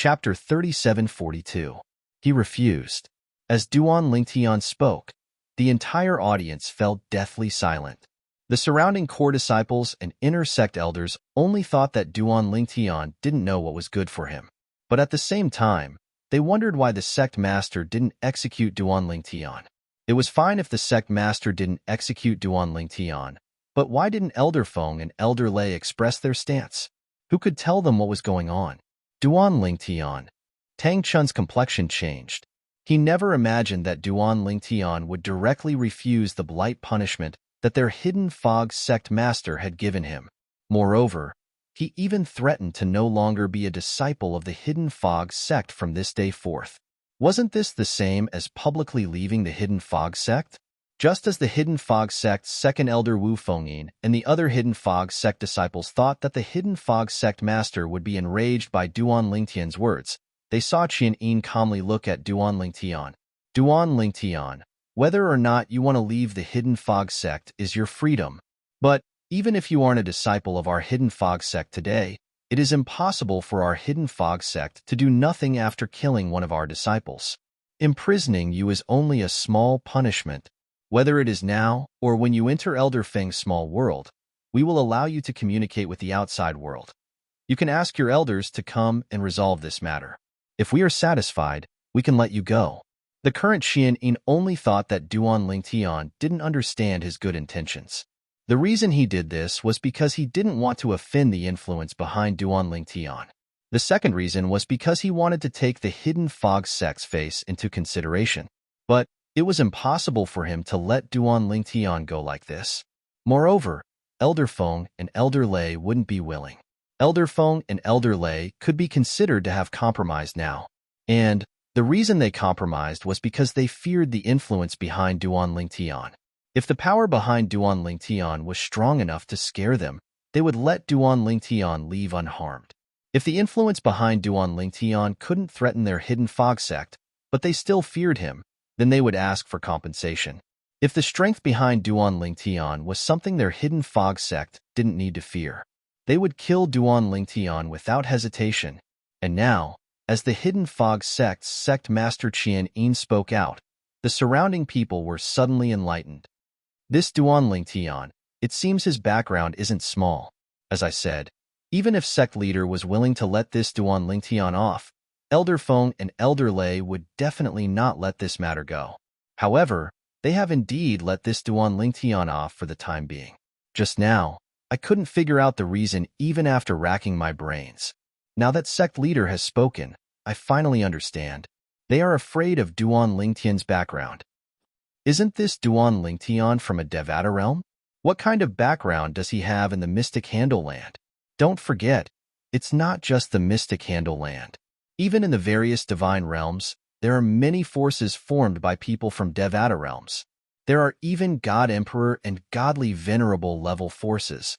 Chapter 3742. He refused. As Duan Lingtian spoke, the entire audience fell deathly silent. The surrounding core disciples and inner sect elders only thought that Duan Lingtian didn't know what was good for him. But at the same time, they wondered why the sect master didn't execute Duan Lingtian. It was fine if the sect master didn't execute Duan Lingtian, but why didn't Elder Feng and Elder Lei express their stance? Who could tell them what was going on? Duan Lingtian. Tang Chun's complexion changed. He never imagined that Duan Lingtian would directly refuse the blight punishment that their hidden fog sect master had given him. Moreover, he even threatened to no longer be a disciple of the hidden fog sect from this day forth. Wasn't this the same as publicly leaving the hidden fog sect? Just as the hidden fog sect's second elder Wu Fengyin and the other hidden fog sect disciples thought that the hidden fog sect master would be enraged by Duan Lingtian's words, they saw Qian Yin calmly look at Duan Lingtian. Duan Lingtian, whether or not you want to leave the hidden fog sect is your freedom. But even if you aren't a disciple of our hidden fog sect today, it is impossible for our hidden fog sect to do nothing after killing one of our disciples. Imprisoning you is only a small punishment. Whether it is now or when you enter Elder Feng's small world, we will allow you to communicate with the outside world. You can ask your elders to come and resolve this matter. If we are satisfied, we can let you go. The current Qian Yin only thought that Duan Lingtian didn't understand his good intentions. The reason he did this was because he didn't want to offend the influence behind Duan Lingtian. The second reason was because he wanted to take the hidden fog sect's face into consideration. But it was impossible for him to let Duan Lingtian go like this. Moreover, Elder Feng and Elder Lei wouldn't be willing. Elder Feng and Elder Lei could be considered to have compromised now. And the reason they compromised was because they feared the influence behind Duan Lingtian. If the power behind Duan Lingtian was strong enough to scare them, they would let Duan Lingtian leave unharmed. If the influence behind Duan Lingtian couldn't threaten their hidden fog sect, but they still feared him, then they would ask for compensation. If the strength behind Duan Lingtian was something their hidden fog sect didn't need to fear, they would kill Duan Lingtian without hesitation. And now, as the hidden fog sect's sect master Qian Yin spoke out, the surrounding people were suddenly enlightened. This Duan Lingtian, it seems his background isn't small. As I said, even if sect leader was willing to let this Duan Lingtian off, Elder Feng and Elder Lei would definitely not let this matter go. However, they have indeed let this Duan Lingtian off for the time being. Just now, I couldn't figure out the reason even after racking my brains. Now that sect leader has spoken, I finally understand. They are afraid of Duan Lingtian's background. Isn't this Duan Lingtian from a Devata realm? What kind of background does he have in the Mystic Handle Land? Don't forget, it's not just the Mystic Handle Land. Even in the various divine realms, there are many forces formed by people from Devata realms. There are even God Emperor and godly venerable level forces.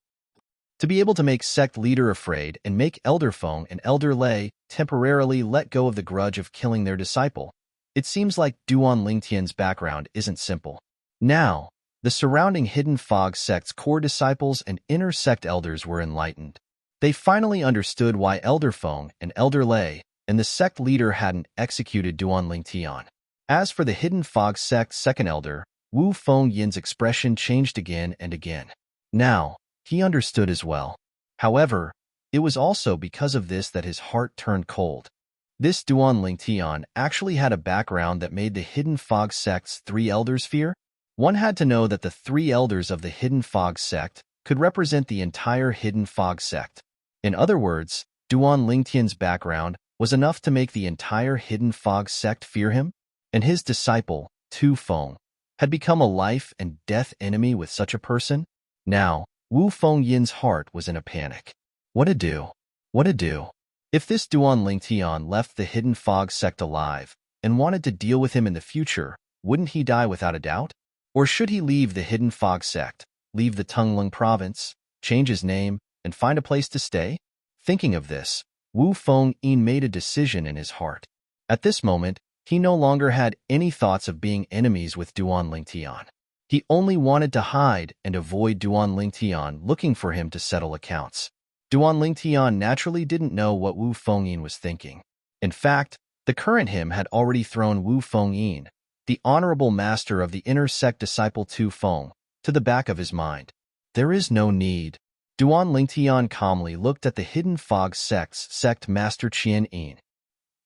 To be able to make sect leader afraid and make Elder Feng and Elder Lei temporarily let go of the grudge of killing their disciple, it seems like Duan Lingtian's background isn't simple. Now, the surrounding hidden fog sect's core disciples and inner sect elders were enlightened. They finally understood why Elder Feng and Elder Lei and the sect leader hadn't executed Duan Lingtian. As for the hidden fog sect's second elder, Wu Fengyin's expression changed again and again. Now, he understood as well. However, it was also because of this that his heart turned cold. This Duan Lingtian actually had a background that made the hidden fog sect's three elders fear. One had to know that the three elders of the hidden fog sect could represent the entire hidden fog sect. In other words, Duan Lingtian's background was enough to make the entire hidden fog sect fear him, and his disciple, Tu Feng, had become a life and death enemy with such a person. Now, Wu Fengyin's heart was in a panic. What to do? What to do? If this Duan Lingtian left the hidden fog sect alive and wanted to deal with him in the future, wouldn't he die without a doubt? Or should he leave the hidden fog sect, leave the Tunglung province, change his name, and find a place to stay? Thinking of this, Wu Fengyin made a decision in his heart. At this moment, he no longer had any thoughts of being enemies with Duan Lingtian. He only wanted to hide and avoid Duan Lingtian looking for him to settle accounts. Duan Lingtian naturally didn't know what Wu Fengyin was thinking, In fact, the current him had already thrown Wu Fengyin, the honorable master of the inner sect disciple Tu Feng, to the back of his mind. There is no need. Duan Lingtian calmly looked at the hidden fog sect's sect master Qian Yin.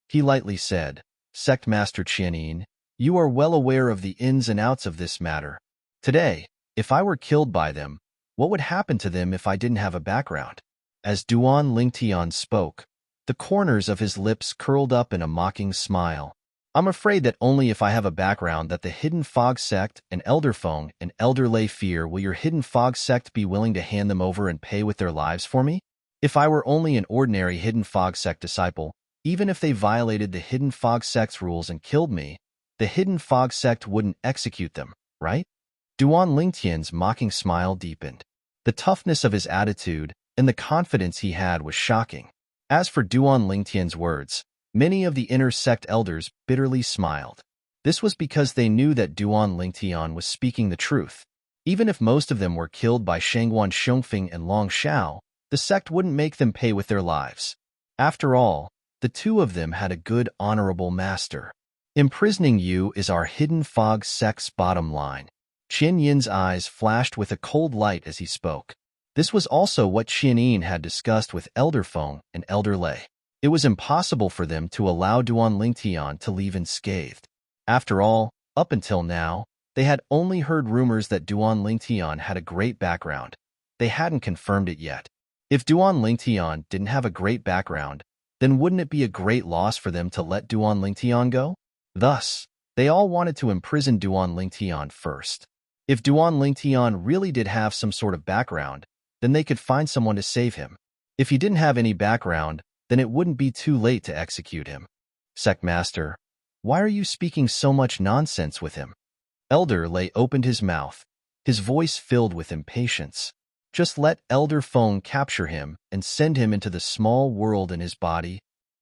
He lightly said, Sect Master Qian Yin, you are well aware of the ins and outs of this matter. Today, if I were killed by them, what would happen to them if I didn't have a background? As Duan Lingtian spoke, the corners of his lips curled up in a mocking smile. I'm afraid that only if I have a background that the Hidden Fog Sect and Elder Feng and Elder Lei fear will your Hidden Fog Sect be willing to hand them over and pay with their lives for me? If I were only an ordinary Hidden Fog Sect disciple, even if they violated the Hidden Fog Sect's rules and killed me, the Hidden Fog Sect wouldn't execute them, right? Duan Lingtian's mocking smile deepened. The toughness of his attitude and the confidence he had was shocking. As for Duan Lingtian's words, many of the inner sect elders bitterly smiled. This was because they knew that Duan Lingtian was speaking the truth. Even if most of them were killed by Shangguan Xiongfeng and Long Shao, the sect wouldn't make them pay with their lives. After all, the two of them had a good honorable master. Imprisoning you is our Hidden Fog Sect's bottom line. Qian Yin's eyes flashed with a cold light as he spoke. This was also what Qian Yin had discussed with Elder Feng and Elder Lei. It was impossible for them to allow Duan Lingtian to leave unscathed. After all, up until now, they had only heard rumors that Duan Lingtian had a great background. They hadn't confirmed it yet. If Duan Lingtian didn't have a great background, then wouldn't it be a great loss for them to let Duan Lingtian go? Thus, they all wanted to imprison Duan Lingtian first. If Duan Lingtian really did have some sort of background, then they could find someone to save him. If he didn't have any background, then it wouldn't be too late to execute him. Sect Master, why are you speaking so much nonsense with him? Elder Lei opened his mouth, his voice filled with impatience. Just let Elder Feng capture him and send him into the small world in his body.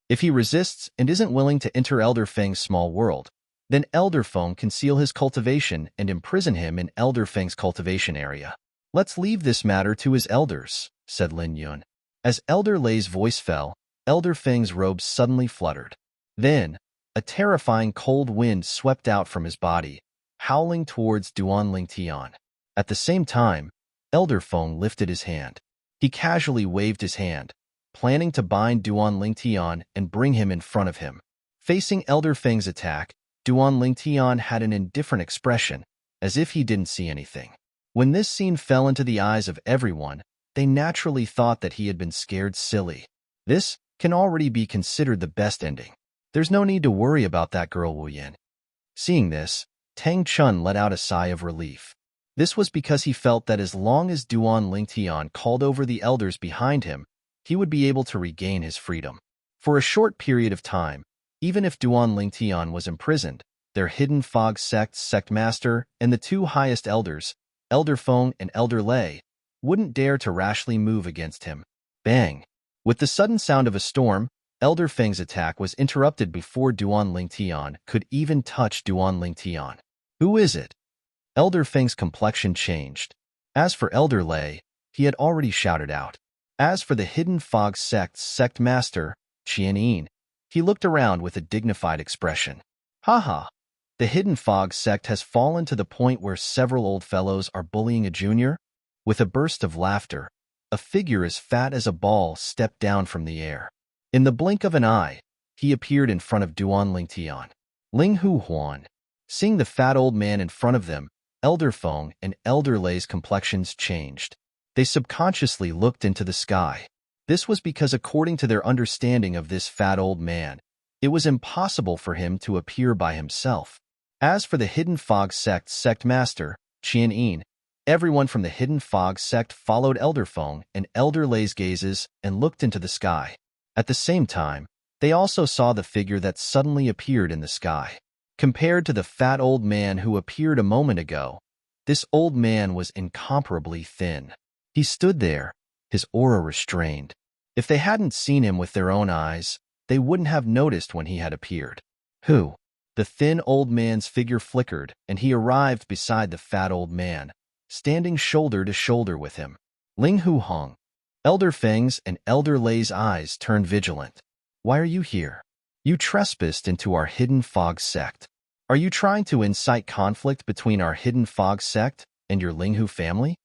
If he resists and isn't willing to enter Elder Feng's small world, then Elder Feng can seal his cultivation and imprison him in Elder Feng's cultivation area. Let's leave this matter to his elders, said Lin Yun. As Elder Lei's voice fell, Elder Feng's robes suddenly fluttered. Then, a terrifying cold wind swept out from his body, howling towards Duan Lingtian. At the same time, Elder Feng lifted his hand. He casually waved his hand, planning to bind Duan Lingtian and bring him in front of him. Facing Elder Feng's attack, Duan Lingtian had an indifferent expression, as if he didn't see anything. When this scene fell into the eyes of everyone, they naturally thought that he had been scared silly. This can already be considered the best ending. There's no need to worry about that girl Wu Yin. Seeing this, Tang Chun let out a sigh of relief. This was because he felt that as long as Duan Lingtian called over the elders behind him, he would be able to regain his freedom. For a short period of time, even if Duan Lingtian was imprisoned, their Hidden Fog Sect's sect master and the two highest elders, Elder Feng and Elder Lei, wouldn't dare to rashly move against him. Bang! With the sudden sound of a storm, Elder Feng's attack was interrupted before Duan Lingtian could even touch Duan Lingtian. Who is it? Elder Feng's complexion changed. As for Elder Lei, he had already shouted out. As for the Hidden Fog Sect's sect master, Qian Yin, he looked around with a dignified expression. Haha! The Hidden Fog Sect has fallen to the point where several old fellows are bullying a junior? With a burst of laughter, a figure as fat as a ball stepped down from the air. In the blink of an eye, he appeared in front of Duan Lingtian. Ling Hu Huan. Seeing the fat old man in front of them, Elder Feng and Elder Lei's complexions changed. They subconsciously looked into the sky. This was because according to their understanding of this fat old man, it was impossible for him to appear by himself. As for the Hidden Fog Sect's sect master, Qian Yin, everyone from the Hidden Fog Sect followed Elder Feng and Elder Lei's gazes and looked into the sky. At the same time, they also saw the figure that suddenly appeared in the sky. Compared to the fat old man who appeared a moment ago, this old man was incomparably thin. He stood there, his aura restrained. If they hadn't seen him with their own eyes, they wouldn't have noticed when he had appeared. Who? The thin old man's figure flickered, and he arrived beside the fat old man, standing shoulder to shoulder with him. Ling Hu Hong. Elder Feng's and Elder Lei's eyes turned vigilant. Why are you here? You trespassed into our hidden fog sect. Are you trying to incite conflict between our hidden fog sect and your Linghu family?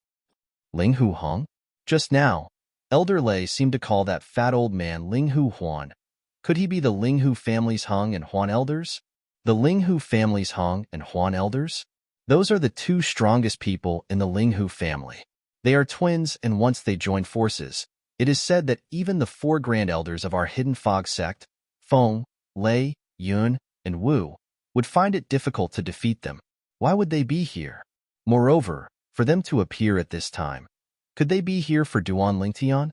Linghu Hong? Just now, Elder Lei seemed to call that fat old man Linghu Huan. Could he be the Linghu family's Hong and Huan elders? The Linghu family's Hong and Huan elders? Those are the two strongest people in the Linghu family. They are twins, and once they join forces, it is said that even the four grand elders of our hidden fog sect, Feng, Lei, Yun, and Wu, would find it difficult to defeat them. Why would they be here? Moreover, for them to appear at this time, could they be here for Duan Lingtian?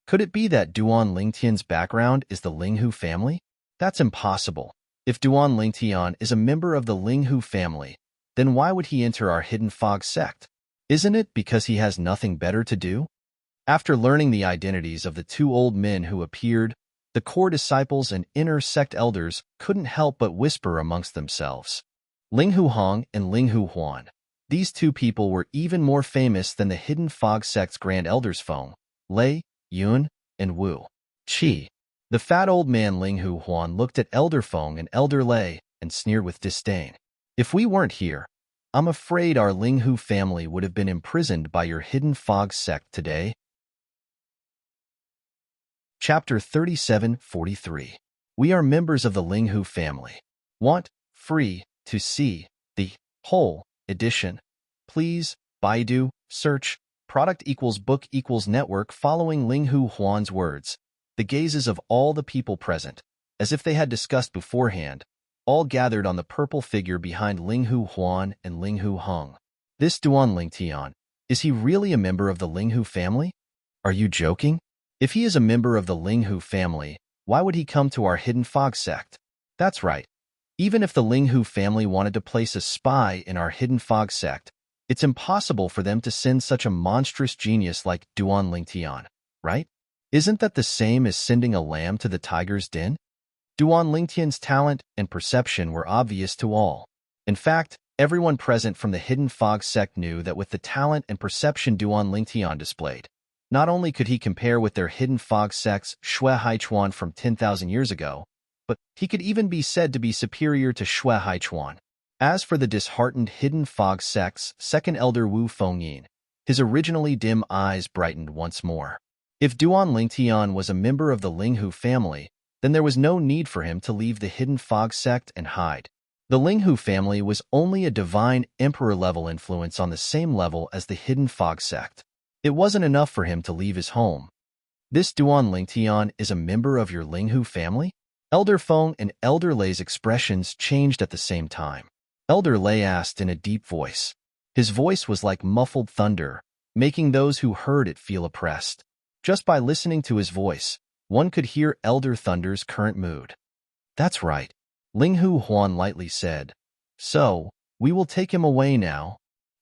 Could it be that Duan Lingtian's background is the Linghu family? That's impossible. If Duan Lingtian is a member of the Linghu family, then why would he enter our hidden fog sect? Isn't it because he has nothing better to do? After learning the identities of the two old men who appeared, the core disciples and inner sect elders couldn't help but whisper amongst themselves. Linghu Hong and Linghu Huan. These two people were even more famous than the hidden fog sect's grand elders Feng, Lei, Yun, and Wu. Qi. The fat old man Linghu Huan looked at Elder Feng and Elder Lei and sneered with disdain. If we weren't here, I'm afraid our Linghu family would have been imprisoned by your hidden fog sect today. Chapter 37:43. We are members of the Linghu family. Want, free, to see, the whole edition. Please, Baidu, search, product equals book equals network following Linghu Huan's words. The gazes of all the people present, as if they had discussed beforehand, all gathered on the purple figure behind Linghu Huan and Linghu Hong. This Duan Lingtian, is he really a member of the Linghu family? Are you joking? If he is a member of the Linghu family, why would he come to our hidden fog sect? That's right. Even if the Linghu family wanted to place a spy in our hidden fog sect, it's impossible for them to send such a monstrous genius like Duan Lingtian, right? Isn't that the same as sending a lamb to the tiger's den? Duan Lingtian's talent and perception were obvious to all. In fact, everyone present from the hidden fog sect knew that with the talent and perception Duan Lingtian displayed, not only could he compare with their hidden fog sect's Shui Haichuan from 10,000 years ago, but he could even be said to be superior to Shui Haichuan. As for the disheartened hidden fog sect's second elder Wu Fengyin, his originally dim eyes brightened once more. If Duan Lingtian was a member of the Linghu family, then there was no need for him to leave the hidden fog sect and hide. The Linghu family was only a divine emperor-level influence on the same level as the hidden fog sect. It wasn't enough for him to leave his home. This Duan Lingtian is a member of your Linghu family? Elder Feng and Elder Lei's expressions changed at the same time. Elder Lei asked in a deep voice. His voice was like muffled thunder, making those who heard it feel oppressed. Just by listening to his voice, one could hear Elder Thunder's current mood. That's right, Linghu Huan lightly said. So, we will take him away now.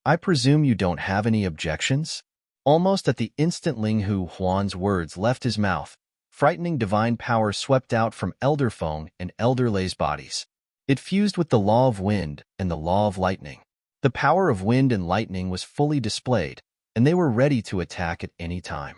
I presume you don't have any objections? Almost at the instant Linghu Huan's words left his mouth, frightening divine power swept out from Elder Feng and Elder Lei's bodies. It fused with the law of wind and the law of lightning. The power of wind and lightning was fully displayed, and they were ready to attack at any time.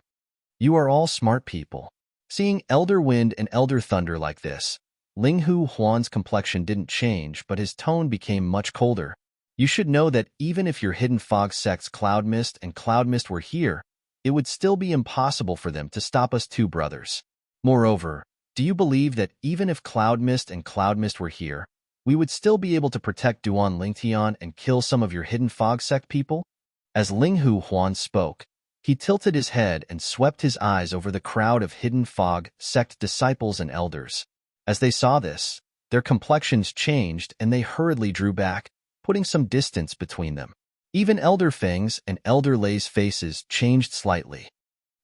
You are all smart people. Seeing Elder Wind and Elder Thunder like this, Linghu Huan's complexion didn't change, but his tone became much colder. You should know that even if your hidden fog sect's Cloud Mist and Cloud Mist were here, it would still be impossible for them to stop us two brothers. Moreover, do you believe that even if Cloud Mist and Cloud Mist were here, we would still be able to protect Duan Lingtian and kill some of your hidden fog sect people? As Linghu Huan spoke, he tilted his head and swept his eyes over the crowd of hidden fog sect disciples and elders. As they saw this, their complexions changed and they hurriedly drew back, putting some distance between them. Even Elder Feng's and Elder Lei's faces changed slightly.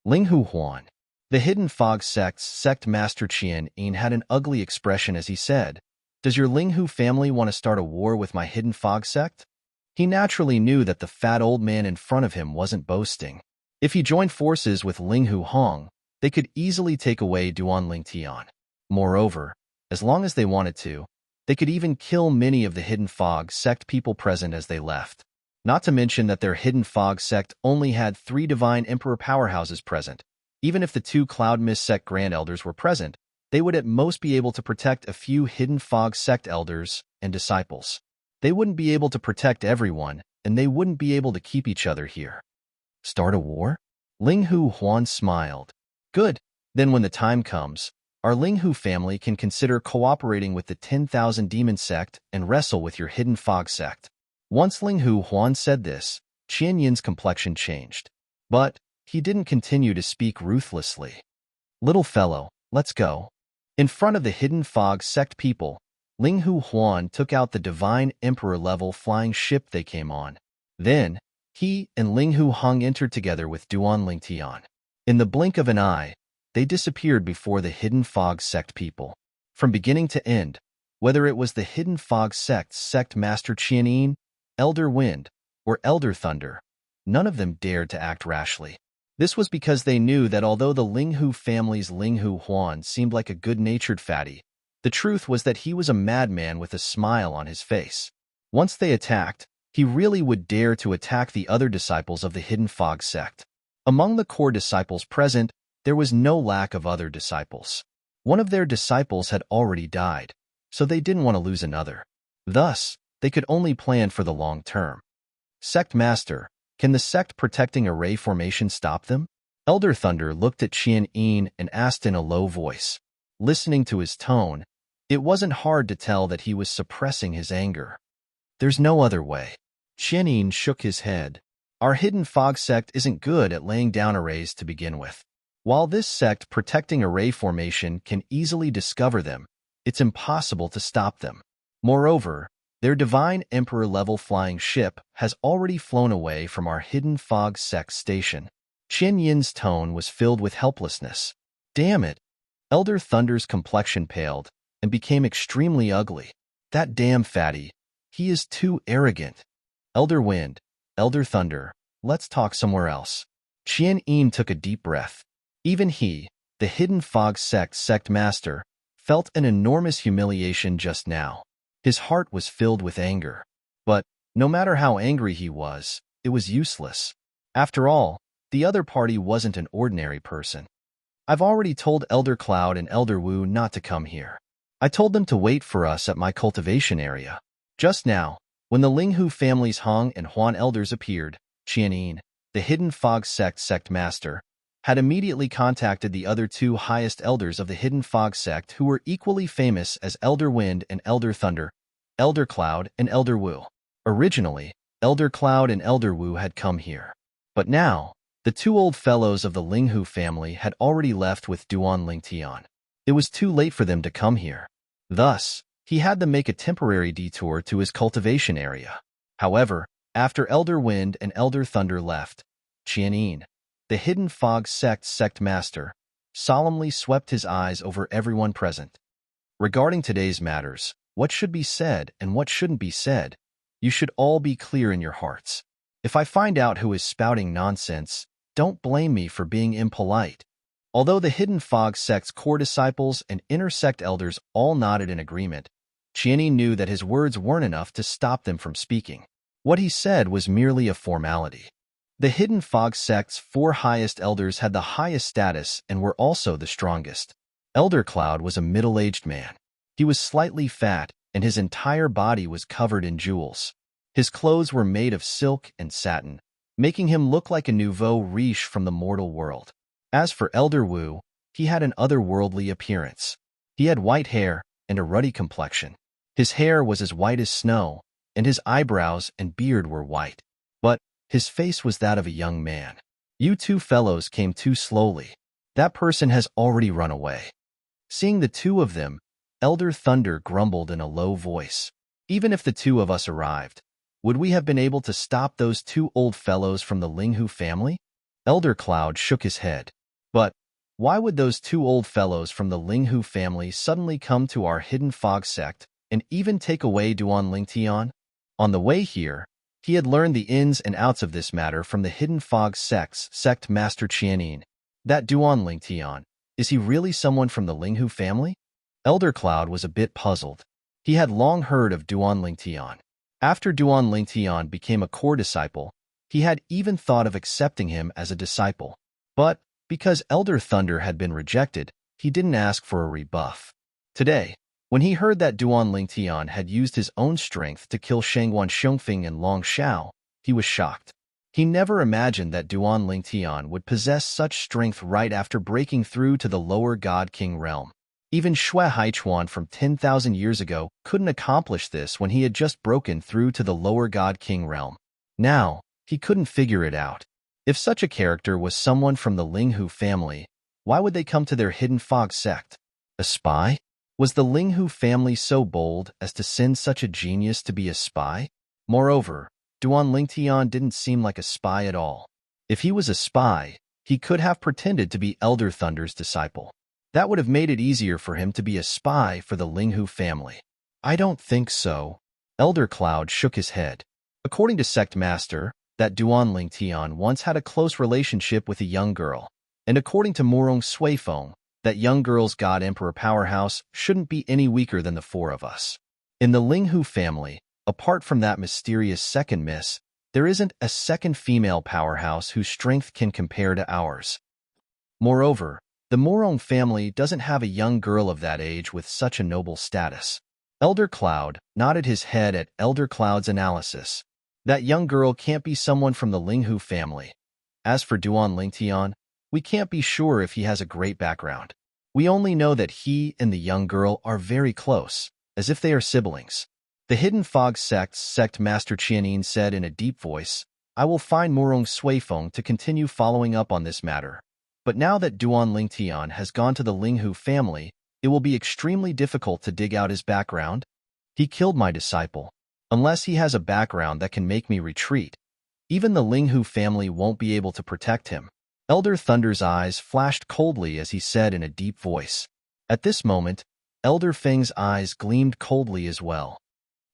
Linghu Huan, the hidden fog sect's sect master Qian Yin had an ugly expression as he said, "Does your Linghu family want to start a war with my hidden fog sect?" He naturally knew that the fat old man in front of him wasn't boasting. If he joined forces with Linghu Hong, they could easily take away Duan Lingtian. Moreover, as long as they wanted to, they could even kill many of the hidden fog sect people present as they left. Not to mention that their hidden fog sect only had 3 divine emperor powerhouses present. Even if the 2 Cloud Mist sect grand elders were present, They would at most be able to protect a few hidden fog sect elders and disciples. They wouldn't be able to protect everyone, and they wouldn't be able to keep each other here. Start a war? Ling Hu Huan smiled. Good. Then when the time comes, our Ling Hu family can consider cooperating with the 10,000 Demon sect and wrestle with your hidden fog sect. Once Ling Hu Huan said this, Qian Yin's complexion changed. But he didn't continue to speak ruthlessly. Little fellow, let's go. In front of the hidden fog sect people, Ling Hu Huan took out the divine emperor-level flying ship they came on. Then, he and Ling Hu Hung entered together with Duan Lingtian. In the blink of an eye, they disappeared before the hidden fog sect people. From beginning to end, whether it was the hidden fog sect's sect master Qian, Elder Wind, or Elder Thunder, none of them dared to act rashly. This was because they knew that although the Ling Hu family's Ling Hu Huan seemed like a good-natured fatty, the truth was that he was a madman with a smile on his face. Once they attacked, he really would dare to attack the other disciples of the hidden fog sect. Among the core disciples present, there was no lack of other disciples. One of their disciples had already died, so they didn't want to lose another. Thus, they could only plan for the long term. Sect Master, can the sect protecting array formation stop them? Elder Thunder looked at Qian Yin and asked in a low voice. Listening to his tone, it wasn't hard to tell that he was suppressing his anger. There's no other way. Qian Yin shook his head. Our hidden fog sect isn't good at laying down arrays to begin with. While this sect protecting array formation can easily discover them, it's impossible to stop them. Moreover, their divine emperor-level flying ship has already flown away from our hidden fog sect station. Qian Yin's tone was filled with helplessness. Damn it! Elder Thunder's complexion paled and became extremely ugly. That damn fatty. He is too arrogant. Elder Wind, Elder Thunder, let's talk somewhere else. Qian Yin took a deep breath. Even he, the hidden fog sect master, felt an enormous humiliation just now. His heart was filled with anger. But, no matter how angry he was, it was useless. After all, the other party wasn't an ordinary person. I've already told Elder Cloud and Elder Wu not to come here. I told them to wait for us at my cultivation area. Just now, when the Ling Hu family's Hong and Huan elders appeared, Qian Yin, the hidden fog sect master, had immediately contacted the other two highest elders of the hidden fog sect who were equally famous as Elder Wind and Elder Thunder, Elder Cloud and Elder Wu. Originally, Elder Cloud and Elder Wu had come here. But now, the two old fellows of the Ling Hu family had already left with Duan Lingtian. It was too late for them to come here. Thus, he had them make a temporary detour to his cultivation area. However, after Elder Wind and Elder Thunder left, Qian Yin, the hidden fog sect master, solemnly swept his eyes over everyone present. Regarding today's matters, what should be said and what shouldn't be said, you should all be clear in your hearts. If I find out who is spouting nonsense, don't blame me for being impolite. Although the hidden fog sect's core disciples and inner sect elders all nodded in agreement, Qian knew that his words weren't enough to stop them from speaking. What he said was merely a formality. The hidden fog sect's four highest elders had the highest status and were also the strongest. Elder Cloud was a middle-aged man. He was slightly fat, and his entire body was covered in jewels. His clothes were made of silk and satin, making him look like a nouveau riche from the mortal world. As for Elder Wu, he had an otherworldly appearance. He had white hair and a ruddy complexion. His hair was as white as snow, and his eyebrows and beard were white. But his face was that of a young man. You two fellows came too slowly. That person has already run away. Seeing the two of them, Elder Thunder grumbled in a low voice. Even if the two of us arrived, would we have been able to stop those two old fellows from the Ling Hu family? Elder Cloud shook his head. But why would those two old fellows from the Ling Hu family suddenly come to our hidden fog sect and even take away Duan Lingtian? On the way here, he had learned the ins and outs of this matter from the hidden fog sect's sect master Qian. That Duan Lingtian, is he really someone from the Ling Hu family? Elder Cloud was a bit puzzled. He had long heard of Duan Lingtian. After Duan Lingtian became a core disciple, he had even thought of accepting him as a disciple. But because Elder Thunder had been rejected, he didn't ask for a rebuff. Today, when he heard that Duan Lingtian had used his own strength to kill Shangguan Xiongfeng and Long Xiao, he was shocked. He never imagined that Duan Lingtian would possess such strength right after breaking through to the lower God King realm. Even Xue Haichuan from 10,000 years ago couldn't accomplish this when he had just broken through to the lower God King realm. Now, he couldn't figure it out. If such a character was someone from the Linghu family, why would they come to their hidden fog sect? A spy? Was the Linghu family so bold as to send such a genius to be a spy? Moreover, Duan Lingtian didn't seem like a spy at all. If he was a spy, he could have pretended to be Elder Thunder's disciple. That would have made it easier for him to be a spy for the Linghu family. I don't think so. Elder Cloud shook his head. According to Sect Master, that Duan Lingtian once had a close relationship with a young girl. And according to Murong Suifeng, that young girl's God Emperor powerhouse shouldn't be any weaker than the four of us. In the Linghu family, apart from that mysterious second miss, there isn't a second female powerhouse whose strength can compare to ours. Moreover, the Murong family doesn't have a young girl of that age with such a noble status. Elder Cloud nodded his head at Elder Cloud's analysis. That young girl can't be someone from the Linghu family. As for Duan Lingtian, we can't be sure if he has a great background. We only know that he and the young girl are very close, as if they are siblings. The Hidden Fog Sect's Sect Master Qianin said in a deep voice, I will find Murong Suifeng to continue following up on this matter. But now that Duan Lingtian has gone to the Linghu family, it will be extremely difficult to dig out his background. He killed my disciple. Unless he has a background that can make me retreat, even the Linghu family won't be able to protect him. Elder Thunder's eyes flashed coldly as he said in a deep voice. At this moment, Elder Feng's eyes gleamed coldly as well.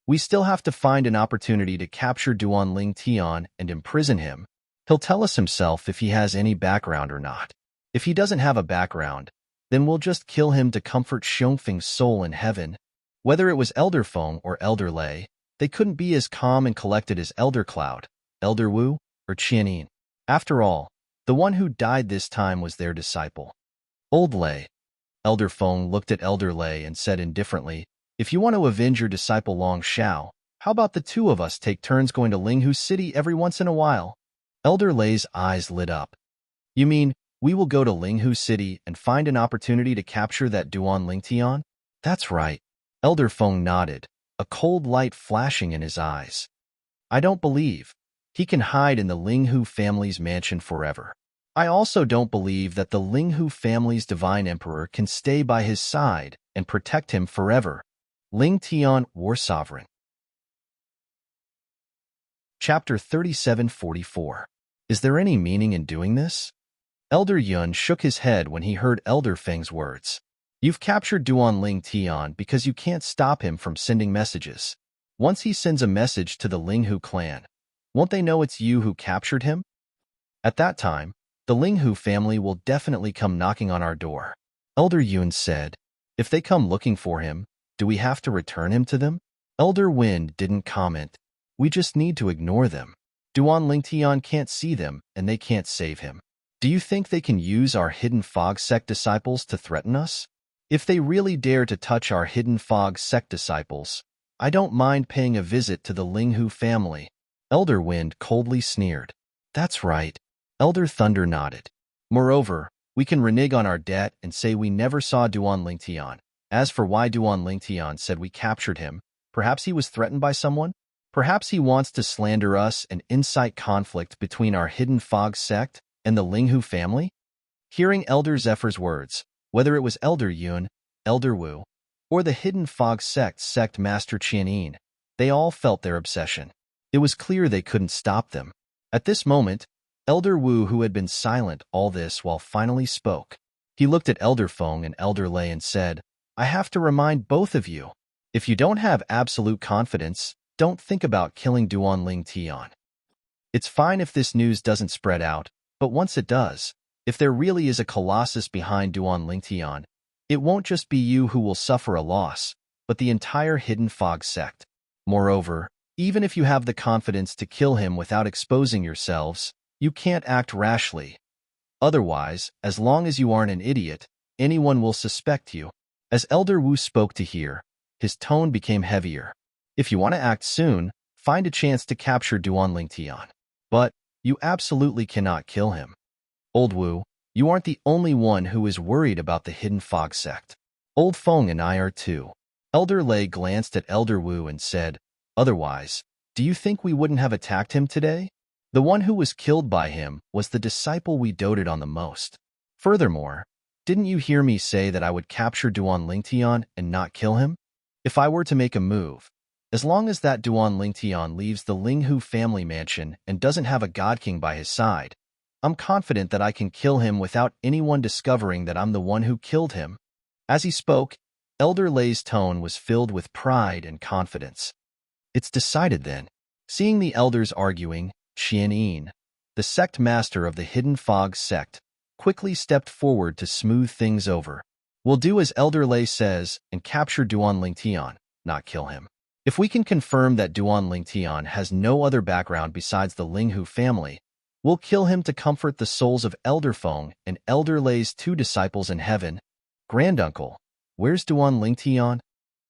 We still have to find an opportunity to capture Duan Lingtian and imprison him. He'll tell us himself if he has any background or not. If he doesn't have a background, then we'll just kill him to comfort Xiongfeng's soul in heaven. Whether it was Elder Feng or Elder Lei, they couldn't be as calm and collected as Elder Cloud, Elder Wu, or Qianin. After all, the one who died this time was their disciple. Old Lei. Elder Feng looked at Elder Lei and said indifferently, if you want to avenge your disciple Long Xiao, how about the two of us take turns going to Linghu City every once in a while? Elder Lei's eyes lit up. You mean, we will go to Linghu City and find an opportunity to capture that Duan Lingtian? That's right. Elder Feng nodded, a cold light flashing in his eyes. I don't believe he can hide in the Linghu family's mansion forever. I also don't believe that the Linghu family's divine emperor can stay by his side and protect him forever. Lingtian, War Sovereign. Chapter 3744. Is there any meaning in doing this? Elder Yun shook his head when he heard Elder Feng's words. You've captured Duan Lingtian because you can't stop him from sending messages. Once he sends a message to the Linghu clan, won't they know it's you who captured him? At that time, the Linghu family will definitely come knocking on our door. Elder Yun said, if they come looking for him, do we have to return him to them? Elder Wind didn't comment. We just need to ignore them. Duan Lingtian can't see them, and they can't save him. Do you think they can use our Hidden Fog Sect disciples to threaten us? If they really dare to touch our Hidden Fog Sect disciples, I don't mind paying a visit to the Linghu family. Elder Wind coldly sneered. That's right. Elder Thunder nodded. Moreover, we can renege on our debt and say we never saw Duan Lingtian. As for why Duan Lingtian said we captured him, perhaps he was threatened by someone? Perhaps he wants to slander us and incite conflict between our Hidden Fog Sect and the Linghu family? Hearing Elder Zephyr's words, whether it was Elder Yun, Elder Wu, or the Hidden Fog Sect Master Qianin, they all felt their obsession. It was clear they couldn't stop them. At this moment, Elder Wu, who had been silent all this while, finally spoke. He looked at Elder Feng and Elder Lei and said, I have to remind both of you, if you don't have absolute confidence, don't think about killing Duan Lingtian. It's fine if this news doesn't spread out, but once it does, if there really is a colossus behind Duan Lingtian, it won't just be you who will suffer a loss, but the entire Hidden Fog Sect. Moreover, even if you have the confidence to kill him without exposing yourselves, you can't act rashly. Otherwise, as long as you aren't an idiot, anyone will suspect you. As Elder Wu spoke to hear, his tone became heavier. If you want to act soon, find a chance to capture Duan Lingtian. But you absolutely cannot kill him. Old Wu, you aren't the only one who is worried about the Hidden Fog sect. Old Feng and I are too. Elder Lei glanced at Elder Wu and said, otherwise, do you think we wouldn't have attacked him today? The one who was killed by him was the disciple we doted on the most. Furthermore, didn't you hear me say that I would capture Duan Lingtian and not kill him? If I were to make a move, as long as that Duan Lingtian leaves the Linghu family mansion and doesn't have a God King by his side, I'm confident that I can kill him without anyone discovering that I'm the one who killed him. As he spoke, Elder Lei's tone was filled with pride and confidence. It's decided then. Seeing the elders arguing, Qian Yin, the sect master of the Hidden Fog sect, quickly stepped forward to smooth things over. We'll do as Elder Lei says and capture Duan Lingtian, not kill him. If we can confirm that Duan Lingtian has no other background besides the Linghu family, we'll kill him to comfort the souls of Elder Feng and Elder Lei's 2 disciples in heaven. Granduncle, where's Duan Lingtian?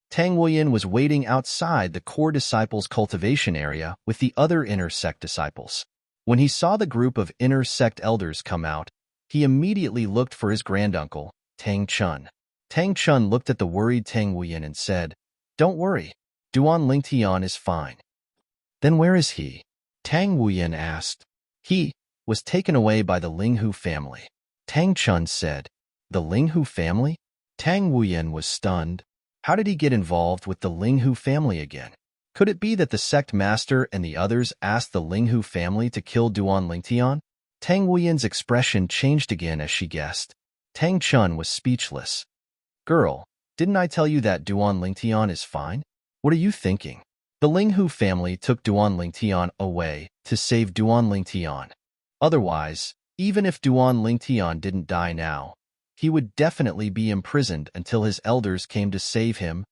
Tang Wuyin was waiting outside the core disciples' cultivation area with the other inner sect disciples. When he saw the group of inner sect elders come out, he immediately looked for his granduncle, Tang Chun. Tang Chun looked at the worried Tang Wuyin and said, don't worry, Duan Lingtian is fine. Then where is he? Tang Wuyin asked. He was taken away by the Linghu family. Tang Chun said, the Linghu family? Tang Wuyin was stunned. How did he get involved with the Linghu family again? Could it be that the sect master and the others asked the Linghu family to kill Duan Lingtian? Tang Wuyin's expression changed again as she guessed. Tang Chun was speechless. Girl, didn't I tell you that Duan Lingtian is fine? What are you thinking? The Linghu family took Duan Lingtian away to save Duan Lingtian. Otherwise, even if Duan Lingtian didn't die now, he would definitely be imprisoned until his elders came to save him.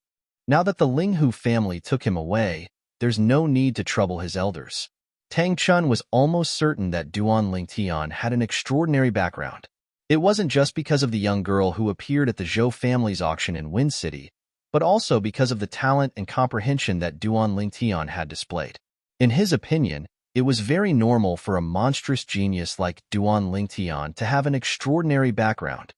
Now that the Linghu family took him away, there's no need to trouble his elders. Tang Chun was almost certain that Duan Lingtian had an extraordinary background. It wasn't just because of the young girl who appeared at the Zhou family's auction in Wind City, but also because of the talent and comprehension that Duan Lingtian had displayed. In his opinion, it was very normal for a monstrous genius like Duan Lingtian to have an extraordinary background.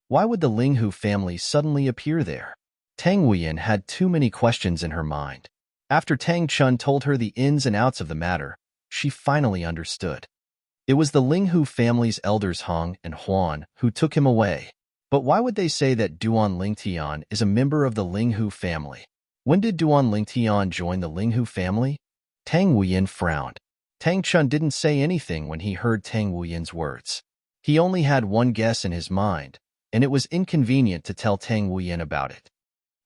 Why would the Linghu family suddenly appear there? Tang Wuyin had too many questions in her mind. After Tang Chun told her the ins and outs of the matter, she finally understood. It was the Linghu family's elders Hong and Huan who took him away. But why would they say that Duan Lingtian is a member of the Linghu family? When did Duan Lingtian join the Linghu family? Tang Wuyin frowned. Tang Chun didn't say anything when he heard Tang Wuyin's words. He only had one guess in his mind, and it was inconvenient to tell Tang Wuyin about it.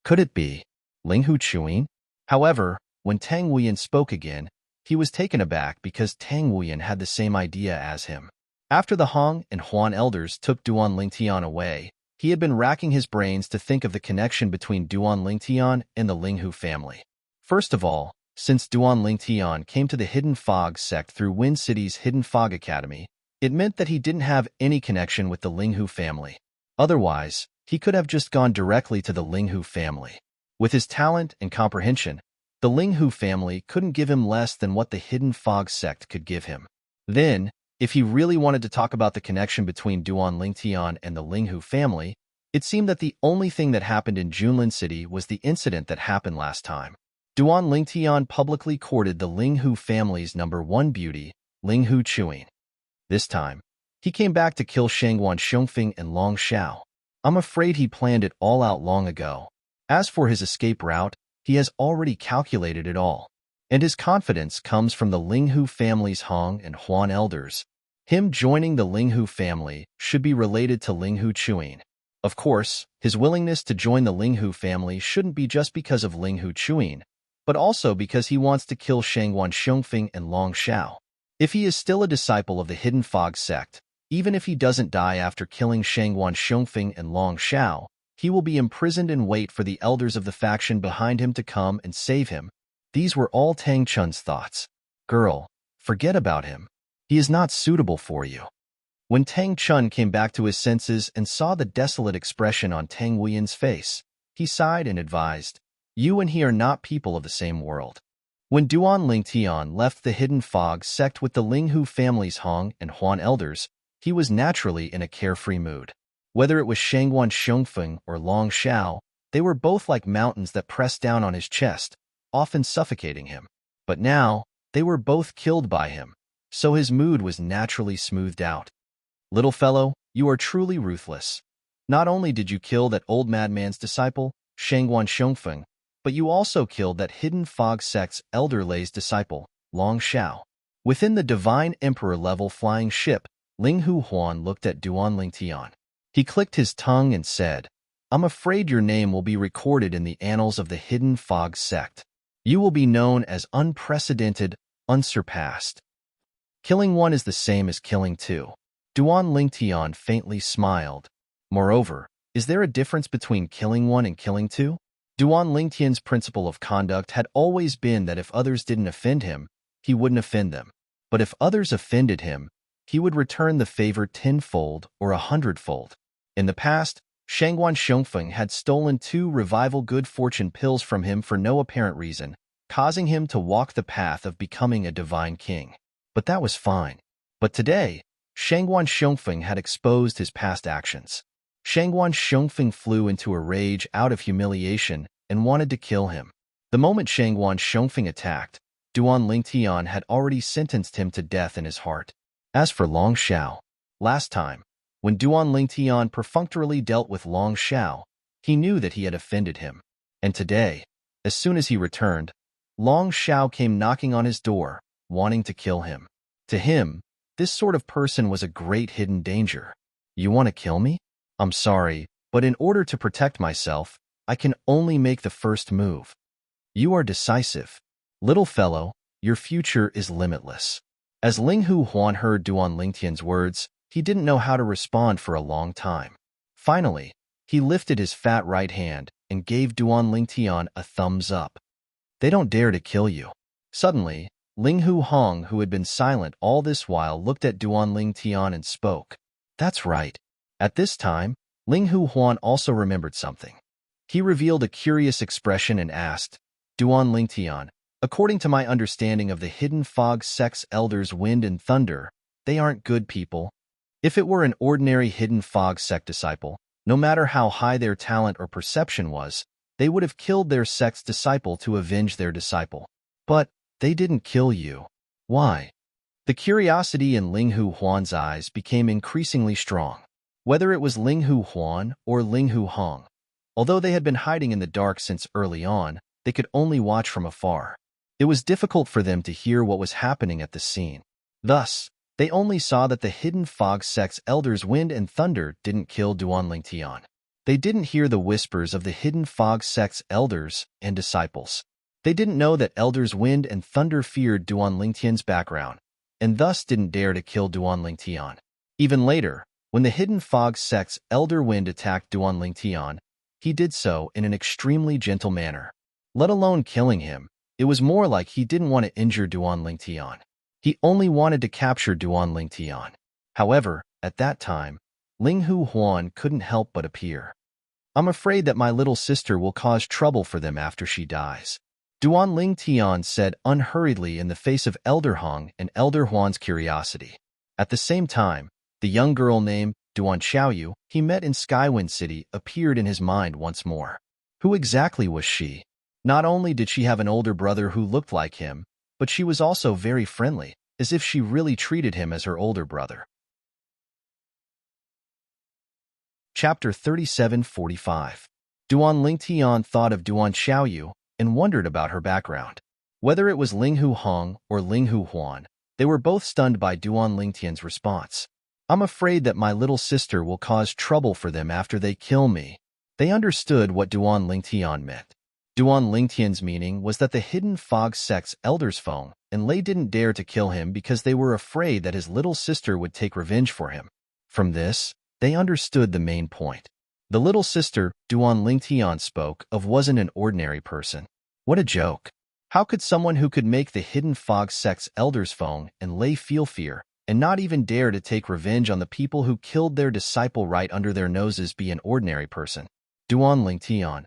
Could it be Linghu Chuyin? However, when Tang Wuyin spoke again, he was taken aback because Tang Wuyin had the same idea as him. After the Hong and Huan elders took Duan Lingtian away, he had been racking his brains to think of the connection between Duan Lingtian and the Linghu family. First of all, since Duan Lingtian came to the Hidden Fog sect through Wind City's Hidden Fog Academy, it meant that he didn't have any connection with the Linghu family. Otherwise, he could have just gone directly to the Linghu family. With his talent and comprehension, the Linghu family couldn't give him less than what the Hidden Fog sect could give him. Then, if he really wanted to talk about the connection between Duan Lingtian and the Linghu family, it seemed that the only thing that happened in Junlin City was the incident that happened last time. Duan Lingtian publicly courted the Linghu family's #1 beauty, Linghu Chuyin. This time, he came back to kill Shangguan Xiongfeng and Long Xiao. I'm afraid he planned it all out long ago. As for his escape route, he has already calculated it all. And his confidence comes from the Linghu family's Hong and Huan elders. Him joining the Linghu family should be related to Linghu Chuyin. Of course, his willingness to join the Linghu family shouldn't be just because of Linghu Chuyin, but also because he wants to kill Shangguan Xiongfeng and Long Xiao. If he is still a disciple of the Hidden Fog sect, even if he doesn't die after killing Shangguan Xiongfeng and Long Xiao, he will be imprisoned and wait for the elders of the faction behind him to come and save him. These were all Tang Chun's thoughts. Girl, forget about him. He is not suitable for you. When Tang Chun came back to his senses and saw the desolate expression on Tang Wuyan's face, he sighed and advised, "You and he are not people of the same world." When Duan Lingtian left the Hidden Fog sect with the Linghu family's Hong and Huan elders, he was naturally in a carefree mood. Whether it was Shangguan Xiongfeng or Long Xiao, they were both like mountains that pressed down on his chest, often suffocating him. But now, they were both killed by him, so his mood was naturally smoothed out. "Little fellow, you are truly ruthless. Not only did you kill that old madman's disciple, Shangguan Xiongfeng, but you also killed that Hidden Fog sect's elder Lei's disciple, Long Xiao." Within the Divine Emperor-level flying ship, Linghu Huan looked at Duan Lingtian. He clicked his tongue and said, "I'm afraid your name will be recorded in the annals of the Hidden Fog sect. You will be known as unprecedented, unsurpassed. Killing one is the same as killing two." Duan Lingtian faintly smiled. "Moreover, is there a difference between killing one and killing two?" Duan Lingtian's principle of conduct had always been that if others didn't offend him, he wouldn't offend them. But if others offended him, he would return the favor tenfold or 100-fold. In the past, Shangguan Xiongfeng had stolen 2 revival good fortune pills from him for no apparent reason, causing him to walk the path of becoming a divine king. But that was fine. But today, Shangguan Xiongfeng had exposed his past actions. Shangguan Xiongfeng flew into a rage out of humiliation and wanted to kill him. The moment Shangguan Xiongfeng attacked, Duan Lingtian had already sentenced him to death in his heart. As for Long Xiao, last time, when Duan Lingtian perfunctorily dealt with Long Xiao, he knew that he had offended him. And today, as soon as he returned, Long Xiao came knocking on his door, wanting to kill him. To him, this sort of person was a great hidden danger. "You want to kill me? I'm sorry, but in order to protect myself, I can only make the first move. You are decisive. Little fellow, your future is limitless." As Linghu Huan heard Duan Lingtian's words, he didn't know how to respond for a long time. Finally, he lifted his fat right hand and gave Duan Lingtian a thumbs up. "They don't dare to kill you." Suddenly, Linghu Hong, who had been silent all this while, looked at Duan Lingtian and spoke. "That's right." At this time, Linghu Huan also remembered something. He revealed a curious expression and asked, "Duan Lingtian, according to my understanding of the Hidden Fog sect's elders Wind and Thunder, they aren't good people. If it were an ordinary Hidden Fog sect disciple, no matter how high their talent or perception was, they would have killed their sect's disciple to avenge their disciple. But they didn't kill you. Why?" The curiosity in Linghu Huan's eyes became increasingly strong. Whether it was Linghu Huan or Linghu Hong, although they had been hiding in the dark since early on, they could only watch from afar. It was difficult for them to hear what was happening at the scene. Thus, they only saw that the Hidden Fog sect's elders Wind and Thunder didn't kill Duan Lingtian. They didn't hear the whispers of the Hidden Fog sect's elders and disciples. They didn't know that elders Wind and Thunder feared Duan Lingtian's background, and thus didn't dare to kill Duan Lingtian. Even later, when the Hidden Fog sect's elder Wind attacked Duan Lingtian, he did so in an extremely gentle manner. Let alone killing him, it was more like he didn't want to injure Duan Lingtian. He only wanted to capture Duan Lingtian. However, at that time, Linghu Huan couldn't help but appear. "I'm afraid that my little sister will cause trouble for them after she dies," Duan Lingtian said unhurriedly in the face of Elder Hong and Elder Huan's curiosity. At the same time, the young girl named Duan Xiaoyu he met in Skywind City appeared in his mind once more. Who exactly was she? Not only did she have an older brother who looked like him, but she was also very friendly, as if she really treated him as her older brother. Chapter 3745. Duan Lingtian thought of Duan Xiaoyu and wondered about her background. Whether it was Linghu Hong or Linghu Huan, they were both stunned by Duan Lingtian's response. "I'm afraid that my little sister will cause trouble for them after they kill me." They understood what Duan Lingtian meant. Duan Lingtian's meaning was that the Hidden Fog sect's elders Feng and Lei didn't dare to kill him because they were afraid that his little sister would take revenge for him. From this, they understood the main point. The little sister Duan Lingtian spoke of wasn't an ordinary person. What a joke. How could someone who could make the Hidden Fog sect's elders Feng and Lei feel fear and not even dare to take revenge on the people who killed their disciple right under their noses be an ordinary person. Duan Lingtian,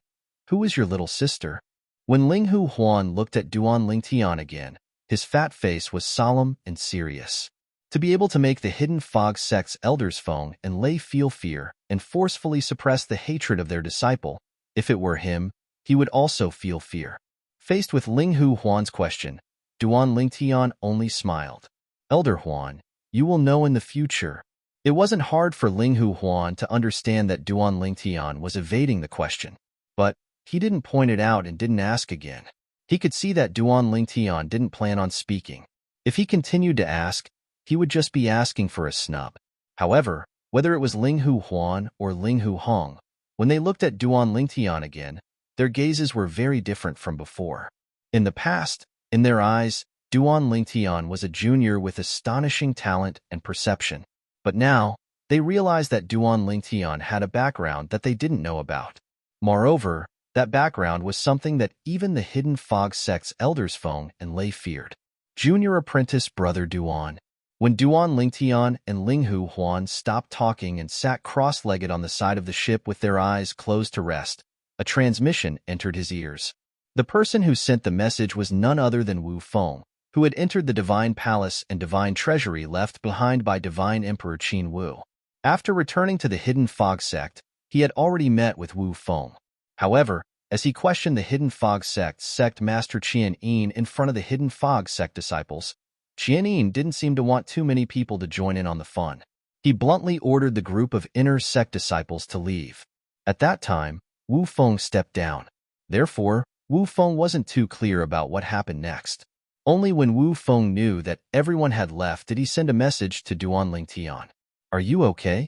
who is your little sister? When Linghu Huan looked at Duan Lingtian again, his fat face was solemn and serious. To be able to make the hidden fog sect's elders Feng and Lei feel fear and forcefully suppress the hatred of their disciple, if it were him, he would also feel fear. Faced with Linghu Huan's question, Duan Lingtian only smiled. Elder Huan, you will know in the future. It wasn't hard for Linghu Huan to understand that Duan Lingtian was evading the question, but he didn't point it out and didn't ask again. He could see that Duan Lingtian didn't plan on speaking. If he continued to ask, he would just be asking for a snub. However, whether it was Linghu Huan or Linghu Hong, when they looked at Duan Lingtian again, their gazes were very different from before. In the past, in their eyes, Duan Lingtian was a junior with astonishing talent and perception. But now, they realized that Duan Lingtian had a background that they didn't know about. Moreover, that background was something that even the hidden fog sect's elders Feng and Lei feared. Junior apprentice brother Duan. When Duan Lingtian and Linghu Huan stopped talking and sat cross-legged on the side of the ship with their eyes closed to rest, a transmission entered his ears. The person who sent the message was none other than Wu Feng, who had entered the Divine Palace and Divine Treasury left behind by Divine Emperor Qin Wu. After returning to the Hidden Fog Sect, he had already met with Wu Feng. However, as he questioned the Hidden Fog Sect's sect master Qian Yin in front of the Hidden Fog Sect disciples, Qian Yin didn't seem to want too many people to join in on the fun. He bluntly ordered the group of inner sect disciples to leave. At that time, Wu Feng stepped down. Therefore, Wu Feng wasn't too clear about what happened next. Only when Wu Feng knew that everyone had left did he send a message to Duan Lingtian. Are you okay?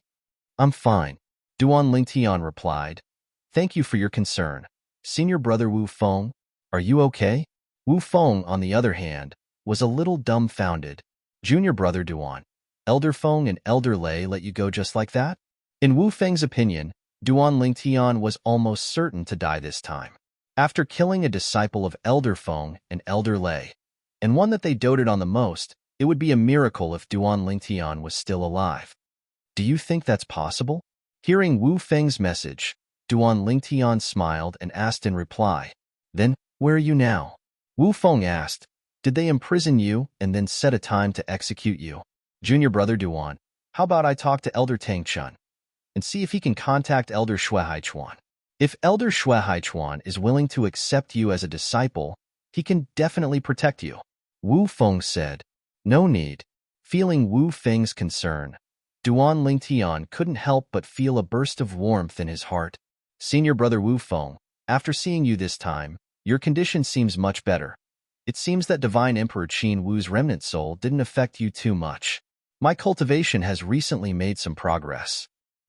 I'm fine. Duan Lingtian replied. Thank you for your concern. Senior brother Wu Feng, are you okay? Wu Feng, on the other hand, was a little dumbfounded. Junior brother Duan, Elder Feng and Elder Lei let you go just like that? In Wu Feng's opinion, Duan Lingtian was almost certain to die this time. After killing a disciple of Elder Feng and Elder Lei, and one that they doted on the most, it would be a miracle if Duan Lingtian was still alive. Do you think that's possible? Hearing Wu Feng's message, Duan Lingtian smiled and asked in reply, Then, where are you now? Wu Feng asked, Did they imprison you and then set a time to execute you? Junior brother Duan, how about I talk to Elder Tang Chun and see if he can contact Elder Shuai Chuan? If Elder Shuai Chuan is willing to accept you as a disciple, he can definitely protect you. Wu Feng said, No need. Feeling Wu Feng's concern, Duan Lingtian couldn't help but feel a burst of warmth in his heart. Senior brother Wu Feng, after seeing you this time, your condition seems much better. It seems that Divine Emperor Qin Wu's remnant soul didn't affect you too much. My cultivation has recently made some progress.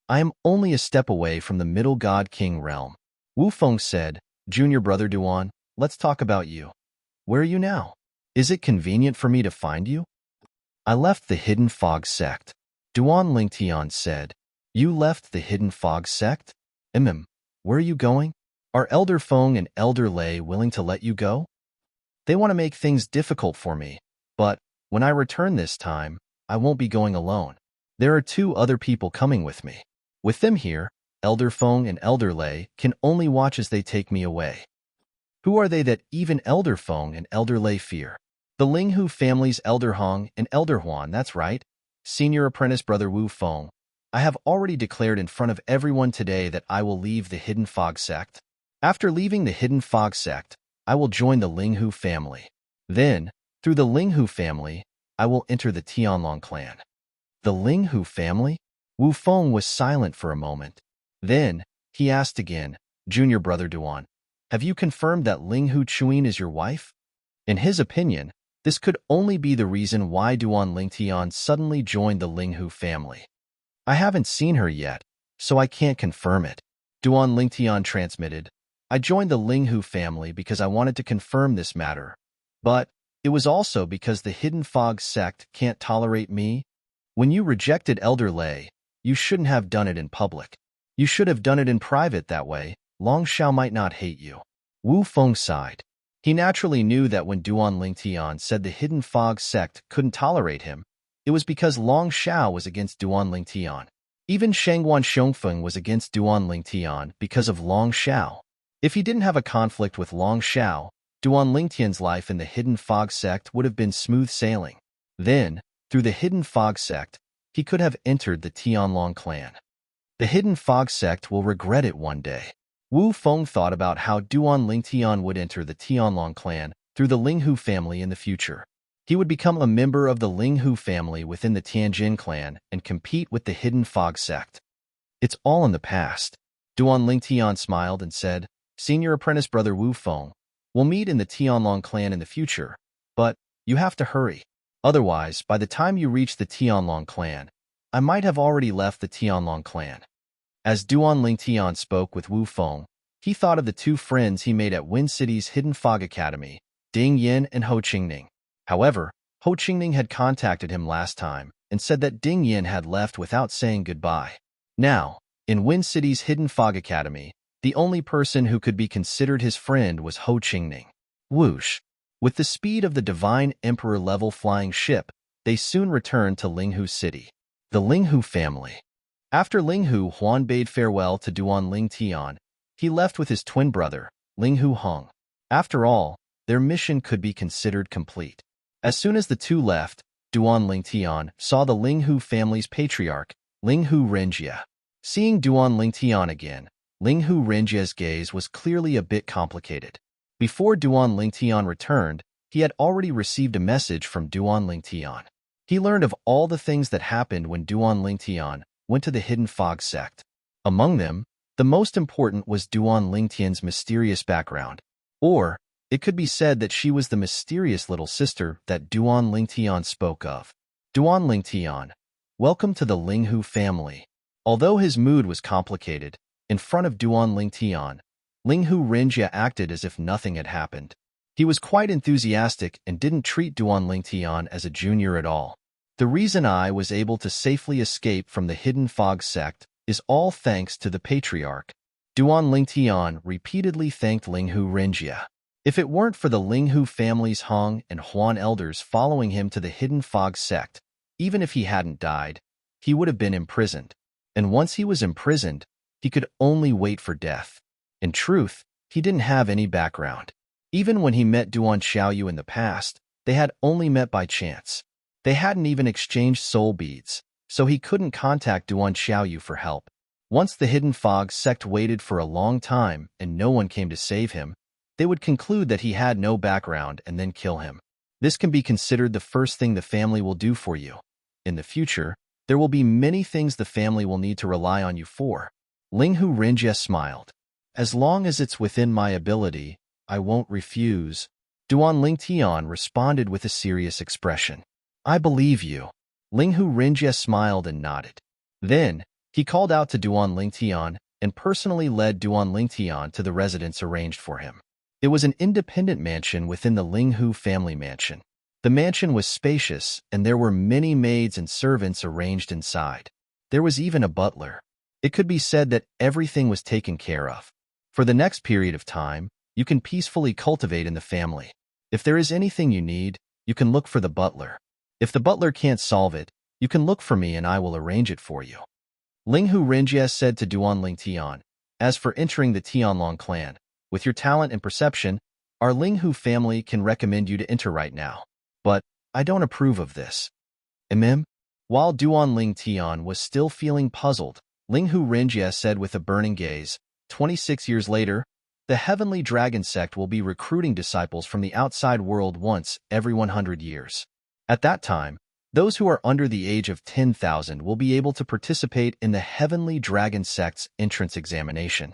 I am only a step away from the Middle God King realm. Wu Feng said, Junior brother Duan, let's talk about you. Where are you now? Is it convenient for me to find you? I left the Hidden Fog Sect. Duan Lingtian said, You left the Hidden Fog Sect? Where are you going? Are Elder Feng and Elder Lei willing to let you go? They want to make things difficult for me, but when I return this time, I won't be going alone. There are 2 other people coming with me. With them here, Elder Feng and Elder Lei can only watch as they take me away. Who are they that even Elder Feng and Elder Lei fear? The Linghu family's Elder Hong and Elder Huan, that's right. Senior apprentice brother Wu Feng, I have already declared in front of everyone today that I will leave the Hidden Fog Sect. After leaving the Hidden Fog Sect, I will join the Linghu family. Then, through the Linghu family, I will enter the Tianlong clan. The Linghu family? Wu Feng was silent for a moment. Then, he asked again, Junior brother Duan, have you confirmed that Linghu Chuin is your wife? In his opinion, this could only be the reason why Duan Lingtian suddenly joined the Linghu family. I haven't seen her yet, so I can't confirm it. Duan Lingtian transmitted, I joined the Linghu family because I wanted to confirm this matter, but it was also because the Hidden Fog Sect can't tolerate me. When you rejected Elder Lei, you shouldn't have done it in public. You should have done it in private, that way Long Xiao might not hate you. Wu Feng sighed. He naturally knew that when Duan Lingtian said the Hidden Fog Sect couldn't tolerate him, It was because Long Xiao was against Duan Lingtian. Even Shangguan Xiongfeng was against Duan Lingtian because of Long Xiao. If he didn't have a conflict with Long Xiao, Duan Lingtian's life in the Hidden Fog sect would have been smooth sailing. Then, through the Hidden Fog sect, he could have entered the Tianlong clan. The Hidden Fog sect will regret it one day. Wu Feng thought about how Duan Lingtian would enter the Tianlong clan through the Linghu family in the future. He would become a member of the Linghu family within the Tianjin clan and compete with the Hidden Fog sect. It's all in the past. Duan Lingtian smiled and said, Senior apprentice brother Wu Feng, we'll meet in the Tianlong clan in the future, but you have to hurry. Otherwise, by the time you reach the Tianlong clan, I might have already left the Tianlong clan. As Duan Lingtian spoke with Wu Feng, he thought of the two friends he made at Wind City's Hidden Fog Academy, Ding Yin and Ho Qingning. However, Ho Qingning had contacted him last time and said that Ding Yin had left without saying goodbye. Now, in Wind City's Hidden Fog Academy, the only person who could be considered his friend was Ho Qingning. Whoosh! With the speed of the Divine Emperor-level flying ship, they soon returned to Linghu City. The Linghu family. After Linghu Huan bade farewell to Duan Lingtian, he left with his twin brother, Linghu Hong. After all, their mission could be considered complete. As soon as the two left, Duan Lingtian saw the Linghu family's patriarch, Linghu Renjie. Seeing Duan Lingtian again, Linghu Renjie's gaze was clearly a bit complicated. Before Duan Lingtian returned, he had already received a message from Duan Lingtian. He learned of all the things that happened when Duan Lingtian went to the Hidden Fog sect. Among them, the most important was Duan Lingtian's mysterious background. Or, it could be said that she was the mysterious little sister that Duan Lingtian spoke of. Duan Lingtian, welcome to the Linghu family. Although his mood was complicated, in front of Duan Lingtian, Linghu Renjie acted as if nothing had happened. He was quite enthusiastic and didn't treat Duan Lingtian as a junior at all. The reason I was able to safely escape from the Hidden Fog sect is all thanks to the patriarch. Duan Lingtian repeatedly thanked Linghu Renjie. If it weren't for the Linghu family's Hong and Huan elders following him to the Hidden Fog sect, even if he hadn't died, he would have been imprisoned. And once he was imprisoned, he could only wait for death. In truth, he didn't have any background. Even when he met Duan Xiaoyu in the past, they had only met by chance. They hadn't even exchanged soul beads, so he couldn't contact Duan Xiaoyu for help. Once the Hidden Fog sect waited for a long time and no one came to save him, they would conclude that he had no background and then kill him. This can be considered the first thing the family will do for you. In the future, there will be many things the family will need to rely on you for. Linghu Renjie smiled. As long as it's within my ability, I won't refuse. Duan Lingtian responded with a serious expression. I believe you. Linghu Renjie smiled and nodded. Then, he called out to Duan Lingtian and personally led Duan Lingtian to the residence arranged for him. It was an independent mansion within the Linghu family mansion. The mansion was spacious, and there were many maids and servants arranged inside. There was even a butler. It could be said that everything was taken care of. For the next period of time, you can peacefully cultivate in the family. If there is anything you need, you can look for the butler. If the butler can't solve it, you can look for me and I will arrange it for you. Linghu Renjie said to Duan Lingtian, as for entering the Tianlong clan, with your talent and perception, our Linghu family can recommend you to enter right now. But I don't approve of this. While Duan Lingtian was still feeling puzzled, Linghu Renjie said with a burning gaze, 26 years later, the Heavenly Dragon sect will be recruiting disciples from the outside world once every 100 years. At that time, those who are under the age of 10,000 will be able to participate in the Heavenly Dragon sect's entrance examination.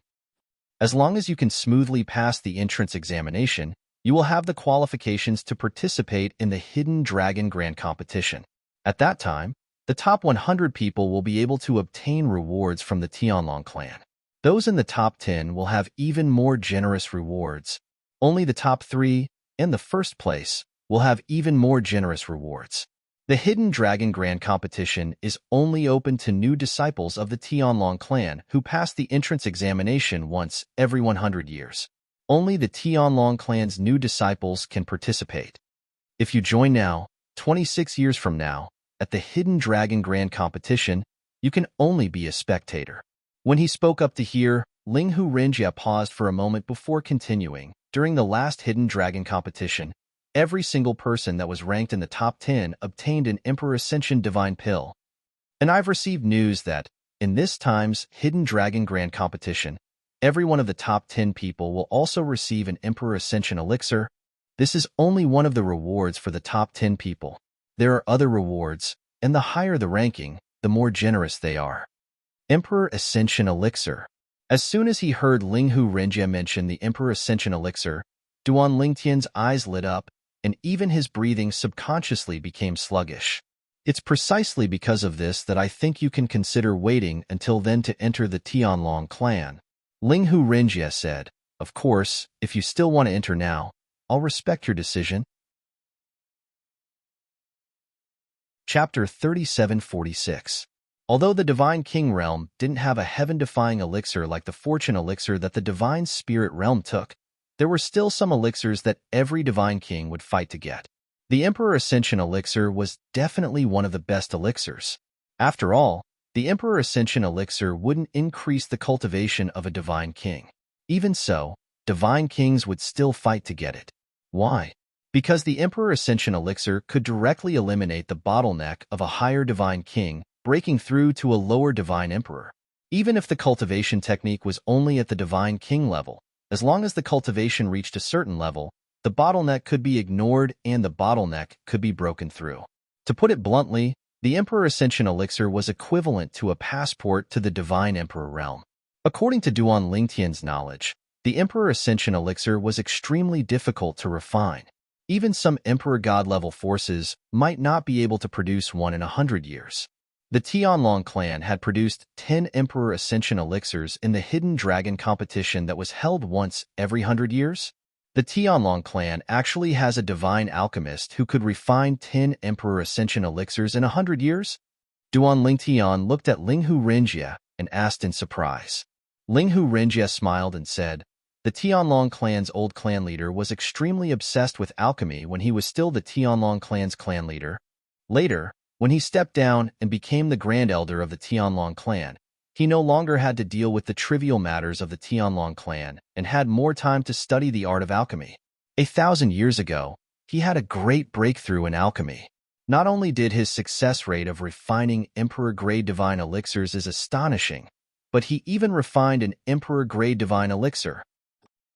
As long as you can smoothly pass the entrance examination, you will have the qualifications to participate in the Hidden Dragon Grand Competition. At that time, the top 100 people will be able to obtain rewards from the Tianlong clan. Those in the top 10 will have even more generous rewards. Only the top 3, and the first place, will have even more generous rewards. The Hidden Dragon Grand Competition is only open to new disciples of the Tianlong clan who pass the entrance examination once every 100 years. Only the Tianlong clan's new disciples can participate. If you join now, 26 years from now, at the Hidden Dragon Grand Competition, you can only be a spectator. When he spoke up to hear, Linghu Renjie paused for a moment before continuing. During the last Hidden Dragon Competition, every single person that was ranked in the top 10 obtained an Emperor Ascension Divine Pill. And I've received news that, in this time's Hidden Dragon Grand Competition, every one of the top 10 people will also receive an Emperor Ascension Elixir. This is only one of the rewards for the top 10 people. There are other rewards, and the higher the ranking, the more generous they are. Emperor Ascension Elixir. As soon as he heard Linghu Renjie mention the Emperor Ascension Elixir, Duan Lingtian's eyes lit up, and even his breathing subconsciously became sluggish. It's precisely because of this that I think you can consider waiting until then to enter the Tianlong clan. Linghu Renjie said, "Of course, if you still want to enter now, I'll respect your decision." Chapter 3746. Although the Divine King realm didn't have a heaven-defying elixir like the Fortune elixir that the Divine Spirit realm took, there were still some elixirs that every Divine King would fight to get. The Emperor Ascension elixir was definitely one of the best elixirs. After all, the Emperor Ascension elixir wouldn't increase the cultivation of a Divine King. Even so, Divine Kings would still fight to get it. Why? Because the Emperor Ascension elixir could directly eliminate the bottleneck of a higher Divine King breaking through to a lower Divine Emperor. Even if the cultivation technique was only at the Divine King level, as long as the cultivation reached a certain level, the bottleneck could be ignored and the bottleneck could be broken through. To put it bluntly, the Emperor Ascension elixir was equivalent to a passport to the Divine Emperor realm. According to Duan Lingtian's knowledge, the Emperor Ascension elixir was extremely difficult to refine. Even some Emperor God-level forces might not be able to produce one in 100 years. The Tianlong clan had produced 10 Emperor Ascension elixirs in the Hidden Dragon competition that was held once every 100 years. The Tianlong clan actually has a divine alchemist who could refine 10 Emperor Ascension elixirs in 100 years? Duan Lingtian looked at Linghu Renjie and asked in surprise. Linghu Renjie smiled and said, "The Tianlong clan's old clan leader was extremely obsessed with alchemy when he was still the Tianlong clan's clan leader. Later, when he stepped down and became the Grand Elder of the Tianlong clan, he no longer had to deal with the trivial matters of the Tianlong clan and had more time to study the art of alchemy. 1,000 years ago, he had a great breakthrough in alchemy. Not only did his success rate of refining Emperor-grade divine elixirs is astonishing, but he even refined an Emperor-grade divine elixir.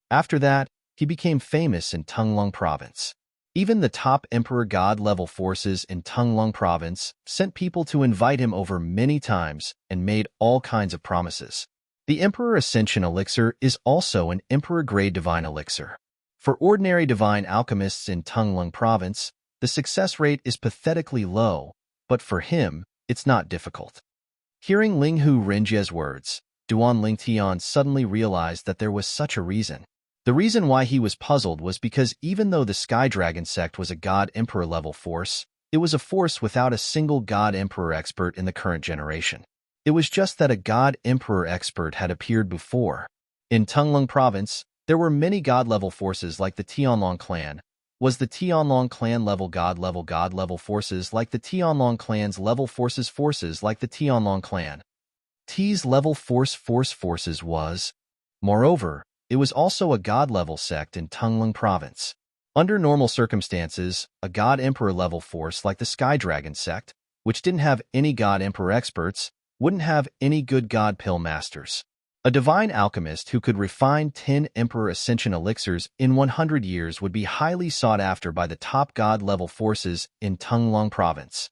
After that, he became famous in Tunglung province. Even the top Emperor God-level forces in Tunglung province sent people to invite him over many times and made all kinds of promises. The Emperor Ascension elixir is also an Emperor-grade divine elixir. For ordinary divine alchemists in Tunglung province, the success rate is pathetically low, but for him, it's not difficult." Hearing Linghu Renjie's words, Duan Lingtian suddenly realized that there was such a reason. The reason why he was puzzled was because even though the Sky Dragon sect was a God Emperor level force, it was a force without a single God Emperor expert in the current generation. It was just that a God Emperor expert had appeared before. In Tunglung province, there were many God level forces like the Tianlong clan. Was the Tianlong clan level God level forces like the Tianlong clan's level forces like the Tianlong clan? T's level forces was. Moreover, it was also a God-level sect in Tunglung province. Under normal circumstances, a God Emperor level force like the Sky Dragon sect, which didn't have any God Emperor experts, wouldn't have any good God Pill masters. A divine alchemist who could refine 10 Emperor Ascension elixirs in 100 years would be highly sought after by the top God-level forces in Tunglung province.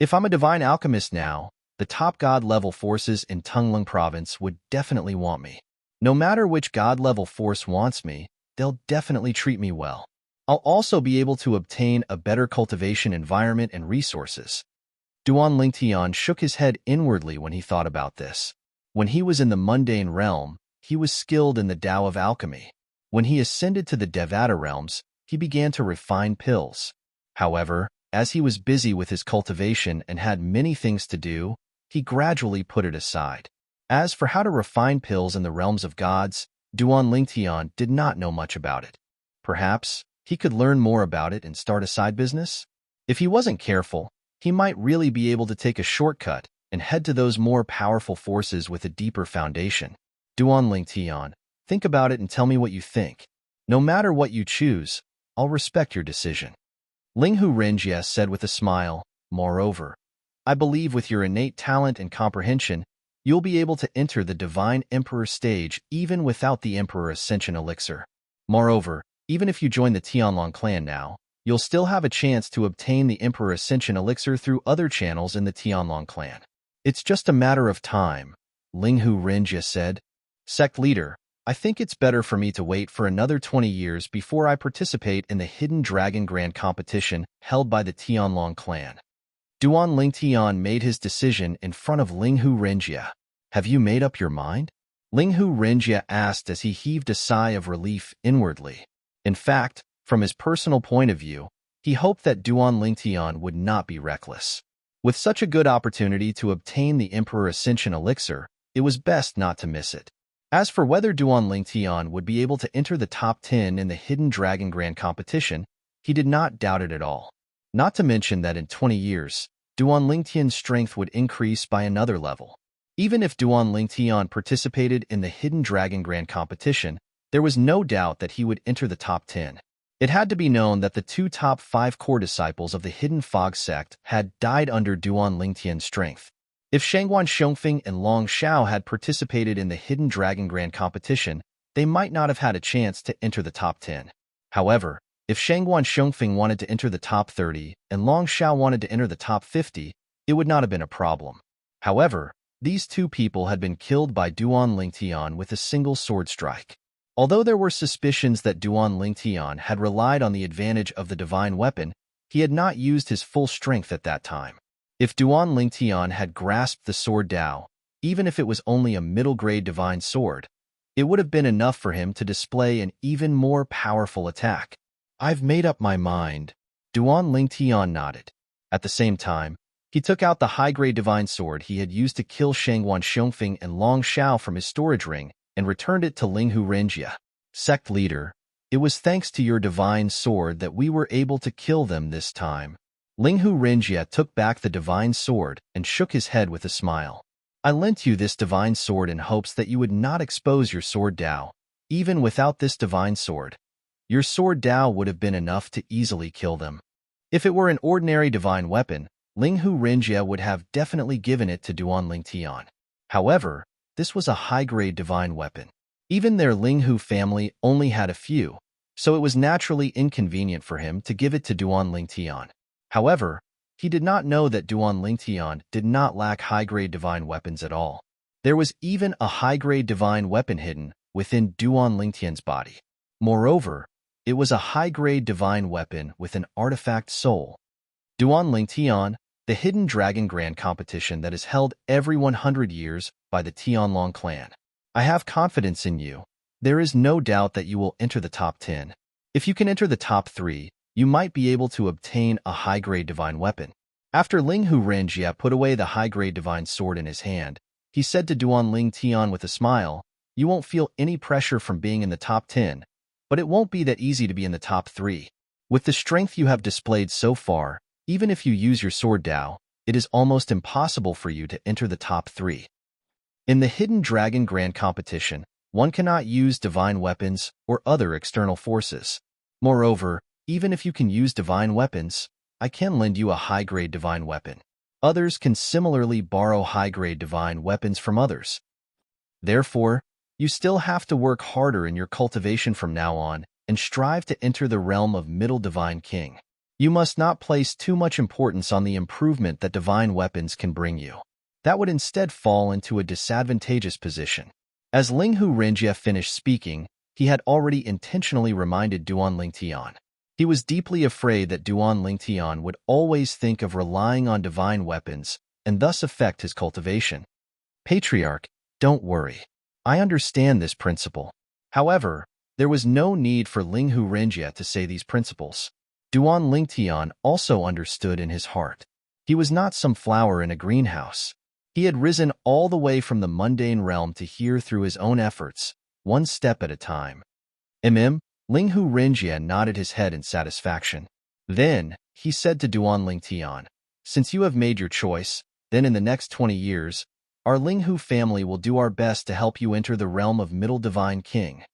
If I'm a divine alchemist now, the top God-level forces in Tunglung province would definitely want me. No matter which God-level force wants me, they'll definitely treat me well. I'll also be able to obtain a better cultivation environment and resources." Duan Lingtian shook his head inwardly when he thought about this. When he was in the mundane realm, he was skilled in the Tao of alchemy. When he ascended to the Devata realms, he began to refine pills. However, as he was busy with his cultivation and had many things to do, he gradually put it aside. As for how to refine pills in the realms of gods, Duan Lingtian did not know much about it. Perhaps he could learn more about it and start a side business? If he wasn't careful, he might really be able to take a shortcut and head to those more powerful forces with a deeper foundation. Duan Lingtian, think about it and tell me what you think. No matter what you choose, I'll respect your decision. Linghu Renjie said with a smile, moreover, I believe with your innate talent and comprehension, you'll be able to enter the Divine Emperor stage even without the Emperor Ascension Elixir. Moreover, even if you join the Tianlong clan now, you'll still have a chance to obtain the Emperor Ascension Elixir through other channels in the Tianlong clan. It's just a matter of time, Linghu Renjie said. Sect leader, I think it's better for me to wait for another 20 years before I participate in the Hidden Dragon Grand competition held by the Tianlong clan. Duan Lingtian made his decision in front of Linghu Renjie. Have you made up your mind? Linghu Renjie asked as he heaved a sigh of relief inwardly. In fact, from his personal point of view, he hoped that Duan Lingtian would not be reckless. With such a good opportunity to obtain the Emperor Ascension Elixir, it was best not to miss it. As for whether Duan Lingtian would be able to enter the top 10 in the Hidden Dragon Grand competition, he did not doubt it at all. Not to mention that in 20 years, Duan Lingtian's strength would increase by another level. Even if Duan Lingtian participated in the Hidden Dragon Grand competition, there was no doubt that he would enter the top 10. It had to be known that the two top 5 core disciples of the Hidden Fog sect had died under Duan Lingtian's strength. If Shangguan Xiongfeng and Long Xiao had participated in the Hidden Dragon Grand competition, they might not have had a chance to enter the top 10. However, if Shangguan Xiongfeng wanted to enter the top 30 and Long Xiao wanted to enter the top 50, it would not have been a problem. However, these two people had been killed by Duan Lingtian with a single sword strike. Although there were suspicions that Duan Lingtian had relied on the advantage of the divine weapon, he had not used his full strength at that time. If Duan Lingtian had grasped the sword Dao, even if it was only a middle-grade divine sword, it would have been enough for him to display an even more powerful attack. I've made up my mind. Duan Lingtian nodded. At the same time, he took out the high-grade divine sword he had used to kill Shangguan Xiongfeng and Long Xiao from his storage ring and returned it to Linghu Renjie. Sect leader, it was thanks to your divine sword that we were able to kill them this time. Linghu Renjie took back the divine sword and shook his head with a smile. I lent you this divine sword in hopes that you would not expose your sword Dao. Even without this divine sword, your sword Dao would have been enough to easily kill them. If it were an ordinary divine weapon, Linghu Renjie would have definitely given it to Duan Lingtian. However, this was a high-grade divine weapon. Even their Linghu family only had a few, so it was naturally inconvenient for him to give it to Duan Lingtian. However, he did not know that Duan Lingtian did not lack high-grade divine weapons at all. There was even a high-grade divine weapon hidden within Duan Lingtian's body. Moreover, it was a high-grade divine weapon with an artifact soul. Duan Lingtian, the Hidden Dragon Grand competition that is held every 100 years by the Tianlong clan. I have confidence in you. There is no doubt that you will enter the top 10. If you can enter the top 3, you might be able to obtain a high-grade divine weapon. After Linghu Renjie put away the high-grade divine sword in his hand, he said to Duan Lingtian with a smile, you won't feel any pressure from being in the top 10, but it won't be that easy to be in the top 3. With the strength you have displayed so far, even if you use your sword Dao, it is almost impossible for you to enter the top 3. In the Hidden Dragon Grand competition, one cannot use divine weapons or other external forces. Moreover, even if you can use divine weapons, I can lend you a high-grade divine weapon. Others can similarly borrow high-grade divine weapons from others. Therefore, you still have to work harder in your cultivation from now on and strive to enter the realm of Middle Divine King. You must not place too much importance on the improvement that divine weapons can bring you. That would instead fall into a disadvantageous position. As Linghu Renjie finished speaking, he had already intentionally reminded Duan Lingtian. He was deeply afraid that Duan Lingtian would always think of relying on divine weapons and thus affect his cultivation. Patriarch, don't worry. I understand this principle. However, there was no need for Linghu Renjie to say these principles. Duan Lingtian also understood in his heart. He was not some flower in a greenhouse. He had risen all the way from the mundane realm to here through his own efforts, one step at a time. Linghu Renjie nodded his head in satisfaction. Then, he said to Duan Lingtian, Since you have made your choice, then in the next 20 years, our Linghu family will do our best to help you enter the realm of Middle Divine King.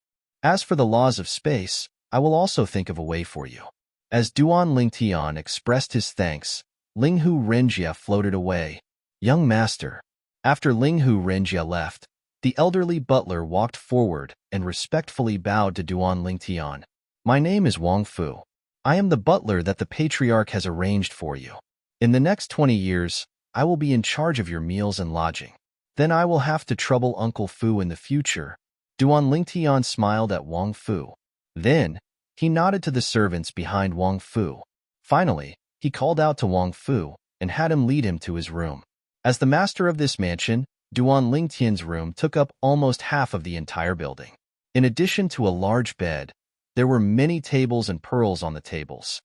As for the laws of space, I will also think of a way for you." As Duan Lingtian expressed his thanks, Linghu Renjia floated away. "Young master." After Linghu Renjia left, the elderly butler walked forward and respectfully bowed to Duan Lingtian. "My name is Wang Fu. I am the butler that the patriarch has arranged for you. In the next 20 years, I will be in charge of your meals and lodging. Then I will have to trouble Uncle Fu in the future." Duan Lingtian smiled at Wang Fu. Then, he nodded to the servants behind Wang Fu. Finally, he called out to Wang Fu and had him lead him to his room. As the master of this mansion, Duan Lingtian's room took up almost half of the entire building. In addition to a large bed, there were many tables and pearls on the tables.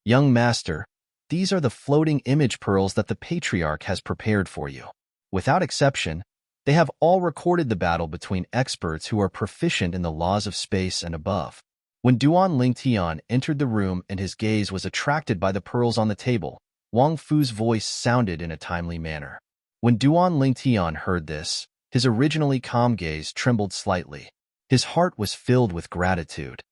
"Young master, these are the floating image pearls that the patriarch has prepared for you. Without exception, they have all recorded the battle between experts who are proficient in the laws of space and above." When Duan Lingtian entered the room and his gaze was attracted by the pearls on the table, Wang Fu's voice sounded in a timely manner. When Duan Lingtian heard this, his originally calm gaze trembled slightly. His heart was filled with gratitude.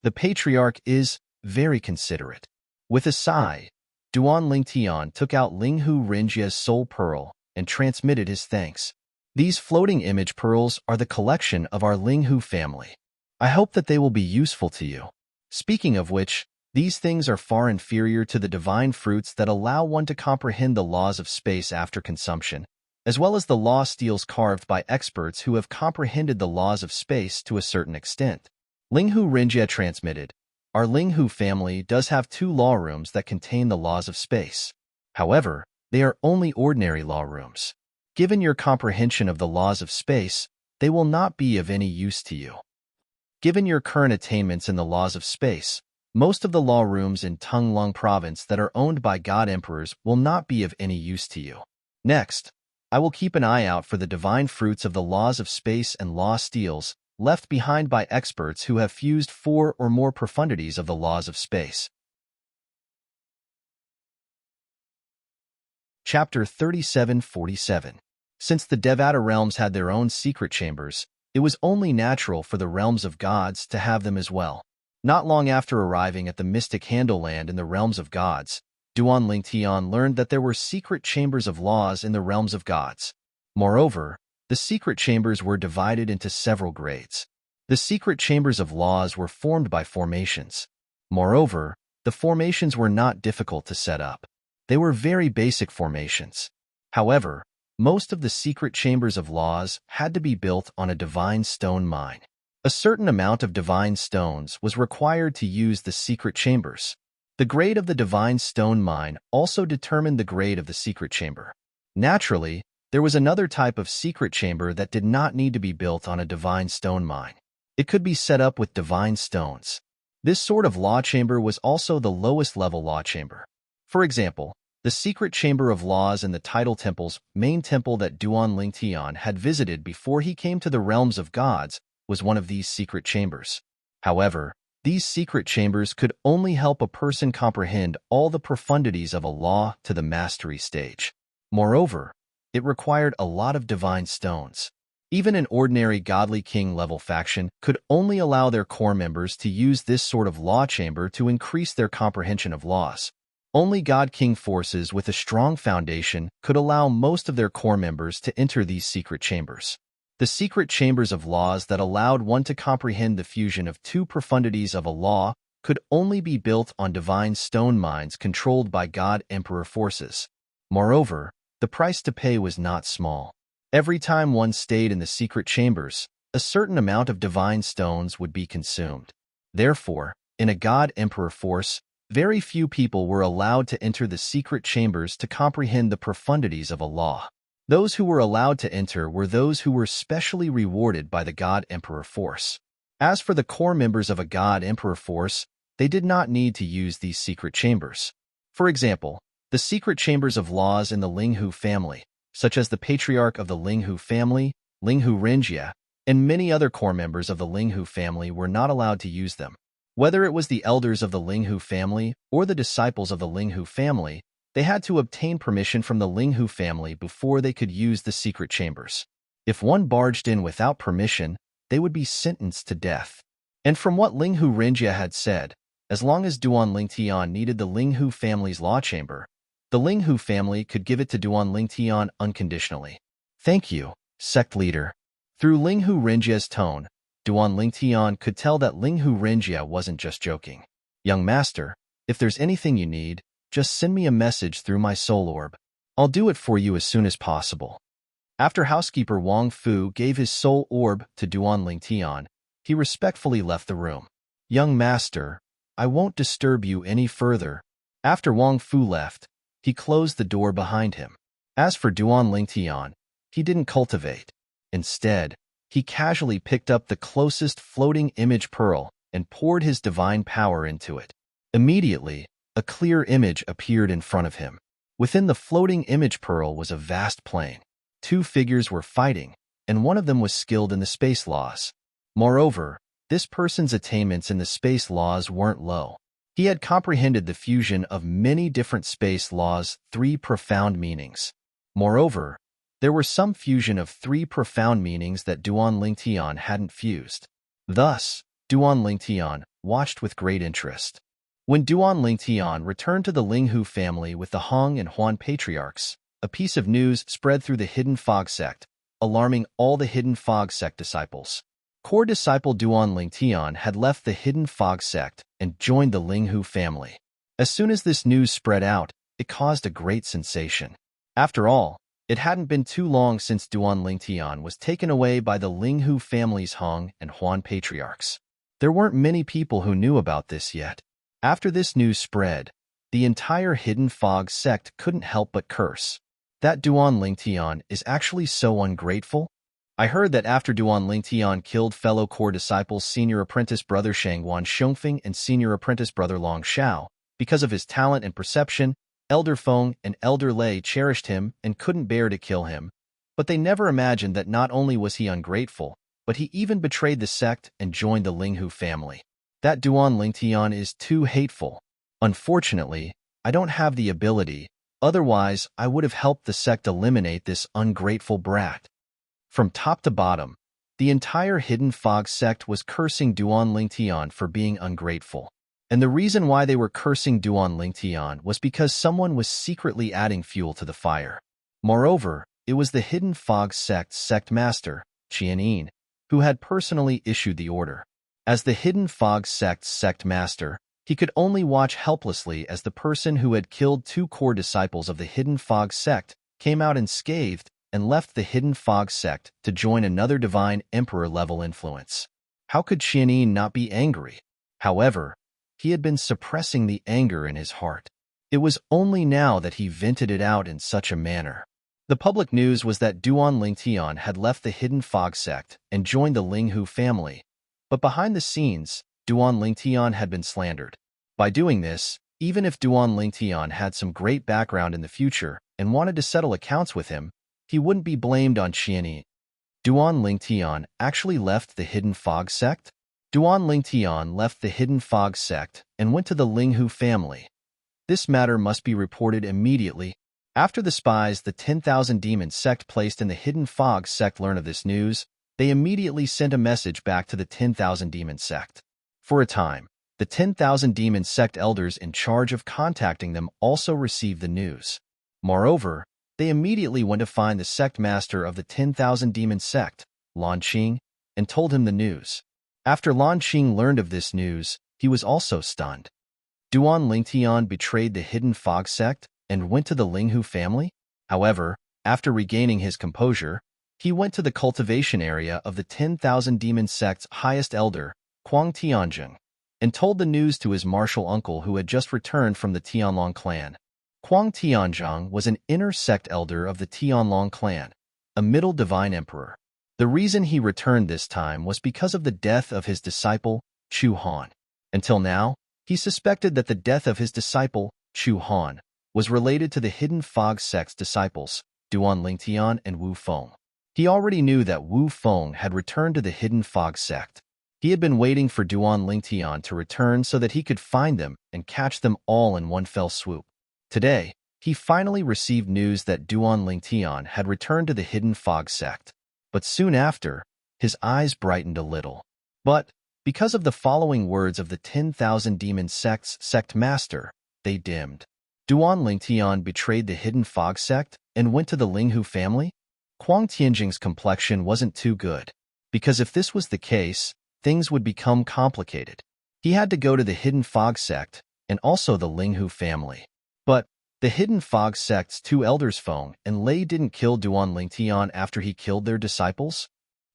The patriarch is very considerate. With a sigh, Duan Lingtian took out Linghu Renjia's soul pearl and transmitted his thanks. "These floating image pearls are the collection of our Linghu family. I hope that they will be useful to you. Speaking of which, these things are far inferior to the divine fruits that allow one to comprehend the laws of space after consumption, as well as the law steels carved by experts who have comprehended the laws of space to a certain extent." Linghu Renjia transmitted, "Our Linghu family does have 2 law rooms that contain the laws of space. However, they are only ordinary law rooms. Given your comprehension of the laws of space, they will not be of any use to you. Given your current attainments in the laws of space, most of the law rooms in Tunglung province that are owned by god emperors will not be of any use to you. Next, I will keep an eye out for the divine fruits of the laws of space and law steels left behind by experts who have fused 4 or more profundities of the laws of space." Chapter 3747. Since the Devata realms had their own secret chambers, it was only natural for the realms of gods to have them as well. Not long after arriving at the mystic Handleland in the realms of gods, Duan Lingtian learned that there were secret chambers of laws in the realms of gods. Moreover, the secret chambers were divided into several grades. The secret chambers of laws were formed by formations. Moreover, the formations were not difficult to set up. They were very basic formations. However, most of the secret chambers of laws had to be built on a divine stone mine. A certain amount of divine stones was required to use the secret chambers. The grade of the divine stone mine also determined the grade of the secret chamber. Naturally, there was another type of secret chamber that did not need to be built on a divine stone mine. It could be set up with divine stones. This sort of law chamber was also the lowest level law chamber. For example, the secret chamber of laws in the Tidal Temple's main temple that Duan Lingtian had visited before he came to the realms of gods was one of these secret chambers. However, these secret chambers could only help a person comprehend all the profundities of a law to the mastery stage. Moreover, it required a lot of divine stones. Even an ordinary godly king level faction could only allow their core members to use this sort of law chamber to increase their comprehension of laws. Only God-King forces with a strong foundation could allow most of their core members to enter these secret chambers. The secret chambers of laws that allowed one to comprehend the fusion of 2 profundities of a law could only be built on divine stone mines controlled by God-Emperor forces. Moreover, the price to pay was not small. Every time one stayed in the secret chambers, a certain amount of divine stones would be consumed. Therefore, in a God-Emperor force, very few people were allowed to enter the secret chambers to comprehend the profundities of a law. Those who were allowed to enter were those who were specially rewarded by the God-Emperor force. As for the core members of a God-Emperor force, they did not need to use these secret chambers. For example, the secret chambers of laws in the Linghu family, such as the patriarch of the Linghu family, Linghu Renjia, and many other core members of the Linghu family were not allowed to use them. Whether it was the elders of the Linghu family or the disciples of the Linghu family, They had to obtain permission from the Linghu family before they could use the secret chambers. If one barged in without permission, they would be sentenced to death. And from what Linghu Renjia had said, as long as Duan Lingtian needed the Linghu family's law chamber, the Linghu family could give it to Duan Lingtian unconditionally. Thank you, sect leader. Through Linghu Renjia's tone, Duan Lingtian could tell that Linghu Renjia wasn't just joking. Young master, if there's anything you need, just send me a message through my soul orb. I'll do it for you as soon as possible. After housekeeper Wang Fu gave his soul orb to Duan Lingtian, he respectfully left the room. Young master, I won't disturb you any further. After Wang Fu left, he closed the door behind him. As for Duan Lingtian, he didn't cultivate. Instead, he casually picked up the closest floating image pearl and poured his divine power into it. Immediately, a clear image appeared in front of him. Within the floating image pearl was a vast plain. Two figures were fighting, and one of them was skilled in the space laws. Moreover, this person's attainments in the space laws weren't low. He had comprehended the fusion of many different space laws' three profound meanings. Moreover, there were some fusion of three profound meanings that Duan Lingtian hadn't fused. Thus, Duan Lingtian watched with great interest. When Duan Lingtian returned to the Linghu family with the Hong and Huan patriarchs, a piece of news spread through the Hidden Fog sect, alarming all the Hidden Fog sect disciples. Core disciple Duan Lingtian had left the Hidden Fog sect and joined the Linghu family. As soon as this news spread out, it caused a great sensation. After all, it hadn't been too long since Duan Lingtian was taken away by the Linghu family's Hong and Huan patriarchs. There weren't many people who knew about this yet. After this news spread, the entire Hidden Fog sect couldn't help but curse. That Duan Lingtian is actually so ungrateful? I heard that after Duan Lingtian killed fellow core disciples senior apprentice brother Shangguan Shengfeng and senior apprentice brother Long Xiao, because of his talent and perception, Elder Feng and Elder Lei cherished him and couldn't bear to kill him. But they never imagined that not only was he ungrateful, but he even betrayed the sect and joined the Linghu family. That Duan Lingtian is too hateful. Unfortunately, I don't have the ability, otherwise I would have helped the sect eliminate this ungrateful brat. From top to bottom, the entire Hidden Fog sect was cursing Duan Lingtian for being ungrateful. And the reason why they were cursing Duan Lingtian was because someone was secretly adding fuel to the fire. Moreover, it was the Hidden Fog sect's sect master, Qianin, who had personally issued the order. As the Hidden Fog sect's sect master, he could only watch helplessly as the person who had killed two core disciples of the Hidden Fog sect came out unscathed and left the Hidden Fog sect to join another divine emperor-level influence. How could Qianin not be angry? However, he had been suppressing the anger in his heart. It was only now that he vented it out in such a manner. The public news was that Duan Lingtian had left the Hidden Fog sect and joined the Linghu family. But behind the scenes, Duan Lingtian had been slandered. By doing this, even if Duan Lingtian had some great background in the future and wanted to settle accounts with him, he wouldn't be blamed on Qianin. Duan Lingtian actually left the Hidden Fog sect? Duan Lingtian left the Hidden Fog sect and went to the Linghu family. This matter must be reported immediately. After the spies the 10,000 Demon sect placed in the Hidden Fog sect learned of this news, they immediately sent a message back to the 10,000 Demon sect. For a time, the 10,000 Demon sect elders in charge of contacting them also received the news. Moreover, they immediately went to find the sect master of the 10,000 Demon sect, Lan Qing, and told him the news. After Lan Qing learned of this news, he was also stunned. Duan Lingtian betrayed the Hidden Fog sect and went to the Linghu family? However, after regaining his composure, he went to the cultivation area of the 10,000 Demon sect's highest elder, Kuang Tianzheng, and told the news to his martial uncle who had just returned from the Tianlong clan. Kuang Tianzheng was an inner sect elder of the Tianlong clan, a middle divine emperor. The reason he returned this time was because of the death of his disciple, Chu Han. Until now, he suspected that the death of his disciple, Chu Han, was related to the Hidden Fog sect's disciples, Duan Lingtian and Wu Feng. He already knew that Wu Feng had returned to the Hidden Fog sect. He had been waiting for Duan Lingtian to return so that he could find them and catch them all in one fell swoop. Today, he finally received news that Duan Lingtian had returned to the Hidden Fog sect. But soon after, his eyes brightened a little. But, because of the following words of the 10,000 Demon Sect's sect master, they dimmed. Duan Lingtian betrayed the Hidden Fog sect and went to the Linghu family? Kuang Tianjing's complexion wasn't too good, because if this was the case, things would become complicated. He had to go to the Hidden Fog sect and also the Linghu family. But the Hidden Fog sect's two elders Feng and Lei didn't kill Duan Lingtian after he killed their disciples.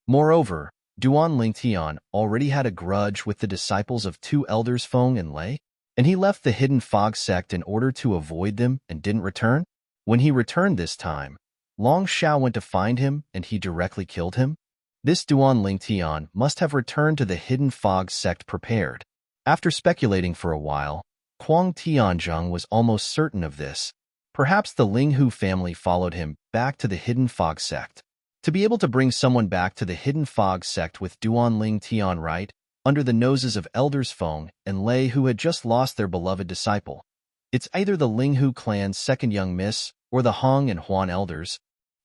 Moreover, Duan Lingtian already had a grudge with the disciples of two elders Feng and Lei, and he left the Hidden Fog sect in order to avoid them and didn't return. When he returned this time, Long Xiao went to find him and he directly killed him. This Duan Lingtian must have returned to the Hidden Fog sect prepared. After speculating for a while, Kuang Tianzheng was almost certain of this. Perhaps the Linghu family followed him back to the Hidden Fog sect. To be able to bring someone back to the Hidden Fog sect with Duan Lingtian right under the noses of elders Feng and Lei who had just lost their beloved disciple, it's either the Linghu clan's second young miss or the Hong and Huan elders.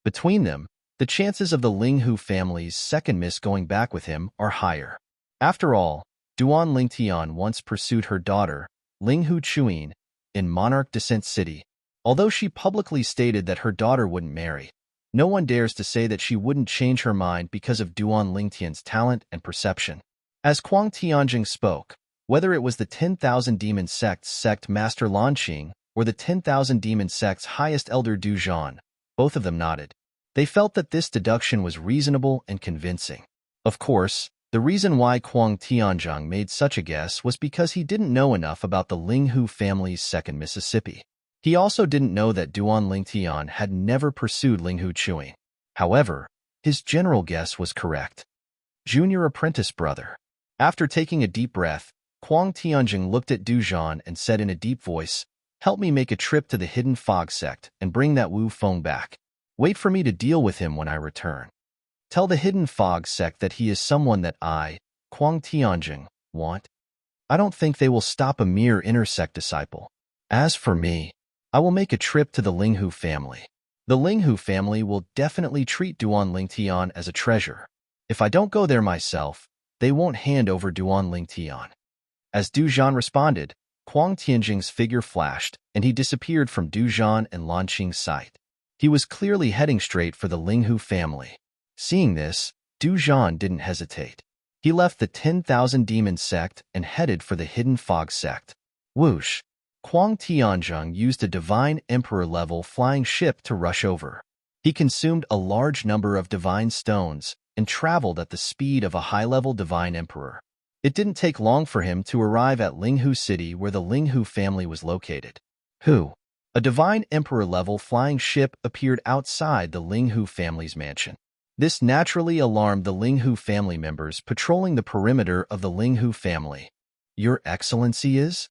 Between them, the chances of the Linghu family's second miss going back with him are higher. After all, Duan Lingtian once pursued her daughter, Linghu Chuyin, in Monarch Descent City. Although she publicly stated that her daughter wouldn't marry, no one dares to say that she wouldn't change her mind because of Duan Lingtian's talent and perception. As Kuang Tianjing spoke, whether it was the 10,000 Demon Sect's sect master Lanqing or the 10,000 Demon Sect's highest elder Du Zhan, both of them nodded. They felt that this deduction was reasonable and convincing. Of course, the reason why Kuang Tianzheng made such a guess was because he didn't know enough about the Linghu family's second Mississippi. He also didn't know that Duan Lingtian had never pursued Linghu Chuyin. However, his general guess was correct. Junior apprentice brother. After taking a deep breath, Kuang Tianjing looked at Du Zhan and said in a deep voice, "Help me make a trip to the Hidden Fog sect and bring that Wu Feng back. Wait for me to deal with him when I return. Tell the Hidden Fog sect that he is someone that I, Kuang Tianjing, want. I don't think they will stop a mere intersect disciple. As for me, I will make a trip to the Linghu family. The Linghu family will definitely treat Duan Lingtian as a treasure. If I don't go there myself, they won't hand over Duan Lingtian." As Du Zhan responded, Kuang Tianjing's figure flashed, and he disappeared from Du Zhan and Lanqing's sight. He was clearly heading straight for the Linghu family. Seeing this, Du Zhan didn't hesitate. He left the 10,000 Demon sect and headed for the Hidden Fog sect. Whoosh! Kuang Tianzheng used a Divine Emperor-level flying ship to rush over. He consumed a large number of Divine Stones and traveled at the speed of a high-level Divine Emperor. It didn't take long for him to arrive at Linghu City where the Linghu family was located. A Divine Emperor-level flying ship appeared outside the Linghu family's mansion. This naturally alarmed the Linghu family members patrolling the perimeter of the Linghu family. "Your Excellency is?"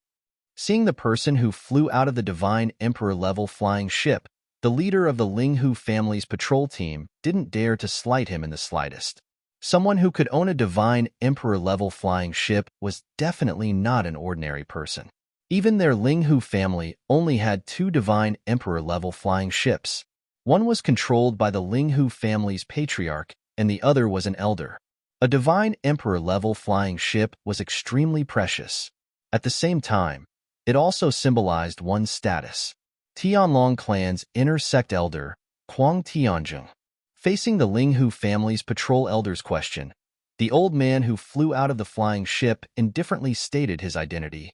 Seeing the person who flew out of the Divine Emperor-level flying ship, the leader of the Linghu family's patrol team didn't dare to slight him in the slightest. Someone who could own a Divine Emperor-level flying ship was definitely not an ordinary person. Even their Linghu family only had two Divine Emperor-level flying ships. One was controlled by the Linghu family's patriarch, and the other was an elder. A Divine Emperor-level flying ship was extremely precious. At the same time, it also symbolized one's status. Tianlong clan's inner sect elder, Kuang Tianjing. Facing the Linghu family's patrol elders question, the old man who flew out of the flying ship indifferently stated his identity.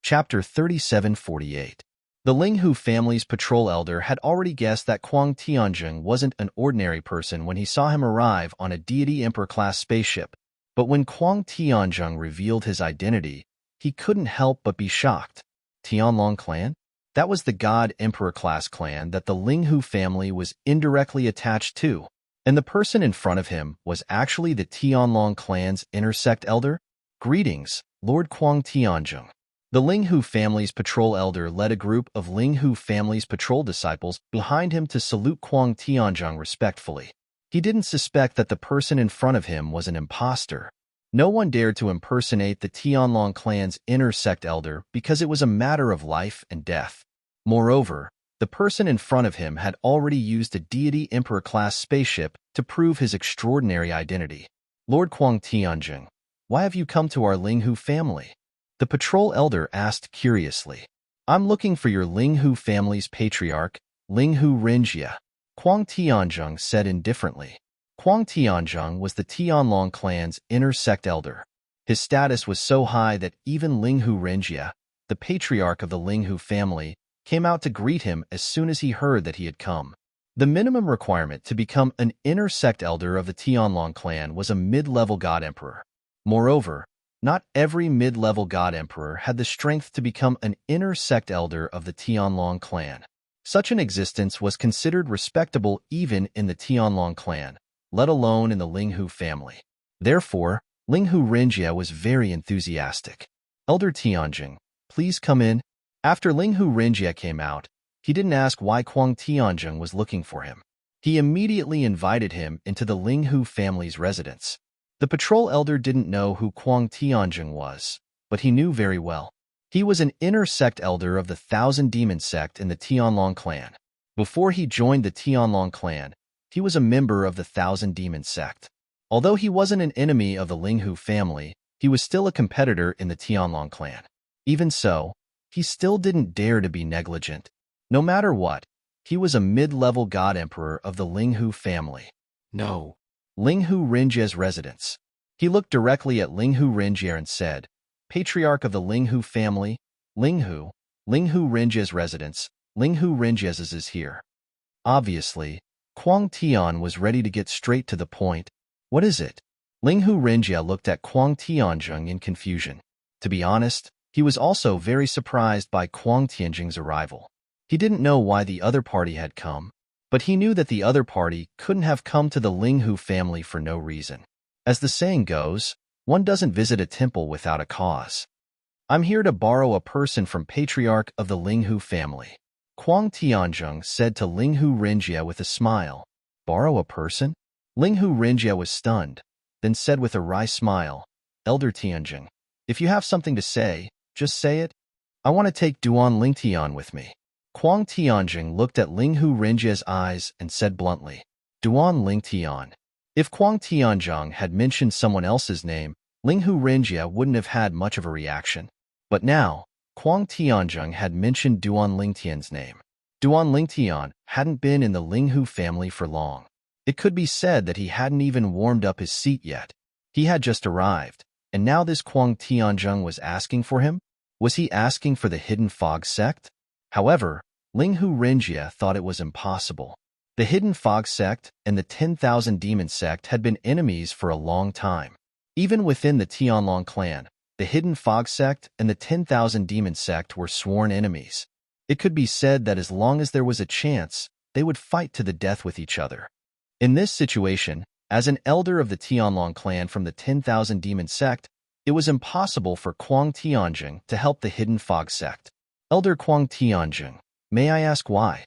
Chapter 3748. The Linghu family's patrol elder had already guessed that Kuang Tianjing wasn't an ordinary person when he saw him arrive on a Deity Emperor-class spaceship. But when Kuang Tianjing revealed his identity, he couldn't help but be shocked. Tianlong clan? That was the God Emperor-class clan that the Linghu family was indirectly attached to, and the person in front of him was actually the Tianlong clan's intersect elder? Greetings, Lord Kuang Tianjing. The Linghu family's patrol elder led a group of Linghu family's patrol disciples behind him to salute Kuang Tianjing respectfully. He didn't suspect that the person in front of him was an imposter. No one dared to impersonate the Tianlong clan's inner sect elder because it was a matter of life and death. Moreover, the person in front of him had already used a deity emperor-class spaceship to prove his extraordinary identity. Lord Kuang Tianjing, why have you come to our Linghu family? The patrol elder asked curiously. I'm looking for your Linghu family's patriarch, Linghu Rinjia, Kuang Tianjing said indifferently. Kuang Tianjing was the Tianlong clan's inner sect elder. His status was so high that even Linghu Rinjia, the patriarch of the Linghu family, came out to greet him as soon as he heard that he had come. The minimum requirement to become an inner sect elder of the Tianlong clan was a mid-level god emperor. Moreover, not every mid-level god emperor had the strength to become an inner sect elder of the Tianlong clan. Such an existence was considered respectable even in the Tianlong clan, let alone in the Linghu family. Therefore, Linghu Rinjia was very enthusiastic. Elder Tianjing, please come in. After Linghu Rinjia came out, he didn't ask why Kuang Tianjing was looking for him. He immediately invited him into the Linghu family's residence. The patrol elder didn't know who Kuang Tianjing was, but he knew very well. He was an inner sect elder of the Thousand Demon sect in the Tianlong clan. Before he joined the Tianlong clan, he was a member of the Thousand Demon sect. Although he wasn't an enemy of the Linghu family, he was still a competitor in the Tianlong clan. Even so, he still didn't dare to be negligent. No matter what, he was a mid-level god emperor of the Linghu family. No. Linghu Rinjia's residence. He looked directly at Linghu Rinjia and said, Patriarch of the Linghu family, Linghu Rinjia's residence, Linghu Rinjia's is here. Obviously, Kuang Tian was ready to get straight to the point. What is it? Linghu Rinjia looked at Kuang Tianjing in confusion. To be honest, he was also very surprised by Kuang Tianjing's arrival. He didn't know why the other party had come, but he knew that the other party couldn't have come to the Linghu family for no reason. As the saying goes, one doesn't visit a temple without a cause. I'm here to borrow a person from patriarch of the Linghu family. Kuang Tianjing said to Linghu Rinjia with a smile. Borrow a person? Linghu Rinjia was stunned, then said with a wry smile, Elder Tianjing, if you have something to say, just say it. I want to take Duan Lingtian with me. Kuang Tianjing looked at Linghu Rinjia's eyes and said bluntly, Duan Lingtian. If Kuang Tianjing had mentioned someone else's name, Linghu Rinjia wouldn't have had much of a reaction. But now, Kuang Tianjing had mentioned Duan Lingtian's name. Duan Lingtian hadn't been in the Linghu family for long. It could be said that he hadn't even warmed up his seat yet. He had just arrived, and now this Kuang Tianjing was asking for him? Was he asking for the Hidden Fog sect? However, Linghu Rinjia thought it was impossible. The Hidden Fog sect and the 10,000 Demon sect had been enemies for a long time. Even within the Tianlong clan, the Hidden Fog sect and the 10,000 Demon sect were sworn enemies. It could be said that as long as there was a chance, they would fight to the death with each other. In this situation, as an elder of the Tianlong clan from the 10,000 Demon sect, it was impossible for Kuang Tianjing to help the Hidden Fog sect. Elder Kuang Tianjing, may I ask why?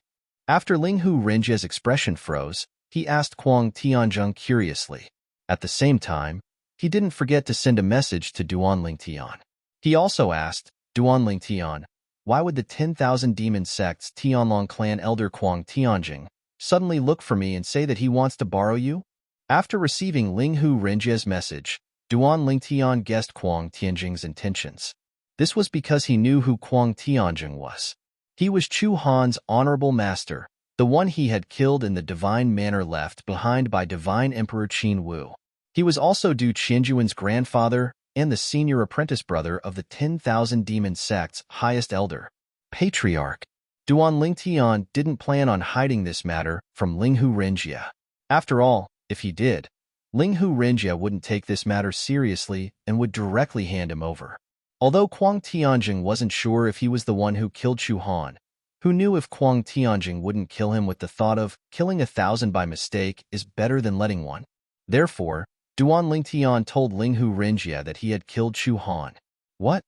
After Linghu Rinjia's expression froze, he asked Kuang Tianjing curiously. At the same time, he didn't forget to send a message to Duan Lingtian. He also asked, Duan Lingtian, why would the 10,000 Demon sect's Tianlong clan elder Kuang Tianjing suddenly look for me and say that he wants to borrow you? After receiving Linghu Rinjia's message, Duan Lingtian guessed Kuang Tianjing's intentions. This was because he knew who Kuang Tianjing was. He was Chu Han's honorable master, the one he had killed in the divine manor left behind by divine Emperor Qin Wu. He was also Du Qianjuan's grandfather and the senior apprentice brother of the 10,000 Demon sect's highest elder, patriarch. Duan Lingtian didn't plan on hiding this matter from Linghu Rinjia. After all, if he did, Linghu Rinjia wouldn't take this matter seriously and would directly hand him over. Although Kuang Tianjing wasn't sure if he was the one who killed Chu Han, who knew if Kuang Tianjing wouldn't kill him with the thought of killing 1,000 by mistake is better than letting one. Therefore, Duan Lingtian told Linghu Rinjia that he had killed Chu Han. What?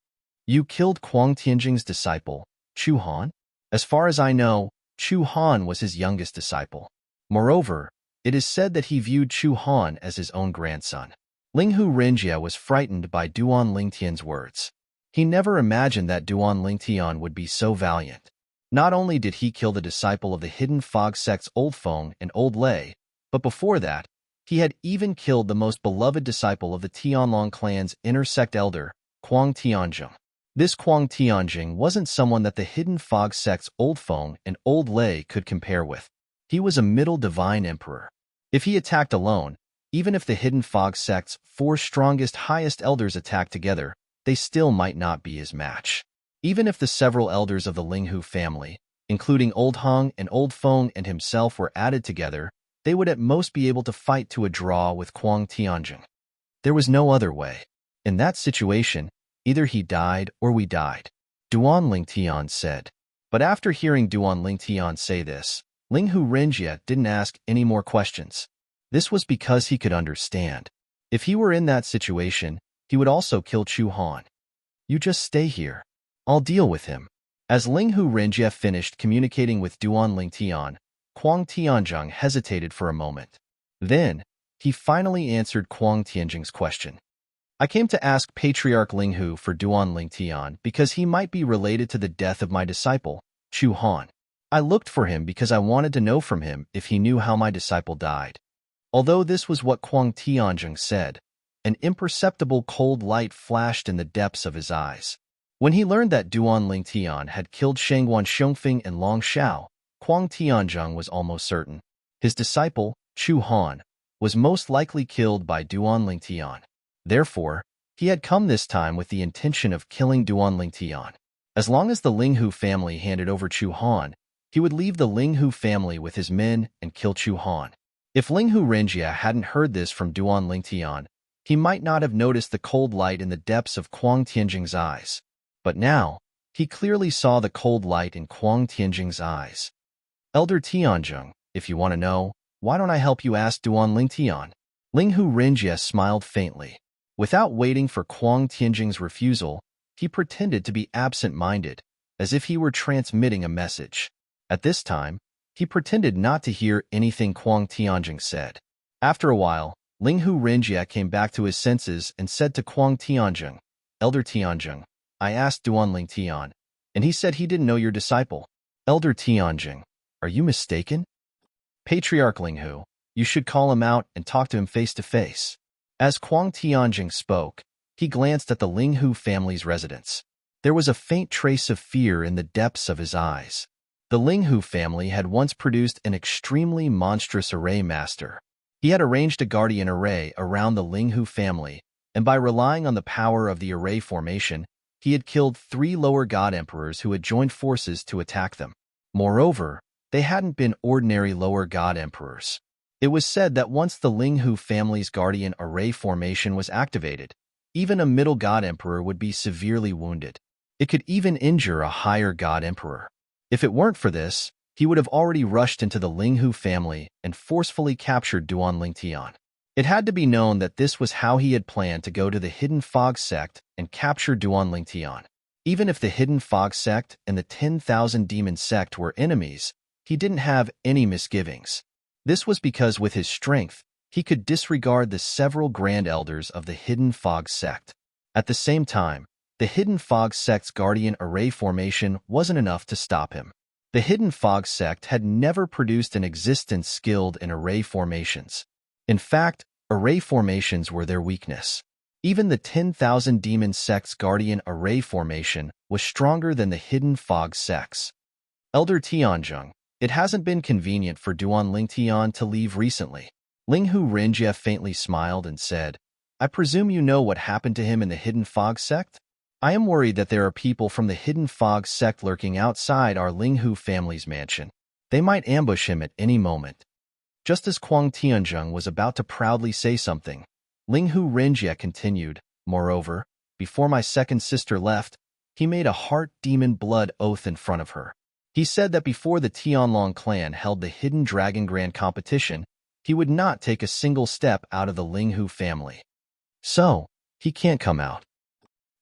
You killed Kuang Tianjing's disciple, Chu Han? As far as I know, Chu Han was his youngest disciple. Moreover, it is said that he viewed Chu Han as his own grandson. Linghu Renjie was frightened by Duan Lingtian's words. He never imagined that Duan Lingtian would be so valiant. Not only did he kill the disciple of the Hidden Fog sect's Old Feng and Old Lei, but before that, he had even killed the most beloved disciple of the Tianlong clan's inner sect elder, Kuang Tianjing. This Kuang Tianjing wasn't someone that the Hidden Fog sect's Old Feng and Old Lei could compare with. He was a middle divine emperor. If he attacked alone, even if the Hidden Fog sect's 4 strongest highest elders attacked together, they still might not be his match. Even if the several elders of the Linghu family, including Old Hong and Old Feng and himself, were added together, they would at most be able to fight to a draw with Kuang Tianjing. There was no other way. In that situation, either he died or we died, Duan Lingtian said. But after hearing Duan Lingtian say this, Linghu Renjie didn't ask any more questions. This was because he could understand. If he were in that situation, he would also kill Chu Han. You just stay here. I'll deal with him. As Linghu Renjie finished communicating with Duan Lingtian, Kuang Tianjing hesitated for a moment. Then, he finally answered Kuang Tianjing's question. I came to ask Patriarch Linghu for Duan Lingtian because he might be related to the death of my disciple, Chu Han. I looked for him because I wanted to know from him if he knew how my disciple died. Although this was what Kuang Tianjing said, an imperceptible cold light flashed in the depths of his eyes. When he learned that Duan Lingtian had killed Shangguan Xiongfeng and Long Xiao, Kuang Tianjing was almost certain. His disciple, Chu Han, was most likely killed by Duan Lingtian. Therefore, he had come this time with the intention of killing Duan Lingtian. As long as the Linghu family handed over Chu Han, he would leave the Linghu family with his men and kill Chu Han. If Linghu Renjie hadn't heard this from Duan Lingtian, he might not have noticed the cold light in the depths of Kuang Tianjing's eyes. But now, he clearly saw the cold light in Kuang Tianjing's eyes. Elder Tianjing, if you want to know, why don't I help you ask Duan Lingtian? Linghu Renjie smiled faintly. Without waiting for Kuang Tianjing's refusal, he pretended to be absent-minded, as if he were transmitting a message. At this time, he pretended not to hear anything Kuang Tianjing said. After a while, Linghu Renjie came back to his senses and said to Kuang Tianjing, Elder Tianjing, I asked Duan Lingtian, and he said he didn't know your disciple. Elder Tianjing, are you mistaken? Patriarch Linghu, you should call him out and talk to him face to face. As Kuang Tianjing spoke, he glanced at the Linghu family's residence. There was a faint trace of fear in the depths of his eyes. The Linghu family had once produced an extremely monstrous array master. He had arranged a guardian array around the Linghu family, and by relying on the power of the array formation, he had killed 3 lower god emperors who had joined forces to attack them. Moreover, they hadn't been ordinary lower god emperors. It was said that once the Linghu family's guardian array formation was activated, even a middle god emperor would be severely wounded. It could even injure a higher god emperor. If it weren't for this, he would have already rushed into the Linghu family and forcefully captured Duan Lingtian. It had to be known that this was how he had planned to go to the Hidden Fog sect and capture Duan Lingtian. Even if the Hidden Fog sect and the 10,000 Demon sect were enemies, he didn't have any misgivings. This was because with his strength, he could disregard the several grand elders of the Hidden Fog sect. At the same time, the Hidden Fog sect's guardian array formation wasn't enough to stop him. The Hidden Fog sect had never produced an existence skilled in array formations. In fact, array formations were their weakness. Even the 10,000 Demon sect's guardian array formation was stronger than the Hidden Fog sect's. Elder Tianjing, it hasn't been convenient for Duan Lingtian to leave recently. Linghu Renjie faintly smiled and said, I presume you know what happened to him in the Hidden Fog sect? I am worried that there are people from the Hidden Fog sect lurking outside our Linghu family's mansion. They might ambush him at any moment. Just as Kuang Tianjing was about to proudly say something, Linghu Renjie continued, Moreover, before my second sister left, he made a heart demon blood oath in front of her. He said that before the Tianlong clan held the Hidden Dragon Grand competition, he would not take a single step out of the Linghu family. So, he can't come out.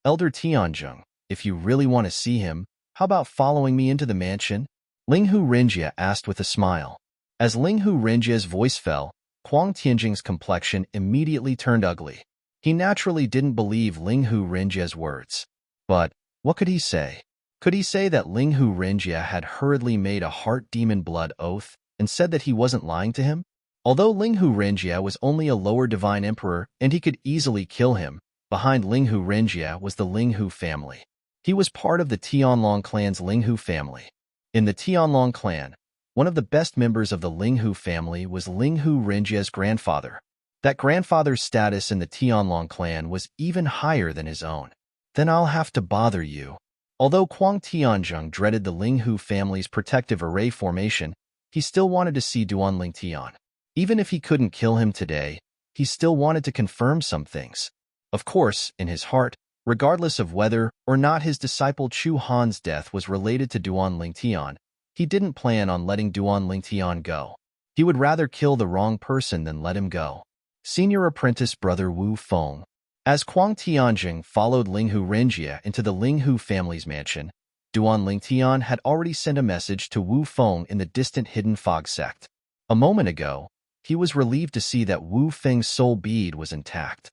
Elder Tianjing, if you really want to see him, how about following me into the mansion? Linghu Renjie asked with a smile. As Linghu Renjie's voice fell, Kuang Tianjing's complexion immediately turned ugly. He naturally didn't believe Ling Hu Rinjia's words. But what could he say? Could he say that Ling Hu Rinjia had hurriedly made a heart demon blood oath and said that he wasn't lying to him? Although Ling Hu Rinjia was only a lower divine emperor and he could easily kill him, behind Ling Hu Rinjia was the Ling Hu family. He was part of the Tianlong clan's Ling Hu family. In the Tianlong clan, one of the best members of the Ling Hu family was Ling Hu Rinjia's grandfather. That grandfather's status in the Tianlong clan was even higher than his own. Then I'll have to bother you. Although Kuang Tianzheng dreaded the Ling Hu family's protective array formation, he still wanted to see Duan Lingtian. Even if he couldn't kill him today, he still wanted to confirm some things. Of course, in his heart, regardless of whether or not his disciple Chu Han's death was related to Duan Lingtian, he didn't plan on letting Duan Lingtian go. He would rather kill the wrong person than let him go. Senior apprentice brother Wu Feng. As Kuang Tianzheng followed Ling Hu Rinjia into the Ling Hu family's mansion, Duan Lingtian had already sent a message to Wu Feng in the distant Hidden Fog sect. A moment ago, he was relieved to see that Wu Feng's soul bead was intact.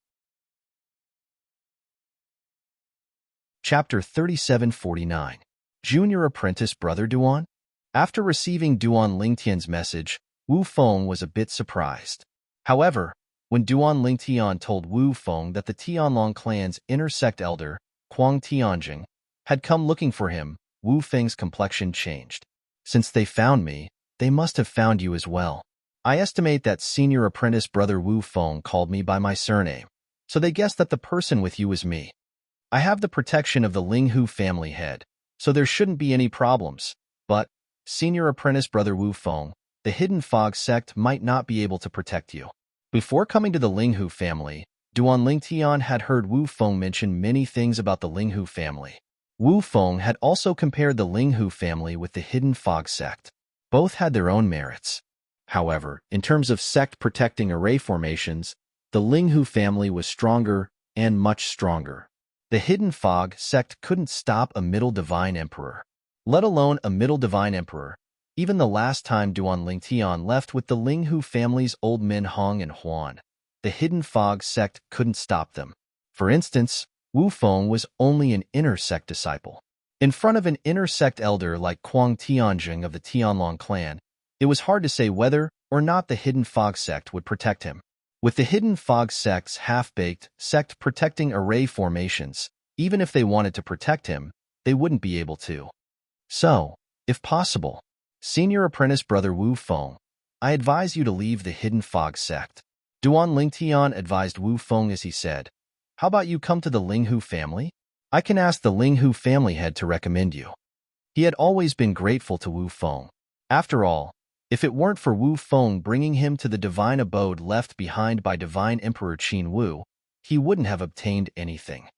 Chapter 3749. Junior Apprentice Brother Duan? After receiving Duan Lingtian's message, Wu Feng was a bit surprised. However, when Duan Lingtian told Wu Feng that the Tianlong clan's inner sect elder, Kuang Tianzheng, had come looking for him, Wu Feng's complexion changed. Since they found me, they must have found you as well. I estimate that senior apprentice brother Wu Feng called me by my surname, so they guessed that the person with you is me. I have the protection of the Ling Hu family head, so there shouldn't be any problems. But, senior apprentice brother Wu Feng, the Hidden Fog sect might not be able to protect you. Before coming to the Ling Hu family, Duan Lingtian had heard Wu Feng mention many things about the Ling Hu family. Wu Feng had also compared the Ling Hu family with the Hidden Fog sect. Both had their own merits. However, in terms of sect protecting array formations, the Ling Hu family was stronger and much stronger. The Hidden Fog sect couldn't stop a Middle Divine Emperor, let alone a Middle Divine Emperor. Even the last time Duan Lingtian left with the Ling Hu family's old men Hong and Huan, the Hidden Fog sect couldn't stop them. For instance, Wu Feng was only an inner sect disciple. In front of an inner sect elder like Kuang Tianzheng of the Tianlong clan, it was hard to say whether or not the Hidden Fog sect would protect him. With the Hidden Fog sect's half-baked sect protecting array formations, even if they wanted to protect him, they wouldn't be able to. So, if possible, senior apprentice brother Wu Feng, I advise you to leave the Hidden Fog sect. Duan Lingtian advised Wu Feng as he said, how about you come to the Ling Hu family? I can ask the Ling Hu family head to recommend you. He had always been grateful to Wu Feng. After all, if it weren't for Wu Feng bringing him to the divine abode left behind by Divine Emperor Qin Wu, he wouldn't have obtained anything.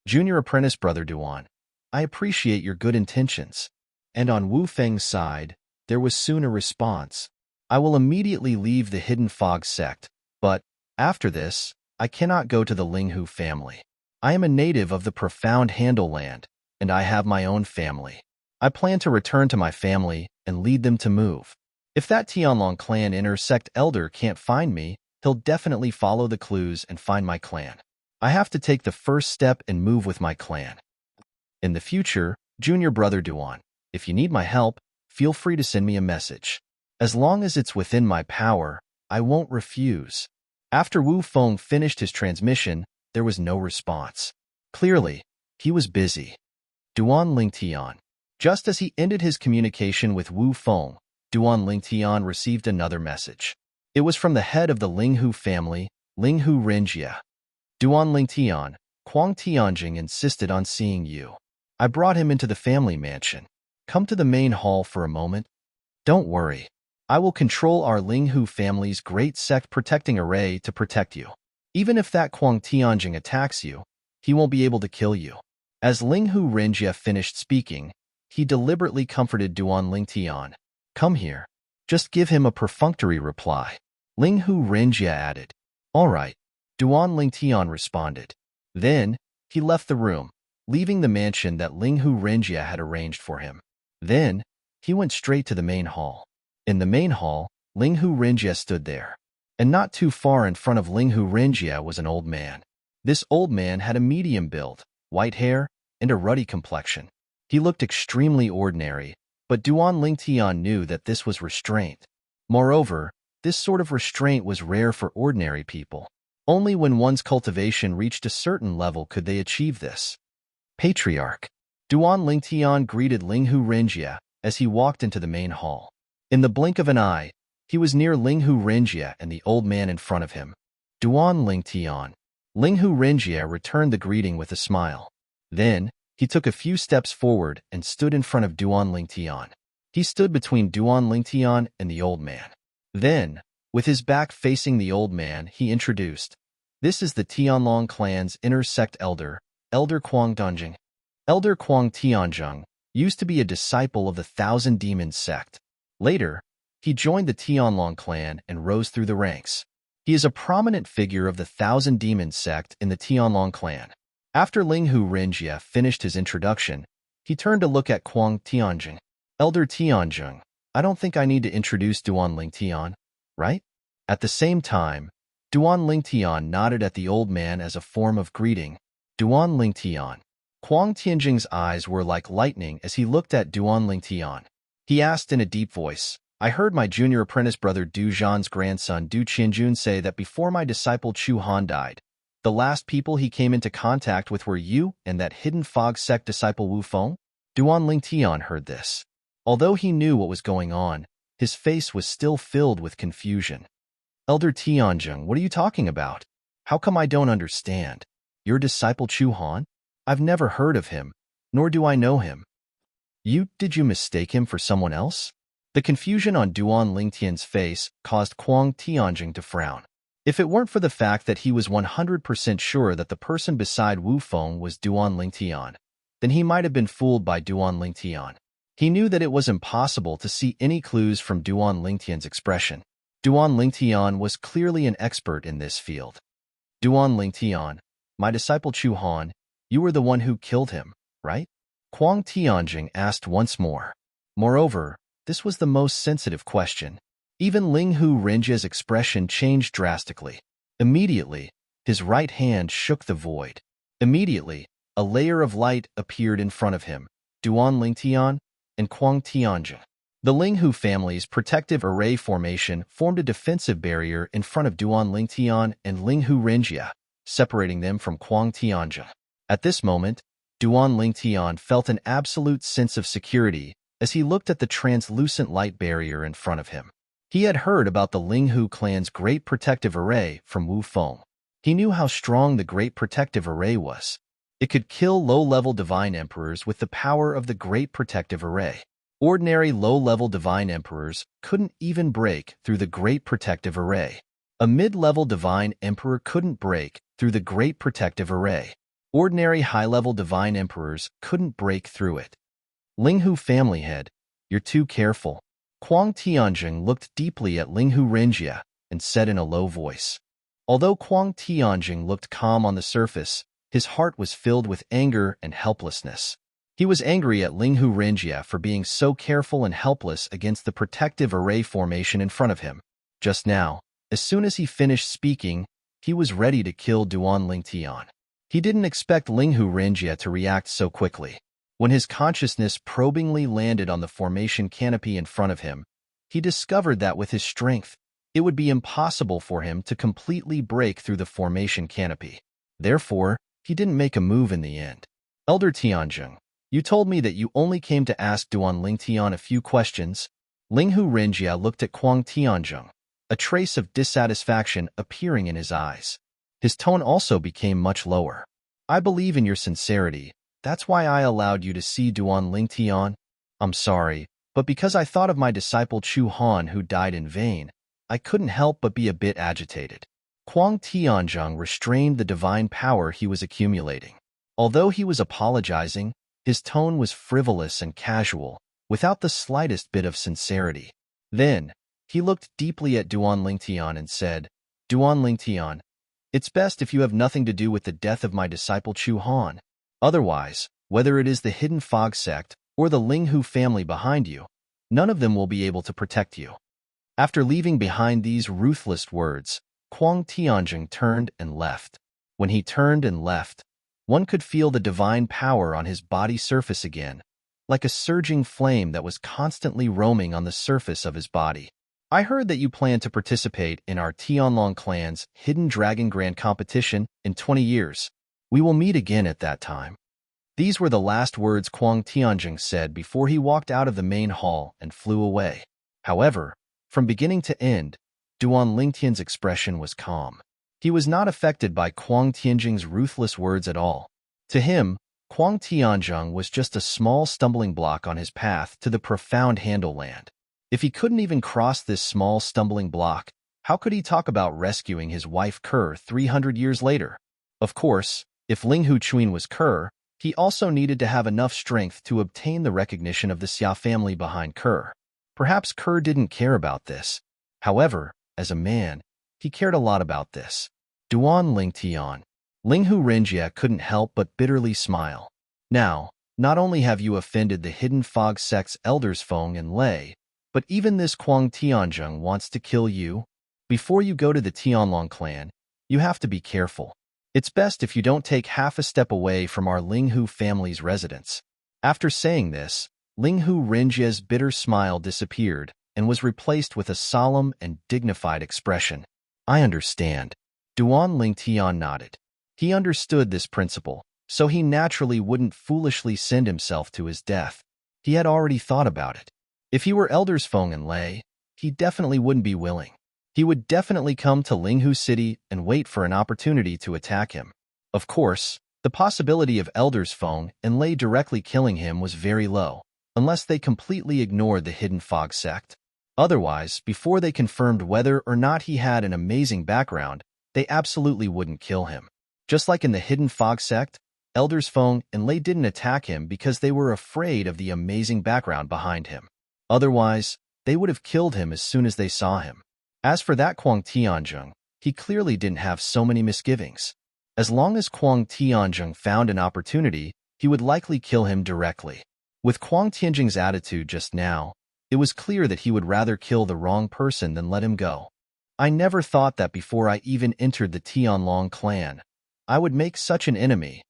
Junior apprentice brother Duan, I appreciate your good intentions. And on Wu Feng's side, there was soon a response. I will immediately leave the Hidden Fog sect, but, after this, I cannot go to the Ling Hu family. I am a native of the profound Handle land, and I have my own family. I plan to return to my family and lead them to move. If that Tianlong clan inner sect elder can't find me, he'll definitely follow the clues and find my clan. I have to take the first step and move with my clan. In the future, junior brother Duan, if you need my help, feel free to send me a message. As long as it's within my power, I won't refuse. After Wu Feng finished his transmission, there was no response. Clearly, he was busy. Duan Lingtian. Just as he ended his communication with Wu Feng, Duan Lingtian received another message. It was from the head of the Ling Hu family, Ling Hu Rinjia. Duan Lingtian, Kuang Tianzheng insisted on seeing you. I brought him into the family mansion. Come to the main hall for a moment. Don't worry. I will control our Ling Hu family's great sect protecting array to protect you. Even if that Kuang Tianzheng attacks you, he won't be able to kill you. As Ling Hu Rinjia finished speaking, he deliberately comforted Duan Lingtian. Come here. Just give him a perfunctory reply. Ling Hu Rinjia added. All right. Duan Lingtian responded. Then, he left the room, leaving the mansion that Ling Hu Rinjia had arranged for him. Then, he went straight to the main hall. In the main hall, Ling Hu Rinjia stood there. And not too far in front of Ling Hu Rinjia was an old man. This old man had a medium build, white hair, and a ruddy complexion. He looked extremely ordinary, but Duan Lingtian knew that this was restraint. Moreover, this sort of restraint was rare for ordinary people. Only when one's cultivation reached a certain level could they achieve this. Patriarch. Duan Lingtian greeted Linghu Renjia as he walked into the main hall. In the blink of an eye, he was near Linghu Renjia and the old man in front of him. Duan Lingtian. Linghu Renjia returned the greeting with a smile. Then, he took a few steps forward and stood in front of Duan Lingtian. He stood between Duan Lingtian and the old man. Then, with his back facing the old man, he introduced, "This is the Tianlong clan's inner sect elder, Elder Kuang Dongjing." Elder Kuang Tianzheng used to be a disciple of the Thousand Demons sect. Later, he joined the Tianlong clan and rose through the ranks. He is a prominent figure of the Thousand Demons sect in the Tianlong clan. After Linghu Renjia finished his introduction, he turned to look at Kuang Tianzheng. "Elder Tianzheng, I don't think I need to introduce Duan Lingtian, right?" At the same time, Duan Lingtian nodded at the old man as a form of greeting. Duan Lingtian. Kuang Tianjing's eyes were like lightning as he looked at Duan Lingtian. He asked in a deep voice, "I heard my junior apprentice brother Du Zhan's grandson Du Qianjun say that before my disciple Chu Han died, the last people he came into contact with were you and that hidden fog sect disciple Wu Feng?" Duan Lingtian heard this. Although he knew what was going on, his face was still filled with confusion. "Elder Tianzheng, what are you talking about? How come I don't understand? Your disciple Chu Han? I've never heard of him, nor do I know him." Did you mistake him for someone else?" The confusion on Duan Lingtian's face caused Kuang Tianjing to frown. If it weren't for the fact that he was 100% sure that the person beside Wu Feng was Duan Lingtian, then he might have been fooled by Duan Lingtian. He knew that it was impossible to see any clues from Duan Lingtian's expression. Duan Lingtian was clearly an expert in this field. "Duan Lingtian, my disciple Chu Han, you were the one who killed him, right?" Kuang Tianjing asked once more. Moreover, this was the most sensitive question. Even Linghu Renjia's expression changed drastically. Immediately, his right hand shook the void. Immediately, a layer of light appeared in front of him, Duan Lingtian and Kuang Tianjing. The Linghu family's protective array formation formed a defensive barrier in front of Duan Lingtian and Linghu Renjia, separating them from Kuang Tianjing. At this moment, Duan Lingtian felt an absolute sense of security as he looked at the translucent light barrier in front of him. He had heard about the Linghu clan's Great Protective Array from Wu Feng. He knew how strong the Great Protective Array was. It could kill low-level Divine Emperors with the power of the Great Protective Array. Ordinary low-level Divine Emperors couldn't even break through the Great Protective Array. A mid-level Divine Emperor couldn't break through the Great Protective Array. Ordinary high-level Divine Emperors couldn't break through it. "Linghu family head, you're too careful." Kuang Tianjing looked deeply at Linghu Renjia and said in a low voice. Although Kuang Tianjing looked calm on the surface, his heart was filled with anger and helplessness. He was angry at Linghu Renjia for being so careful and helpless against the protective array formation in front of him. Just now, as soon as he finished speaking, he was ready to kill Duan Lingtian. He didn't expect Linghu Renjia to react so quickly. When his consciousness probingly landed on the formation canopy in front of him, he discovered that with his strength, it would be impossible for him to completely break through the formation canopy. Therefore, he didn't make a move in the end. "Elder Tianzheng, you told me that you only came to ask Duan Lingtian a few questions." Linghu Renjia looked at Kuang Tianzheng, a trace of dissatisfaction appearing in his eyes. His tone also became much lower. "I believe in your sincerity. That's why I allowed you to see Duan Lingtian. I'm sorry, but because I thought of my disciple Chu Han who died in vain, I couldn't help but be a bit agitated." Kuang Tianzheng restrained the divine power he was accumulating. Although he was apologizing, his tone was frivolous and casual, without the slightest bit of sincerity. Then, he looked deeply at Duan Lingtian and said, "Duan Lingtian, it's best if you have nothing to do with the death of my disciple Chu Han. Otherwise, whether it is the Hidden Fog sect or the Linghu family behind you, none of them will be able to protect you." After leaving behind these ruthless words, Kuang Tianjing turned and left. When he turned and left, one could feel the divine power on his body surface again, like a surging flame that was constantly roaming on the surface of his body. I heard that you plan to participate in our Tianlong clan's Hidden Dragon Grand competition in 20 years. We will meet again at that time. These were the last words Kuang Tianjing said before he walked out of the main hall and flew away. However, from beginning to end, Duan Lingtian's expression was calm. He was not affected by Kuang Tianjing's ruthless words at all. To him, Kuang Tianjing was just a small stumbling block on his path to the profound Handle Land. If he couldn't even cross this small stumbling block, how could he talk about rescuing his wife Kerr 300 years later? Of course, if Ling Huchuan was Kerr, he also needed to have enough strength to obtain the recognition of the Xia family behind Kerr. Perhaps Kerr didn't care about this. However, as a man, he cared a lot about this. Duan Lingtian. Ling Hu Renjie couldn't help but bitterly smile. Now, not only have you offended the Hidden Fog sect's elders Feng and Lei, but even this Kuang Tianjing wants to kill you. Before you go to the Tianlong clan, you have to be careful. It's best if you don't take half a step away from our Ling Hu family's residence. After saying this, Ling Hu Renjie's bitter smile disappeared and was replaced with a solemn and dignified expression. I understand. Duan Lingtian nodded. He understood this principle, so he naturally wouldn't foolishly send himself to his death. He had already thought about it. If he were elders Feng and Lei, he definitely wouldn't be willing. He would definitely come to Linghu City and wait for an opportunity to attack him. Of course, the possibility of elders Feng and Lei directly killing him was very low, unless they completely ignored the Hidden Fog sect. Otherwise, before they confirmed whether or not he had an amazing background, they absolutely wouldn't kill him. Just like in the Hidden Fog sect, elders Feng and Lei didn't attack him because they were afraid of the amazing background behind him. Otherwise, they would have killed him as soon as they saw him. As for that Kuang Tianjing, he clearly didn't have so many misgivings. As long as Kuang Tianjing found an opportunity, he would likely kill him directly. With Kuang Tianjing's attitude just now, it was clear that he would rather kill the wrong person than let him go. I never thought that before I even entered the Tianlong clan, I would make such an enemy.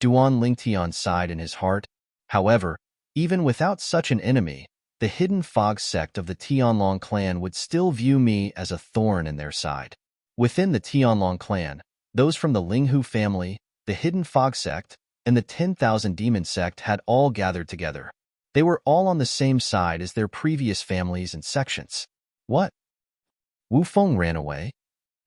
Duan Lingtian sighed in his heart. However, even without such an enemy, the Hidden Fog sect of the Tianlong clan would still view me as a thorn in their side. Within the Tianlong clan, those from the Linghu family, the Hidden Fog sect, and the 10,000 Demon sect had all gathered together. They were all on the same side as their previous families and sections. What? Wu Feng ran away?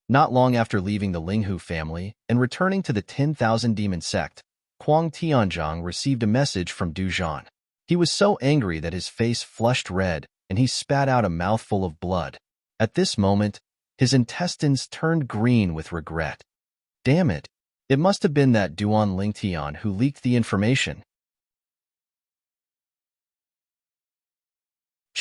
Not long after leaving the Linghu family and returning to the 10,000 Demon sect, Kuang Tianjing received a message from Du Zhan. He was so angry that his face flushed red and he spat out a mouthful of blood. At this moment, his intestines turned green with regret. Damn it! It must have been that Duan Lingtian who leaked the information.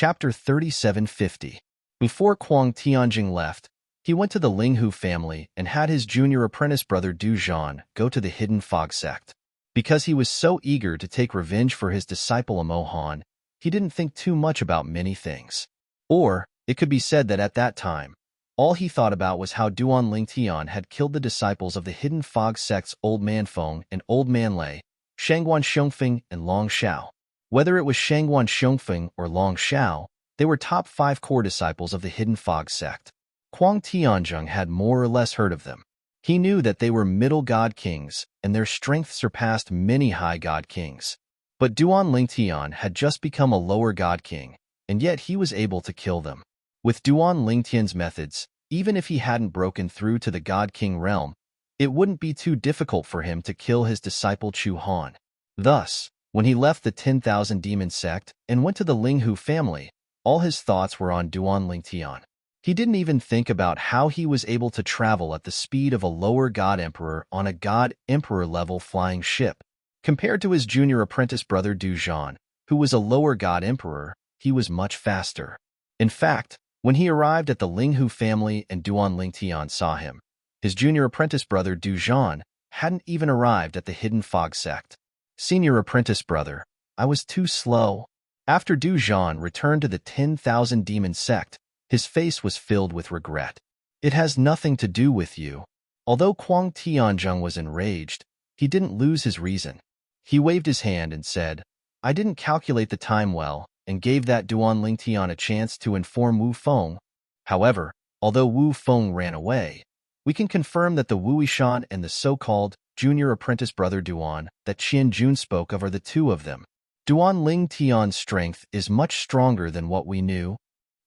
Chapter 3750. Before Kuang Tianjing left, he went to the Linghu family and had his junior apprentice brother Du Zhan go to the Hidden Fog sect. Because he was so eager to take revenge for his disciple Amohan, he didn't think too much about many things. Or, it could be said that at that time, all he thought about was how Duan Lingtian had killed the disciples of the Hidden Fog sect's Old Man Feng and Old Man Lei, Shangguan Xiongfeng and Long Xiao. Whether it was Shangguan Xiongfeng or Long Xiao, they were top 5 core disciples of the Hidden Fog sect. Kuang Tianjing had more or less heard of them. He knew that they were middle god kings, and their strength surpassed many high god kings. But Duan Lingtian had just become a lower god king, and yet he was able to kill them. With Duan Lingtian's methods, even if he hadn't broken through to the god king realm, it wouldn't be too difficult for him to kill his disciple Chu Han. Thus, when he left the 10,000 Demon sect and went to the Linghu family, all his thoughts were on Duan Lingtian. He didn't even think about how he was able to travel at the speed of a lower god emperor on a god emperor level flying ship. Compared to his junior apprentice brother Du Zhan, who was a lower god emperor, he was much faster. In fact, when he arrived at the Linghu family and Duan Lingtian saw him, his junior apprentice brother Du Zhan hadn't even arrived at the Hidden Fog sect. Senior apprentice brother, I was too slow. After Du Zhan returned to the 10,000 Demon sect, his face was filled with regret. It has nothing to do with you. Although Kuang Tianzheng was enraged, he didn't lose his reason. He waved his hand and said, I didn't calculate the time well and gave that Duan Lingtian a chance to inform Wu Feng. However, although Wu Feng ran away, we can confirm that the Wu Yishan and the so-called junior apprentice brother Duan that Qian Jun spoke of are the two of them. Duan Lingtian's strength is much stronger than what we knew.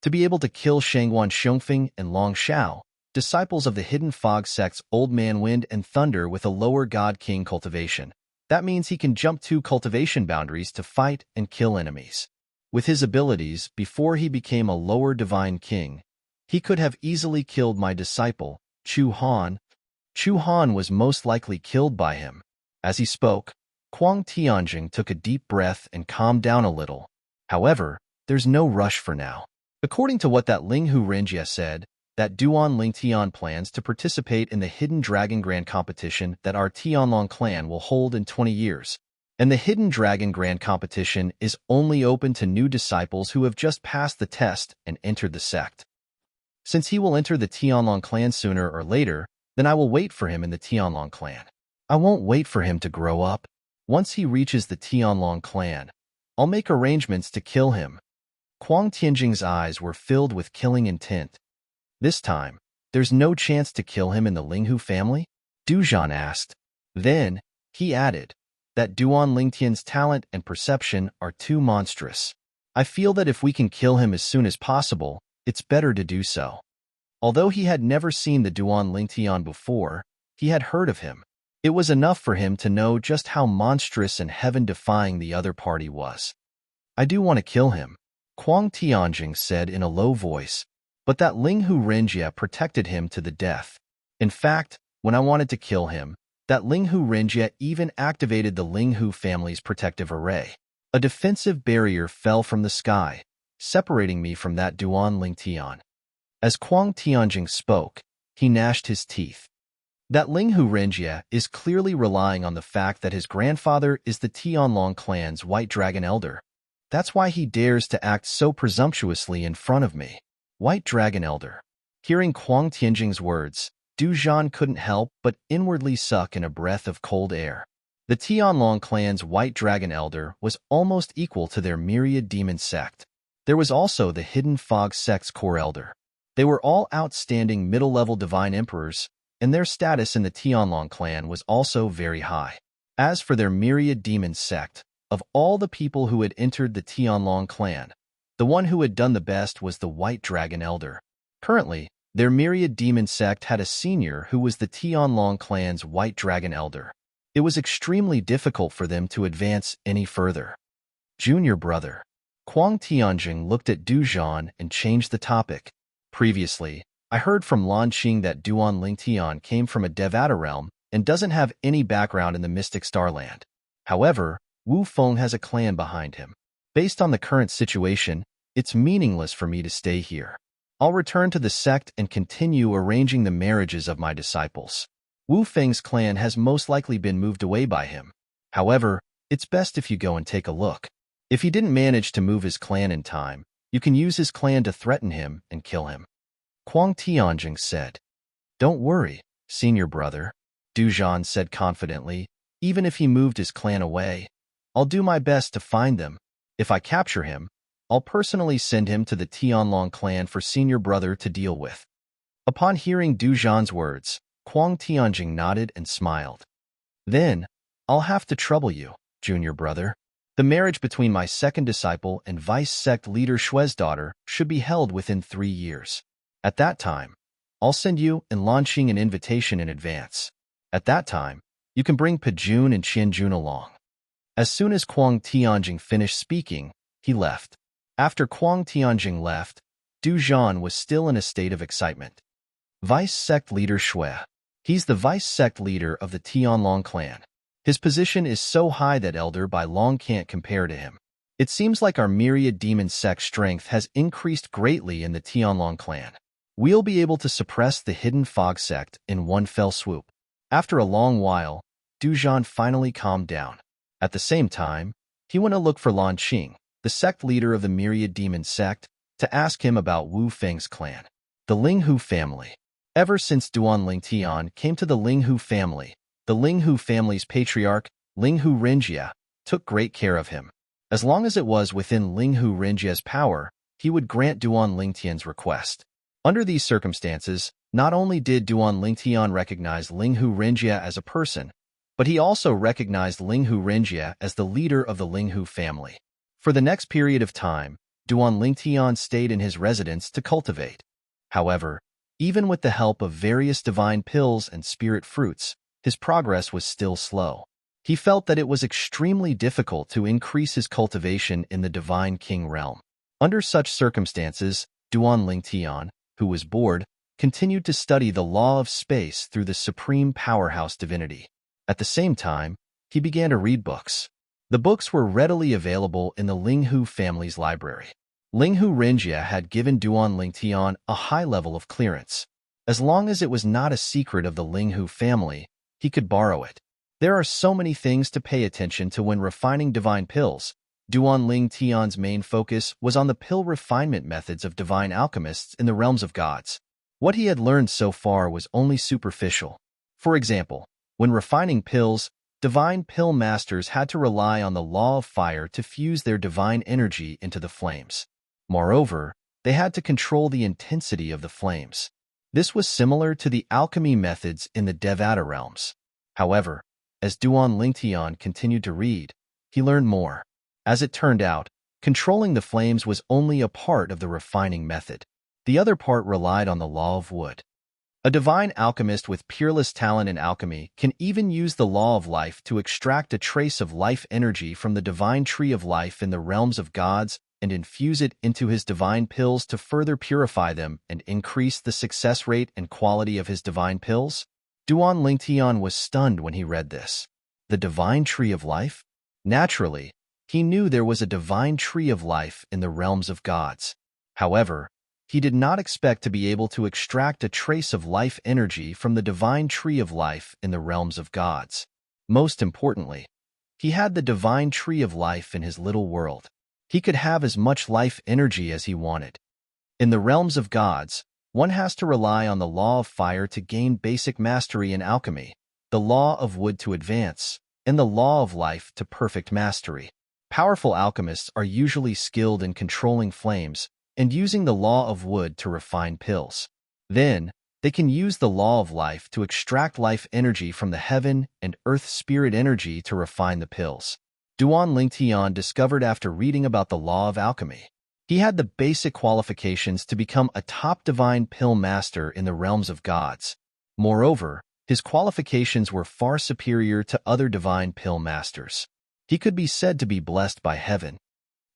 To be able to kill Shangguan Xiongfeng and Long Shao, disciples of the Hidden Fog sect's Old Man Wind and Thunder with a lower God King cultivation, that means he can jump 2 cultivation boundaries to fight and kill enemies. With his abilities, before he became a lower Divine King, he could have easily killed my disciple, Chu Han. Chu Han was most likely killed by him. As he spoke, Kuang Tianjing took a deep breath and calmed down a little. However, there's no rush for now. According to what that Ling Hu Renjie said, that Duan Lingtian plans to participate in the Hidden Dragon Grand competition that our Tianlong clan will hold in 20 years. And the Hidden Dragon Grand competition is only open to new disciples who have just passed the test and entered the sect. Since he will enter the Tianlong clan sooner or later, then I will wait for him in the Tianlong clan. I won't wait for him to grow up. Once he reaches the Tianlong clan, I'll make arrangements to kill him. Kuang Tianjing's eyes were filled with killing intent. This time, there's no chance to kill him in the Linghu family? Du Zhan asked. Then, he added, that Duan Lingtian's talent and perception are too monstrous. I feel that if we can kill him as soon as possible, it's better to do so. Although he had never seen the Duan Lingtian before, he had heard of him. It was enough for him to know just how monstrous and heaven-defying the other party was. I do want to kill him, Kuang Tianjing said in a low voice, but that Ling Hu Renjie protected him to the death. In fact, when I wanted to kill him, that Ling Hu Renjie even activated the Ling Hu family's protective array. A defensive barrier fell from the sky, separating me from that Duan Lingtian. As Kuang Tianjing spoke, he gnashed his teeth. That Ling Hu Renjie is clearly relying on the fact that his grandfather is the Tianlong clan's White Dragon Elder. That's why he dares to act so presumptuously in front of me. White Dragon Elder. Hearing Kuang Tianjing's words, Du Zhan couldn't help but inwardly suck in a breath of cold air. The Tianlong clan's White Dragon Elder was almost equal to their Myriad Demon sect. There was also the Hidden Fog sect's core elder. They were all outstanding middle-level divine emperors, and their status in the Tianlong clan was also very high. As for their Myriad Demon sect, of all the people who had entered the Tianlong clan, the one who had done the best was the White Dragon Elder. Currently, their Myriad Demon sect had a senior who was the Tianlong clan's White Dragon Elder. It was extremely difficult for them to advance any further. Junior brother. Kuang Tianjing looked at Du Zhan and changed the topic. Previously, I heard from Lan Qing that Duan Lingtian came from a Devata realm and doesn't have any background in the Mystic Starland. However, Wu Feng has a clan behind him. Based on the current situation, it's meaningless for me to stay here. I'll return to the sect and continue arranging the marriages of my disciples. Wu Feng's clan has most likely been moved away by him. However, it's best if you go and take a look. If he didn't manage to move his clan in time, you can use his clan to threaten him and kill him. Kuang Tianjing said. Don't worry, senior brother, Du Zhan said confidently. Even if he moved his clan away, I'll do my best to find them. If I capture him, I'll personally send him to the Tianlong clan for senior brother to deal with. Upon hearing Du Zhan's words, Kuang Tianjing nodded and smiled. Then, I'll have to trouble you, junior brother. The marriage between my second disciple and vice sect leader Shue's daughter should be held within 3 years. At that time, I'll send you and Lan Qing an invitation in advance. At that time, you can bring Pejun and Qianjun along. As soon as Kuang Tianjing finished speaking, he left. After Kuang Tianjing left, Du Zhan was still in a state of excitement. Vice sect leader Shui. He's the vice sect leader of the Tianlong clan. His position is so high that Elder by Long can't compare to him. It seems like our Myriad Demon sect strength has increased greatly in the Tianlong clan. We'll be able to suppress the Hidden Fog sect in one fell swoop. After a long while, Du Zhan finally calmed down. At the same time, he went to look for Lan Qing, the sect leader of the Myriad Demon sect, to ask him about Wu Feng's clan. The Ling Hu family. Ever since Duan Lingtian came to the Linghu family, the Linghu family's patriarch, Linghu Rinjia, took great care of him. As long as it was within Linghu Rinjia's power, he would grant Duan Lingtian's request. Under these circumstances, not only did Duan Lingtian recognize Linghu Rinjia as a person, but he also recognized Linghu Rinjia as the leader of the Linghu family. For the next period of time, Duan Lingtian stayed in his residence to cultivate. However, even with the help of various divine pills and spirit fruits, his progress was still slow. He felt that it was extremely difficult to increase his cultivation in the divine king realm. Under such circumstances, Duan Lingtian, who was bored, continued to study the law of space through the supreme powerhouse divinity. At the same time, he began to read books. The books were readily available in the Linghu family's library. Linghu Rinjia had given Duan Lingtian a high level of clearance. As long as it was not a secret of the Linghu family, he could borrow it. There are so many things to pay attention to when refining divine pills. Duan Lingtian's main focus was on the pill refinement methods of divine alchemists in the realms of gods. What he had learned so far was only superficial. For example, when refining pills, divine pill masters had to rely on the law of fire to fuse their divine energy into the flames. Moreover, they had to control the intensity of the flames. This was similar to the alchemy methods in the Devata realms. However, as Duan Lingtian continued to read, he learned more. As it turned out, controlling the flames was only a part of the refining method. The other part relied on the law of wood. A divine alchemist with peerless talent in alchemy can even use the law of life to extract a trace of life energy from the divine tree of life in the realms of gods and infuse it into his divine pills to further purify them and increase the success rate and quality of his divine pills. Duan Lingtian was stunned when he read this. The divine tree of life? Naturally, he knew there was a divine tree of life in the realms of gods. However, he did not expect to be able to extract a trace of life energy from the divine tree of life in the realms of gods. Most importantly, he had the divine tree of life in his little world. He could have as much life energy as he wanted. In the realms of gods, one has to rely on the law of fire to gain basic mastery in alchemy, the law of wood to advance, and the law of life to perfect mastery. Powerful alchemists are usually skilled in controlling flames and using the law of wood to refine pills. Then, they can use the law of life to extract life energy from the heaven and earth spirit energy to refine the pills. Duan Lingtian discovered after reading about the law of alchemy. He had the basic qualifications to become a top divine pill master in the realms of gods. Moreover, his qualifications were far superior to other divine pill masters. He could be said to be blessed by heaven.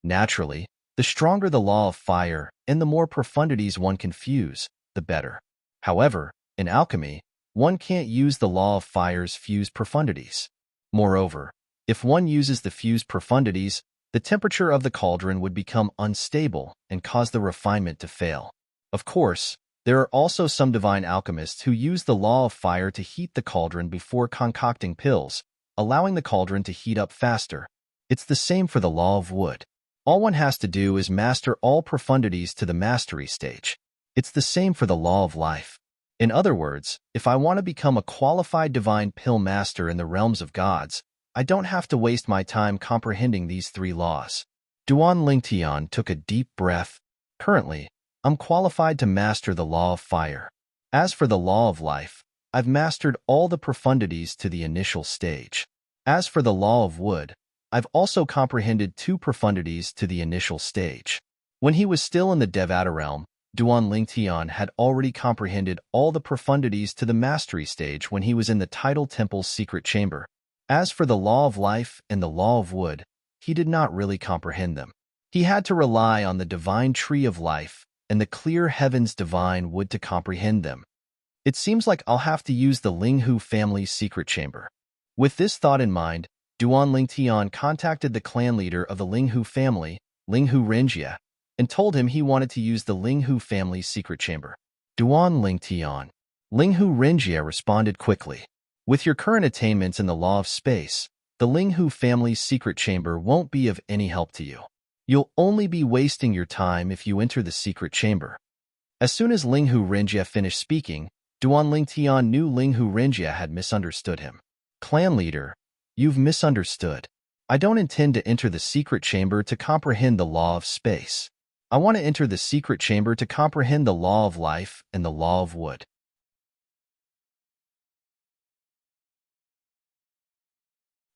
Naturally, the stronger the law of fire and the more profundities one can fuse, the better. However, in alchemy, one can't use the law of fire's fused profundities. Moreover, if one uses the fused profundities, the temperature of the cauldron would become unstable and cause the refinement to fail. Of course, there are also some divine alchemists who use the law of fire to heat the cauldron before concocting pills, allowing the cauldron to heat up faster. It's the same for the law of wood. All one has to do is master all profundities to the mastery stage. It's the same for the law of life. In other words, if I want to become a qualified divine pill master in the realms of gods, I don't have to waste my time comprehending these three laws. Duan Lingtian took a deep breath. Currently, I'm qualified to master the law of fire. As for the law of life, I've mastered all the profundities to the initial stage. As for the law of wood, I've also comprehended 2 profundities to the initial stage. When he was still in the Devata realm, Duan Lingtian had already comprehended all the profundities to the mastery stage when he was in the Tidal Temple's secret chamber. As for the law of life and the law of wood, he did not really comprehend them. He had to rely on the divine tree of life and the clear heaven's divine wood to comprehend them. It seems like I'll have to use the Linghu family's secret chamber. With this thought in mind, Duan Lingtian contacted the clan leader of the Linghu family, Linghu Rinjia, and told him he wanted to use the Linghu family's secret chamber. Duan Lingtian. Linghu Rinjia responded quickly. With your current attainments in the law of space, the Linghu family's secret chamber won't be of any help to you. You'll only be wasting your time if you enter the secret chamber. As soon as Linghu Rinjia finished speaking, Duan Lingtian knew Linghu Renjia had misunderstood him. Clan leader, you've misunderstood. I don't intend to enter the secret chamber to comprehend the law of space. I want to enter the secret chamber to comprehend the law of life and the law of wood.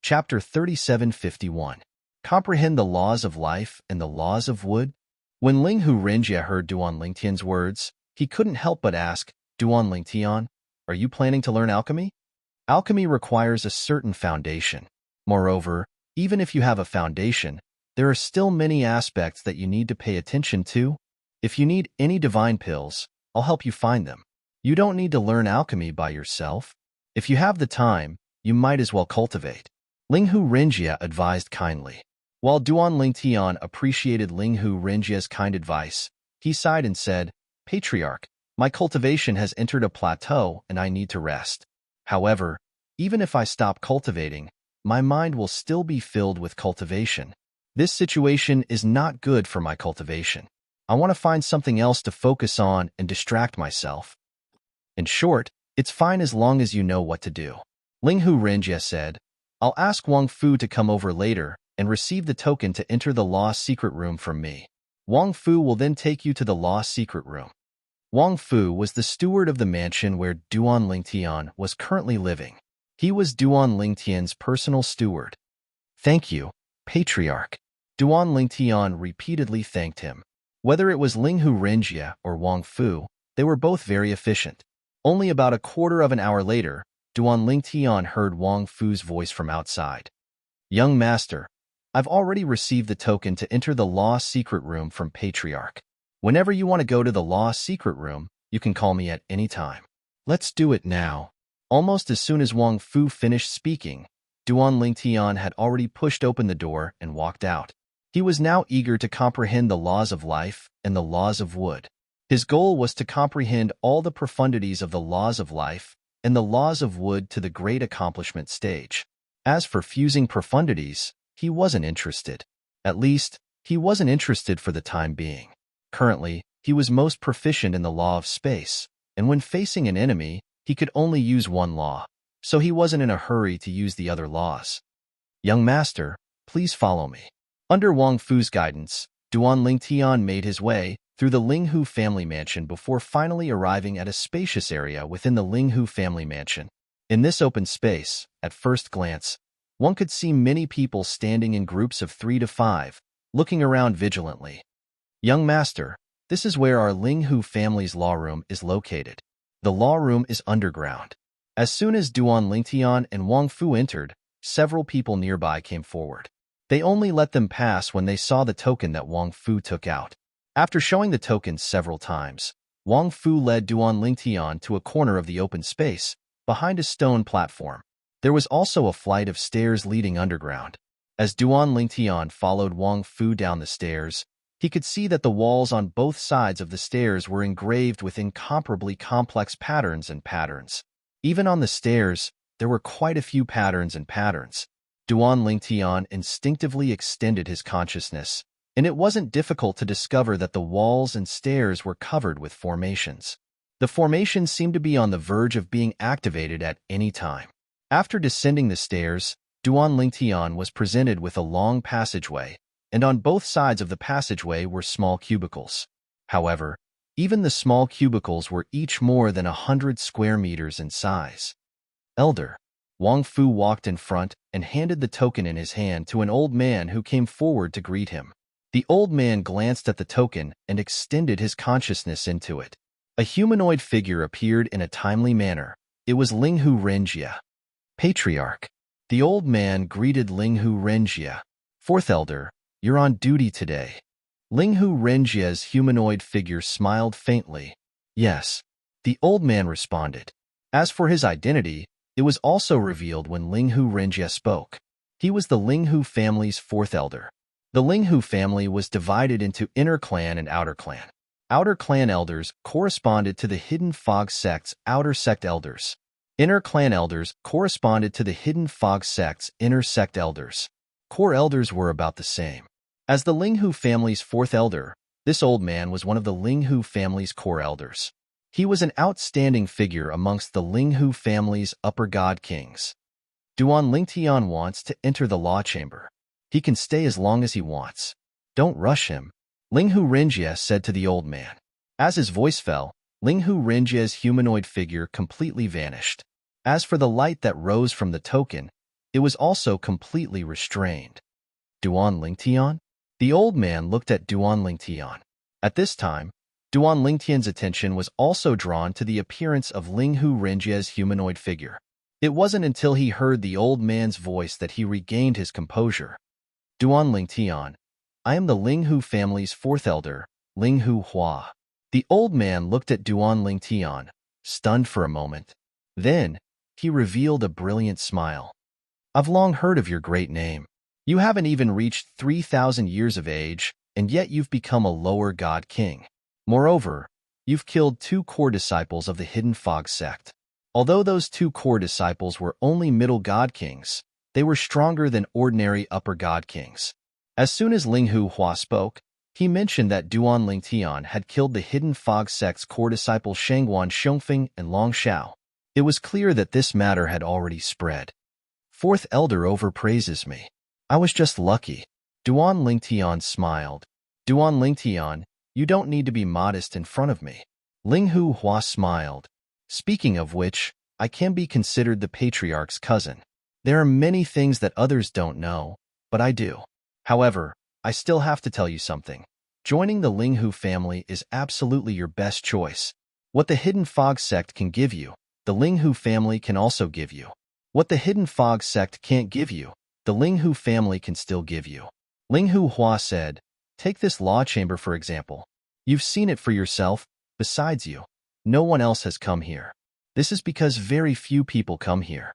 Chapter 3751. Comprehend the laws of life and the laws of wood? When Linghu Renjia heard Duan Lingtian's words, he couldn't help but ask, Duan Lingtian, are you planning to learn alchemy? Alchemy requires a certain foundation. Moreover, even if you have a foundation, there are still many aspects that you need to pay attention to. If you need any divine pills, I'll help you find them. You don't need to learn alchemy by yourself. If you have the time, you might as well cultivate. Linghu Renjia advised kindly. While Duan Lingtian appreciated Linghu Renjia's kind advice, he sighed and said, Patriarch, my cultivation has entered a plateau and I need to rest. However, even if I stop cultivating, my mind will still be filled with cultivation. This situation is not good for my cultivation. I want to find something else to focus on and distract myself. In short, it's fine as long as you know what to do. Linghu Renjia said, I'll ask Wang Fu to come over later and receive the token to enter the Lost Secret Room from me. Wang Fu will then take you to the Lost Secret Room. Wang Fu was the steward of the mansion where Duan Lingtian was currently living. He was Duan Lingtian's personal steward. Thank you, Patriarch. Duan Lingtian repeatedly thanked him. Whether it was Linghu Renjia or Wang Fu, they were both very efficient. Only about a quarter of an hour later, Duan Lingtian heard Wang Fu's voice from outside. Young master, I've already received the token to enter the Lost Secret Room from Patriarch. Whenever you want to go to the Lost Secret Room, you can call me at any time. Let's do it now. Almost as soon as Wang Fu finished speaking, Duan Lingtian had already pushed open the door and walked out. He was now eager to comprehend the laws of life and the laws of wood. His goal was to comprehend all the profundities of the laws of life and the laws of wood to the great accomplishment stage. As for fusing profundities, he wasn't interested. At least, he wasn't interested for the time being. Currently, he was most proficient in the law of space, and when facing an enemy, he could only use one law, so he wasn't in a hurry to use the other laws. Young master, please follow me. Under Wang Fu's guidance, Duan Lingtian made his way through the Linghu family mansion before finally arriving at a spacious area within the Linghu family mansion. In this open space, at first glance, one could see many people standing in groups of 3 to 5, looking around vigilantly. Young master, this is where our Linghu family's law room is located. The law room is underground. As soon as Duan Lingtian and Wang Fu entered, several people nearby came forward. They only let them pass when they saw the token that Wang Fu took out. After showing the token several times, Wang Fu led Duan Lingtian to a corner of the open space, behind a stone platform. There was also a flight of stairs leading underground. As Duan Lingtian followed Wang Fu down the stairs, he could see that the walls on both sides of the stairs were engraved with incomparably complex patterns and patterns. Even on the stairs, there were quite a few patterns and patterns. Duan Lingtian instinctively extended his consciousness, and it wasn't difficult to discover that the walls and stairs were covered with formations. The formations seemed to be on the verge of being activated at any time. After descending the stairs, Duan Lingtian was presented with a long passageway, and on both sides of the passageway were small cubicles. However, even the small cubicles were each more than 100 square meters in size. Elder, Wang Fu walked in front and handed the token in his hand to an old man who came forward to greet him. The old man glanced at the token and extended his consciousness into it. A humanoid figure appeared in a timely manner. It was Linghu Renjia. Patriarch. The old man greeted Linghu Renjia. Fourth Elder, you're on duty today. Linghu Renjia's humanoid figure smiled faintly. Yes, the old man responded. As for his identity, it was also revealed when Linghu Renjia spoke. He was the Linghu family's fourth elder. The Linghu family was divided into inner clan and outer clan. Outer clan elders corresponded to the Hidden Fog sect's outer sect elders. Inner clan elders corresponded to the Hidden Fog sect's inner sect elders. Core elders were about the same. As the Linghu family's fourth elder, this old man was one of the Linghu family's core elders. He was an outstanding figure amongst the Linghu family's upper god kings. Duan Lingtian wants to enter the law chamber. He can stay as long as he wants. Don't rush him, Linghu Renjie said to the old man. As his voice fell, Linghu Renjie's humanoid figure completely vanished. As for the light that rose from the token, it was also completely restrained. Duan Lingtian? The old man looked at Duan Lingtian. At this time, Duan Lingtian's attention was also drawn to the appearance of Linghu Renjie's humanoid figure. It wasn't until he heard the old man's voice that he regained his composure. Duan Lingtian, I am the Linghu family's fourth elder, Linghu Hua. The old man looked at Duan Lingtian, stunned for a moment. Then, he revealed a brilliant smile. I've long heard of your great name. You haven't even reached 3,000 years of age, and yet you've become a lower god king. Moreover, you've killed 2 core disciples of the Hidden Fog sect. Although those 2 core disciples were only middle god kings, they were stronger than ordinary upper god kings. As soon as Linghu Hua spoke, he mentioned that Duan Lingtian had killed the Hidden Fog sect's core disciples Shangguan Xiongfeng and Long Xiao. It was clear that this matter had already spread. Fourth elder overpraises me. I was just lucky. Duan Lingtian smiled. Duan Lingtian, you don't need to be modest in front of me. Linghu Hua smiled. Speaking of which, I can be considered the patriarch's cousin. There are many things that others don't know, but I do. However, I still have to tell you something. Joining the Linghu family is absolutely your best choice. What the Hidden Fog sect can give you, the Linghu family can also give you. What the Hidden Fog sect can't give you, the Linghu family can still give you. Linghu Hua said, take this law chamber for example. You've seen it for yourself. Besides you, no one else has come here. This is because very few people come here.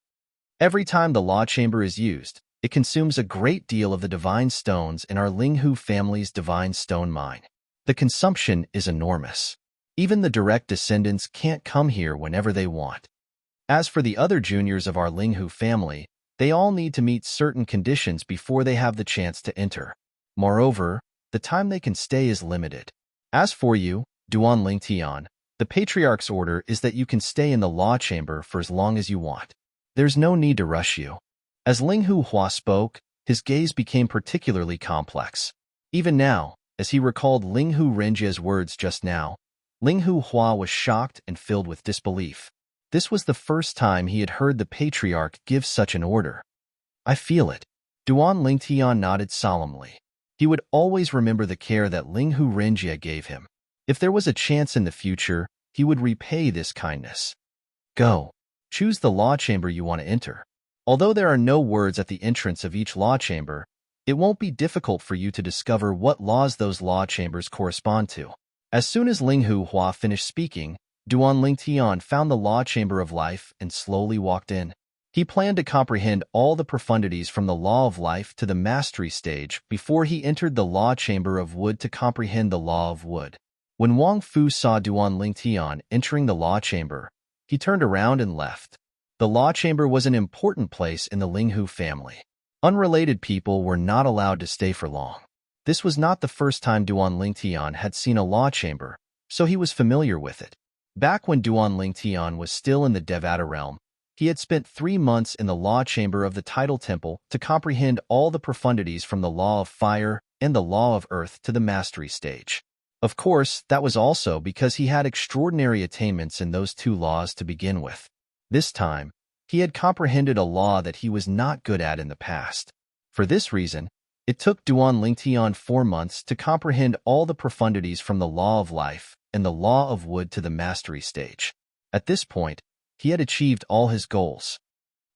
Every time the law chamber is used, it consumes a great deal of the divine stones in our Linghu family's divine stone mine. The consumption is enormous. Even the direct descendants can't come here whenever they want. As for the other juniors of our Linghu family, they all need to meet certain conditions before they have the chance to enter. Moreover, the time they can stay is limited. As for you, Duan Lingtian, the Patriarch's order is that you can stay in the law chamber for as long as you want. There's no need to rush you. As Linghu Hua spoke, his gaze became particularly complex. Even now, as he recalled Linghu Renjie's words just now, Linghu Hua was shocked and filled with disbelief. This was the first time he had heard the Patriarch give such an order. I feel it. Duan Lingtian nodded solemnly. He would always remember the care that Linghu Renjie gave him. If there was a chance in the future, he would repay this kindness. Go. Choose the law chamber you want to enter. Although there are no words at the entrance of each law chamber, it won't be difficult for you to discover what laws those law chambers correspond to. As soon as Linghu Hua finished speaking, Duan Lingtian found the law chamber of life and slowly walked in. He planned to comprehend all the profundities from the law of life to the mastery stage before he entered the law chamber of wood to comprehend the law of wood. When Wang Fu saw Duan Lingtian entering the law chamber, he turned around and left. The law chamber was an important place in the Linghu family. Unrelated people were not allowed to stay for long. This was not the first time Duan Lingtian had seen a law chamber, so he was familiar with it. Back when Duan Lingtian was still in the Devata realm, he had spent 3 months in the law chamber of the Tidal Temple to comprehend all the profundities from the law of fire and the law of earth to the mastery stage. Of course, that was also because he had extraordinary attainments in those 2 laws to begin with. This time, he had comprehended a law that he was not good at in the past. For this reason, it took Duan Lingtian 4 months to comprehend all the profundities from the law of life and the law of wood to the mastery stage. At this point, he had achieved all his goals.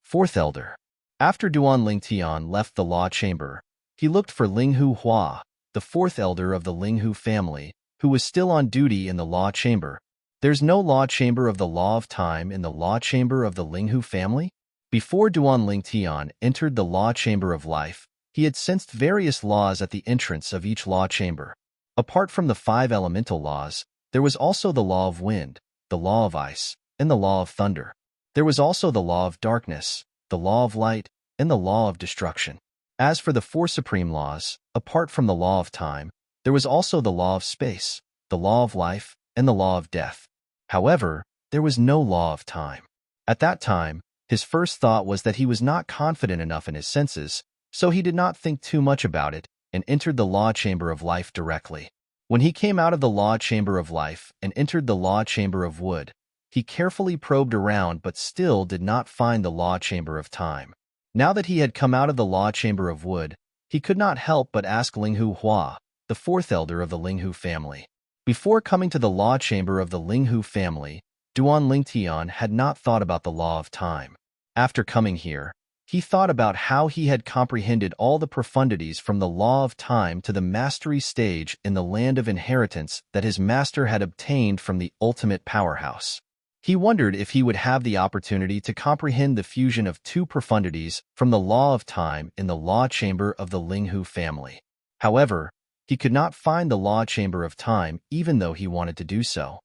Fourth Elder. After Duan Lingtian left the law chamber, he looked for Linghu Hua, the 4th elder of the Linghu family, who was still on duty in the law chamber. There's no law chamber of the law of time in the law chamber of the Linghu family? Before Duan Lingtian entered the law chamber of life, he had sensed various laws at the entrance of each law chamber. Apart from the 5 elemental laws, there was also the law of wind, the law of ice, and the law of thunder. There was also the law of darkness, the law of light, and the law of destruction. As for the 4 supreme laws, apart from the law of time, there was also the law of space, the law of life, and the law of death. However, there was no law of time. At that time, his first thought was that he was not confident enough in his senses, so he did not think too much about it and entered the law chamber of life directly. When he came out of the law chamber of life and entered the law chamber of wood, he carefully probed around but still did not find the law chamber of time. Now that he had come out of the law chamber of wood, he could not help but ask Linghu Hua, the fourth elder of the Linghu family. Before coming to the law chamber of the Linghu family, Duan Lingtian had not thought about the law of time. After coming here, he thought about how he had comprehended all the profundities from the law of time to the mastery stage in the land of inheritance that his master had obtained from the ultimate powerhouse. He wondered if he would have the opportunity to comprehend the fusion of two profundities from the law of time in the law chamber of the Linghu family. However, he could not find the law chamber of time even though he wanted to do so.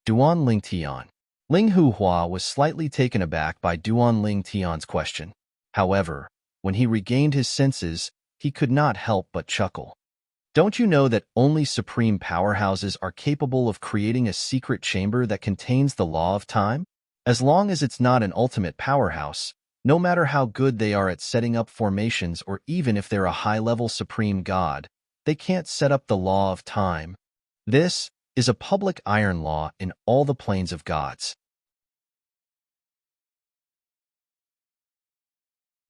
Duan Lingtian. Linghu Hua was slightly taken aback by Duan Lingtian's question. However, when he regained his senses, he could not help but chuckle. Don't you know that only supreme powerhouses are capable of creating a secret chamber that contains the law of time? As long as it's not an ultimate powerhouse, no matter how good they are at setting up formations or even if they're a high-level supreme god, they can't set up the law of time. This is a public iron law in all the planes of gods.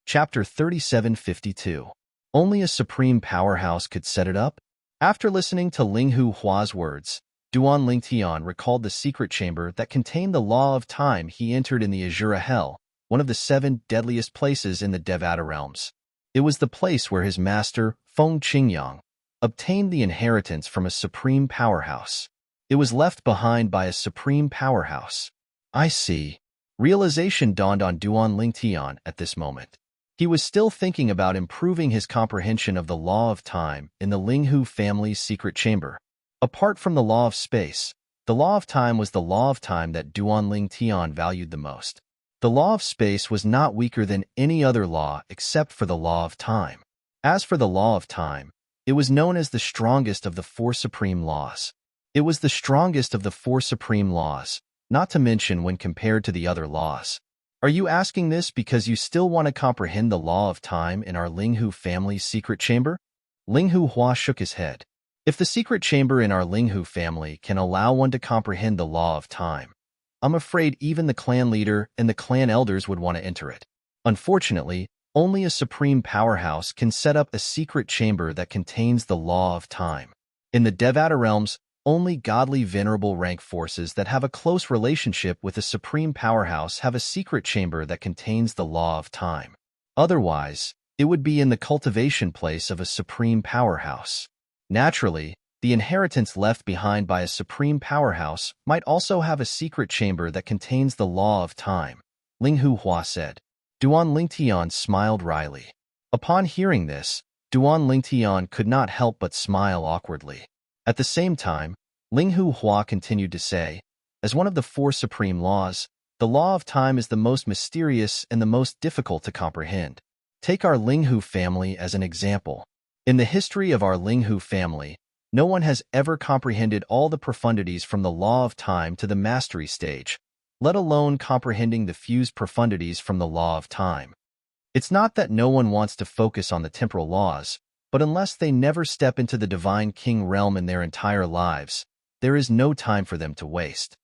Chapter 3752. Only a supreme powerhouse could set it up? After listening to Linghu Hua's words, Duan Lingtian recalled the secret chamber that contained the law of time he entered in the Azura Hell, one of the 7 deadliest places in the Devata realms. It was the place where his master, Feng Qingyang, obtained the inheritance from a supreme powerhouse. It was left behind by a supreme powerhouse. I see. Realization dawned on Duan Lingtian at this moment. He was still thinking about improving his comprehension of the law of time in the Linghu family's secret chamber. Apart from the law of space, the law of time was the law of time that Duan Lingtian valued the most. The law of space was not weaker than any other law except for the law of time. As for the law of time, it was known as the strongest of the 4 supreme laws. It was the strongest of the 4 supreme laws, not to mention when compared to the other laws. Are you asking this because you still want to comprehend the law of time in our Linghu family's secret chamber? Linghu Hua shook his head. If the secret chamber in our Linghu family can allow one to comprehend the law of time, I'm afraid even the clan leader and the clan elders would want to enter it. Unfortunately, only a supreme powerhouse can set up a secret chamber that contains the law of time. In the Devata realms, only godly venerable rank forces that have a close relationship with a supreme powerhouse have a secret chamber that contains the law of time. Otherwise, it would be in the cultivation place of a supreme powerhouse. Naturally, the inheritance left behind by a supreme powerhouse might also have a secret chamber that contains the law of time, Linghu Hua said. Duan Lingtian smiled wryly. Upon hearing this, Duan Lingtian could not help but smile awkwardly. At the same time, Linghu Hua continued to say, as one of the 4 supreme laws, the law of time is the most mysterious and the most difficult to comprehend. Take our Linghu family as an example. In the history of our Linghu family, no one has ever comprehended all the profundities from the law of time to the mastery stage, let alone comprehending the fused profundities from the law of time. It's not that no one wants to focus on the temporal laws, but unless they never step into the divine king realm in their entire lives, there is no time for them to waste.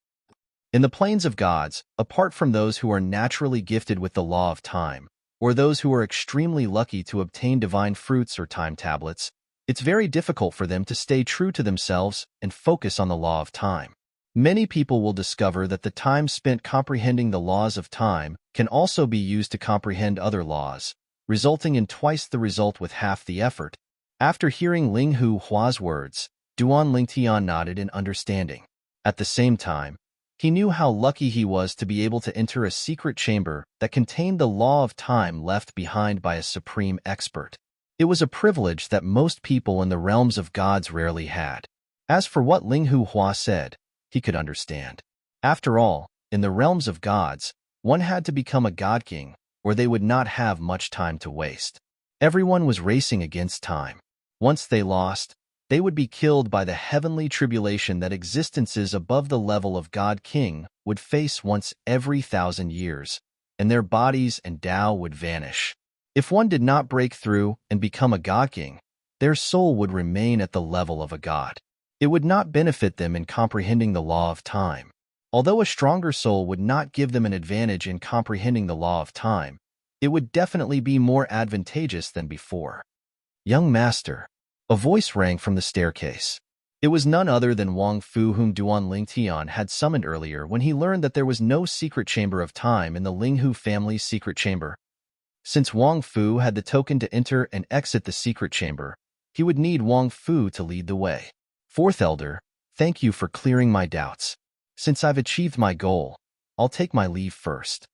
In the planes of gods, apart from those who are naturally gifted with the law of time, or those who are extremely lucky to obtain divine fruits or time tablets, it's very difficult for them to stay true to themselves and focus on the law of time. Many people will discover that the time spent comprehending the laws of time can also be used to comprehend other laws, resulting in twice the result with half the effort. After hearing Linghu Hua's words, Duan Lingtian nodded in understanding. At the same time, he knew how lucky he was to be able to enter a secret chamber that contained the law of time left behind by a supreme expert. It was a privilege that most people in the realms of gods rarely had. As for what Linghu Hua said, he could understand. After all, in the realms of gods, one had to become a god king, or they would not have much time to waste. Everyone was racing against time. Once they lost, they would be killed by the heavenly tribulation that existences above the level of God King would face once every 1,000 years, and their bodies and Tao would vanish. If one did not break through and become a God King, their soul would remain at the level of a god. It would not benefit them in comprehending the law of time. Although a stronger soul would not give them an advantage in comprehending the law of time, it would definitely be more advantageous than before. Young master, a voice rang from the staircase. It was none other than Wang Fu, whom Duan Lingtian had summoned earlier when he learned that there was no secret chamber of time in the Linghu family's secret chamber. Since Wang Fu had the token to enter and exit the secret chamber, he would need Wang Fu to lead the way. Fourth Elder, thank you for clearing my doubts. Since I've achieved my goal, I'll take my leave first.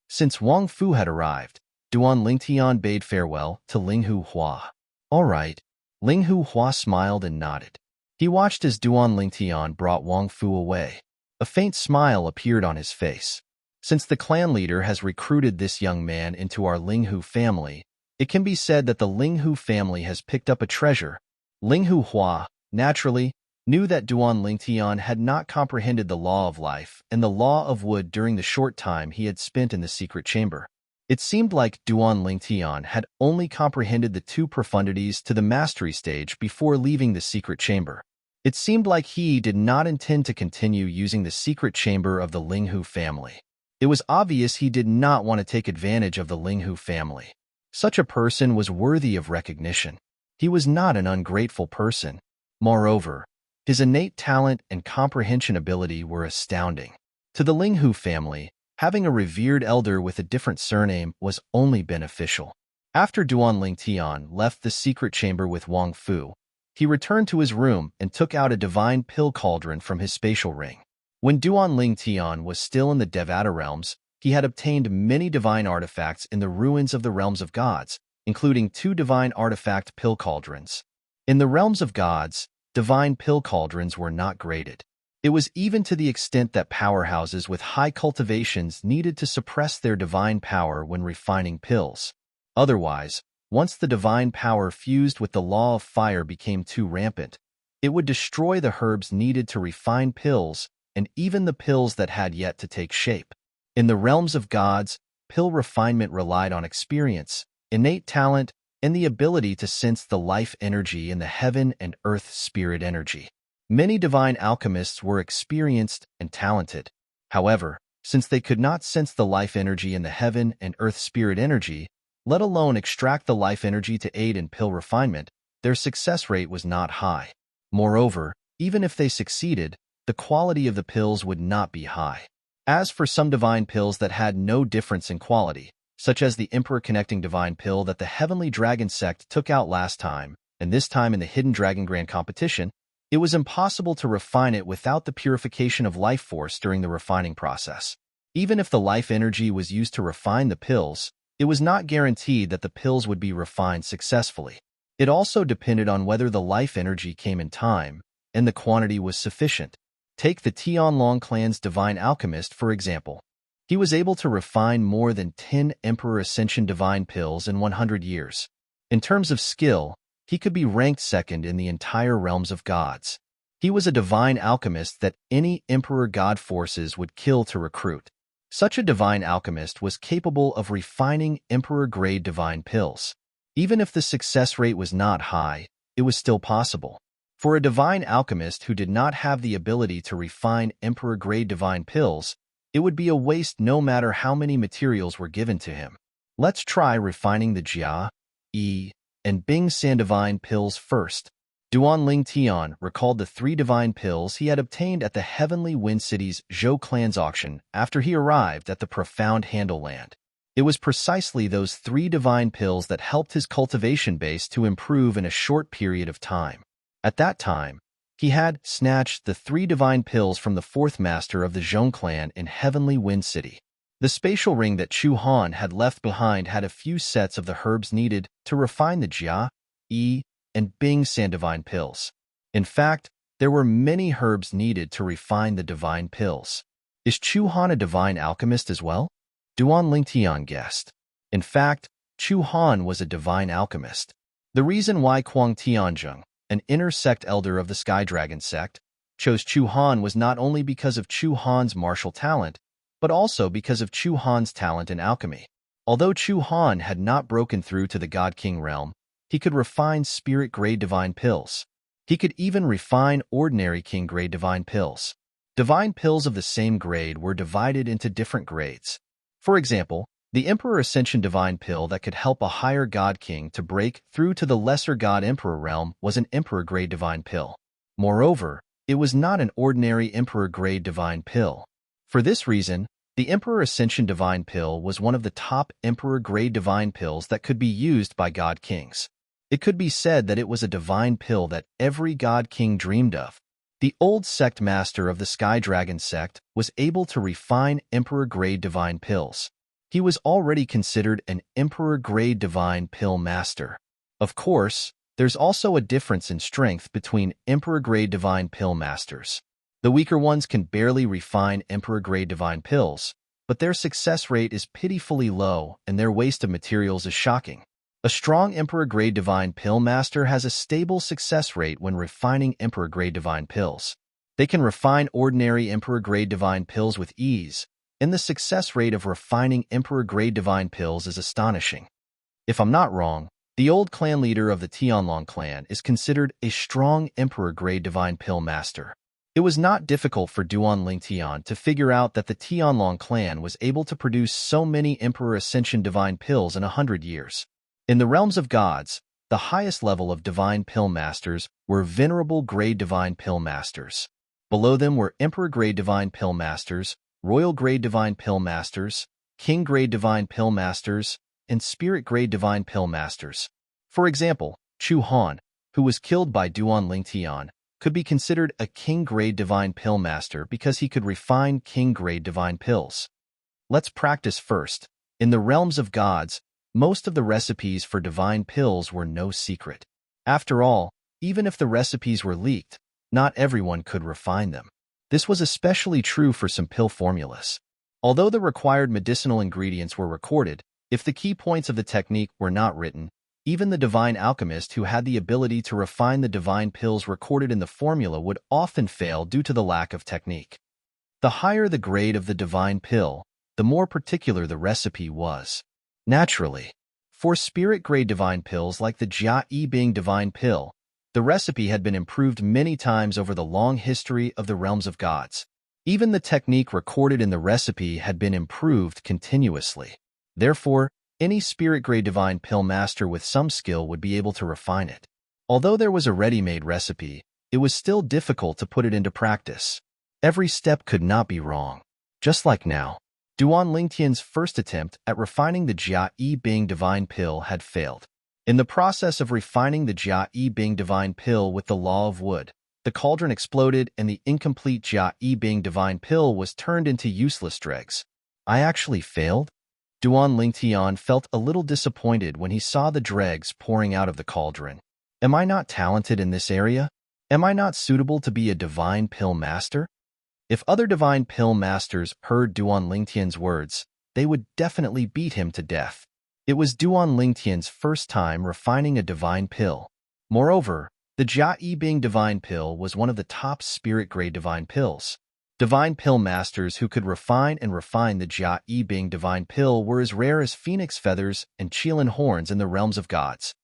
Since Wang Fu had arrived, Duan Lingtian bade farewell to Linghu Hua. All right. Linghu Hua smiled and nodded. He watched as Duan Lingtian brought Wang Fu away. A faint smile appeared on his face. Since the clan leader has recruited this young man into our Linghu family, it can be said that the Linghu family has picked up a treasure. Linghu Hua, naturally, knew that Duan Lingtian had not comprehended the law of life and the law of wood during the short time he had spent in the secret chamber. It seemed like Duan Lingtian had only comprehended the two profundities to the mastery stage before leaving the secret chamber. It seemed like he did not intend to continue using the secret chamber of the Linghu family. It was obvious he did not want to take advantage of the Linghu family. Such a person was worthy of recognition. He was not an ungrateful person. Moreover, his innate talent and comprehension ability were astounding. To the Linghu family, having a revered elder with a different surname was only beneficial. After Duan Lingtian left the secret chamber with Wang Fu, he returned to his room and took out a divine pill cauldron from his spatial ring. When Duan Lingtian was still in the Devata realms, he had obtained many divine artifacts in the ruins of the realms of gods, including 2 divine artifact pill cauldrons. In the realms of gods, divine pill cauldrons were not graded. It was even to the extent that powerhouses with high cultivations needed to suppress their divine power when refining pills. Otherwise, once the divine power fused with the law of fire became too rampant, it would destroy the herbs needed to refine pills and even the pills that had yet to take shape. In the realms of gods, pill refinement relied on experience, innate talent, and the ability to sense the life energy in the heaven and earth spirit energy. Many divine alchemists were experienced and talented. However, since they could not sense the life energy in the heaven and earth spirit energy, let alone extract the life energy to aid in pill refinement, their success rate was not high. Moreover, even if they succeeded, the quality of the pills would not be high. As for some divine pills that had no difference in quality, such as the Emperor Connecting Divine Pill that the Heavenly Dragon sect took out last time, and this time in the Hidden Dragon Grand Competition, it was impossible to refine it without the purification of life force during the refining process. Even if the life energy was used to refine the pills, it was not guaranteed that the pills would be refined successfully. It also depended on whether the life energy came in time, and the quantity was sufficient. Take the Tianlong clan's divine alchemist, for example. He was able to refine more than 10 Emperor Ascension divine pills in 100 years. In terms of skill, he could be ranked second in the entire realms of gods. He was a divine alchemist that any Emperor God forces would kill to recruit. Such a divine alchemist was capable of refining Emperor-grade divine pills. Even if the success rate was not high, it was still possible. For a divine alchemist who did not have the ability to refine Emperor-grade divine pills, it would be a waste no matter how many materials were given to him. Let's try refining the Jia, Yi, and Bing San divine pills first. Duan Lingtian recalled the 3 divine pills he had obtained at the Heavenly Wind City's Zhou clan's auction after he arrived at the Profound Handle Land. It was precisely those 3 divine pills that helped his cultivation base to improve in a short period of time. At that time, he had snatched the 3 divine pills from the 4th master of the Zhong clan in Heavenly Wind City. The spatial ring that Chu Han had left behind had a few sets of the herbs needed to refine the Jia, Yi, and Bing San divine pills. In fact, there were many herbs needed to refine the divine pills. Is Chu Han a divine alchemist as well? Duan Lingtian guessed. In fact, Chu Han was a divine alchemist. The reason why Kuang Tianzheng, an inner sect elder of the Sky Dragon sect, chose Chu Han was not only because of Chu Han's martial talent, but also because of Chu Han's talent in alchemy. Although Chu Han had not broken through to the God King realm, he could refine spirit-grade divine pills. He could even refine ordinary king-grade divine pills. Divine pills of the same grade were divided into different grades. For example, the Emperor Ascension divine pill that could help a higher God King to break through to the lesser God Emperor realm was an Emperor-grade divine pill. Moreover, it was not an ordinary Emperor-grade divine pill. For this reason, the Emperor Ascension divine pill was one of the top Emperor-grade divine pills that could be used by God Kings. It could be said that it was a divine pill that every God King dreamed of. The old sect master of the Sky Dragon sect was able to refine Emperor-grade divine pills. He was already considered an Emperor-grade divine pill master. Of course, there's also a difference in strength between Emperor-grade divine pill masters. The weaker ones can barely refine Emperor-grade divine pills, but their success rate is pitifully low and their waste of materials is shocking. A strong Emperor-grade divine pill master has a stable success rate when refining Emperor-grade divine pills. They can refine ordinary Emperor-grade divine pills with ease, and the success rate of refining Emperor-grade divine pills is astonishing. If I'm not wrong, the old clan leader of the Tianlong clan is considered a strong Emperor-grade divine pill master. It was not difficult for Duan Lingtian to figure out that the Tianlong clan was able to produce so many Emperor Ascension divine pills in 100 years. In the realms of gods, the highest level of divine pill masters were venerable grade divine pill masters. Below them were Emperor-grade divine pill masters, royal-grade divine pill masters, king-grade divine pill masters, and spirit-grade divine pill masters. For example, Chu Han, who was killed by Duan Lingtian, could be considered a king-grade divine pill master because he could refine king-grade divine pills. Let's practice first. In the realms of gods, most of the recipes for divine pills were no secret. After all, even if the recipes were leaked, not everyone could refine them. This was especially true for some pill formulas. Although the required medicinal ingredients were recorded, if the key points of the technique were not written, even the divine alchemist who had the ability to refine the divine pills recorded in the formula would often fail due to the lack of technique. The higher the grade of the divine pill, the more particular the recipe was. Naturally, for spirit-grade divine pills like the Jia Yi Bing divine pill, the recipe had been improved many times over the long history of the realms of gods. Even the technique recorded in the recipe had been improved continuously. Therefore, any spirit-grade divine pill master with some skill would be able to refine it. Although there was a ready-made recipe, it was still difficult to put it into practice. Every step could not be wrong. Just like now, Duan Lingtian's first attempt at refining the Jia Yi Bing divine pill had failed. In the process of refining the Jia Yi Bing divine pill with the law of wood, the cauldron exploded and the incomplete Jia Yi Bing divine pill was turned into useless dregs. I actually failed? Duan Lingtian felt a little disappointed when he saw the dregs pouring out of the cauldron. Am I not talented in this area? Am I not suitable to be a divine pill master? If other divine pill masters heard Duan Lingtian's words, they would definitely beat him to death. It was Duan Lingtian's first time refining a divine pill. Moreover, the Jia Yi Bing divine pill was one of the top spirit-grade divine pills. Divine pill masters who could refine the Jia Yi Bing divine pill were as rare as phoenix feathers and qilin horns in the realms of gods.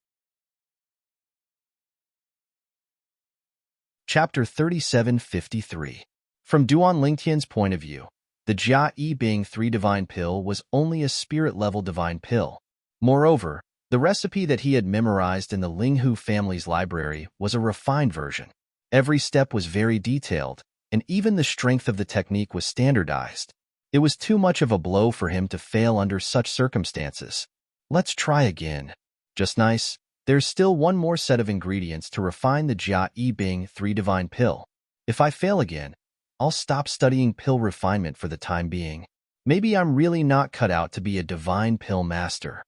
Chapter 3753. From Duan Lingtian's point of view, the Jia Yi Bing 3 divine pill was only a spirit-level divine pill. Moreover, the recipe that he had memorized in the Linghu family's library was a refined version. Every step was very detailed, and even the strength of the technique was standardized. It was too much of a blow for him to fail under such circumstances. Let's try again. Just nice. There's still one more set of ingredients to refine the Jia Yi Bing 3 divine pill. If I fail again, I'll stop studying pill refinement for the time being. Maybe I'm really not cut out to be a divine pill master.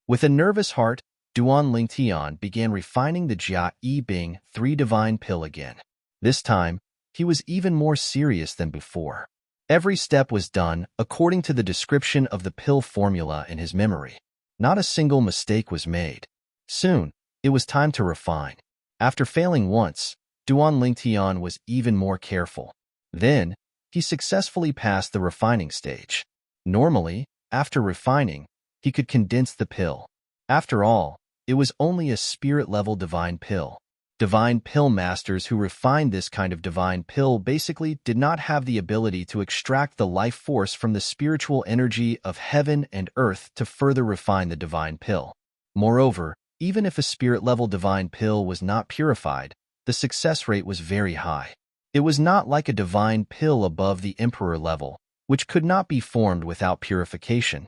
With a nervous heart, Duan Lingtian began refining the Jia Yi Bing 3 divine pill again. This time, he was even more serious than before. Every step was done according to the description of the pill formula in his memory. Not a single mistake was made. Soon, it was time to refine. After failing once, Duan Lingtian was even more careful. Then, he successfully passed the refining stage. Normally, after refining, he could condense the pill. After all, it was only a spirit-level divine pill. Divine pill masters who refined this kind of divine pill basically did not have the ability to extract the life force from the spiritual energy of heaven and earth to further refine the divine pill. Moreover, even if a spirit-level divine pill was not purified, the success rate was very high. It was not like a divine pill above the emperor level, which could not be formed without purification.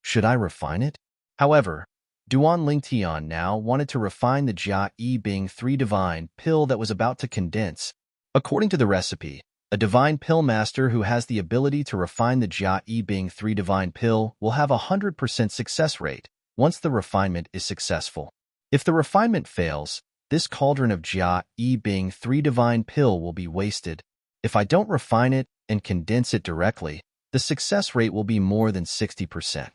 Should I refine it? However, Duan Lingtian now wanted to refine the Jia Yi Bing 3 divine pill that was about to condense. According to the recipe, a divine pill master who has the ability to refine the Jia Yi Bing 3 divine pill will have a 100% success rate once the refinement is successful. If the refinement fails, this cauldron of Jia Yi Bing 3 divine pill will be wasted. If I don't refine it and condense it directly, the success rate will be more than 60%.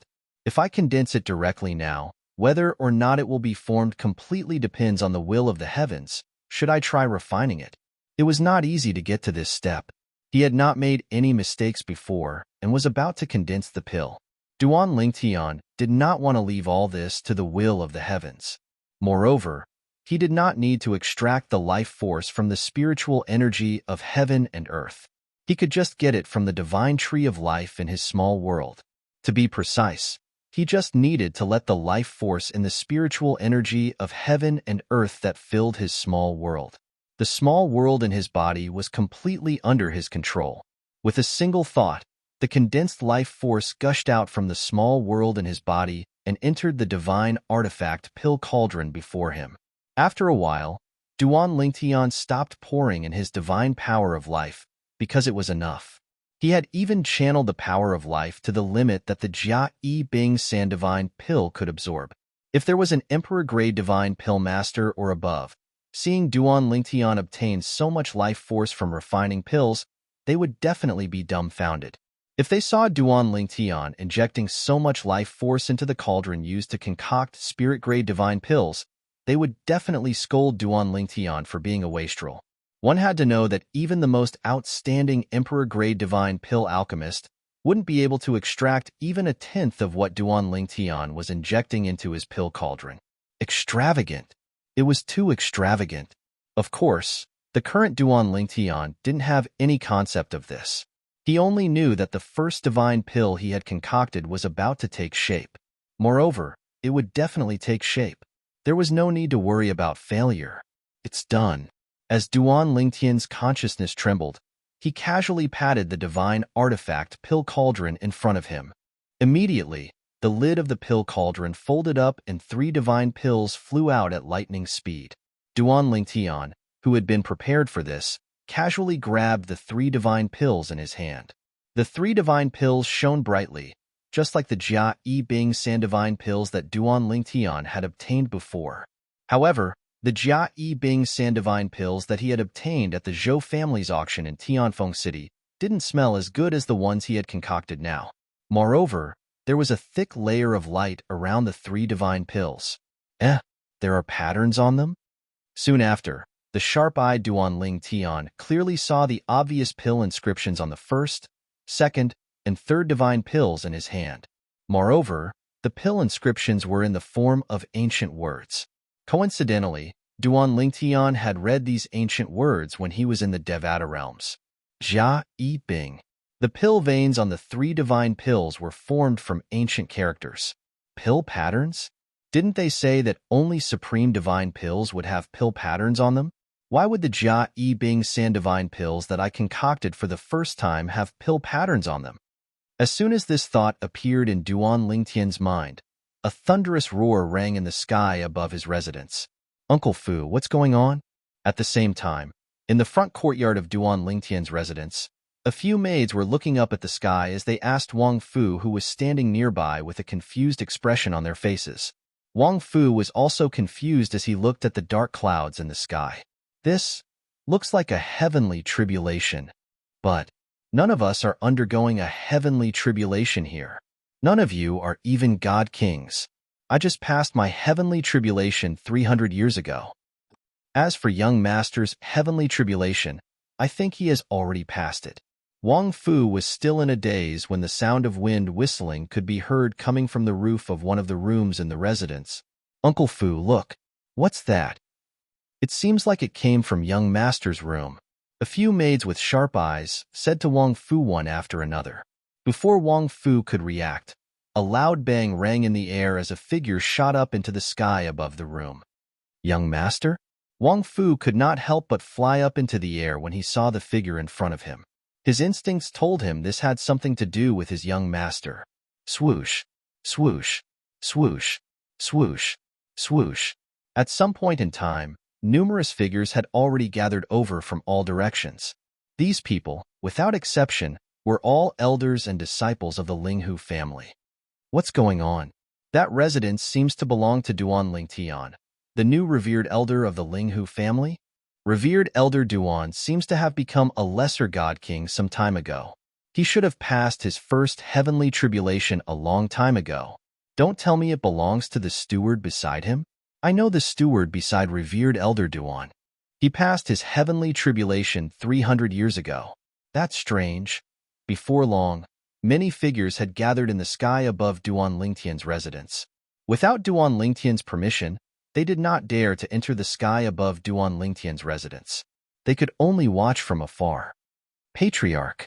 If I condense it directly now, whether or not it will be formed completely depends on the will of the heavens. Should I try refining it? It was not easy to get to this step. He had not made any mistakes before and was about to condense the pill. Duan Lingtian did not want to leave all this to the will of the heavens. Moreover, he did not need to extract the life force from the spiritual energy of heaven and earth. He could just get it from the divine tree of life in his small world. To be precise, he just needed to let the life force in the spiritual energy of heaven and earth that filled his small world. The small world in his body was completely under his control. With a single thought, the condensed life force gushed out from the small world in his body and entered the divine artifact pill cauldron before him. After a while, Duan Lingtian stopped pouring in his divine power of life because it was enough. He had even channeled the power of life to the limit that the Jia Yi Bing San divine pill could absorb. If there was an emperor-grade divine pill master or above, seeing Duan Lingtian obtain so much life force from refining pills, they would definitely be dumbfounded. If they saw Duan Lingtian injecting so much life force into the cauldron used to concoct spirit-grade divine pills, they would definitely scold Duan Lingtian for being a wastrel. One had to know that even the most outstanding emperor-grade divine pill alchemist wouldn't be able to extract even a tenth of what Duan Lingtian was injecting into his pill cauldron. Extravagant. It was too extravagant. Of course, the current Duan Lingtian didn't have any concept of this. He only knew that the first divine pill he had concocted was about to take shape. Moreover, it would definitely take shape. There was no need to worry about failure. It's done. As Duan Lingtian's consciousness trembled, he casually patted the divine artifact pill cauldron in front of him. Immediately, the lid of the pill cauldron folded up and 3 divine pills flew out at lightning speed. Duan Lingtian, who had been prepared for this, casually grabbed the 3 divine pills in his hand. The 3 divine pills shone brightly, just like the Jia Yi Bing San divine pills that Duan Lingtian had obtained before. However, the Jia Yi Bing San divine pills that he had obtained at the Zhou family's auction in Tianfeng City didn't smell as good as the ones he had concocted now. Moreover, there was a thick layer of light around the 3 divine pills. There are patterns on them? Soon after, the sharp-eyed Duan Lingtian clearly saw the obvious pill inscriptions on the first, second, and third divine pills in his hand. Moreover, the pill inscriptions were in the form of ancient words. Coincidentally, Duan Lingtian had read these ancient words when he was in the Devata realms. Jia Yi Bing. The pill veins on the 3 divine pills were formed from ancient characters. Pill patterns? Didn't they say that only supreme divine pills would have pill patterns on them? Why would the Jia Yi Bing San divine pills that I concocted for the first time have pill patterns on them? As soon as this thought appeared in Duan Lingtian's mind, a thunderous roar rang in the sky above his residence. Uncle Fu, what's going on? At the same time, in the front courtyard of Duan Lingtian's residence, a few maids were looking up at the sky as they asked Wang Fu, who was standing nearby with a confused expression on their faces. Wang Fu was also confused as he looked at the dark clouds in the sky. This looks like a heavenly tribulation. But none of us are undergoing a heavenly tribulation here. None of you are even god kings. I just passed my heavenly tribulation 300 years ago. As for young master's heavenly tribulation, I think he has already passed it. Wang Fu was still in a daze when the sound of wind whistling could be heard coming from the roof of one of the rooms in the residence. Uncle Fu, look. What's that? It seems like it came from young master's room. A few maids with sharp eyes said to Wang Fu one after another. Before Wang Fu could react, a loud bang rang in the air as a figure shot up into the sky above the room. Young master? Wang Fu could not help but fly up into the air when he saw the figure in front of him. His instincts told him this had something to do with his young master. Swoosh, swoosh, swoosh, swoosh, swoosh. At some point in time, numerous figures had already gathered over from all directions. These people, without exception, were all elders and disciples of the Linghu family. What's going on? That residence seems to belong to Duan Lingtian, the new revered elder of the Linghu family. Revered Elder Duan seems to have become a lesser god king some time ago. He should have passed his first heavenly tribulation a long time ago. Don't tell me it belongs to the steward beside him? I know the steward beside Revered Elder Duan. He passed his heavenly tribulation 300 years ago. That's strange. Before long, many figures had gathered in the sky above Duan Lingtian's residence. Without Duan Lingtian's permission, they did not dare to enter the sky above Duan Lingtian's residence. They could only watch from afar. Patriarch!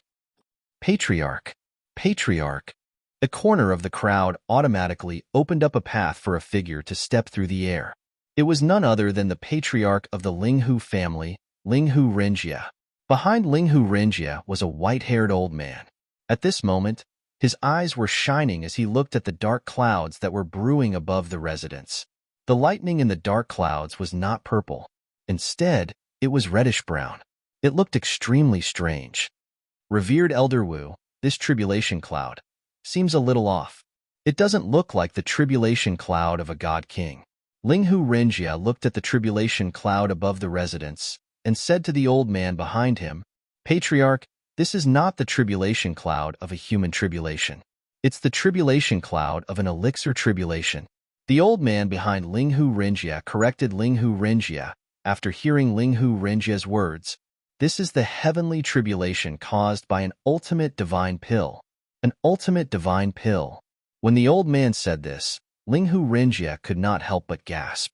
Patriarch! Patriarch! A corner of the crowd automatically opened up a path for a figure to step through the air. It was none other than the patriarch of the Linghu family, Linghu Renjia. Behind Linghu Renjia was a white-haired old man. At this moment, his eyes were shining as he looked at the dark clouds that were brewing above the residence. The lightning in the dark clouds was not purple. Instead, it was reddish-brown. It looked extremely strange. Revered Elder Wu, this tribulation cloud seems a little off. It doesn't look like the tribulation cloud of a god king. Linghu Renjia looked at the tribulation cloud above the residence and said to the old man behind him, Patriarch, this is not the tribulation cloud of a human tribulation. It's the tribulation cloud of an elixir tribulation. The old man behind Linghu Renjia corrected Linghu Renjia after hearing Linghu Renjia's words. This is the heavenly tribulation caused by an ultimate divine pill. An ultimate divine pill. When the old man said this, Linghu Renjia could not help but gasp.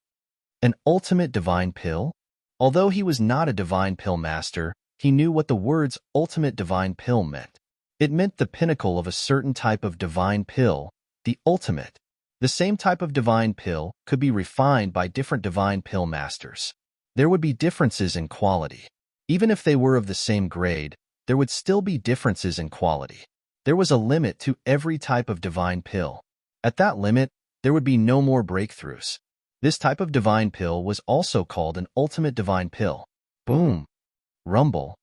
An ultimate divine pill? Although he was not a divine pill master, he knew what the words ultimate divine pill meant. It meant the pinnacle of a certain type of divine pill, the ultimate. The same type of divine pill could be refined by different divine pill masters. There would be differences in quality. Even if they were of the same grade, there would still be differences in quality. There was a limit to every type of divine pill. At that limit, there would be no more breakthroughs. This type of divine pill was also called an ultimate divine pill. Boom! Rumble.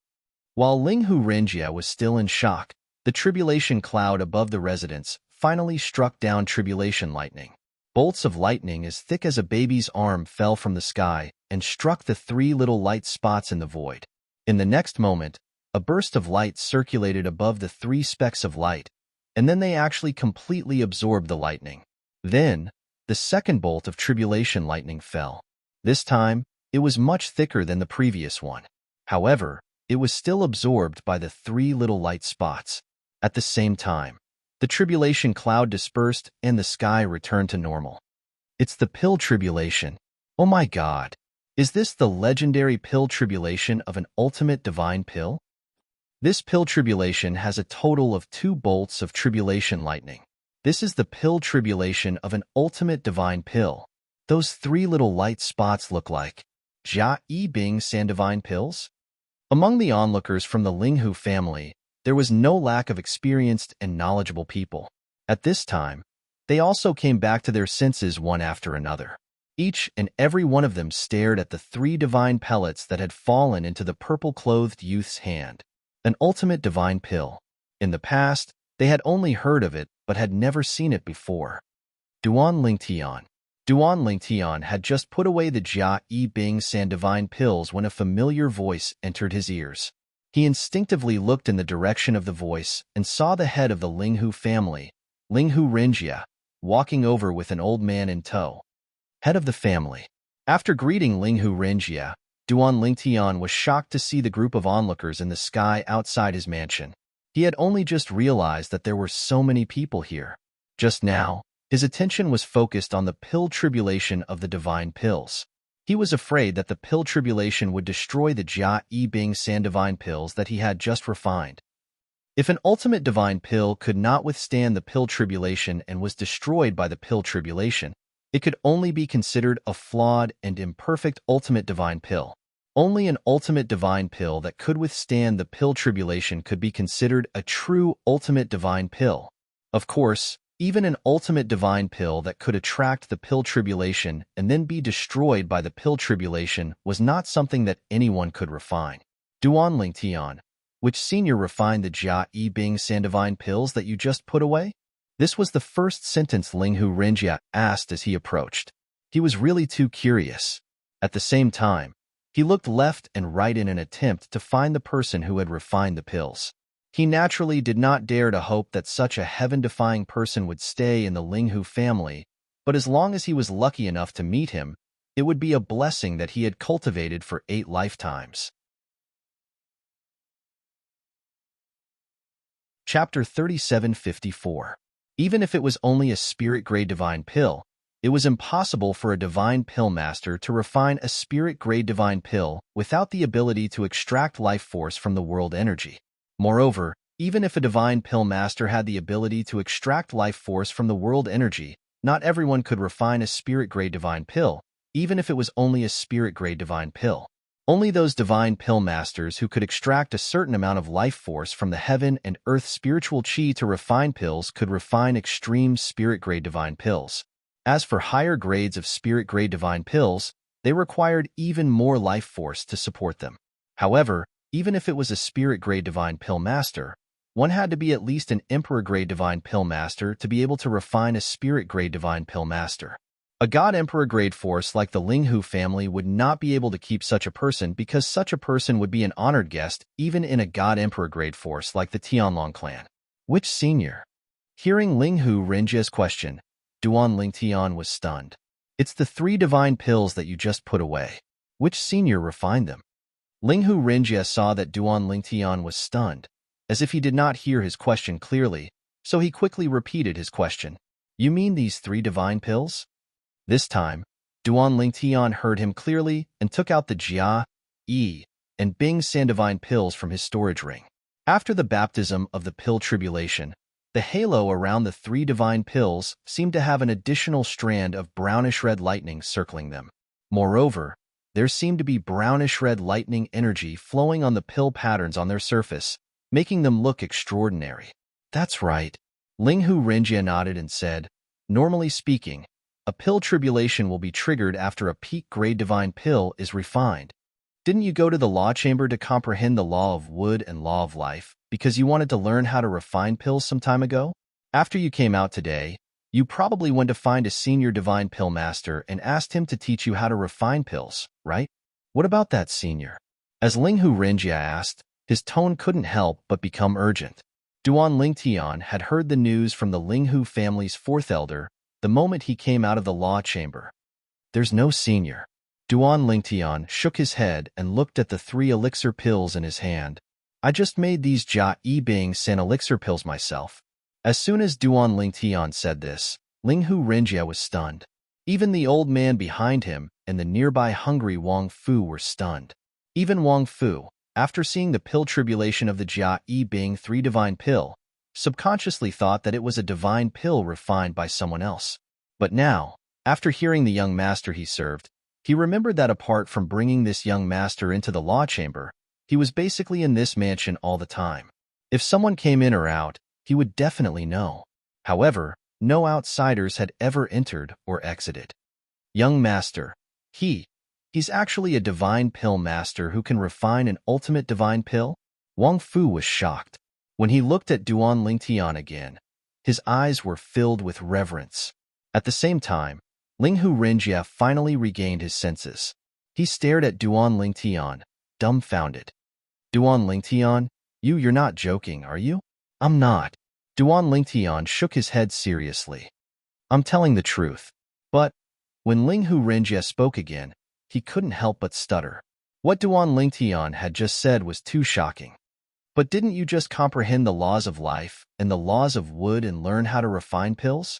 While Linghu Renjia was still in shock, the tribulation cloud above the residence finally struck down tribulation lightning. Bolts of lightning as thick as a baby's arm fell from the sky and struck the three little light spots in the void. In the next moment, a burst of light circulated above the three specks of light, and then they actually completely absorbed the lightning. Then, the second bolt of tribulation lightning fell. This time, it was much thicker than the previous one. However, it was still absorbed by the three little light spots. At the same time, the tribulation cloud dispersed and the sky returned to normal. It's the pill tribulation. Oh my God! Is this the legendary pill tribulation of an ultimate divine pill? This pill tribulation has a total of 2 bolts of tribulation lightning. This is the pill tribulation of an ultimate divine pill. Those 3 little light spots look like Jia Yi Bing San divine pills? Among the onlookers from the Linghu family, there was no lack of experienced and knowledgeable people. At this time, they also came back to their senses one after another. Each and every one of them stared at the 3 divine pellets that had fallen into the purple-clothed youth's hand. An ultimate divine pill. In the past, they had only heard of it but had never seen it before. Duan Lingtian. Duan Lingtian had just put away the Jia Yi Bing San divine pills when a familiar voice entered his ears. He instinctively looked in the direction of the voice and saw the head of the Linghu family, Linghu Renjia, walking over with an old man in tow. Head of the family. After greeting Linghu Renjia, Duan Lingtian was shocked to see the group of onlookers in the sky outside his mansion. He had only just realized that there were so many people here. Just now, his attention was focused on the pill tribulation of the divine pills. He was afraid that the pill tribulation would destroy the Jia Yi Bing San divine pills that he had just refined. If an ultimate divine pill could not withstand the pill tribulation and was destroyed by the pill tribulation, it could only be considered a flawed and imperfect ultimate divine pill. Only an ultimate divine pill that could withstand the pill tribulation could be considered a true ultimate divine pill. Of course, even an ultimate divine pill that could attract the pill tribulation and then be destroyed by the pill tribulation was not something that anyone could refine. Duan Lingtian, which senior refined the Jia Yi Bing San divine pills that you just put away? This was the first sentence Linghu Renjia asked as he approached. He was really too curious. At the same time, he looked left and right in an attempt to find the person who had refined the pills. He naturally did not dare to hope that such a heaven-defying person would stay in the Linghu family, but as long as he was lucky enough to meet him, it would be a blessing that he had cultivated for 8 lifetimes. Chapter 3754. Even if it was only a spirit-grade divine pill, it was impossible for a divine pill master to refine a spirit-grade divine pill without the ability to extract life force from the world energy. Moreover, even if a divine pill master had the ability to extract life force from the world energy, not everyone could refine a spirit-grade divine pill, even if it was only a spirit-grade divine pill. Only those divine pill masters who could extract a certain amount of life force from the heaven and earth spiritual chi to refine pills could refine extreme spirit-grade divine pills. As for higher grades of spirit-grade divine pills, they required even more life force to support them. However, even if it was a spirit-grade divine pill master, one had to be at least an emperor-grade divine pill master to be able to refine a spirit-grade divine pill master. A God-Emperor grade force like the Linghu family would not be able to keep such a person because such a person would be an honored guest even in a God-Emperor grade force like the Tianlong clan. Which senior? Hearing Linghu Renjia's question, Duan Lingtian was stunned. It's the 3 divine pills that you just put away. Which senior refined them? Linghu Renjia saw that Duan Lingtian was stunned, as if he did not hear his question clearly, so he quickly repeated his question. You mean these 3 divine pills? This time, Duan Lingtian heard him clearly and took out the Jia, Yi, and Bing San divine pills from his storage ring. After the baptism of the pill tribulation, the halo around the 3 divine pills seemed to have an additional strand of brownish-red lightning circling them. Moreover, there seemed to be brownish-red lightning energy flowing on the pill patterns on their surface, making them look extraordinary. That's right. Linghu Renjia nodded and said, normally speaking, a pill tribulation will be triggered after a peak-grade divine pill is refined. Didn't you go to the law chamber to comprehend the law of wood and law of life because you wanted to learn how to refine pills some time ago? After you came out today, you probably went to find a senior divine pill master and asked him to teach you how to refine pills, right? What about that senior? As Linghu Renjia asked, his tone couldn't help but become urgent. Duan Lingtian had heard the news from the Linghu family's 4th elder the moment he came out of the law chamber. There's no senior. Duan Lingtian shook his head and looked at the 3 elixir pills in his hand. I just made these Jia Yi Bing San elixir pills myself. As soon as Duan Lingtian said this, Linghu Renjia was stunned. Even the old man behind him and the nearby hungry Wang Fu were stunned. Even Wang Fu, after seeing the pill tribulation of the Jia Yi Bing 3 divine pill, subconsciously thought that it was a divine pill refined by someone else. But now, after hearing the young master he served, he remembered that apart from bringing this young master into the law chamber, he was basically in this mansion all the time. If someone came in or out, he would definitely know. However, no outsiders had ever entered or exited. Young master, he's actually a divine pill master who can refine an ultimate divine pill? Wang Fu was shocked. When he looked at Duan Lingtian again, his eyes were filled with reverence. At the same time, Linghu Renjia finally regained his senses. He stared at Duan Lingtian, dumbfounded. Duan Lingtian, you're not joking, are you? I'm not. Duan Lingtian shook his head seriously. I'm telling the truth. But when Linghu Renjia spoke again, he couldn't help but stutter. What Duan Lingtian had just said was too shocking. But didn't you just comprehend the laws of life and the laws of wood and learn how to refine pills?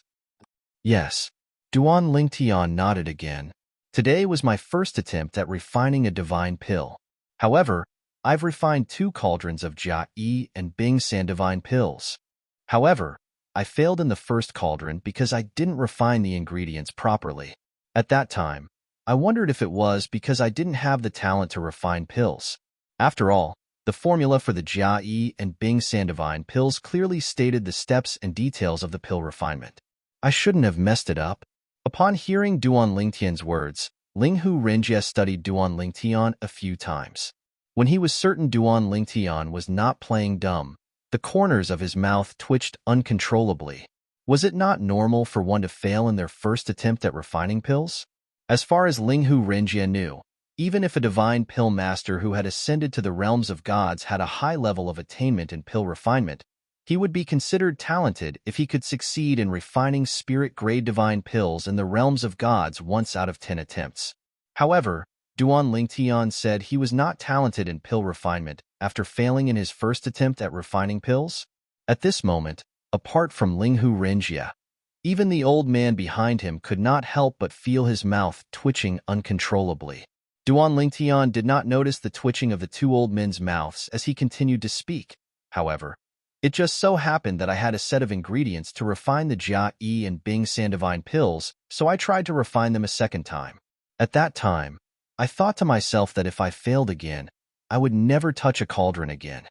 Yes. Duan Lingtian nodded again. Today was my first attempt at refining a divine pill. However, I've refined 2 cauldrons of Jia and Bing San divine pills. However, I failed in the first cauldron because I didn't refine the ingredients properly. At that time, I wondered if it was because I didn't have the talent to refine pills. After all, the formula for the Jia and Bing San divine pills clearly stated the steps and details of the pill refinement. I shouldn't have messed it up. Upon hearing Duan Lingtian's words, Linghu Renjie studied Duan Lingtian a few times. When he was certain Duan Lingtian was not playing dumb, the corners of his mouth twitched uncontrollably. Was it not normal for one to fail in their first attempt at refining pills? As far as Linghu Renjie knew, even if a divine pill master who had ascended to the realms of gods had a high level of attainment in pill refinement, he would be considered talented if he could succeed in refining spirit-grade divine pills in the realms of gods once out of 10 attempts. However, Duan Lingtian said he was not talented in pill refinement after failing in his first attempt at refining pills. At this moment, apart from Linghu Renjie, even the old man behind him could not help but feel his mouth twitching uncontrollably. Duan Lingtian did not notice the twitching of the 2 old men's mouths as he continued to speak. However, it just so happened that I had a set of ingredients to refine the Jia and Bing San divine pills, so I tried to refine them a second time. At that time, I thought to myself that if I failed again, I would never touch a cauldron again.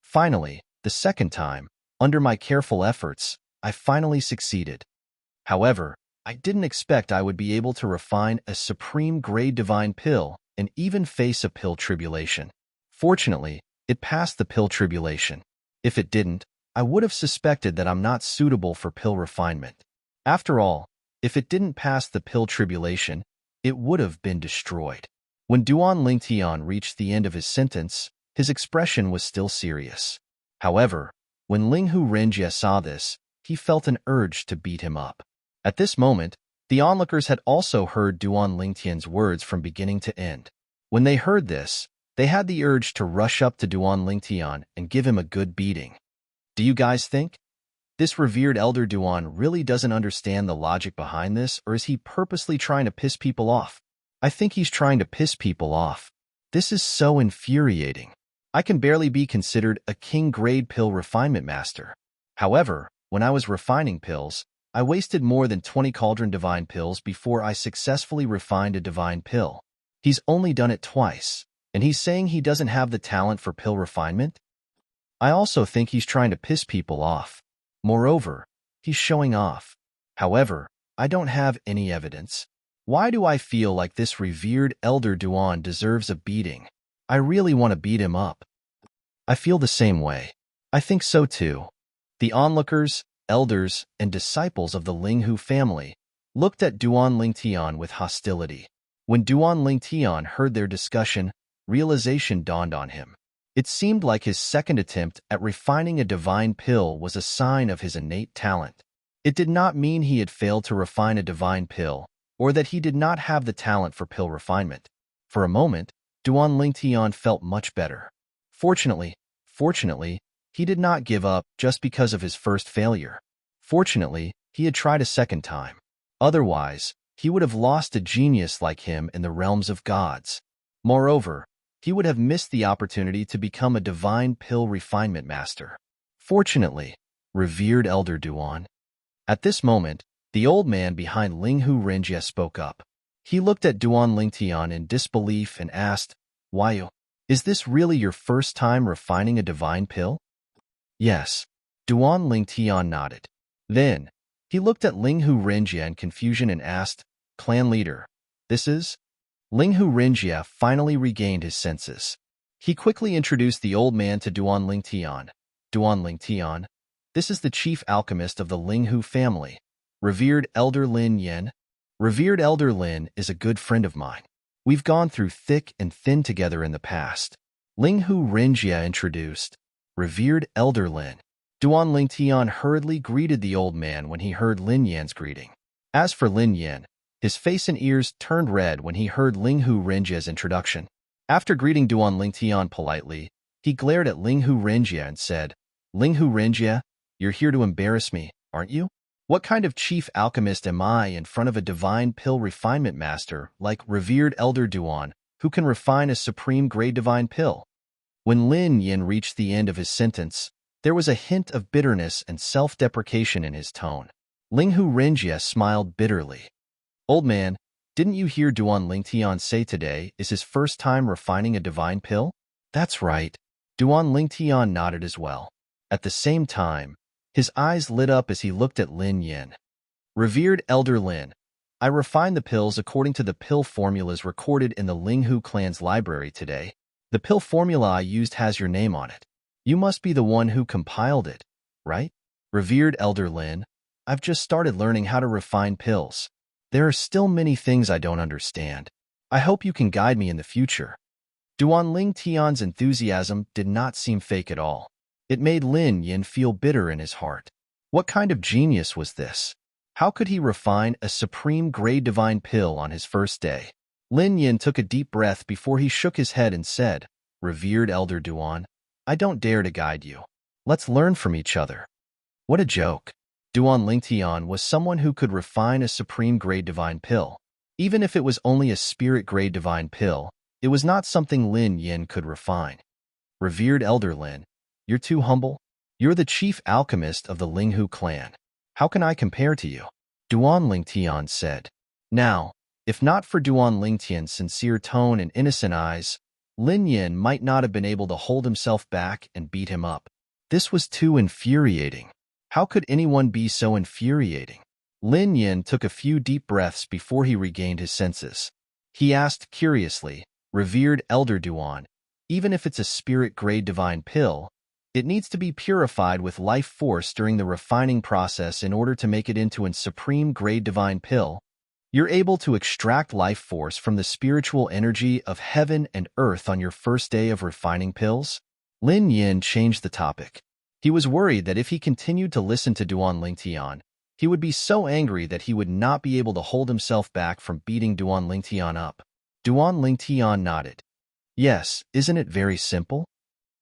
Finally, the second time, under my careful efforts, I finally succeeded. However, I didn't expect I would be able to refine a supreme-grade divine pill and even face a pill tribulation. Fortunately, it passed the pill tribulation. If it didn't, I would have suspected that I'm not suitable for pill refinement. After all, if it didn't pass the pill tribulation, it would have been destroyed. When Duan Lingtian reached the end of his sentence, his expression was still serious. However, when Linghu Renjie saw this, he felt an urge to beat him up. At this moment, the onlookers had also heard Duan Lingtian's words from beginning to end. When they heard this, they had the urge to rush up to Duan Lingtian and give him a good beating. Do you guys think this revered elder Duan really doesn't understand the logic behind this, or is he purposely trying to piss people off? I think he's trying to piss people off. This is so infuriating. I can barely be considered a king-grade pill refinement master. However, when I was refining pills, I wasted more than 20 cauldron divine pills before I successfully refined a divine pill. He's only done it twice, and he's saying he doesn't have the talent for pill refinement? I also think he's trying to piss people off. Moreover, he's showing off. However, I don't have any evidence. Why do I feel like this revered elder Duan deserves a beating? I really want to beat him up. I feel the same way. I think so too. The onlookers, elders, and disciples of the Linghu family looked at Duan Lingtian with hostility. When Duan Lingtian heard their discussion, realization dawned on him. It seemed like his second attempt at refining a divine pill was a sign of his innate talent. It did not mean he had failed to refine a divine pill, or that he did not have the talent for pill refinement. For a moment, Duan Lingtian felt much better. Fortunately, he did not give up just because of his first failure. Fortunately, he had tried a second time. Otherwise, he would have lost a genius like him in the realms of gods. Moreover, he would have missed the opportunity to become a divine pill refinement master. Fortunately, revered elder Duan. At this moment, the old man behind Linghu Renjie spoke up. He looked at Duan Lingtian in disbelief and asked, "Why, is this really your first time refining a divine pill?" Yes. Duan Lingtian nodded. Then, he looked at Linghu Renjie in confusion and asked, "Clan leader, this is?" Linghu Renjie finally regained his senses. He quickly introduced the old man to Duan Lingtian. "Duan Lingtian, this is the chief alchemist of the Linghu family, revered elder Lin Yen." Revered elder Lin is a good friend of mine. We've gone through thick and thin together in the past. Linghu Renjie introduced. Revered elder Lin. Duan Lingtian hurriedly greeted the old man when he heard Lin Yan's greeting. As for Lin Yan, His face and ears turned red when he heard Linghu Renjie's introduction. After greeting Duan Lingtian politely, he glared at Linghu Renjie and said, "Linghu Renjie, you're here to embarrass me, aren't you? What kind of chief alchemist am I in front of a divine pill refinement master like revered Elder Duan, who can refine a supreme grade divine pill?" When Lin Yin reached the end of his sentence, there was a hint of bitterness and self-deprecation in his tone. Linghu Renjie smiled bitterly. "Old man, didn't you hear Duan Lingtian say today is his first time refining a divine pill?" "That's right." Duan Lingtian nodded as well. At the same time, his eyes lit up as he looked at Lin Yin. "Revered Elder Lin, I refined the pills according to the pill formulas recorded in the Linghu clan's library today. The pill formula I used has your name on it. You must be the one who compiled it, right?" "Revered Elder Lin, I've just started learning how to refine pills. There are still many things I don't understand. I hope you can guide me in the future." Duan Lingtian's enthusiasm did not seem fake at all. It made Lin Yin feel bitter in his heart. What kind of genius was this? How could he refine a supreme grade divine pill on his first day? Lin Yin took a deep breath before he shook his head and said, "Revered Elder Duan, I don't dare to guide you. Let's learn from each other." What a joke. Duan Lingtian was someone who could refine a supreme grade divine pill. Even if it was only a spirit grade divine pill, it was not something Lin Yin could refine. "Revered Elder Lin, you're too humble. You're the chief alchemist of the Linghu clan. How can I compare to you?" Duan Lingtian said. Now, if not for Duan Lingtian's sincere tone and innocent eyes, Lin Yin might not have been able to hold himself back and beat him up. This was too infuriating. How could anyone be so infuriating? Lin Yin took a few deep breaths before he regained his senses. He asked curiously, "Revered Elder Duan, even if it's a spirit-grade divine pill, it needs to be purified with life force during the refining process in order to make it into a supreme-grade divine pill. You're able to extract life force from the spiritual energy of heaven and earth on your first day of refining pills?" Lin Yin changed the topic. He was worried that if he continued to listen to Duan Lingtian, he would be so angry that he would not be able to hold himself back from beating Duan Lingtian up. Duan Lingtian nodded. "Yes, isn't it very simple?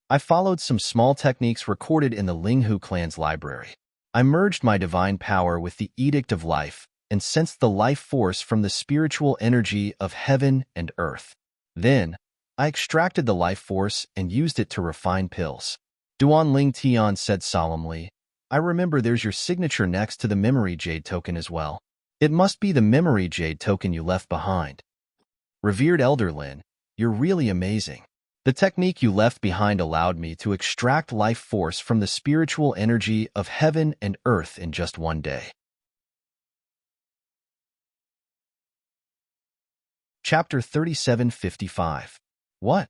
I followed some small techniques recorded in the Linghu clan's library. I merged my divine power with the Edict of Life and sensed the life force from the spiritual energy of heaven and earth. Then, I extracted the life force and used it to refine pills." Duan Lingtian said solemnly, "I remember there's your signature next to the memory jade token as well. It must be the memory jade token you left behind." "Revered Elder Lin, you're really amazing. The technique you left behind allowed me to extract life force from the spiritual energy of heaven and earth in just one day." Chapter 3755. What?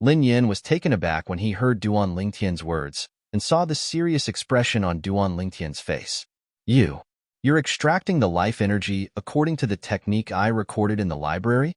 Lin Yin was taken aback when he heard Duan Lingtian's words and saw the serious expression on Duan Lingtian's face. You're extracting the life energy according to the technique I recorded in the library?"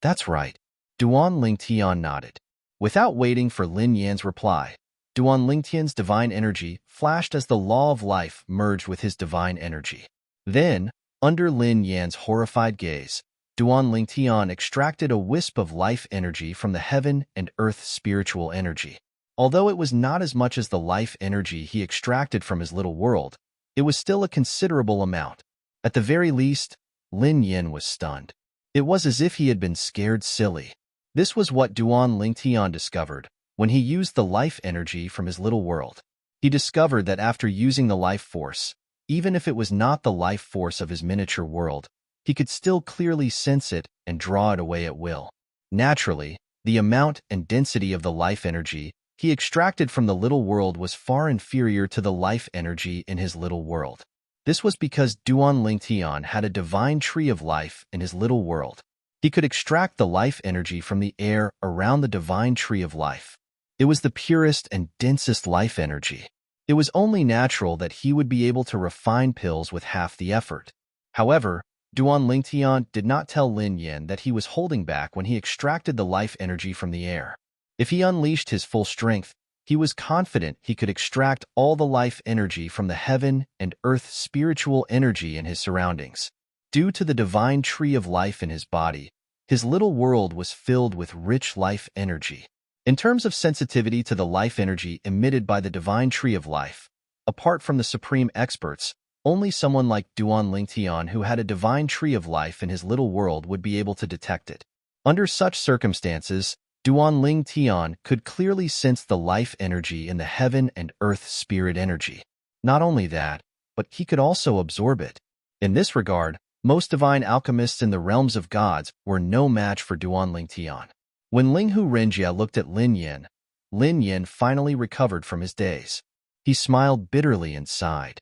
"That's right." Duan Lingtian nodded. Without waiting for Lin Yan's reply, Duan Lingtian's divine energy flashed as the law of life merged with his divine energy. Then, under Lin Yan's horrified gaze, Duan Lingtian extracted a wisp of life energy from the heaven and earth spiritual energy. Although it was not as much as the life energy he extracted from his little world, it was still a considerable amount. At the very least, Lin Yin was stunned. It was as if he had been scared silly. This was what Duan Lingtian discovered when he used the life energy from his little world. He discovered that after using the life force, even if it was not the life force of his miniature world, he could still clearly sense it and draw it away at will. Naturally, the amount and density of the life energy he extracted from the little world was far inferior to the life energy in his little world. This was because Duan Lingtian had a divine tree of life in his little world. He could extract the life energy from the air around the divine tree of life. It was the purest and densest life energy. It was only natural that he would be able to refine pills with half the effort. However, Duan Lingtian did not tell Lin Yin that he was holding back when he extracted the life energy from the air. If he unleashed his full strength, he was confident he could extract all the life energy from the heaven and earth spiritual energy in his surroundings. Due to the divine tree of life in his body, his little world was filled with rich life energy. In terms of sensitivity to the life energy emitted by the divine tree of life, apart from the supreme experts, only someone like Duan Lingtian who had a divine tree of life in his little world would be able to detect it. Under such circumstances, Duan Lingtian could clearly sense the life energy in the heaven and earth spirit energy. Not only that, but he could also absorb it. In this regard, most divine alchemists in the realms of gods were no match for Duan Lingtian. When Linghu Renjia looked at Lin Yin finally recovered from his daze. He smiled bitterly and sighed.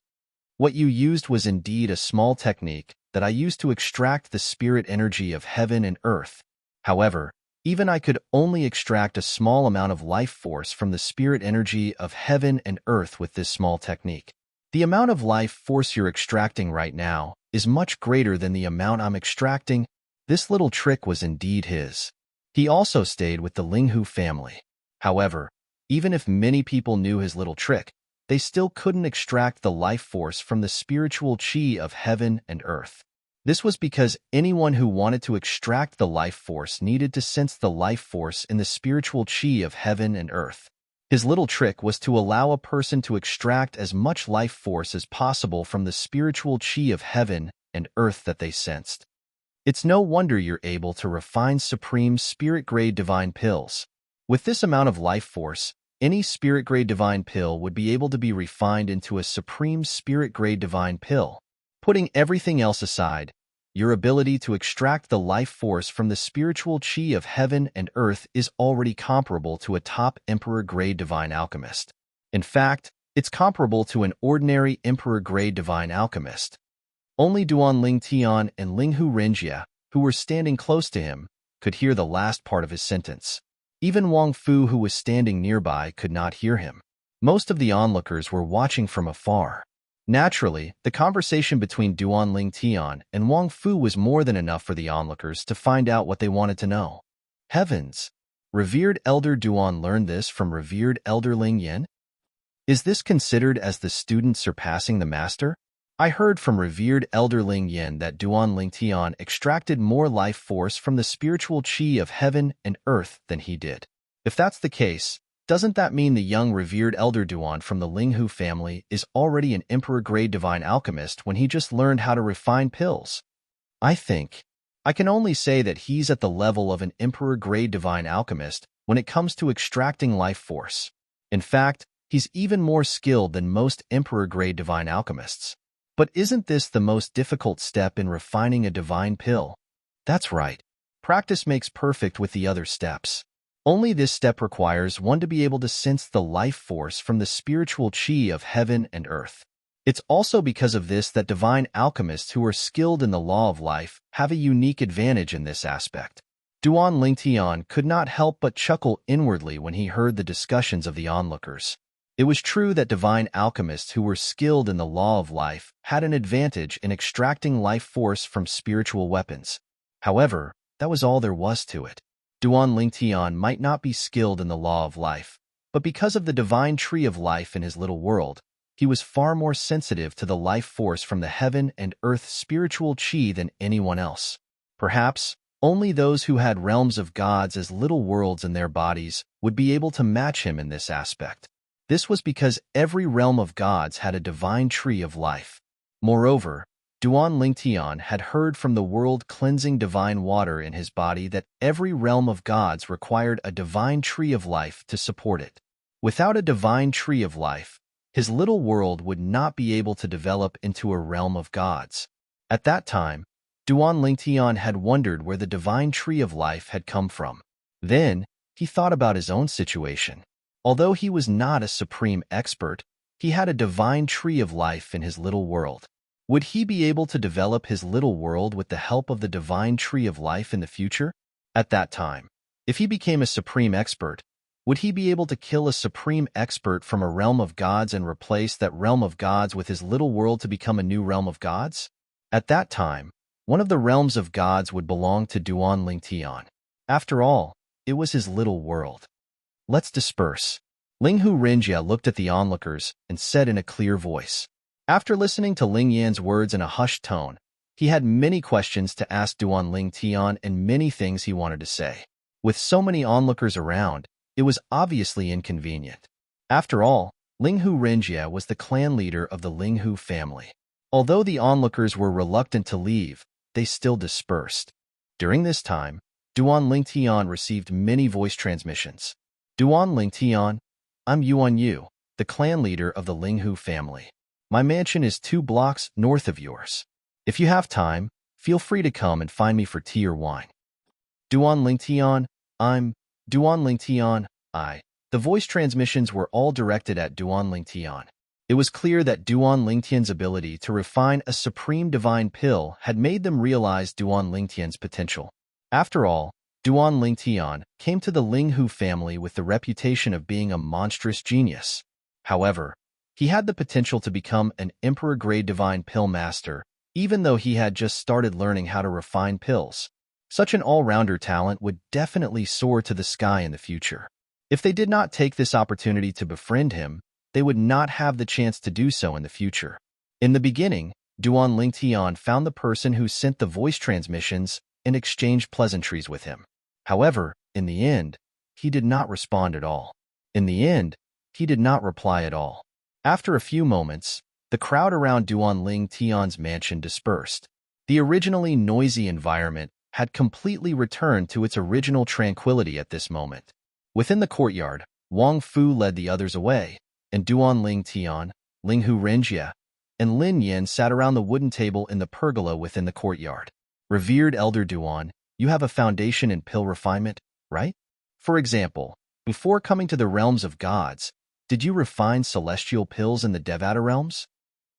What you used was indeed a small technique that I used to extract the spirit energy of heaven and earth. However, even I could only extract a small amount of life force from the spirit energy of heaven and earth with this small technique. The amount of life force you're extracting right now is much greater than the amount I'm extracting. This little trick was indeed his. He also stayed with the Linghu family. However, even if many people knew his little trick, they still couldn't extract the life force from the spiritual chi of heaven and earth. This was because anyone who wanted to extract the life force needed to sense the life force in the spiritual chi of heaven and earth. His little trick was to allow a person to extract as much life force as possible from the spiritual chi of heaven and earth that they sensed. It's no wonder you're able to refine supreme spirit-grade divine pills. With this amount of life force, any spirit-grade divine pill would be able to be refined into a supreme spirit-grade divine pill. Putting everything else aside, your ability to extract the life force from the spiritual chi of heaven and earth is already comparable to a top emperor-grade divine alchemist. In fact, it's comparable to an ordinary emperor-grade divine alchemist. Only Duan Lingtian and Linghu Renjia, who were standing close to him, could hear the last part of his sentence. Even Wang Fu, who was standing nearby, could not hear him. Most of the onlookers were watching from afar. Naturally, the conversation between Duan Lingtian and Wang Fu was more than enough for the onlookers to find out what they wanted to know. Heavens! Revered Elder Duan learned this from Revered Elder Ling Yin? Is this considered as the student surpassing the master? I heard from Revered Elder Ling Yin that Duan Lingtian extracted more life force from the spiritual chi of heaven and earth than he did. If that's the case, doesn't that mean the young Revered Elder Duan from the Linghu family is already an emperor-grade divine alchemist when he just learned how to refine pills? I can only say that he's at the level of an emperor-grade divine alchemist when it comes to extracting life force. In fact, he's even more skilled than most emperor-grade divine alchemists. But isn't this the most difficult step in refining a divine pill? That's right. Practice makes perfect with the other steps. Only this step requires one to be able to sense the life force from the spiritual chi of heaven and earth. It's also because of this that divine alchemists who are skilled in the law of life have a unique advantage in this aspect. Duan Lingtian could not help but chuckle inwardly when he heard the discussions of the onlookers. It was true that divine alchemists who were skilled in the law of life had an advantage in extracting life force from spiritual weapons. However, that was all there was to it. Duan Lingtian might not be skilled in the law of life, but because of the divine tree of life in his little world, he was far more sensitive to the life force from the heaven and earth spiritual chi than anyone else. Perhaps, only those who had realms of gods as little worlds in their bodies would be able to match him in this aspect. This was because every realm of gods had a divine tree of life. Moreover, Duan Lingtian had heard from the world-cleansing divine water in his body that every realm of gods required a divine tree of life to support it. Without a divine tree of life, his little world would not be able to develop into a realm of gods. At that time, Duan Lingtian had wondered where the divine tree of life had come from. Then, he thought about his own situation. Although he was not a supreme expert, he had a divine tree of life in his little world. Would he be able to develop his little world with the help of the divine tree of life in the future? At that time, if he became a supreme expert, would he be able to kill a supreme expert from a realm of gods and replace that realm of gods with his little world to become a new realm of gods? At that time, one of the realms of gods would belong to Duan Lingtian. After all, it was his little world. Let's disperse. Linghu Renjia looked at the onlookers and said in a clear voice. After listening to Ling Yan's words in a hushed tone, He had many questions to ask Duan Ling Tian and many things he wanted to say. With so many onlookers around, it was obviously inconvenient. After all, Linghu Renjie was the clan leader of the Linghu family. Although the onlookers were reluctant to leave, they still dispersed. During this time, Duan Ling Tian received many voice transmissions. Duan Ling Tian, I'm Yuan Yu, the clan leader of the Linghu family. My mansion is 2 blocks north of yours. If you have time, feel free to come and find me for tea or wine. Duan Ling Tian, I'm Duan Ling Tian, I. The voice transmissions were all directed at Duan Ling Tian. It was clear that Duan Ling Tian's ability to refine a supreme divine pill had made them realize Duan Ling Tian's potential. After all, Duan Ling Tian came to the Linghu family with the reputation of being a monstrous genius. However, he had the potential to become an emperor-grade divine pill master, even though he had just started learning how to refine pills. Such an all-rounder talent would definitely soar to the sky in the future. If they did not take this opportunity to befriend him, they would not have the chance to do so in the future. In the beginning, Duan Ling Tian found the person who sent the voice transmissions and exchanged pleasantries with him. However, in the end, he did not respond at all. In the end, he did not reply at all. After a few moments, the crowd around Duan Ling Tian's mansion dispersed. The originally noisy environment had completely returned to its original tranquility at this moment. Within the courtyard, Wang Fu led the others away, and Duan Ling Tian, Linghu Renjie, and Lin Yin sat around the wooden table in the pergola within the courtyard. Revered Elder Duan, you have a foundation in pill refinement, right? For example, before coming to the realms of gods, did you refine celestial pills in the Devata realms?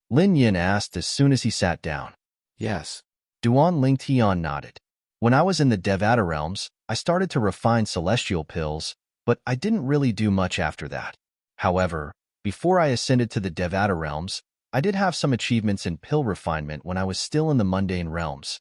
Lin Yin asked as soon as he sat down. Yes. Duan Ling Tian nodded. When I was in the Devata realms, I started to refine celestial pills, but I didn't really do much after that. However, before I ascended to the Devata realms, I did have some achievements in pill refinement when I was still in the mundane realms.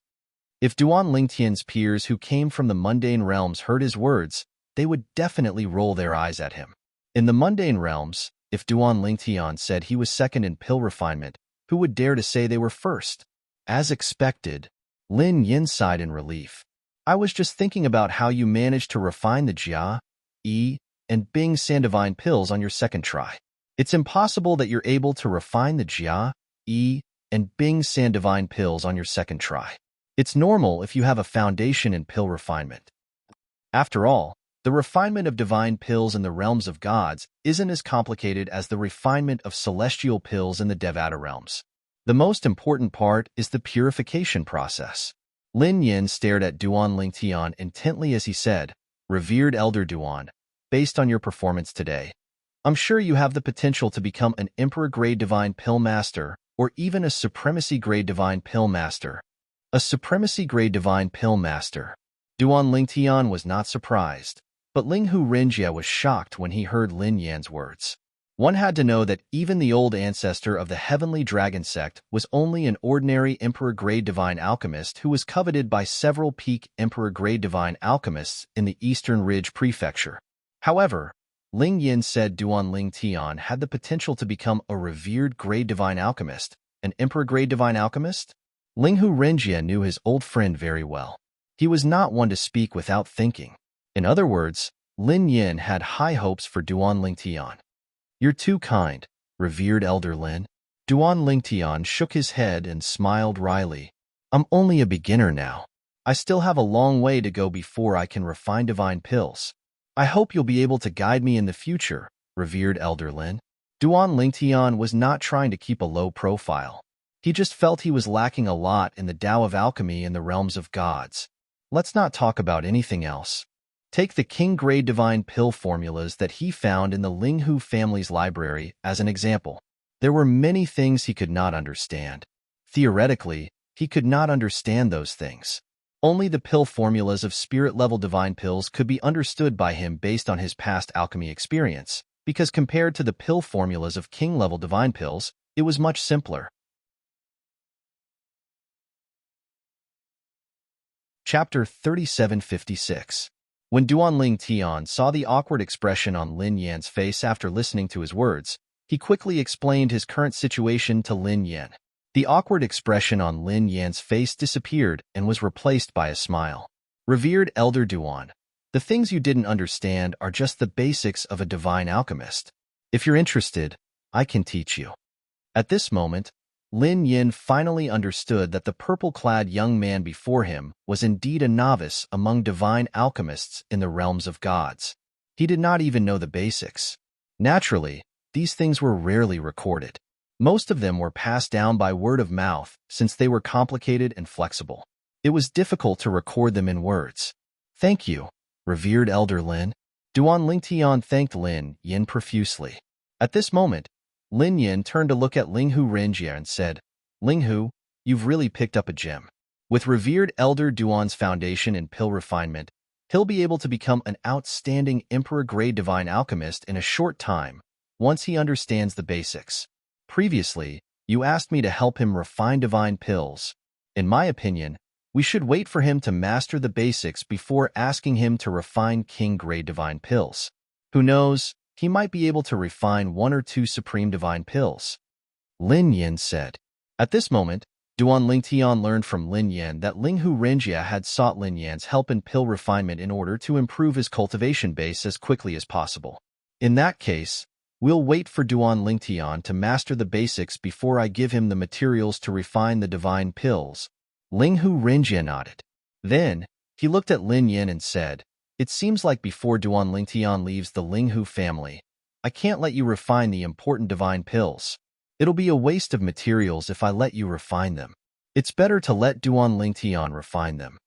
If Duan Ling Tian's peers who came from the mundane realms heard his words, they would definitely roll their eyes at him. In the mundane realms, if Duan Ling Tian said he was second in pill refinement, who would dare to say they were first? As expected, Lin Yin sighed in relief. I was just thinking about how you managed to refine the Jia, Yi, and Bing Sandivine pills on your second try. It's impossible that you're able to refine the Jia, Yi, and Bing Sandivine pills on your second try. It's normal if you have a foundation in pill refinement. After all, the refinement of divine pills in the realms of gods isn't as complicated as the refinement of celestial pills in the Devata realms. The most important part is the purification process. Lin Yin stared at Duan Ling Tian intently as he said, Revered Elder Duan, based on your performance today, I'm sure you have the potential to become an Emperor-grade Divine Pill Master or even a Supremacy-grade Divine Pill Master. A Supremacy-grade Divine Pill Master. Duan Ling Tian was not surprised, but Linghu Renjie was shocked when he heard Lin Yan's words. One had to know that even the old ancestor of the Heavenly Dragon Sect was only an ordinary Emperor-grade Divine Alchemist who was coveted by several peak Emperor-grade Divine Alchemists in the Eastern Ridge Prefecture. However, Ling Yin said Duan Ling Tian had the potential to become a revered grade Divine Alchemist, an Emperor-grade Divine Alchemist. Linghu Renjie knew his old friend very well. He was not one to speak without thinking. In other words, Lin Yin had high hopes for Duan Ling Tian. You're too kind, revered Elder Lin. Duan Ling Tian shook his head and smiled wryly. I'm only a beginner now. I still have a long way to go before I can refine divine pills. I hope you'll be able to guide me in the future, revered Elder Lin. Duan Ling Tian was not trying to keep a low profile. He just felt he was lacking a lot in the Tao of alchemy in the realms of gods. Let's not talk about anything else. Take the King-grade divine pill formulas that he found in the Linghu family's library as an example. There were many things he could not understand. Theoretically, he could not understand those things. Only the pill formulas of spirit-level divine pills could be understood by him based on his past alchemy experience, because compared to the pill formulas of king-level divine pills, it was much simpler. Chapter 3756. When Duan Ling Tian saw the awkward expression on Lin Yan's face after listening to his words, he quickly explained his current situation to Lin Yan. The awkward expression on Lin Yan's face disappeared and was replaced by a smile. Revered Elder Duan, the things you didn't understand are just the basics of a divine alchemist. If you're interested, I can teach you. At this moment, Lin Yin finally understood that the purple-clad young man before him was indeed a novice among divine alchemists in the realms of gods. He did not even know the basics. Naturally, these things were rarely recorded. Most of them were passed down by word of mouth since they were complicated and flexible. It was difficult to record them in words. Thank you, revered Elder Lin. Duan Lingtian thanked Lin Yin profusely. At this moment, Lin Yin turned to look at Linghu Renjia and said, Linghu, you've really picked up a gem. With revered Elder Duan's foundation in pill refinement, he'll be able to become an outstanding Emperor-grade divine alchemist in a short time, once he understands the basics. Previously, you asked me to help him refine divine pills. In my opinion, we should wait for him to master the basics before asking him to refine king-grade divine pills. Who knows, he might be able to refine 1 or 2 supreme divine pills. Lin Yin said. At this moment, Duan Lingtian learned from Lin Yin that Linghu Renjia had sought Lin Yan's help in pill refinement in order to improve his cultivation base as quickly as possible. In that case, we'll wait for Duan Lingtian to master the basics before I give him the materials to refine the divine pills. Linghu Renjia nodded. Then, he looked at Lin Yin and said, It seems like before Duan Lingtian leaves the Linghu family, I can't let you refine the important divine pills. It'll be a waste of materials if I let you refine them. It's better to let Duan Lingtian refine them.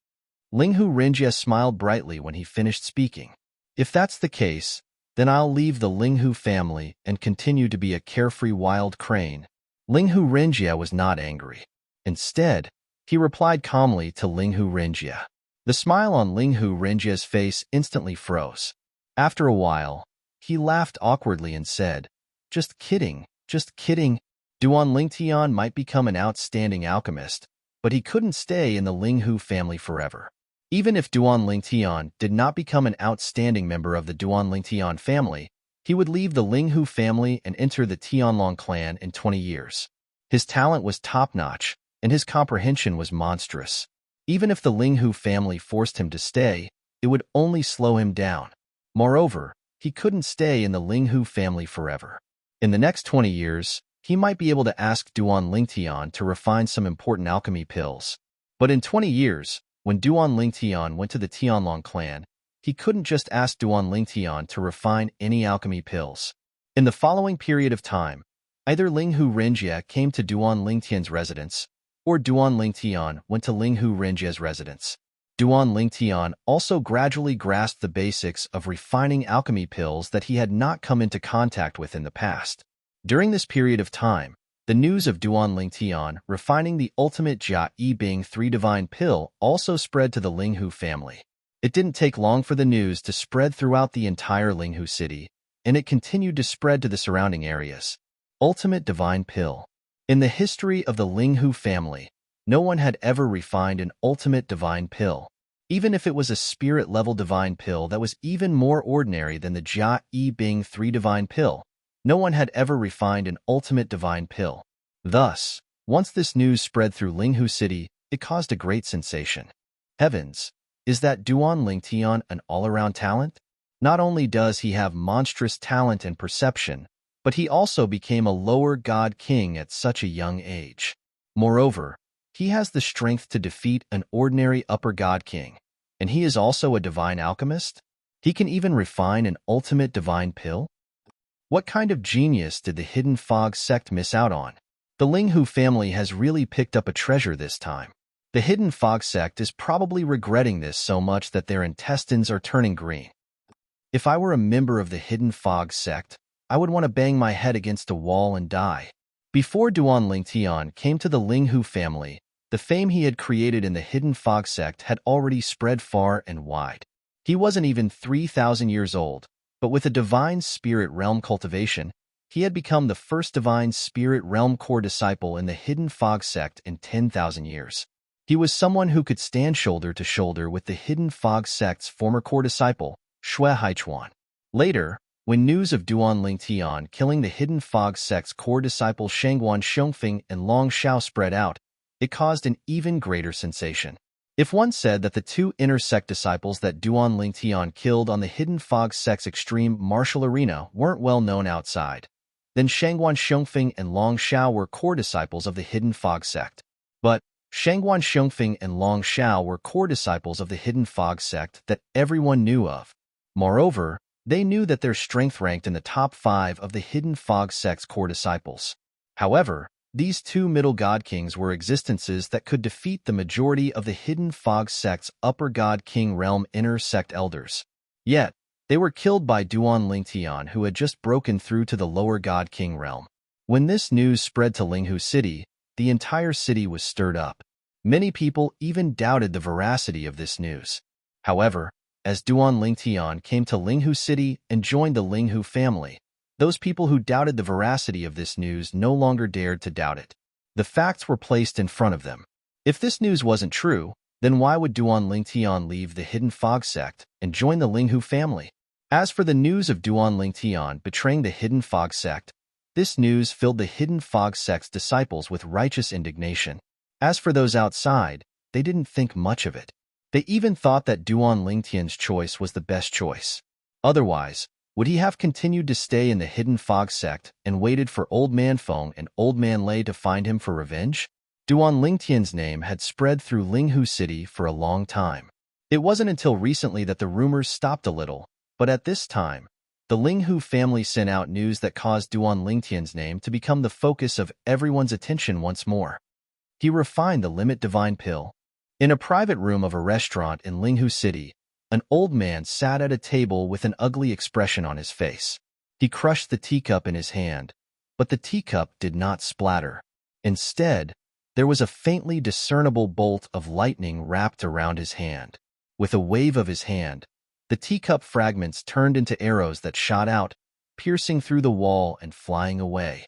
Linghu Renjia smiled brightly when he finished speaking. If that's the case, then I'll leave the Linghu family and continue to be a carefree wild crane. Linghu Renjia was not angry. Instead, he replied calmly to Linghu Renjia. The smile on Linghu Renjia's face instantly froze. After a while, he laughed awkwardly and said, Just kidding, just kidding. Duan Lingtian might become an outstanding alchemist, but he couldn't stay in the Linghu family forever. Even if Duan Lingtian did not become an outstanding member of the Duan Lingtian family, he would leave the Linghu family and enter the Tianlong clan in 20 years. His talent was top-notch, and his comprehension was monstrous. Even if the Linghu family forced him to stay, it would only slow him down. Moreover, he couldn't stay in the Linghu family forever. In the next 20 years, he might be able to ask Duan Lingtian to refine some important alchemy pills. But in 20 years, when Duan Lingtian went to the Tianlong clan, he couldn't just ask Duan Lingtian to refine any alchemy pills. In the following period of time, either Linghu Renjia came to Duan Lingtian's residence, or Duan Lingtian went to Linghu Renjia's residence. Duan Lingtian also gradually grasped the basics of refining alchemy pills that he had not come into contact with in the past. During this period of time, the news of Duan Lingtian refining the ultimate Jia Yi Bing 3 divine pill also spread to the Linghu family. It didn't take long for the news to spread throughout the entire Linghu city, and it continued to spread to the surrounding areas. Ultimate divine pill. In the history of the Linghu family, no one had ever refined an ultimate divine pill. Even if it was a spirit-level divine pill that was even more ordinary than the Jia Yi Bing 3 divine pill, no one had ever refined an ultimate divine pill. Thus, once this news spread through Linghu City, it caused a great sensation. Heavens, is that Duan Lingtian an all-around talent? Not only does he have monstrous talent and perception, but he also became a lower god king at such a young age. Moreover, he has the strength to defeat an ordinary upper god king, and he is also a divine alchemist? He can even refine an ultimate divine pill? What kind of genius did the Hidden Fog sect miss out on? The Linghu family has really picked up a treasure this time. The Hidden Fog sect is probably regretting this so much that their intestines are turning green. If I were a member of the Hidden Fog sect, I would want to bang my head against a wall and die. Before Duan Lingtian came to the Linghu family, the fame he had created in the Hidden Fog sect had already spread far and wide. He wasn't even 3,000 years old, but with a divine spirit realm cultivation, he had become the first divine spirit realm core disciple in the Hidden Fog sect in 10,000 years. He was someone who could stand shoulder to shoulder with the Hidden Fog sect's former core disciple, Shui Haichuan. Later, When news of Duan Lingtian killing the Hidden Fog sect's core disciples Shangguan Xiongfeng and Long Xiao spread out, it caused an even greater sensation. If one said that the two inner sect disciples that Duan Lingtian killed on the Hidden Fog sect's extreme martial arena weren't well known outside, then Shangguan Xiongfeng and Long Xiao were core disciples of the Hidden Fog sect. But Shangguan Xiongfeng and Long Xiao were core disciples of the Hidden Fog sect that everyone knew of. Moreover, they knew that their strength ranked in the top 5 of the Hidden Fog sect's core disciples. However, these two middle god kings were existences that could defeat the majority of the Hidden Fog sect's upper god king realm inner sect elders. Yet, they were killed by Duan Lingtian, who had just broken through to the lower god king realm. When this news spread to Linghu City, the entire city was stirred up. Many people even doubted the veracity of this news. However, as Duan Lingtian came to Linghu City and joined the Linghu family, those people who doubted the veracity of this news no longer dared to doubt it. The facts were placed in front of them. If this news wasn't true, then why would Duan Lingtian leave the Hidden Fog sect and join the Linghu family? As for the news of Duan Lingtian betraying the Hidden Fog sect, this news filled the Hidden Fog sect's disciples with righteous indignation. As for those outside, they didn't think much of it. They even thought that Duan Lingtian's choice was the best choice. Otherwise, would he have continued to stay in the Hidden Fog sect and waited for Old Man Feng and Old Man Lei to find him for revenge? Duan Lingtian's name had spread through Linghu City for a long time. It wasn't until recently that the rumors stopped a little, but at this time, the Linghu family sent out news that caused Duan Lingtian's name to become the focus of everyone's attention once more. He refined the Limit Divine Pill. In a private room of a restaurant in Linghu City, an old man sat at a table with an ugly expression on his face. He crushed the teacup in his hand, but the teacup did not splatter. Instead, there was a faintly discernible bolt of lightning wrapped around his hand. With a wave of his hand, the teacup fragments turned into arrows that shot out, piercing through the wall and flying away.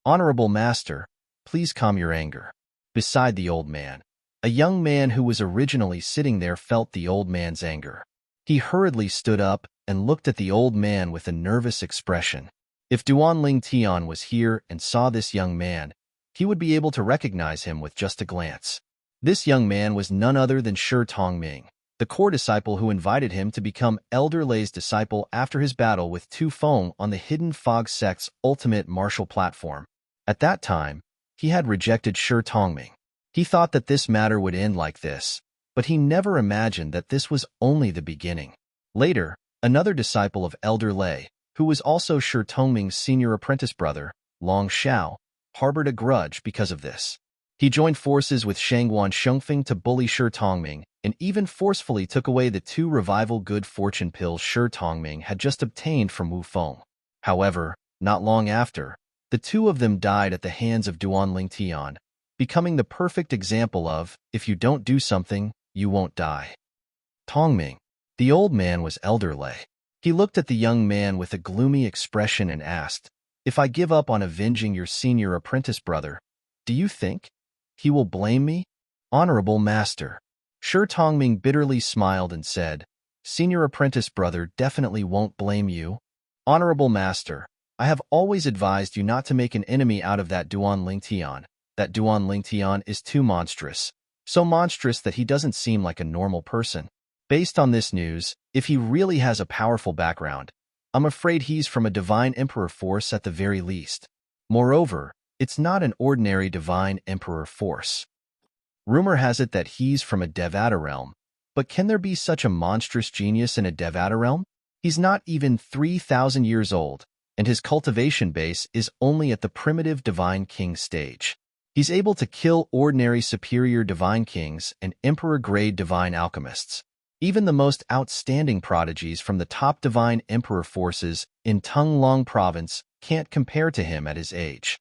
"Honorable Master, please calm your anger." Beside the old man, a young man who was originally sitting there felt the old man's anger. He hurriedly stood up and looked at the old man with a nervous expression. If Duan Lingtian was here and saw this young man, he would be able to recognize him with just a glance. This young man was none other than Shi Tongming, the core disciple who invited him to become Elder Lei's disciple after his battle with Tu Feng on the Hidden Fog sect's ultimate martial platform. At that time, he had rejected Shi Tongming. He thought that this matter would end like this, but he never imagined that this was only the beginning. Later, another disciple of Elder Lei, who was also Shi Tongming's senior apprentice brother, Long Xiao, harbored a grudge because of this. He joined forces with Shangguan Xiongfeng to bully Shi Tongming and even forcefully took away the 2 revival good fortune pills Shi Tongming had just obtained from Wu Feng. However, not long after, the 2 of them died at the hands of Duan Lingtian, becoming the perfect example of, if you don't do something, you won't die. Tongming. The old man was Elder Lei. He looked at the young man with a gloomy expression and asked, "If I give up on avenging your senior apprentice brother, do you think he will blame me?" "Honorable Master." Shi Tongming bitterly smiled and said, "Senior apprentice brother definitely won't blame you. Honorable Master, I have always advised you not to make an enemy out of that Duan Lingtian. That Duan Lingtian is too monstrous. So monstrous that he doesn't seem like a normal person. Based on this news, if he really has a powerful background, I'm afraid he's from a divine emperor force at the very least. Moreover, it's not an ordinary divine emperor force. Rumor has it that he's from a Devata realm, but can there be such a monstrous genius in a Devata realm? He's not even 3,000 years old, and his cultivation base is only at the primitive divine king stage. He's able to kill ordinary superior divine kings and emperor-grade divine alchemists. Even the most outstanding prodigies from the top divine emperor forces in Tunglong province can't compare to him at his age.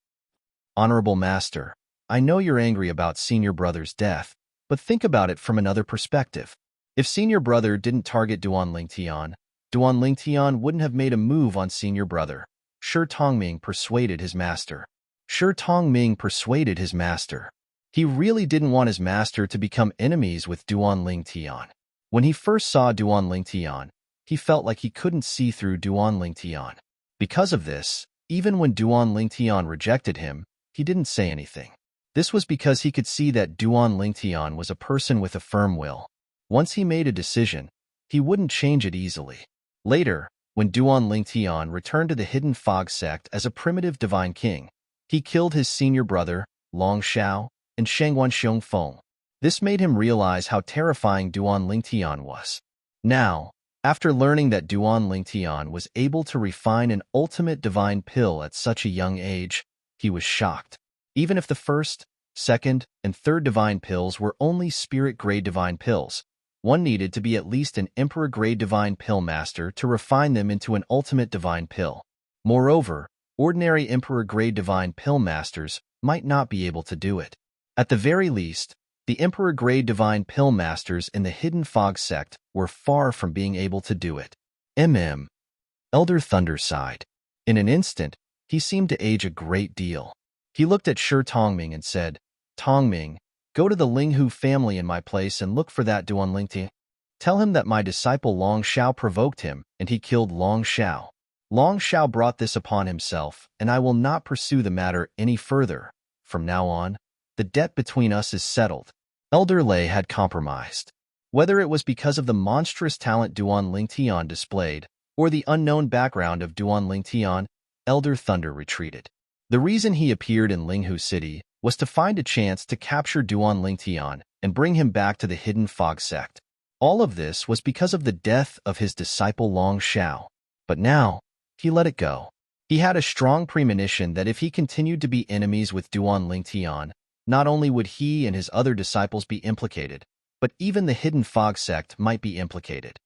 Honorable Master, I know you're angry about senior brother's death, but think about it from another perspective. If senior brother didn't target Duan Lingtian wouldn't have made a move on senior brother. Shi Tongming persuaded his master. Shi Tongming persuaded his master. He really didn't want his master to become enemies with Duan Lingtian. When he first saw Duan Lingtian, he felt like he couldn't see through Duan Lingtian. Because of this, even when Duan Lingtian rejected him, he didn't say anything. This was because he could see that Duan Lingtian was a person with a firm will. Once he made a decision, he wouldn't change it easily. Later, when Duan Lingtian returned to the Hidden Fog sect as a primitive divine king, he killed his senior brother, Long Xiao, and Shangguan Xiongfeng. This made him realize how terrifying Duan Lingtian was. Now, after learning that Duan Lingtian was able to refine an ultimate divine pill at such a young age, he was shocked. Even if the first, second, and third divine pills were only spirit-grade divine pills, one needed to be at least an emperor-grade divine pill master to refine them into an ultimate divine pill. Moreover, ordinary emperor-grade divine pill masters might not be able to do it. At the very least, the emperor-grade divine pill masters in the Hidden Fog sect were far from being able to do it. Elder Thunder sighed. In an instant, he seemed to age a great deal. He looked at Shi Tongming and said, "Tongming, go to the Linghu family in my place and look for that Duan Lingti. Tell him that my disciple Long Xiao provoked him and he killed Long Xiao. Long Xiao brought this upon himself, and I will not pursue the matter any further. From now on, the debt between us is settled." Elder Lei had compromised. Whether it was because of the monstrous talent Duan Lingtian displayed, or the unknown background of Duan Lingtian, Elder Thunder retreated. The reason he appeared in Linghu City was to find a chance to capture Duan Lingtian and bring him back to the Hidden Fog sect. All of this was because of the death of his disciple Long Xiao. But now, he let it go. He had a strong premonition that if he continued to be enemies with Duan Lingtian, not only would he and his other disciples be implicated, but even the Hidden Fog sect might be implicated.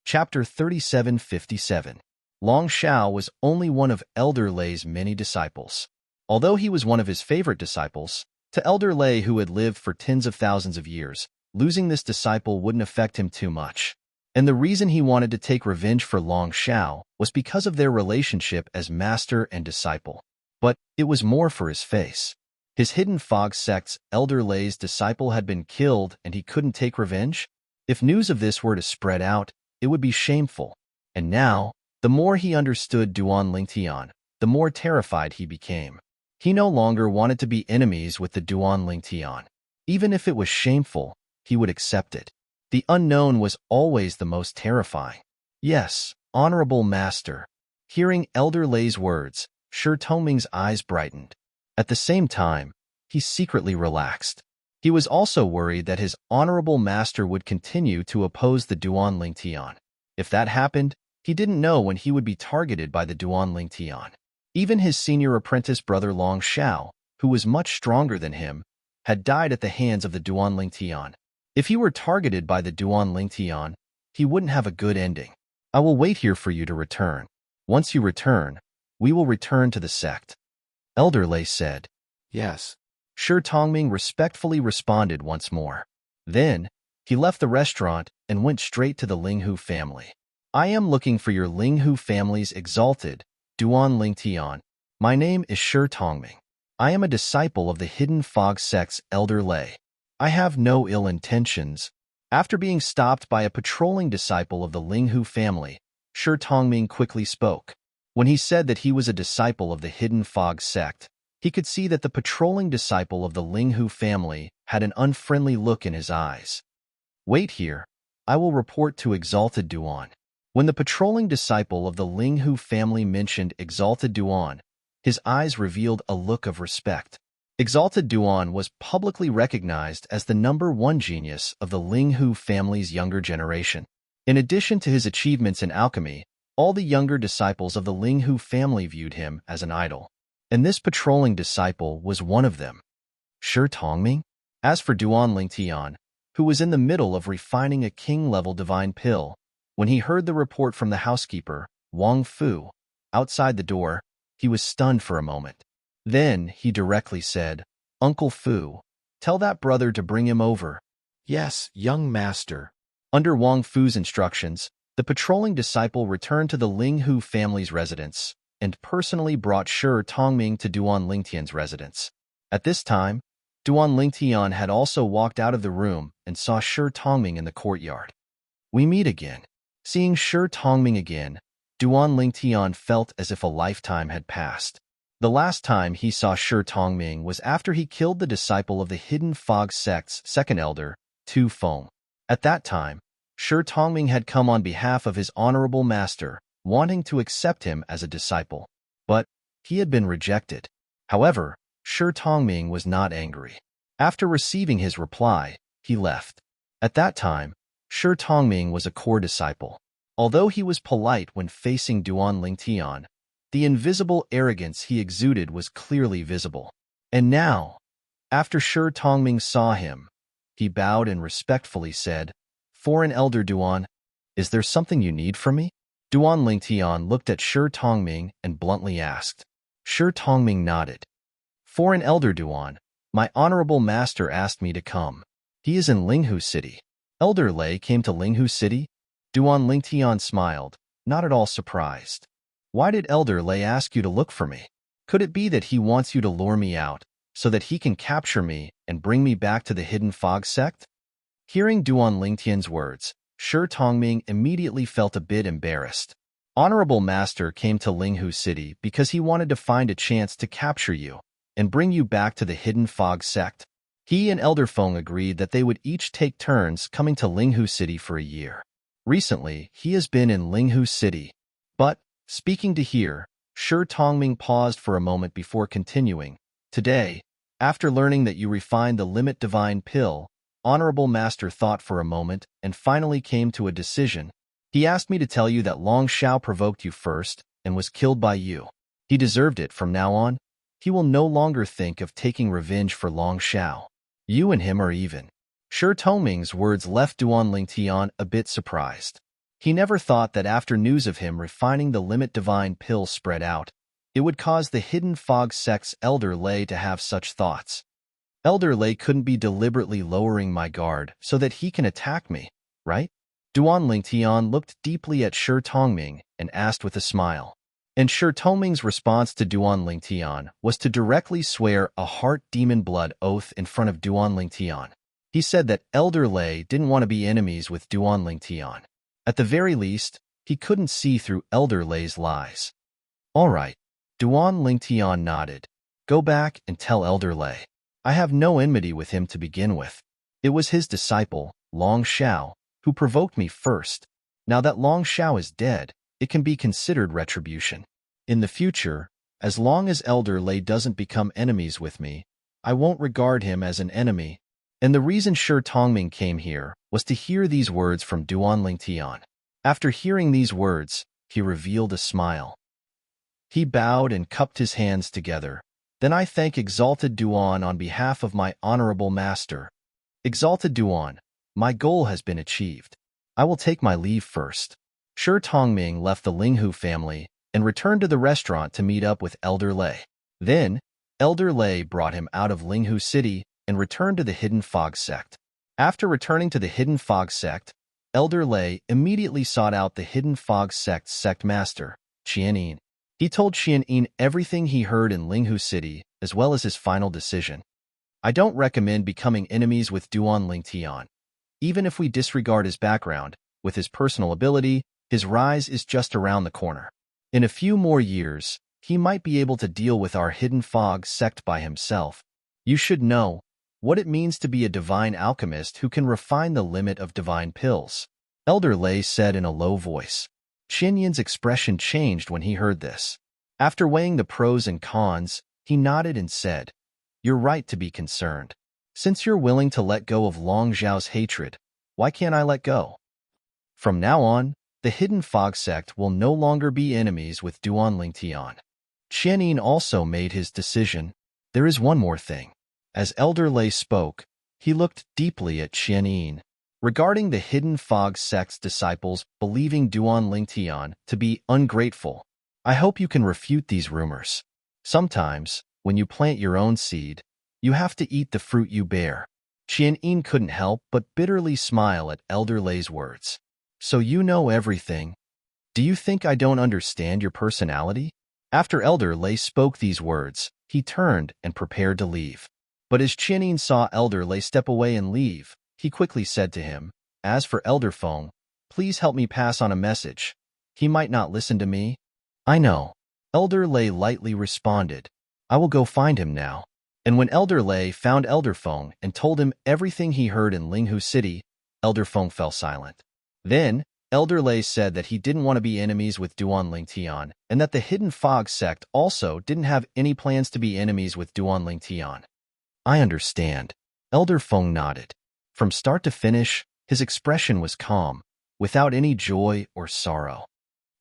Chapter 3757. Long Xiao was only one of Elder Lei's many disciples. Although he was one of his favorite disciples, to Elder Lei, who had lived for tens of thousands of years, losing this disciple wouldn't affect him too much. And the reason he wanted to take revenge for Long Xiao was because of their relationship as master and disciple. But it was more for his face. His Hidden Fog sect's Elder Lei's disciple had been killed and he couldn't take revenge? If news of this were to spread out, it would be shameful. And now, the more he understood Duan Lingtian, the more terrified he became. He no longer wanted to be enemies with the Duan Lingtian. Even if it was shameful, he would accept it. The unknown was always the most terrifying. Yes, honorable master. Hearing Elder Lei's words, Shi Tongming's eyes brightened. At the same time, he secretly relaxed. He was also worried that his honorable master would continue to oppose the Duan Lingtian. If that happened, he didn't know when he would be targeted by the Duan Lingtian. Even his senior apprentice brother Long Xiao, who was much stronger than him, had died at the hands of the Duan Lingtian. If he were targeted by the Duan Lingtian, he wouldn't have a good ending. I will wait here for you to return. Once you return, we will return to the sect. Elder Lei said. Yes. Shi Tongming respectfully responded once more. Then, he left the restaurant and went straight to the Linghu family. I am looking for your Linghu family's exalted, Duan Lingtian. My name is Shi Tongming. I am a disciple of the Hidden Fog sect's Elder Lei. I have no ill intentions. After being stopped by a patrolling disciple of the Linghu family, Shi Tongming quickly spoke. When he said that he was a disciple of the Hidden Fog sect, he could see that the patrolling disciple of the Linghu family had an unfriendly look in his eyes. Wait here. I will report to Exalted Duan. When the patrolling disciple of the Linghu family mentioned Exalted Duan, his eyes revealed a look of respect. Exalted Duan was publicly recognized as the #1 genius of the Linghu family's younger generation. In addition to his achievements in alchemy, all the younger disciples of the Linghu family viewed him as an idol. And this patrolling disciple was one of them. Shi Tongming? As for Duan Lingtian, who was in the middle of refining a king-level divine pill, when he heard the report from the housekeeper, Wang Fu, outside the door, he was stunned for a moment. Then he directly said, Uncle Fu, tell that brother to bring him over. Yes, young master. Under Wang Fu's instructions, the patrolling disciple returned to the Linghu family's residence and personally brought Shi Tongming to Duan Lingtian's residence. At this time, Duan Lingtian had also walked out of the room and saw Shi Tongming in the courtyard. We meet again. Seeing Shi Tongming again, Duan Lingtian felt as if a lifetime had passed. The last time he saw Shi Tongming was after he killed the disciple of the Hidden Fog sect's second elder, Tu Feng. At that time, Shi Tongming had come on behalf of his honorable master, wanting to accept him as a disciple. But he had been rejected. However, Shi Tongming was not angry. After receiving his reply, he left. At that time, Shi Tongming was a core disciple. Although he was polite when facing Duan Lingtian, the invisible arrogance he exuded was clearly visible. And now, after Shi Tongming saw him, he bowed and respectfully said, "Foreign elder Duan, is there something you need from me?" Duan Lingtian looked at Shi Tongming and bluntly asked. Shi Tongming nodded. "Foreign elder Duan, my honorable master asked me to come. He is in Linghu City." Elder Lei came to Linghu City? Duan Lingtian smiled, not at all surprised. "Why did Elder Lei ask you to look for me? Could it be that he wants you to lure me out, so that he can capture me and bring me back to the Hidden Fog sect?" Hearing Duan Lingtian's words, Shi Tongming immediately felt a bit embarrassed. Honorable Master came to Linghu City because he wanted to find a chance to capture you and bring you back to the Hidden Fog sect. He and Elder Feng agreed that they would each take turns coming to Linghu City for a year. Recently, he has been in Linghu City. But, speaking to hear, Shi Tongming paused for a moment before continuing. "Today, after learning that you refined the Limit Divine Pill, Honorable Master thought for a moment and finally came to a decision. He asked me to tell you that Long Shao provoked you first and was killed by you. He deserved it from now on. He will no longer think of taking revenge for Long Shao. You and him are even." Shi Tongming's words left Duan Lingtian a bit surprised. He never thought that after news of him refining the Limit Divine Pill spread out, it would cause the Hidden Fog sect's Elder Lei to have such thoughts. Elder Lei couldn't be deliberately lowering my guard so that he can attack me, right? Duan Lingtian looked deeply at Shi Tongming and asked with a smile. And Shi Tongming's response to Duan Lingtian was to directly swear a heart demon blood oath in front of Duan Lingtian. He said that Elder Lei didn't want to be enemies with Duan Lingtian. At the very least, he couldn't see through Elder Lei's lies. "All right." Duan Lingtian nodded. "Go back and tell Elder Lei. I have no enmity with him to begin with. It was his disciple, Long Shao, who provoked me first. Now that Long Shao is dead, it can be considered retribution. In the future, as long as Elder Lei doesn't become enemies with me, I won't regard him as an enemy." And the reason Shi Tongming came here was to hear these words from Duan Lingtian. After hearing these words, he revealed a smile. He bowed and cupped his hands together. "Then I thank Exalted Duan on behalf of my honorable master. Exalted Duan, my goal has been achieved. I will take my leave first." Shi Tongming left the Linghu family and returned to the restaurant to meet up with Elder Lei. Then, Elder Lei brought him out of Linghu City and returned to the Hidden Fog sect. After returning to the Hidden Fog sect, Elder Lei immediately sought out the Hidden Fog sect's sect master, Qianyin. He told Qianyin everything he heard in Linghu City, as well as his final decision. "I don't recommend becoming enemies with Duan Lingtian. Even if we disregard his background, with his personal ability, his rise is just around the corner. In a few more years, he might be able to deal with our Hidden Fog sect by himself. You should know what it means to be a divine alchemist who can refine the limit of divine pills," Elder Lei said in a low voice. Qianyin's expression changed when he heard this. After weighing the pros and cons, he nodded and said, "You're right to be concerned. Since you're willing to let go of Long Zhao's hatred, why can't I let go? From now on, the Hidden Fog sect will no longer be enemies with Duan Lingtian." Qianyin also made his decision. "There is one more thing." As Elder Lei spoke, he looked deeply at Qianyin. "Regarding the Hidden Fog sect's disciples believing Duan Lingtian to be ungrateful, I hope you can refute these rumors. Sometimes, when you plant your own seed, you have to eat the fruit you bear." Qianyin couldn't help but bitterly smile at Elder Lei's words. "So you know everything. Do you think I don't understand your personality?" After Elder Lei spoke these words, he turned and prepared to leave. But as Qianin saw Elder Lei step away and leave, he quickly said to him, "As for Elder Feng, please help me pass on a message. He might not listen to me." "I know." Elder Lei lightly responded. "I will go find him now." And when Elder Lei found Elder Feng and told him everything he heard in Linghu City, Elder Feng fell silent. Then, Elder Lei said that he didn't want to be enemies with Duan Lingtian, and that the Hidden Fog sect also didn't have any plans to be enemies with Duan Lingtian. "I understand." Elder Feng nodded. From start to finish, his expression was calm, without any joy or sorrow.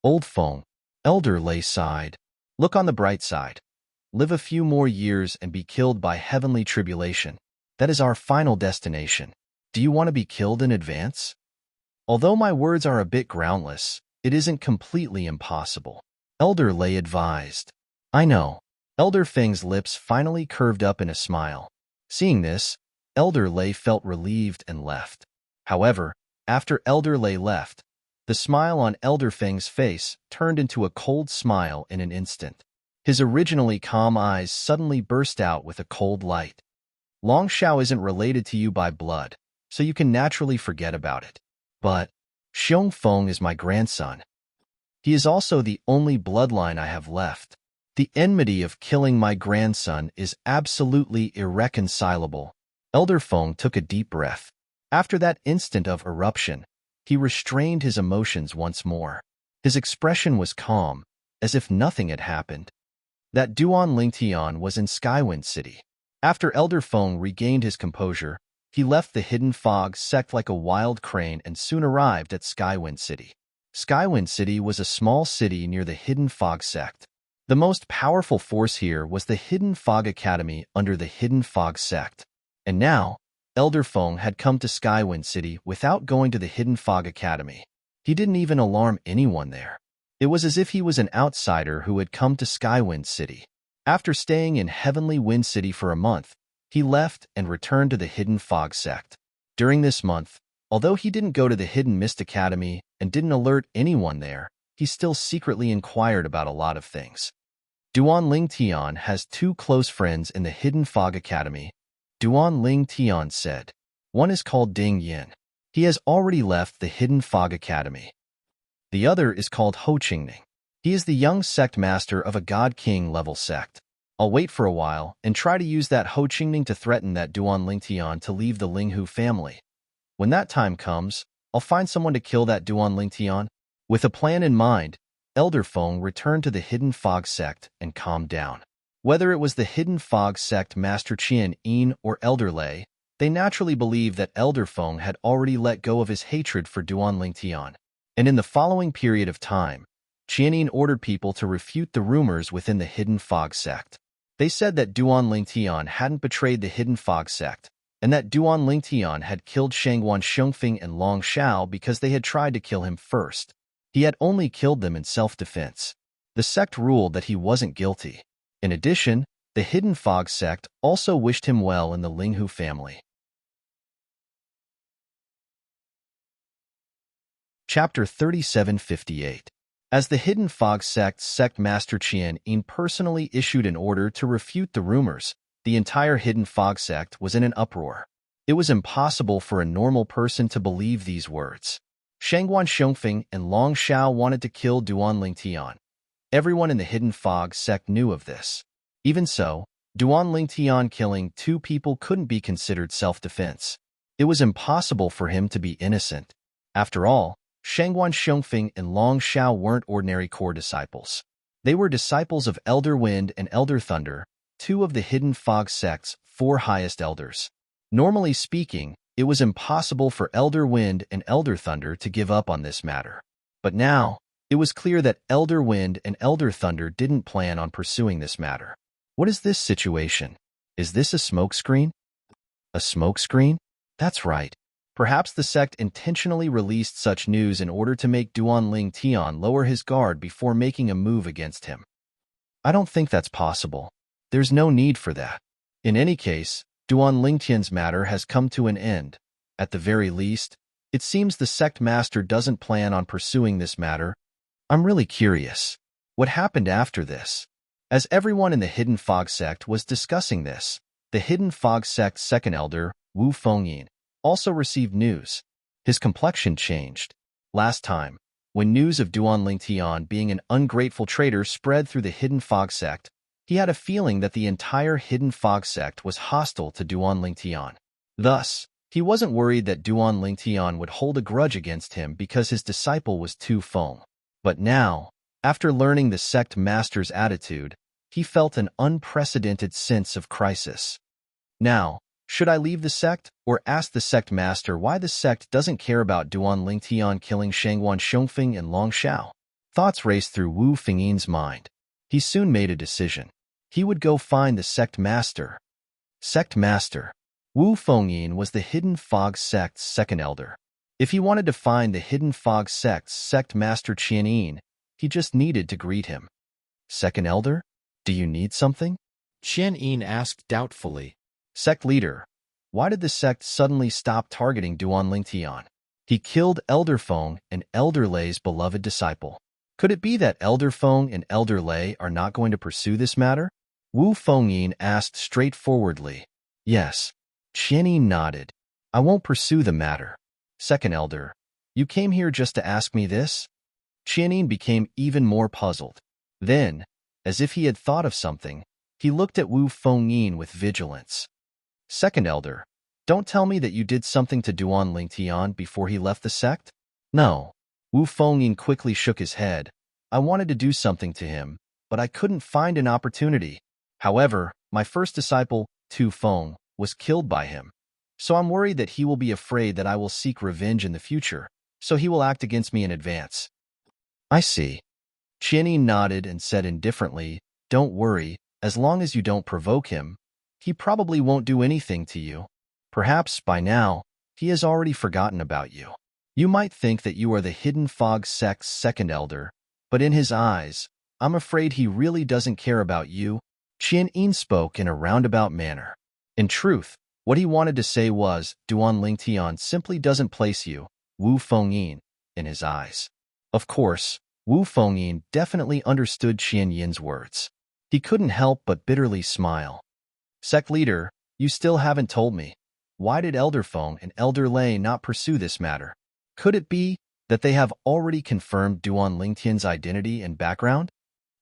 "Old Feng," Elder Lei sighed. "Look on the bright side. Live a few more years and be killed by heavenly tribulation. That is our final destination. Do you want to be killed in advance?" "Although my words are a bit groundless, it isn't completely impossible," Elder Lei advised. "I know." Elder Feng's lips finally curved up in a smile. Seeing this, Elder Lei felt relieved and left. However, after Elder Lei left, the smile on Elder Feng's face turned into a cold smile in an instant. His originally calm eyes suddenly burst out with a cold light. "Long Shao isn't related to you by blood, so you can naturally forget about it. But Xiong Feng is my grandson. He is also the only bloodline I have left. The enmity of killing my grandson is absolutely irreconcilable." Elder Feng took a deep breath. After that instant of eruption, he restrained his emotions once more. His expression was calm, as if nothing had happened. That Duan Lingtian was in Skywind City. After Elder Feng regained his composure, he left the Hidden Fog sect like a wild crane and soon arrived at Skywind City. Skywind City was a small city near the Hidden Fog sect. The most powerful force here was the Hidden Fog Academy under the Hidden Fog sect. And now, Elder Feng had come to Skywind City without going to the Hidden Fog Academy. He didn't even alarm anyone there. It was as if he was an outsider who had come to Skywind City. After staying in Heavenly Wind City for a month, he left and returned to the Hidden Fog sect. During this month, although he didn't go to the Hidden Mist Academy and didn't alert anyone there, he still secretly inquired about a lot of things. Duan Lingtian has two close friends in the Hidden Fog Academy, Duan Lingtian said. One is called Ding Yin. He has already left the Hidden Fog Academy. The other is called Ho Qingning. He is the young sect master of a God King level sect. I'll wait for a while and try to use that Ho Qingning to threaten that Duan Lingtian to leave the Linghu family. When that time comes, I'll find someone to kill that Duan Lingtian. With a plan in mind, Elder Feng returned to the Hidden Fog sect and calmed down. Whether it was the Hidden Fog sect Master Qian Yin or Elder Lei, they naturally believed that Elder Feng had already let go of his hatred for Duan Lingtian. And in the following period of time, Qian Yin ordered people to refute the rumors within the Hidden Fog sect. They said that Duan Lingtian hadn't betrayed the Hidden Fog sect, and that Duan Lingtian had killed Shangguan Xiongfeng and Long Shao because they had tried to kill him first. He had only killed them in self-defense. The sect ruled that he wasn't guilty. In addition, the Hidden Fog sect also wished him well in the Linghu family. Chapter 3758. As the Hidden Fog sect's sect master Qian Yin personally issued an order to refute the rumors, the entire Hidden Fog sect was in an uproar. It was impossible for a normal person to believe these words. Shangguan Xiongfeng and Long Shao wanted to kill Duan Lingtian. Everyone in the Hidden Fog sect knew of this. Even so, Duan Lingtian killing two people couldn't be considered self-defense. It was impossible for him to be innocent. After all, Shangguan Xiongfeng and Long Shao weren't ordinary core disciples. They were disciples of Elder Wind and Elder Thunder, two of the Hidden Fog sect's four highest elders. Normally speaking, it was impossible for Elder Wind and Elder Thunder to give up on this matter. But now, it was clear that Elder Wind and Elder Thunder didn't plan on pursuing this matter. What is this situation? Is this a smokescreen? A smokescreen? That's right. Perhaps the sect intentionally released such news in order to make Duan Lingtian lower his guard before making a move against him. I don't think that's possible. There's no need for that. In any case, Duan Lingtian's matter has come to an end. At the very least, it seems the sect master doesn't plan on pursuing this matter. I'm really curious. What happened after this? As everyone in the Hidden Fog sect was discussing this, the Hidden Fog Sect's second elder, Wu Fengyin, also received news. His complexion changed. Last time, when news of Duan Lingtian being an ungrateful traitor spread through the Hidden Fog Sect, he had a feeling that the entire Hidden Fog Sect was hostile to Duan Lingtian. Thus, he wasn't worried that Duan Lingtian would hold a grudge against him because his disciple was Tu Feng. But now, after learning the sect master's attitude, he felt an unprecedented sense of crisis. Now, should I leave the sect or ask the sect master why the sect doesn't care about Duan Lingtian killing Shangguan Xiongfeng and Long Xiao? Thoughts raced through Wu Fengyin's mind. He soon made a decision. He would go find the sect master. Sect master. Wu Fengyin was the Hidden Fog Sect's second elder. If he wanted to find the Hidden Fog Sect's sect master Qianyin, he just needed to greet him. Second elder? Do you need something? Qianyin asked doubtfully. Sect leader, why did the sect suddenly stop targeting Duan Lingtian? He killed Elder Feng and Elder Lei's beloved disciple. Could it be that Elder Feng and Elder Lei are not going to pursue this matter? Wu Fengyin asked straightforwardly. Yes. Qianyin nodded. I won't pursue the matter. Second elder, you came here just to ask me this? Qianyin became even more puzzled. Then, as if he had thought of something, he looked at Wu Fengyin with vigilance. Second elder, don't tell me that you did something to Duan Lingtian before he left the sect? No. Wu Fengyin quickly shook his head. I wanted to do something to him, but I couldn't find an opportunity. However, my first disciple, Tu Feng, was killed by him. So I'm worried that he will be afraid that I will seek revenge in the future, so he will act against me in advance. I see. Qianyin nodded and said indifferently, don't worry, as long as you don't provoke him. He probably won't do anything to you. Perhaps, by now, he has already forgotten about you. You might think that you are the Hidden Fog Sect's second elder, but in his eyes, I'm afraid he really doesn't care about you. Qianyin spoke in a roundabout manner. In truth, what he wanted to say was, Duan Lingtian simply doesn't place you, Wu Fengyin, in his eyes. Of course, Wu Fengyin definitely understood Qianyin's words. He couldn't help but bitterly smile. Sect leader, you still haven't told me. Why did Elder Feng and Elder Lei not pursue this matter? Could it be that they have already confirmed Duan Lingtian's identity and background?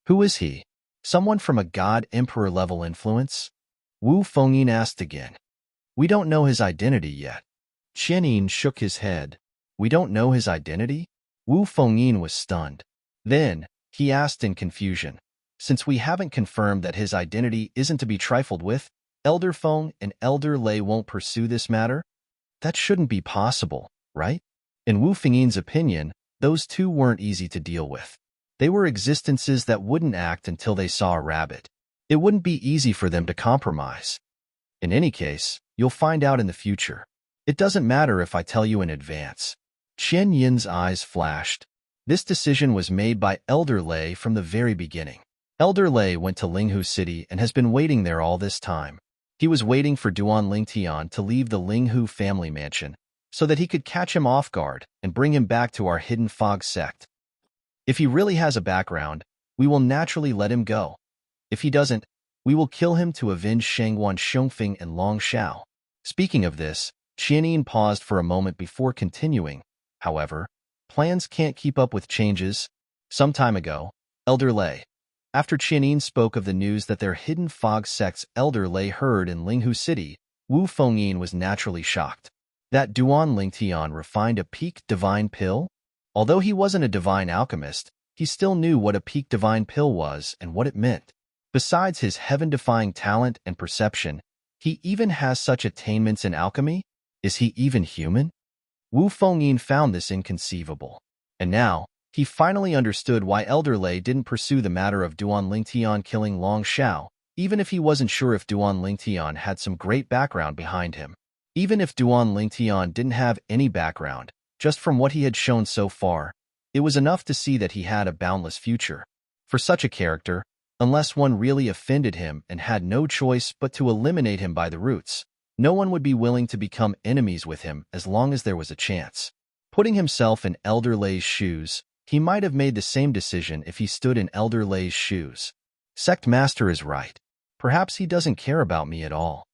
Who is he? Someone from a God-Emperor level influence? Wu Fengyin asked again. We don't know his identity yet. Qianyin shook his head. We don't know his identity? Wu Fengyin was stunned. Then, he asked in confusion. Since we haven't confirmed that his identity isn't to be trifled with, Elder Feng and Elder Lei won't pursue this matter? That shouldn't be possible, right? In Wu Fengyin's opinion, those two weren't easy to deal with. They were existences that wouldn't act until they saw a rabbit. It wouldn't be easy for them to compromise. In any case, you'll find out in the future. It doesn't matter if I tell you in advance. Qianyin's eyes flashed. This decision was made by Elder Lei from the very beginning. Elder Lei went to Linghu City and has been waiting there all this time. He was waiting for Duan Lingtian to leave the Linghu family mansion so that he could catch him off guard and bring him back to our Hidden Fog sect. If he really has a background, we will naturally let him go. If he doesn't, we will kill him to avenge Shangguan Xiongfeng and Long Xiao. Speaking of this, Qianyin paused for a moment before continuing. However, plans can't keep up with changes. Some time ago, Elder Lei. After Qianyin spoke of the news that their Hidden Fog sect's Elder Lei heard in Linghu City, Wu Fengyin was naturally shocked. That Duan Lingtian refined a peak divine pill? Although he wasn't a divine alchemist, he still knew what a peak divine pill was and what it meant. Besides his heaven-defying talent and perception, he even has such attainments in alchemy? Is he even human? Wu Fengyin found this inconceivable. And now, he finally understood why Elder Lei didn't pursue the matter of Duan Lingtian killing Long Xiao, even if he wasn't sure if Duan Lingtian had some great background behind him. Even if Duan Lingtian didn't have any background, just from what he had shown so far, it was enough to see that he had a boundless future. For such a character, unless one really offended him and had no choice but to eliminate him by the roots, no one would be willing to become enemies with him as long as there was a chance. Putting himself in Elder Lei's shoes, he might have made the same decision if he stood in Elder Lei's shoes. Sect Master is right. Perhaps he doesn't care about me at all.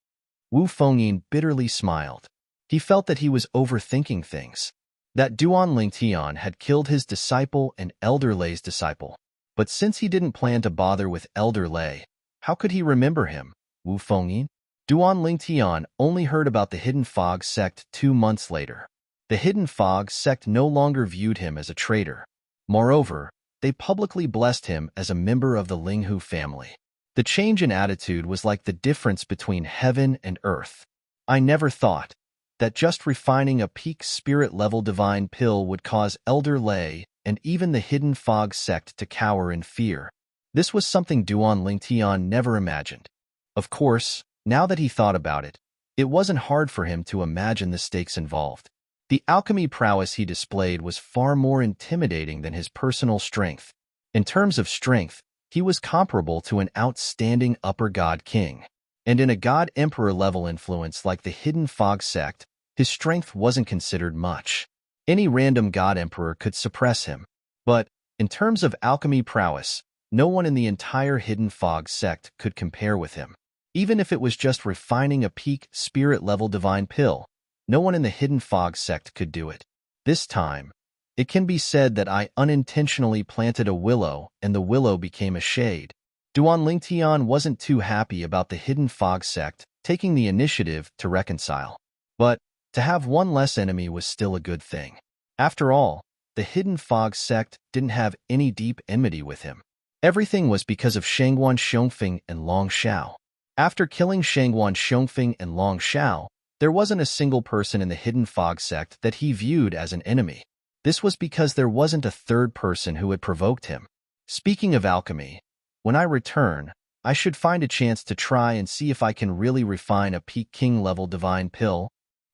Wu Fengyin bitterly smiled. He felt that he was overthinking things. That Duan Lingtian had killed his disciple and Elder Lei's disciple. But since he didn't plan to bother with Elder Lei, how could he remember him? Wu Fengyin? Duan Lingtian only heard about the Hidden Fog sect 2 months later. The Hidden Fog sect no longer viewed him as a traitor. Moreover, they publicly blessed him as a member of the Linghu family. The change in attitude was like the difference between heaven and earth. I never thought that just refining a peak spirit-level divine pill would cause Elder Lei and even the Hidden Fog sect to cower in fear. This was something Duan Lingtian never imagined. Of course, now that he thought about it, it wasn't hard for him to imagine the stakes involved. The alchemy prowess he displayed was far more intimidating than his personal strength. In terms of strength, he was comparable to an outstanding upper god king. And in a god-emperor level influence like the Hidden Fog sect, his strength wasn't considered much. Any random god-emperor could suppress him. But, in terms of alchemy prowess, no one in the entire Hidden Fog sect could compare with him. Even if it was just refining a peak spirit-level divine pill, no one in the Hidden Fog sect could do it. This time, it can be said that I unintentionally planted a willow and the willow became a shade. Duan Lingtian wasn't too happy about the Hidden Fog sect taking the initiative to reconcile. But to have one less enemy was still a good thing. After all, the Hidden Fog sect didn't have any deep enmity with him. Everything was because of Shangguan Xiongfeng and Long Xiao. After killing Shangguan Xiongfeng and Long Xiao, there wasn't a single person in the Hidden Fog sect that he viewed as an enemy. This was because there wasn't a third person who had provoked him. Speaking of alchemy, when I return, I should find a chance to try and see if I can really refine a peak king-level divine pill.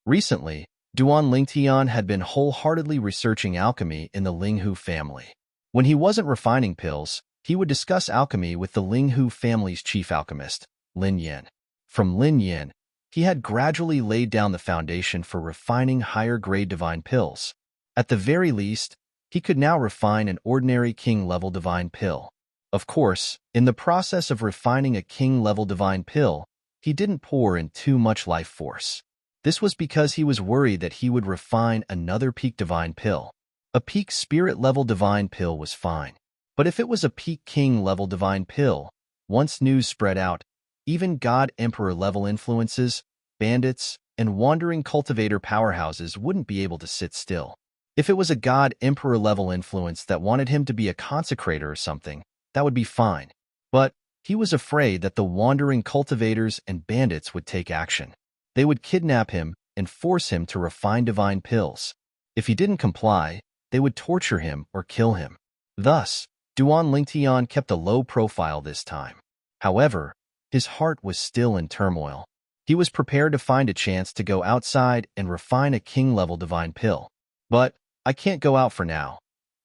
Recently, Duan Lingtian had been wholeheartedly researching alchemy in the Linghu family. When he wasn't refining pills, he would discuss alchemy with the Linghu family's chief alchemist, Lin Yin. From Lin Yin, he had gradually laid down the foundation for refining higher-grade divine pills. At the very least, he could now refine an ordinary king-level divine pill. Of course, in the process of refining a king-level divine pill, he didn't pour in too much life force. This was because he was worried that he would refine another peak divine pill. A peak spirit-level divine pill was fine. But if it was a peak king-level divine pill, once news spread out, even God-Emperor-level influences, bandits, and wandering cultivator powerhouses wouldn't be able to sit still. If it was a God-Emperor-level influence that wanted him to be a consecrator or something, that would be fine. But he was afraid that the wandering cultivators and bandits would take action. They would kidnap him and force him to refine divine pills. If he didn't comply, they would torture him or kill him. Thus, Duan Lingtian kept a low profile this time. However, his heart was still in turmoil. He was prepared to find a chance to go outside and refine a king-level divine pill. But I can't go out for now.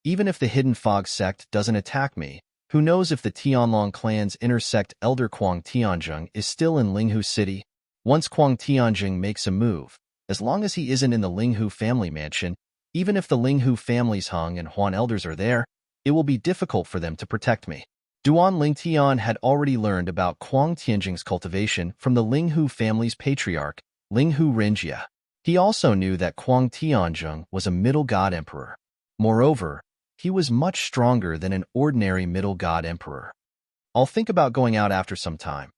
Even if the Hidden Fog sect doesn't attack me, who knows if the Tianlong clan's inner sect elder Kuang Tianzheng is still in Linghu City? Once Kuang Tianzheng makes a move, as long as he isn't in the Linghu family mansion, even if the Linghu family's Hung and Huan elders are there, it will be difficult for them to protect me. Duan Lingtian had already learned about Kuang Tianzheng's cultivation from the Linghu family's patriarch, Linghu Renjia. He also knew that Kuang Tianzheng was a middle god emperor. Moreover, he was much stronger than an ordinary middle god emperor. I'll think about going out after some time.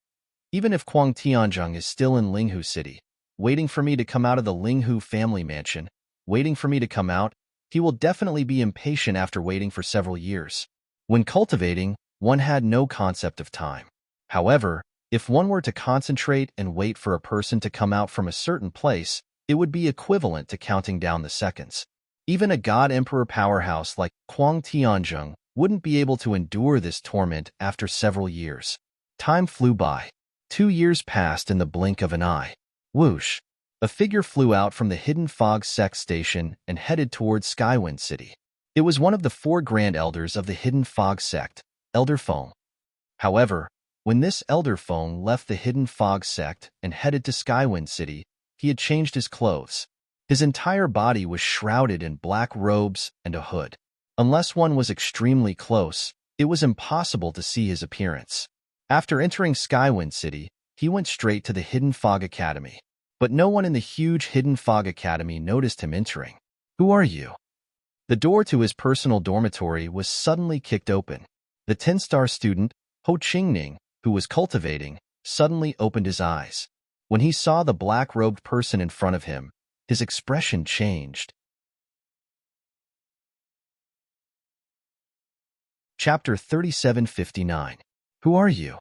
Even if Kuang Tianzheng is still in Linghu City, waiting for me to come out of the Linghu family mansion, waiting for me to come out, he will definitely be impatient after waiting for several years. When cultivating, one had no concept of time. However, if one were to concentrate and wait for a person to come out from a certain place, it would be equivalent to counting down the seconds. Even a god-emperor powerhouse like Kuang Tianzheng wouldn't be able to endure this torment after several years. Time flew by. 2 years passed in the blink of an eye. Whoosh! A figure flew out from the Hidden Fog sect station and headed towards Skywind City. It was one of the 4 grand elders of the Hidden Fog sect, Elder Feng. However, when this Elder Feng left the Hidden Fog sect and headed to Skywind City, he had changed his clothes. His entire body was shrouded in black robes and a hood. Unless one was extremely close, it was impossible to see his appearance. After entering Skywind City, he went straight to the Hidden Fog Academy. But no one in the huge Hidden Fog Academy noticed him entering. "Who are you?" The door to his personal dormitory was suddenly kicked open. The 10-star student, Ho Qingning, who was cultivating, suddenly opened his eyes. When he saw the black-robed person in front of him, his expression changed. Chapter 3759. Who are you?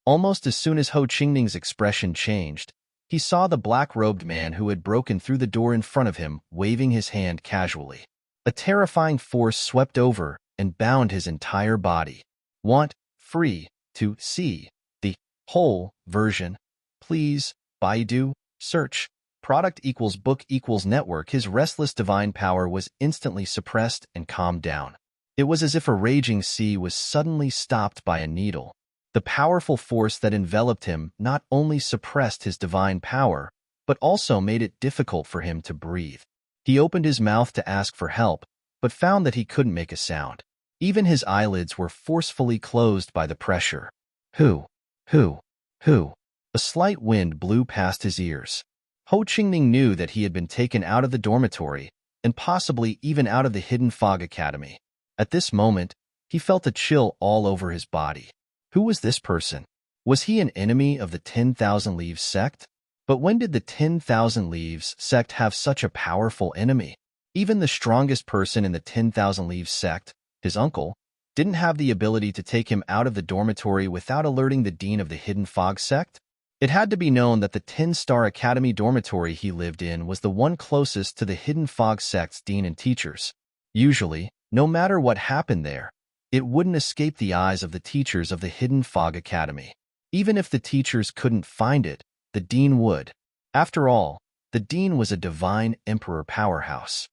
Almost as soon as Ho Qingning's expression changed, he saw the black-robed man who had broken through the door in front of him, waving his hand casually. A terrifying force swept over and bound his entire body. Want, free, to see the whole version. Please, Baidu, search. Product equals book equals network. His restless divine power was instantly suppressed and calmed down. It was as if a raging sea was suddenly stopped by a needle. The powerful force that enveloped him not only suppressed his divine power, but also made it difficult for him to breathe. He opened his mouth to ask for help, but found that he couldn't make a sound. Even his eyelids were forcefully closed by the pressure. Who? A slight wind blew past his ears. Ho Qingning knew that he had been taken out of the dormitory, and possibly even out of the Hidden Fog Academy. At this moment, he felt a chill all over his body. Who was this person? Was he an enemy of the 10,000 Leaves sect? But when did the 10,000 Leaves sect have such a powerful enemy? Even the strongest person in the 10,000 Leaves sect, his uncle, didn't have the ability to take him out of the dormitory without alerting the dean of the Hidden Fog sect. It had to be known that the 10-star academy dormitory he lived in was the one closest to the Hidden Fog sect's dean and teachers. Usually, no matter what happened there, it wouldn't escape the eyes of the teachers of the Hidden Fog Academy. Even if the teachers couldn't find it, the dean would. After all, the dean was a divine emperor powerhouse.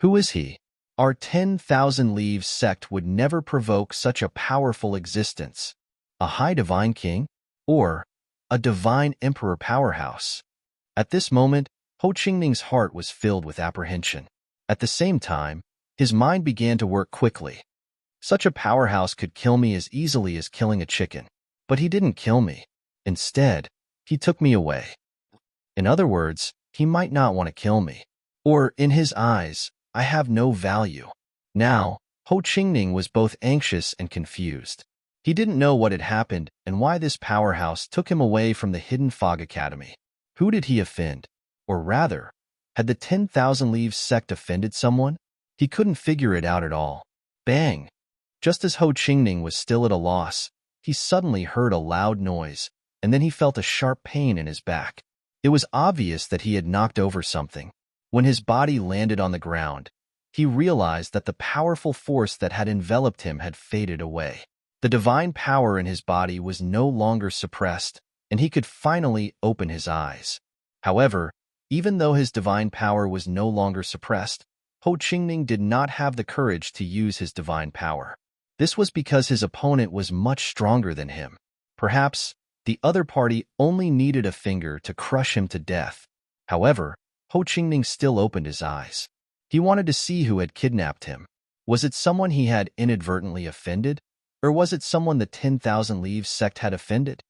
Who is he? Our 10,000 Leaves sect would never provoke such a powerful existence. A high divine king? Or a divine emperor powerhouse? At this moment, Ho Qingning's heart was filled with apprehension. At the same time, his mind began to work quickly. Such a powerhouse could kill me as easily as killing a chicken. But he didn't kill me. Instead, he took me away. In other words, he might not want to kill me. Or, in his eyes, I have no value. Now, Ho Qingning was both anxious and confused. He didn't know what had happened and why this powerhouse took him away from the Hidden Fog Academy. Who did he offend? Or rather, had the 10,000 Leaves sect offended someone? He couldn't figure it out at all. Bang! Just as Ho Qingning was still at a loss, he suddenly heard a loud noise, and then he felt a sharp pain in his back. It was obvious that he had knocked over something. When his body landed on the ground, he realized that the powerful force that had enveloped him had faded away. The divine power in his body was no longer suppressed, and he could finally open his eyes. However, even though his divine power was no longer suppressed, Ho Qingning did not have the courage to use his divine power. This was because his opponent was much stronger than him. Perhaps the other party only needed a finger to crush him to death. However, Ho Qingning still opened his eyes. He wanted to see who had kidnapped him. Was it someone he had inadvertently offended? Or was it someone the 10,000 Leaves sect had offended?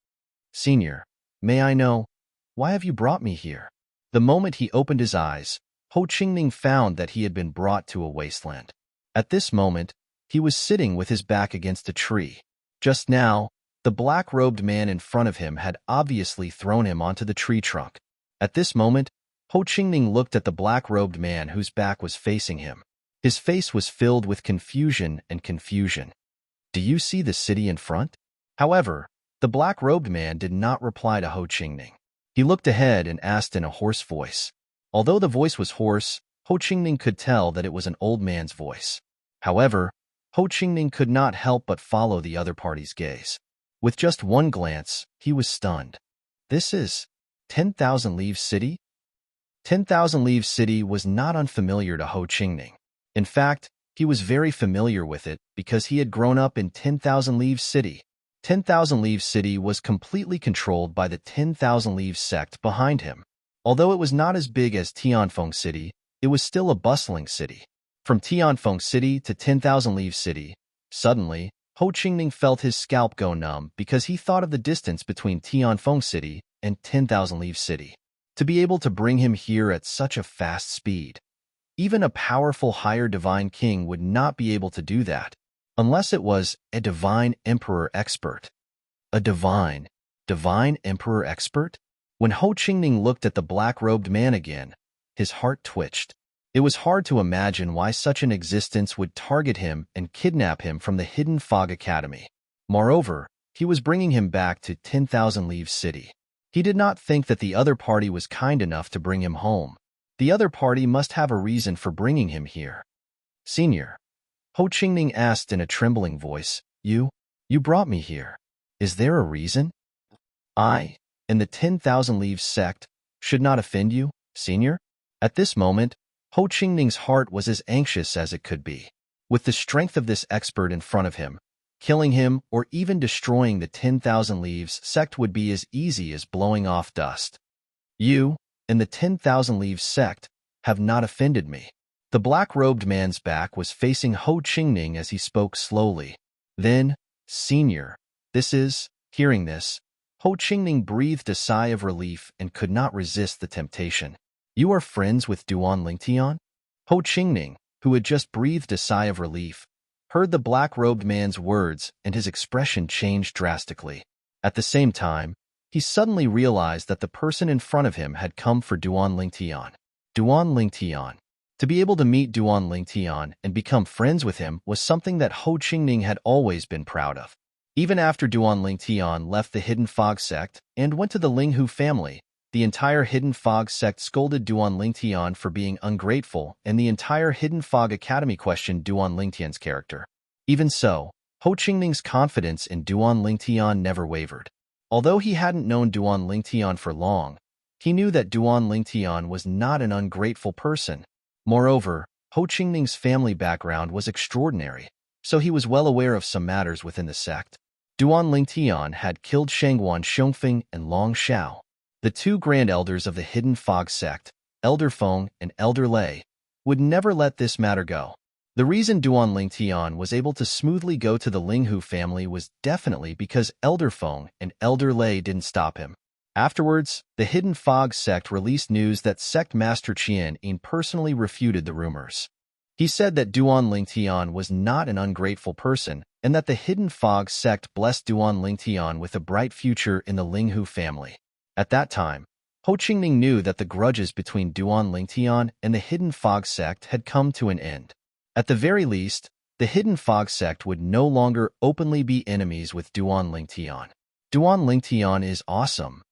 Senior, may I know, why have you brought me here? The moment he opened his eyes, Ho Qingning found that he had been brought to a wasteland. At this moment, he was sitting with his back against a tree. Just now, the black-robed man in front of him had obviously thrown him onto the tree trunk. At this moment, Ho Qingning looked at the black-robed man whose back was facing him. His face was filled with confusion and confusion. Do you see the city in front? However, the black-robed man did not reply to Ho Qingning. He looked ahead and asked in a hoarse voice. Although the voice was hoarse, Ho Qingning could tell that it was an old man's voice. However, Ho Qingning could not help but follow the other party's gaze. With just one glance, he was stunned. This is 10,000 Leaves City? 10,000 Leaves City was not unfamiliar to Ho Qingning. In fact, he was very familiar with it because he had grown up in 10,000 Leaves City. 10,000 Leaves City was completely controlled by the 10,000 Leaves sect behind him. Although it was not as big as Tianfeng City, it was still a bustling city. From Tianfeng City to 10,000 Leaves City, suddenly, Ho Qingning felt his scalp go numb because he thought of the distance between Tianfeng City and 10,000 Leaves City. To be able to bring him here at such a fast speed. Even a powerful higher divine king would not be able to do that, unless it was a divine emperor expert. A divine emperor expert? When Ho Qingning looked at the black-robed man again, his heart twitched. It was hard to imagine why such an existence would target him and kidnap him from the Hidden Fog Academy. Moreover, he was bringing him back to 10,000 Leaves City. He did not think that the other party was kind enough to bring him home. The other party must have a reason for bringing him here. Senior, Ho Qingning asked in a trembling voice, You brought me here. Is there a reason? I, and the 10,000 Leaves sect, should not offend you, Senior? At this moment, Ho Qingning's heart was as anxious as it could be. With the strength of this expert in front of him, killing him or even destroying the 10,000 Leaves sect would be as easy as blowing off dust. You, and the 10,000 Leaves sect, have not offended me. The black-robed man's back was facing Ho Qingning as he spoke slowly. Then, Senior, hearing this, Ho Qingning breathed a sigh of relief and could not resist the temptation. You are friends with Duan Lingtian? Ho Qingning, who had just breathed a sigh of relief, heard the black-robed man's words and his expression changed drastically. At the same time, he suddenly realized that the person in front of him had come for Duan Lingtian. Duan Lingtian. To be able to meet Duan Lingtian and become friends with him was something that Ho Qingning had always been proud of. Even after Duan Lingtian left the Hidden Fog sect and went to the Linghu family, the entire Hidden Fog sect scolded Duan Lingtian for being ungrateful, and the entire Hidden Fog Academy questioned Duan Lingtian's character. Even so, Ho Qingning's confidence in Duan Lingtian never wavered. Although he hadn't known Duan Lingtian for long, he knew that Duan Lingtian was not an ungrateful person. Moreover, Ho Qingning's family background was extraordinary, so he was well aware of some matters within the sect. Duan Lingtian had killed Shangguan Xiongfeng and Long Xiao, the two grand elders of the Hidden Fog sect. Elder Feng and Elder Lei would never let this matter go. The reason Duan Lingtian was able to smoothly go to the Linghu family was definitely because Elder Feng and Elder Lei didn't stop him. Afterwards, the Hidden Fog sect released news that Sect Master Qian Yin personally refuted the rumors. He said that Duan Lingtian was not an ungrateful person and that the Hidden Fog sect blessed Duan Lingtian with a bright future in the Linghu family. At that time, Ho Qingning knew that the grudges between Duan Lingtian and the Hidden Fog sect had come to an end. At the very least, the Hidden Fog sect would no longer openly be enemies with Duan Lingtian. Duan Lingtian is awesome.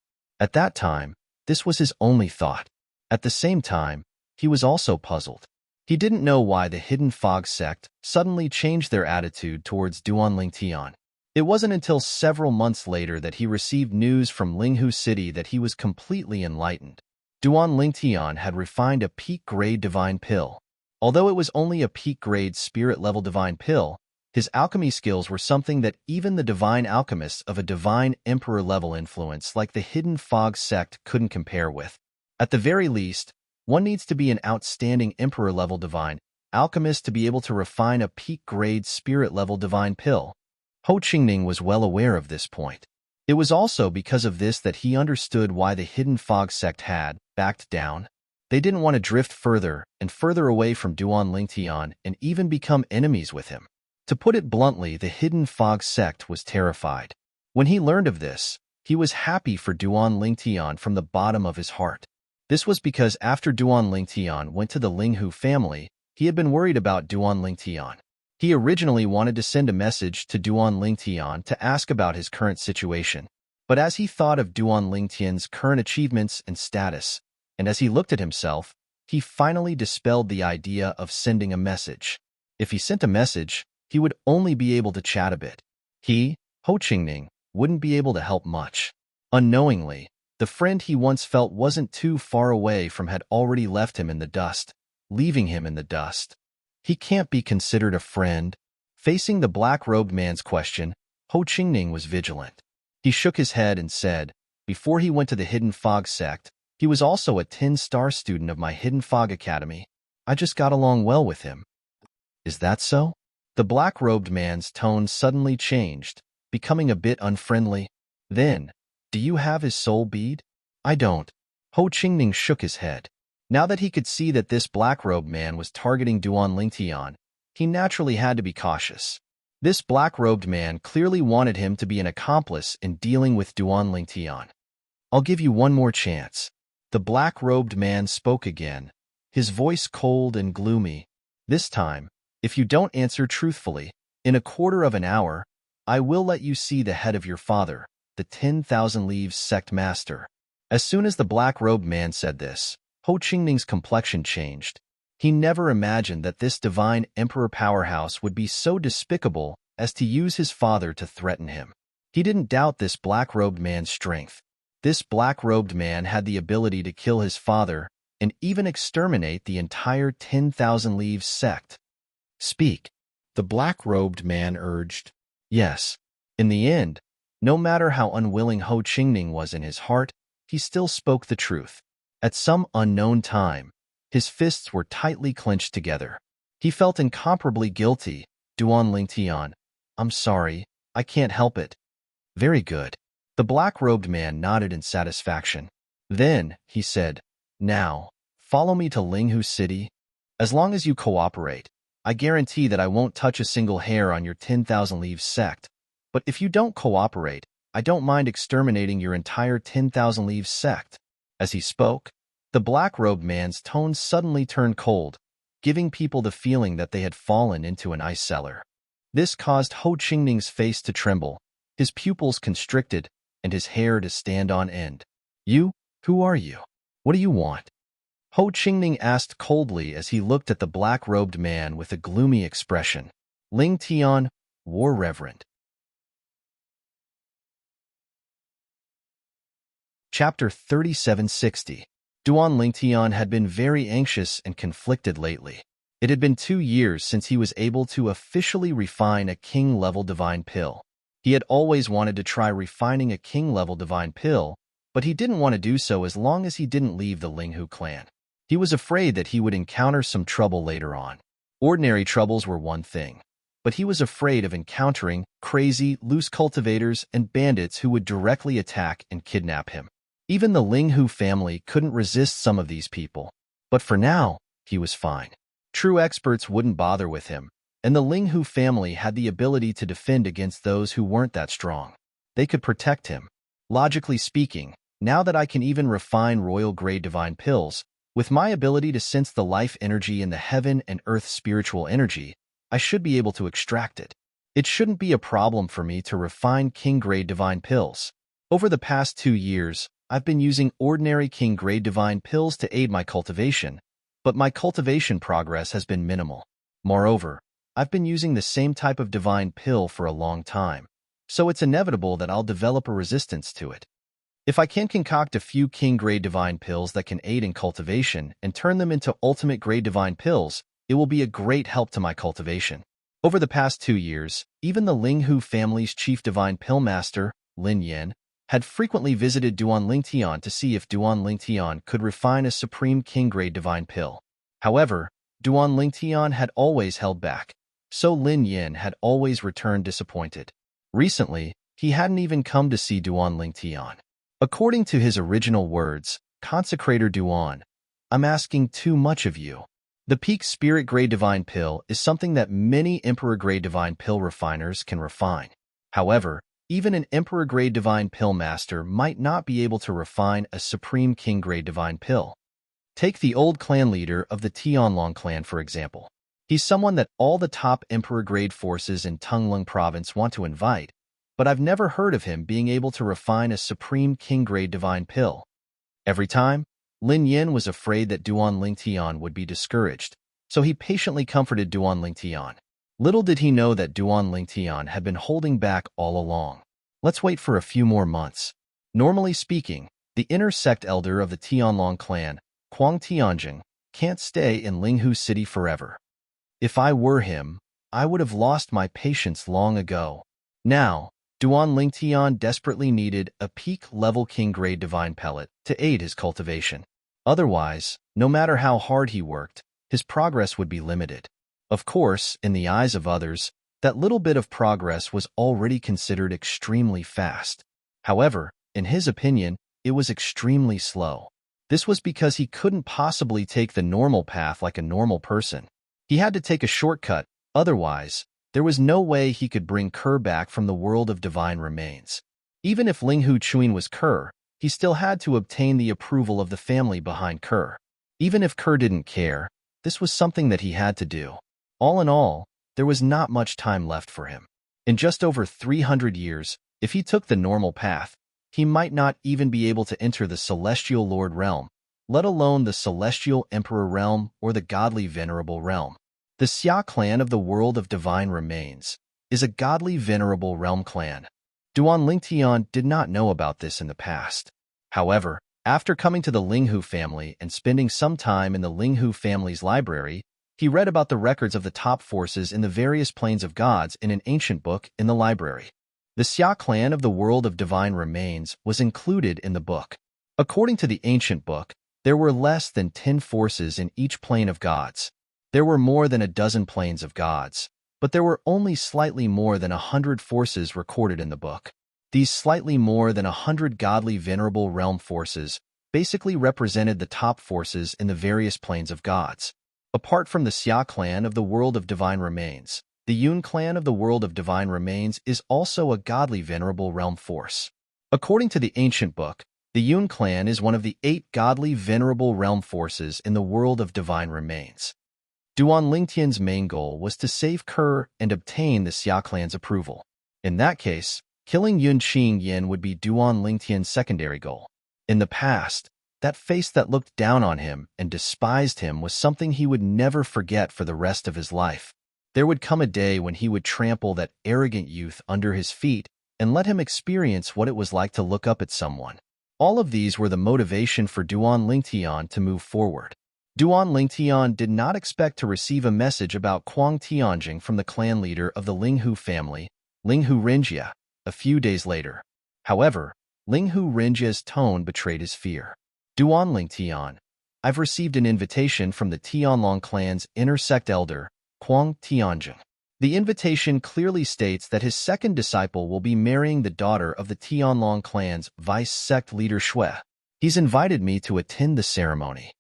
At that time, this was his only thought. At the same time, he was also puzzled. He didn't know why the Hidden Fog sect suddenly changed their attitude towards Duan Lingtian. It wasn't until several months later that he received news from Linghu City that he was completely enlightened. Duan Lingtian had refined a peak-grade divine pill. Although it was only a peak-grade spirit-level divine pill, his alchemy skills were something that even the divine alchemists of a divine emperor-level influence like the Hidden Fog sect couldn't compare with. At the very least, one needs to be an outstanding emperor-level divine alchemist to be able to refine a peak-grade spirit-level divine pill. Ho Qingning was well aware of this point. It was also because of this that he understood why the Hidden Fog sect had backed down. They didn't want to drift further and further away from Duan Lingtian and even become enemies with him. To put it bluntly, the Hidden Fog sect was terrified. When he learned of this, he was happy for Duan Lingtian from the bottom of his heart. This was because after Duan Lingtian went to the Linghu family, he had been worried about Duan Lingtian. He originally wanted to send a message to Duan Lingtian to ask about his current situation. But as he thought of Duan Lingtian's current achievements and status, and as he looked at himself, he finally dispelled the idea of sending a message. If he sent a message, he would only be able to chat a bit. He, Ho Qingning, wouldn't be able to help much. Unknowingly, the friend he once felt wasn't too far away from had already left him in the dust, leaving him in the dust. He can't be considered a friend. Facing the black-robed man's question, Ho Qingning was vigilant. He shook his head and said, before he went to the Hidden Fog sect, he was also a 10-star student of my Hidden Fog Academy. I just got along well with him. Is that so? The black-robed man's tone suddenly changed, becoming a bit unfriendly. Then, do you have his soul bead? I don't. Ho Qingning shook his head. Now that he could see that this black-robed man was targeting Duan Lingtian, he naturally had to be cautious. This black-robed man clearly wanted him to be an accomplice in dealing with Duan Lingtian. I'll give you one more chance. The black-robed man spoke again, his voice cold and gloomy. This time, if you don't answer truthfully, in a quarter of an hour, I will let you see the head of your father, the 10,000 Leaves sect master. As soon as the black-robed man said this, Ho Qingning's complexion changed. He never imagined that this divine emperor powerhouse would be so despicable as to use his father to threaten him. He didn't doubt this black-robed man's strength. This black-robed man had the ability to kill his father and even exterminate the entire 10,000 Leaves sect. Speak, the black-robed man urged. Yes. In the end, no matter how unwilling Ho Qingning was in his heart, he still spoke the truth. At some unknown time, his fists were tightly clenched together. He felt incomparably guilty. Duan Lingtian, I'm sorry, I can't help it. Very good. The black-robed man nodded in satisfaction. Then, he said, now, follow me to Linghu City. As long as you cooperate, I guarantee that I won't touch a single hair on your 10,000 Leaves sect. But if you don't cooperate, I don't mind exterminating your entire 10,000 Leaves sect. As he spoke, the black-robed man's tone suddenly turned cold, giving people the feeling that they had fallen into an ice cellar. This caused Ho Qingning's face to tremble, his pupils constricted, and his hair to stand on end. You? Who are you? What do you want? Ho Qingning asked coldly as he looked at the black-robed man with a gloomy expression. Ling Tian, War Reverend. Chapter 3760. Duan Lingtian had been very anxious and conflicted lately. It had been 2 years since he was able to officially refine a king-level divine pill. He had always wanted to try refining a king-level divine pill, but he didn't want to do so as long as he didn't leave the Linghu clan. He was afraid that he would encounter some trouble later on. Ordinary troubles were one thing, but he was afraid of encountering crazy, loose cultivators and bandits who would directly attack and kidnap him. Even the Linghu family couldn't resist some of these people. But for now, he was fine. True experts wouldn't bother with him, and the Linghu family had the ability to defend against those who weren't that strong. They could protect him. Logically speaking, now that I can even refine royal-grade divine pills, with my ability to sense the life energy in the heaven and earth spiritual energy, I should be able to extract it. It shouldn't be a problem for me to refine king-grade divine pills. Over the past 2 years, I've been using ordinary king-grade divine pills to aid my cultivation, but my cultivation progress has been minimal. Moreover, I've been using the same type of divine pill for a long time, so it's inevitable that I'll develop a resistance to it. If I can concoct a few king-grade divine pills that can aid in cultivation and turn them into ultimate-grade divine pills, it will be a great help to my cultivation. Over the past 2 years, even the Linghu family's chief divine pill master, Lin Yan, had frequently visited Duan Lingtian to see if Duan Lingtian could refine a supreme king-grade divine pill. However, Duan Lingtian had always held back, so Lin Yan had always returned disappointed. Recently, he hadn't even come to see Duan Lingtian. According to his original words, Consecrator Duan, I'm asking too much of you. The peak spirit-grade divine pill is something that many emperor-grade divine pill refiners can refine. However, even an emperor-grade divine pill master might not be able to refine a supreme king-grade divine pill. Take the old clan leader of the Tianlong clan, for example. He's someone that all the top emperor-grade forces in Tunglung province want to invite, but I've never heard of him being able to refine a supreme king-grade divine pill. Every time, Lin Yin was afraid that Duan Lingtian would be discouraged, so he patiently comforted Duan Lingtian. Little did he know that Duan Lingtian had been holding back all along. Let's wait for a few more months. Normally speaking, the inner sect elder of the Tianlong clan, Huang Tianjing, can't stay in Linghu City forever. If I were him, I would have lost my patience long ago. Now, Duan Lingtian desperately needed a peak-level king-grade divine pellet to aid his cultivation. Otherwise, no matter how hard he worked, his progress would be limited. Of course, in the eyes of others, that little bit of progress was already considered extremely fast. However, in his opinion, it was extremely slow. This was because he couldn't possibly take the normal path like a normal person. He had to take a shortcut, otherwise, there was no way he could bring Kerr back from the world of divine remains. Even if Ling Hu Chuan was Kerr, he still had to obtain the approval of the family behind Kerr. Even if Kerr didn't care, this was something that he had to do. All in all, there was not much time left for him. In just over 300 years, if he took the normal path, he might not even be able to enter the Celestial Lord realm, let alone the Celestial Emperor realm or the Godly Venerable realm. The Xia clan of the world of divine remains is a Godly Venerable realm clan. Duan Lingtian did not know about this in the past. However, after coming to the Linghu family and spending some time in the Linghu family's library, he read about the records of the top forces in the various planes of gods in an ancient book in the library. The Xia clan of the world of divine remains was included in the book. According to the ancient book, there were less than 10 forces in each plane of gods. There were more than a dozen planes of gods, but there were only slightly more than 100 forces recorded in the book. These slightly more than 100 godly venerable realm forces basically represented the top forces in the various planes of gods. Apart from the Xia clan of the world of divine remains, the Yun clan of the world of divine remains is also a godly venerable realm force. According to the ancient book, the Yun clan is one of the 8 godly venerable realm forces in the world of divine remains. Duan Lingtian's main goal was to save Kerr and obtain the Xia clan's approval. In that case, killing Yun Qing Yin would be Duan Lingtian's secondary goal. In the past, that face that looked down on him and despised him was something he would never forget for the rest of his life. There would come a day when he would trample that arrogant youth under his feet and let him experience what it was like to look up at someone. All of these were the motivation for Duan Lingtian to move forward. Duan Lingtian did not expect to receive a message about Kuang Tianjing from the clan leader of the Linghu family, Linghu Renjia, a few days later. However, Linghu Renjia's tone betrayed his fear. Duan Lingtian, I've received an invitation from the Tianlong clan's inner sect elder, Kuang Tianjing. The invitation clearly states that his second disciple will be marrying the daughter of the Tianlong clan's vice sect leader Shui. He's invited me to attend the ceremony.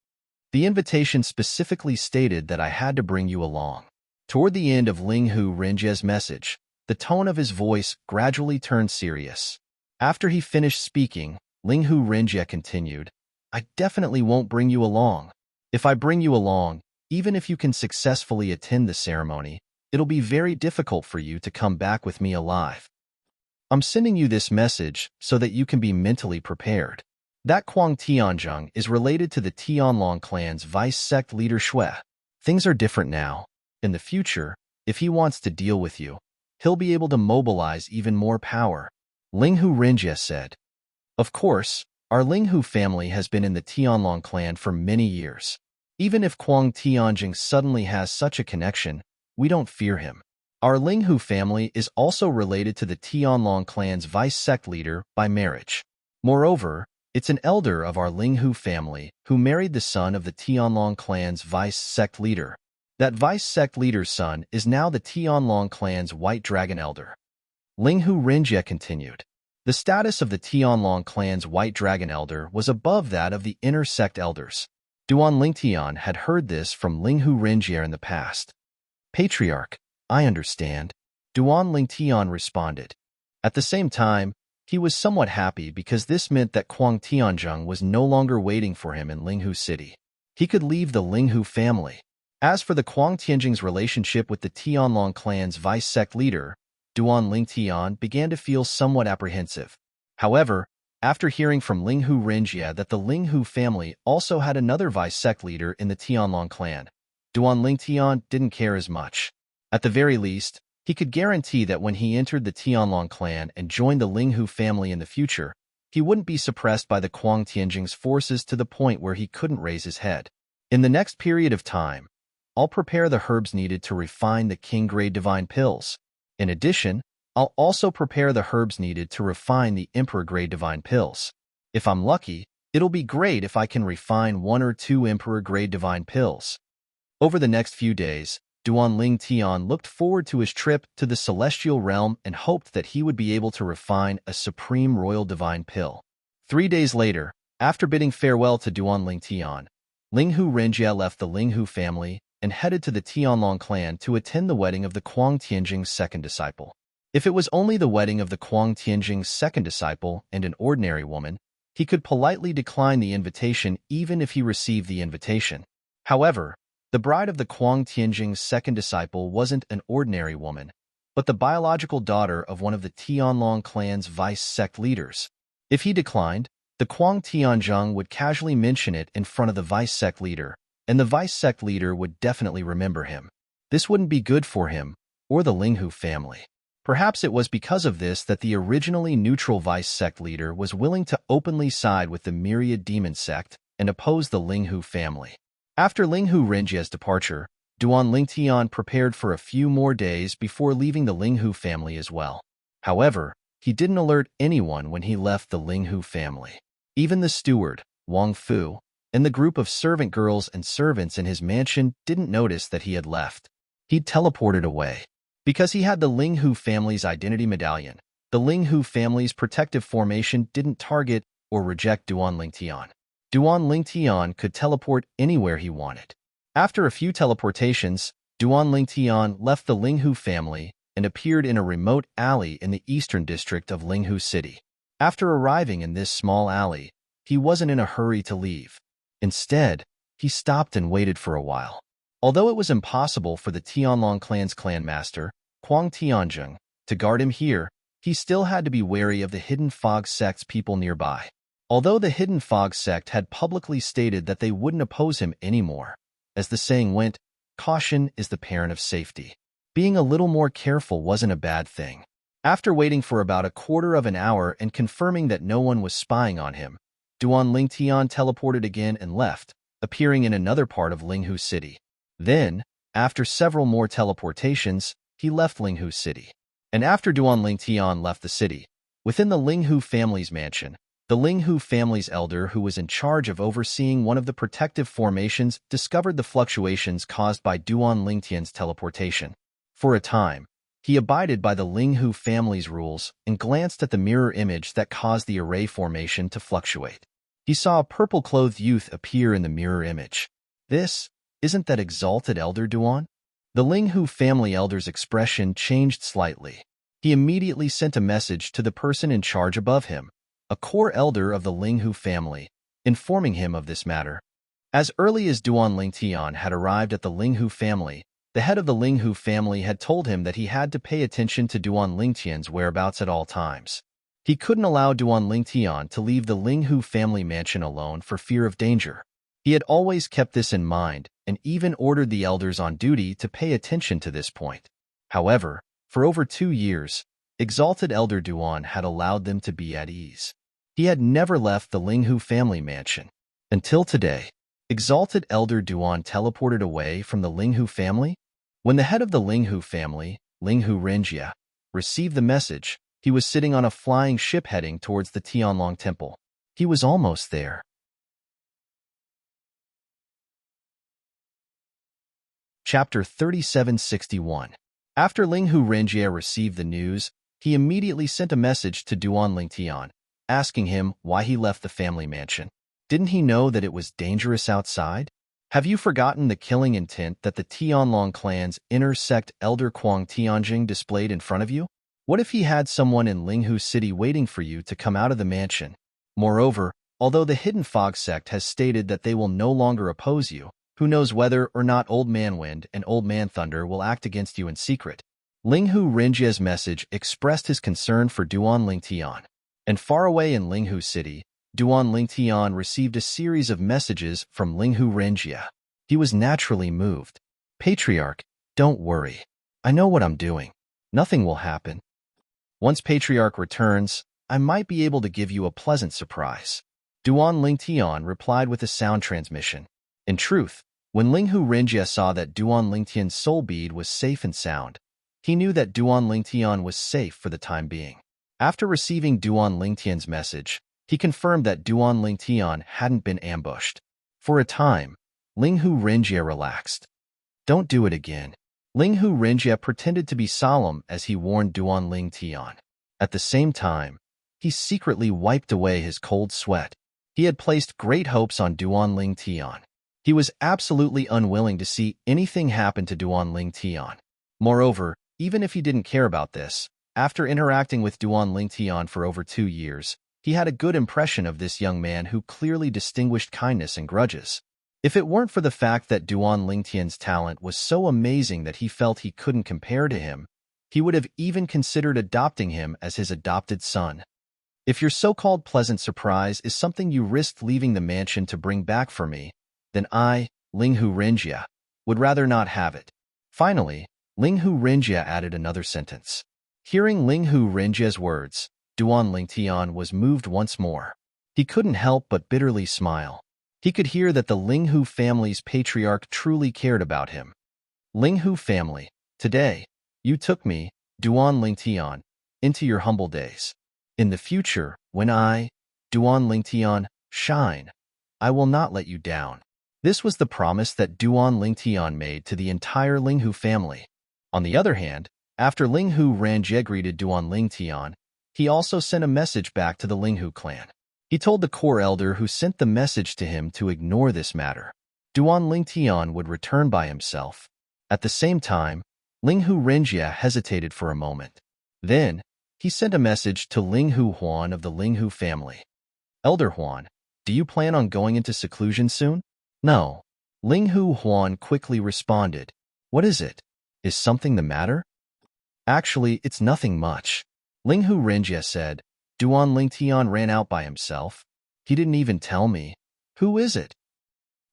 The invitation specifically stated that I had to bring you along. Toward the end of Linghu Renjia's message, the tone of his voice gradually turned serious. After he finished speaking, Linghu Renjia continued, I definitely won't bring you along. If I bring you along, even if you can successfully attend the ceremony, it'll be very difficult for you to come back with me alive. I'm sending you this message so that you can be mentally prepared. That Kuang Tianjing is related to the Tianlong clan's vice sect leader Shui. Things are different now. In the future, if he wants to deal with you, he'll be able to mobilize even more power. Linghu Renjia said. Of course, our Linghu family has been in the Tianlong clan for many years. Even if Kuang Tianjing suddenly has such a connection, we don't fear him. Our Linghu family is also related to the Tianlong clan's vice sect leader by marriage. Moreover, it's an elder of our Linghu family who married the son of the Tianlong clan's vice sect leader. That vice sect leader's son is now the Tianlong clan's white dragon elder. Linghu Renjia continued. The status of the Tianlong clan's white dragon elder was above that of the inner sect elders. Duan Lingtian had heard this from Linghu Renjia in the past. Patriarch, I understand, Duan Lingtian responded. At the same time, he was somewhat happy because this meant that Kuang Tianjing was no longer waiting for him in Linghu City. He could leave the Linghu family. As for the Kuang Tianjing's relationship with the Tianlong clan's vice sect leader, Duan Lingtian began to feel somewhat apprehensive. However, after hearing from Linghu Renjia that the Linghu family also had another vice sect leader in the Tianlong clan, Duan Lingtian didn't care as much. At the very least, he could guarantee that when he entered the Tianlong clan and joined the Linghu family in the future, he wouldn't be suppressed by the Kuang Tianjing's forces to the point where he couldn't raise his head. In the next period of time, I'll prepare the herbs needed to refine the king-grade divine pills. In addition, I'll also prepare the herbs needed to refine the emperor-grade divine pills. If I'm lucky, it'll be great if I can refine 1 or 2 emperor-grade divine pills. Over the next few days, Duan Ling Tian looked forward to his trip to the celestial realm and hoped that he would be able to refine a supreme royal divine pill. 3 days later, after bidding farewell to Duan Ling Tian, Linghu Renjie left the Linghu family and headed to the Tianlong clan to attend the wedding of the Kuang Tianjing's second disciple. If it was only the wedding of the Kuang Tianjing's second disciple and an ordinary woman, he could politely decline the invitation even if he received the invitation. However, the bride of the Kuang Tianjing's second disciple wasn't an ordinary woman, but the biological daughter of one of the Tianlong clan's vice sect leaders. If he declined, the Kuang Tianjing would casually mention it in front of the vice sect leader, and the vice sect leader would definitely remember him. This wouldn't be good for him, or the Linghu family. Perhaps it was because of this that the originally neutral vice sect leader was willing to openly side with the myriad demon sect and oppose the Linghu family. After Linghu Renjie's departure, Duan Lingtian prepared for a few more days before leaving the Linghu family as well. However, he didn't alert anyone when he left the Linghu family. Even the steward, Wang Fu, and the group of servant girls and servants in his mansion didn't notice that he had left. He'd teleported away. Because he had the Linghu family's identity medallion, the Linghu family's protective formation didn't target or reject Duan Lingtian. Duan Lingtian could teleport anywhere he wanted. After a few teleportations, Duan Lingtian left the Linghu family and appeared in a remote alley in the eastern district of Linghu City. After arriving in this small alley, he wasn't in a hurry to leave. Instead, he stopped and waited for a while. Although it was impossible for the Tianlong clan's clan master, Kuang Tianjing, to guard him here, he still had to be wary of the Hidden Fog sect's people nearby. Although the Hidden Fog sect had publicly stated that they wouldn't oppose him anymore, as the saying went, caution is the parent of safety. Being a little more careful wasn't a bad thing. After waiting for about a quarter of an hour and confirming that no one was spying on him, Duan Lingtian teleported again and left, appearing in another part of Linghu City. Then, after several more teleportations, he left Linghu City. And after Duan Lingtian left the city, within the Linghu family's mansion, the Linghu family's elder who was in charge of overseeing one of the protective formations discovered the fluctuations caused by Duan Lingtian's teleportation. For a time, he abided by the Linghu family's rules and glanced at the mirror image that caused the array formation to fluctuate. He saw a purple-clothed youth appear in the mirror image. Isn't that exalted Elder Duan? The Linghu family elder's expression changed slightly. He immediately sent a message to the person in charge above him, a core elder of the Linghu family, informing him of this matter. As early as Duan Lingtian had arrived at the Linghu family, the head of the Linghu family had told him that he had to pay attention to Duan Lingtian's whereabouts at all times. He couldn't allow Duan Lingtian to leave the Linghu family mansion alone for fear of danger. He had always kept this in mind and even ordered the elders on duty to pay attention to this point. However, for over 2 years, Exalted Elder Duan had allowed them to be at ease. He had never left the Linghu family mansion. Until today, Exalted Elder Duan teleported away from the Linghu family. When the head of the Linghu family, Linghu Renjie, received the message, he was sitting on a flying ship heading towards the Tianlong Temple. He was almost there. Chapter 3761. After Linghu Renjie received the news, he immediately sent a message to Duan Lingtian, asking him why he left the family mansion. Didn't he know that it was dangerous outside? Have you forgotten the killing intent that the Tianlong clan's inner sect Elder Kuang Tianjing displayed in front of you? What if he had someone in Linghu City waiting for you to come out of the mansion? Moreover, although the Hidden Fog sect has stated that they will no longer oppose you, who knows whether or not Old Man Wind and Old Man Thunder will act against you in secret? Linghu Renjie's message expressed his concern for Duan Lingtian. And far away in Linghu City, Duan Lingtian received a series of messages from Linghu Renjie. He was naturally moved. Patriarch, don't worry. I know what I'm doing. Nothing will happen. Once Patriarch returns, I might be able to give you a pleasant surprise. Duan Lingtian replied with a sound transmission. In truth, when Linghu Renjie saw that Duan Lingtian's soul bead was safe and sound, he knew that Duan Lingtian was safe for the time being. After receiving Duan Lingtian's message, he confirmed that Duan Lingtian hadn't been ambushed. For a time, Linghu Renjie relaxed. Don't do it again. Ling Hu Renjie pretended to be solemn as he warned Duan Ling Tian. At the same time, he secretly wiped away his cold sweat. He had placed great hopes on Duan Ling Tian. He was absolutely unwilling to see anything happen to Duan Ling Tian. Moreover, even if he didn't care about this, after interacting with Duan Ling Tian for over 2 years, he had a good impression of this young man who clearly distinguished kindness and grudges. If it weren't for the fact that Duan Ling Tian's talent was so amazing that he felt he couldn't compare to him, he would have even considered adopting him as his adopted son. If your so-called pleasant surprise is something you risked leaving the mansion to bring back for me, then I, Ling Hu Renjie, would rather not have it. Finally, Ling Hu Renjie added another sentence. Hearing Ling Hu Renjie's words, Duan Ling Tian was moved once more. He couldn't help but bitterly smile. He could hear that the Ling Hu family's patriarch truly cared about him. Ling Hu family, today, you took me, Duan Ling Tian, into your humble days. In the future, when I, Duan Ling Tian, shine, I will not let you down. This was the promise that Duan Ling Tian made to the entire Ling Hu family. On the other hand, after Ling Hu Renjie greeted Duan Ling Tian, he also sent a message back to the Ling Hu clan. He told the core elder who sent the message to him to ignore this matter. Duan Ling Tian would return by himself. At the same time, Ling Hu Renjie hesitated for a moment. Then, he sent a message to Ling Hu Huan of the Ling Hu family. Elder Huan, do you plan on going into seclusion soon? No. Ling Hu Huan quickly responded. What is it? Is something the matter? Actually, it's nothing much. Ling Hu Renjie said. Duan Ling Tian ran out by himself. He didn't even tell me. Who is it?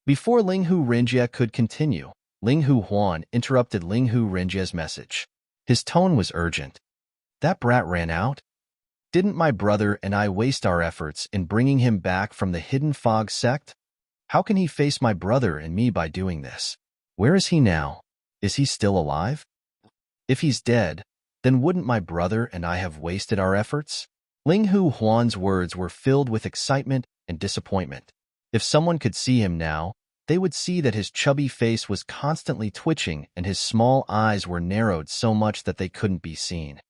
Before Ling Hu Renjie could continue, Ling Hu Huan interrupted Ling Hu Renjie's message. His tone was urgent. That brat ran out? Didn't my brother and I waste our efforts in bringing him back from the Hidden Fog sect? How can he face my brother and me by doing this? Where is he now? Is he still alive? If he's dead, then wouldn't my brother and I have wasted our efforts? Ling Hu Huan's words were filled with excitement and disappointment. If someone could see him now, they would see that his chubby face was constantly twitching and his small eyes were narrowed so much that they couldn't be seen.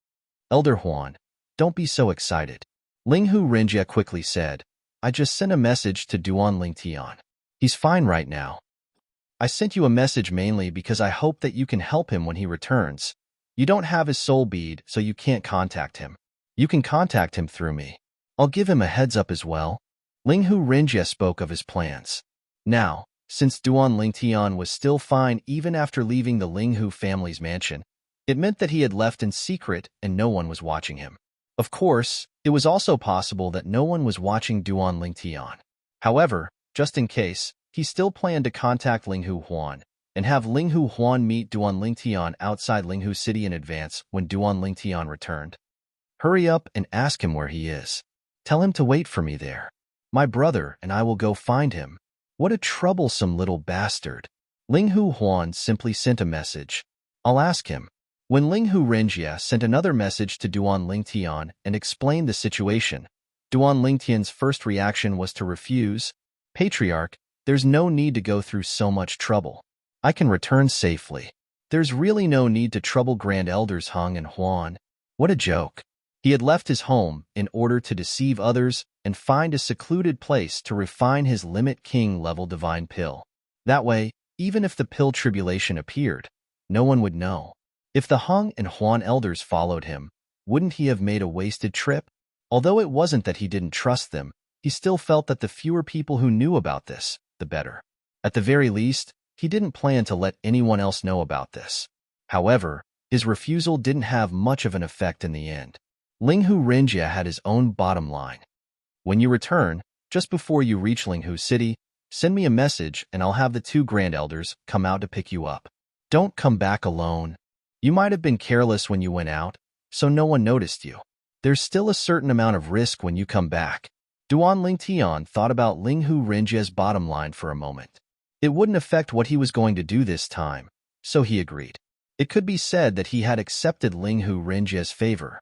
Elder Huan, don't be so excited. Ling Hu Renjie quickly said, I just sent a message to Duan Ling Tian. He's fine right now. I sent you a message mainly because I hope that you can help him when he returns. You don't have his soul bead, so you can't contact him. You can contact him through me. I'll give him a heads up as well. Ling Hu Renjie spoke of his plans. Now, since Duan Ling Tian was still fine even after leaving the Ling Hu family's mansion, it meant that he had left in secret and no one was watching him. Of course, it was also possible that no one was watching Duan Ling Tian. However, just in case, he still planned to contact Ling Hu Huan and have Ling Hu Huan meet Duan Ling Tian outside Ling Hu City in advance when Duan Ling Tian returned. Hurry up and ask him where he is. Tell him to wait for me there. My brother and I will go find him. What a troublesome little bastard. Ling Hu Huan simply sent a message. I'll ask him. When Ling Hu Renjie sent another message to Duan Ling Tian and explained the situation, Duan Ling Tian's first reaction was to refuse. Patriarch, there's no need to go through so much trouble. I can return safely. There's really no need to trouble Grand Elders Hung and Huan. What a joke. He had left his home in order to deceive others and find a secluded place to refine his Limit King-level divine pill. That way, even if the pill tribulation appeared, no one would know. If the Hung and Huan elders followed him, wouldn't he have made a wasted trip? Although it wasn't that he didn't trust them, he still felt that the fewer people who knew about this, the better. At the very least, he didn't plan to let anyone else know about this. However, his refusal didn't have much of an effect in the end. Ling Hu Renjie had his own bottom line. When you return, just before you reach Ling Hu City, send me a message and I'll have the 2 Grand Elders come out to pick you up. Don't come back alone. You might have been careless when you went out, so no one noticed you. There's still a certain amount of risk when you come back. Duan Ling Tian thought about Ling Hu Renjie's bottom line for a moment. It wouldn't affect what he was going to do this time, so he agreed. It could be said that he had accepted Ling Hu Renjie's favor.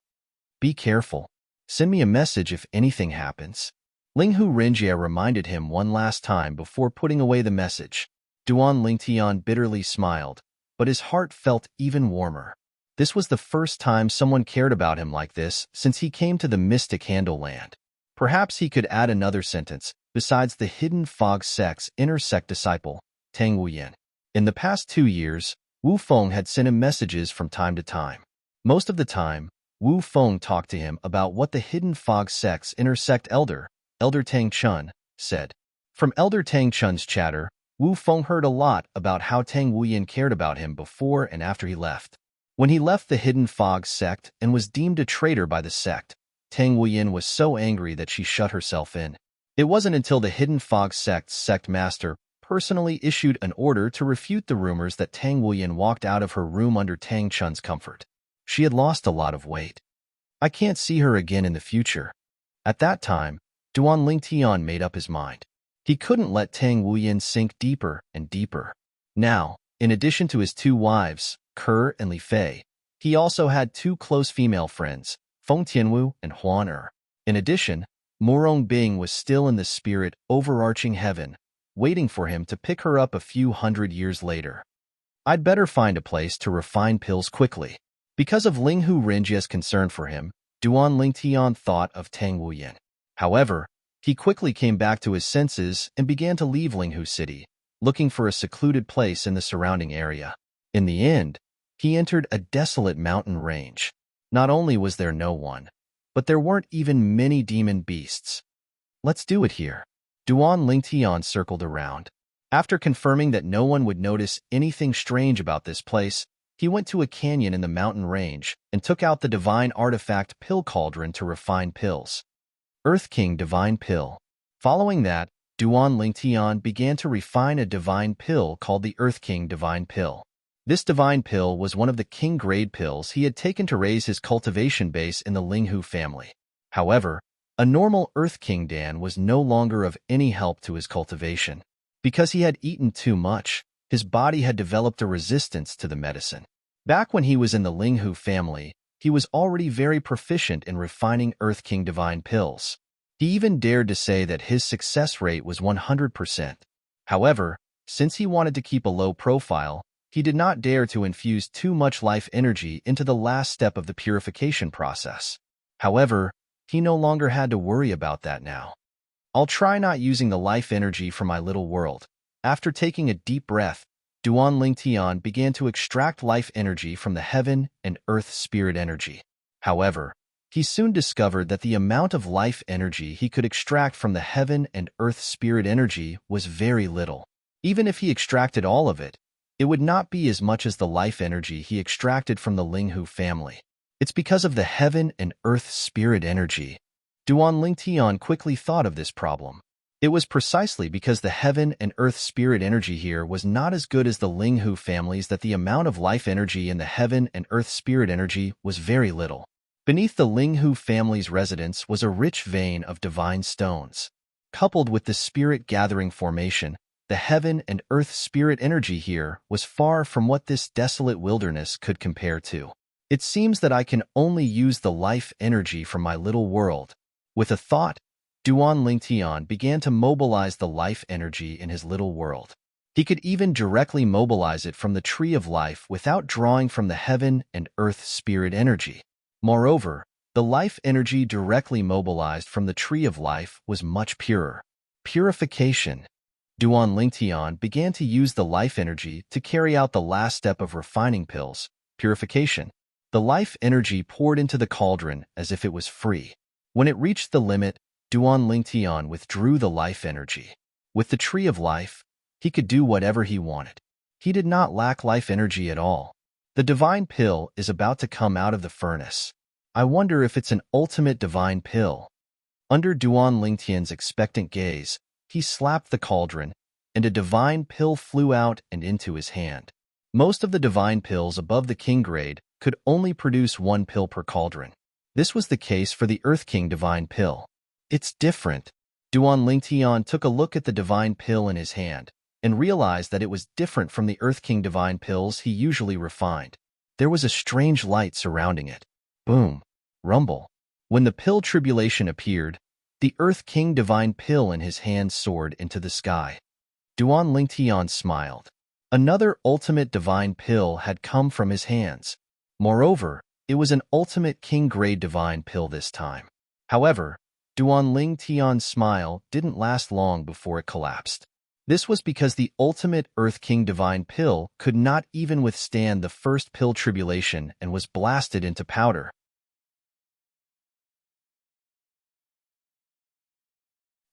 Be careful. Send me a message if anything happens. Ling Hu Renjie reminded him one last time before putting away the message. Duan Ling Tian bitterly smiled, but his heart felt even warmer. This was the first time someone cared about him like this since he came to the mystic Handle Land. Perhaps he could add another sentence, besides the hidden fog sect's inner sect disciple, Tang Wuyan. In the past 2 years, Wu Feng had sent him messages from time to time. Most of the time, Wu Feng talked to him about what the hidden fog sect's inner sect elder, Elder Tang Chun, said. From Elder Tang Chun's chatter, Wu Feng heard a lot about how Tang Wuyan cared about him before and after he left. When he left the hidden fog sect and was deemed a traitor by the sect, Tang Wuyan was so angry that she shut herself in. It wasn't until the hidden fog sect's sect master personally issued an order to refute the rumors that Tang Wuyan walked out of her room under Tang Chun's comfort. She had lost a lot of weight. I can't see her again in the future. At that time, Duan Lingtian made up his mind. He couldn't let Tang Wuyan sink deeper and deeper. Now, in addition to his 2 wives, Ke and Li Fei, he also had 2 close female friends, Feng Tianwu and Huan Er. In addition, Murong Bing was still in the spirit overarching heaven, waiting for him to pick her up a few hundred years later. I'd better find a place to refine pills quickly. Because of Linghu Rinjia's concern for him, Duan Lingtian thought of Tang Wuyan. However, he quickly came back to his senses and began to leave Linghu City, looking for a secluded place in the surrounding area. In the end, he entered a desolate mountain range. Not only was there no one, but there weren't even many demon beasts. Let's do it here. Duan Lingtian circled around. After confirming that no one would notice anything strange about this place, he went to a canyon in the mountain range and took out the divine artifact pill cauldron to refine pills. Earth King Divine Pill. Following that, Duan Lingtian began to refine a divine pill called the Earth King Divine Pill. This divine pill was one of the king-grade pills he had taken to raise his cultivation base in the Linghu family. However, a normal Earth King Dan was no longer of any help to his cultivation. Because he had eaten too much, his body had developed a resistance to the medicine. Back when he was in the Linghu family, he was already very proficient in refining Earth King divine pills. He even dared to say that his success rate was 100%. However, since he wanted to keep a low profile, he did not dare to infuse too much life energy into the last step of the purification process. However, he no longer had to worry about that now. I'll try not using the life energy from my little world. After taking a deep breath, Duan Lingtian began to extract life energy from the heaven and earth spirit energy. However, he soon discovered that the amount of life energy he could extract from the heaven and earth spirit energy was very little. Even if he extracted all of it, it would not be as much as the life energy he extracted from the Linghu family. It's because of the heaven and earth spirit energy. Duan Lingtian quickly thought of this problem. It was precisely because the heaven and earth spirit energy here was not as good as the Linghu families that the amount of life energy in the heaven and earth spirit energy was very little. Beneath the Linghu family's residence was a rich vein of divine stones. Coupled with the spirit gathering formation, the heaven and earth spirit energy here was far from what this desolate wilderness could compare to. It seems that I can only use the life energy from my little world. With a thought, Duan Lingtian began to mobilize the life energy in his little world. He could even directly mobilize it from the Tree of Life without drawing from the heaven and earth spirit energy. Moreover, the life energy directly mobilized from the Tree of Life was much purer. Purification. Duan Lingtian began to use the life energy to carry out the last step of refining pills, purification. The life energy poured into the cauldron as if it was free. When it reached the limit, Duan Lingtian withdrew the life energy. With the Tree of Life, he could do whatever he wanted. He did not lack life energy at all. The divine pill is about to come out of the furnace. I wonder if it's an ultimate divine pill. Under Duan Lingtian's expectant gaze, he slapped the cauldron, and a divine pill flew out and into his hand. Most of the divine pills above the king grade could only produce 1 pill per cauldron. This was the case for the Earth King divine pill. It's different. Duan Lingtian took a look at the divine pill in his hand and realized that it was different from the Earth King divine pills he usually refined. There was a strange light surrounding it. Boom. Rumble. When the pill tribulation appeared, the Earth King divine pill in his hand soared into the sky. Duan Lingtian smiled. Another ultimate divine pill had come from his hands. Moreover, it was an ultimate king-grade divine pill this time. However, Duanling Tian's smile didn't last long before it collapsed. This was because the ultimate Earth King divine pill could not even withstand the first pill tribulation and was blasted into powder.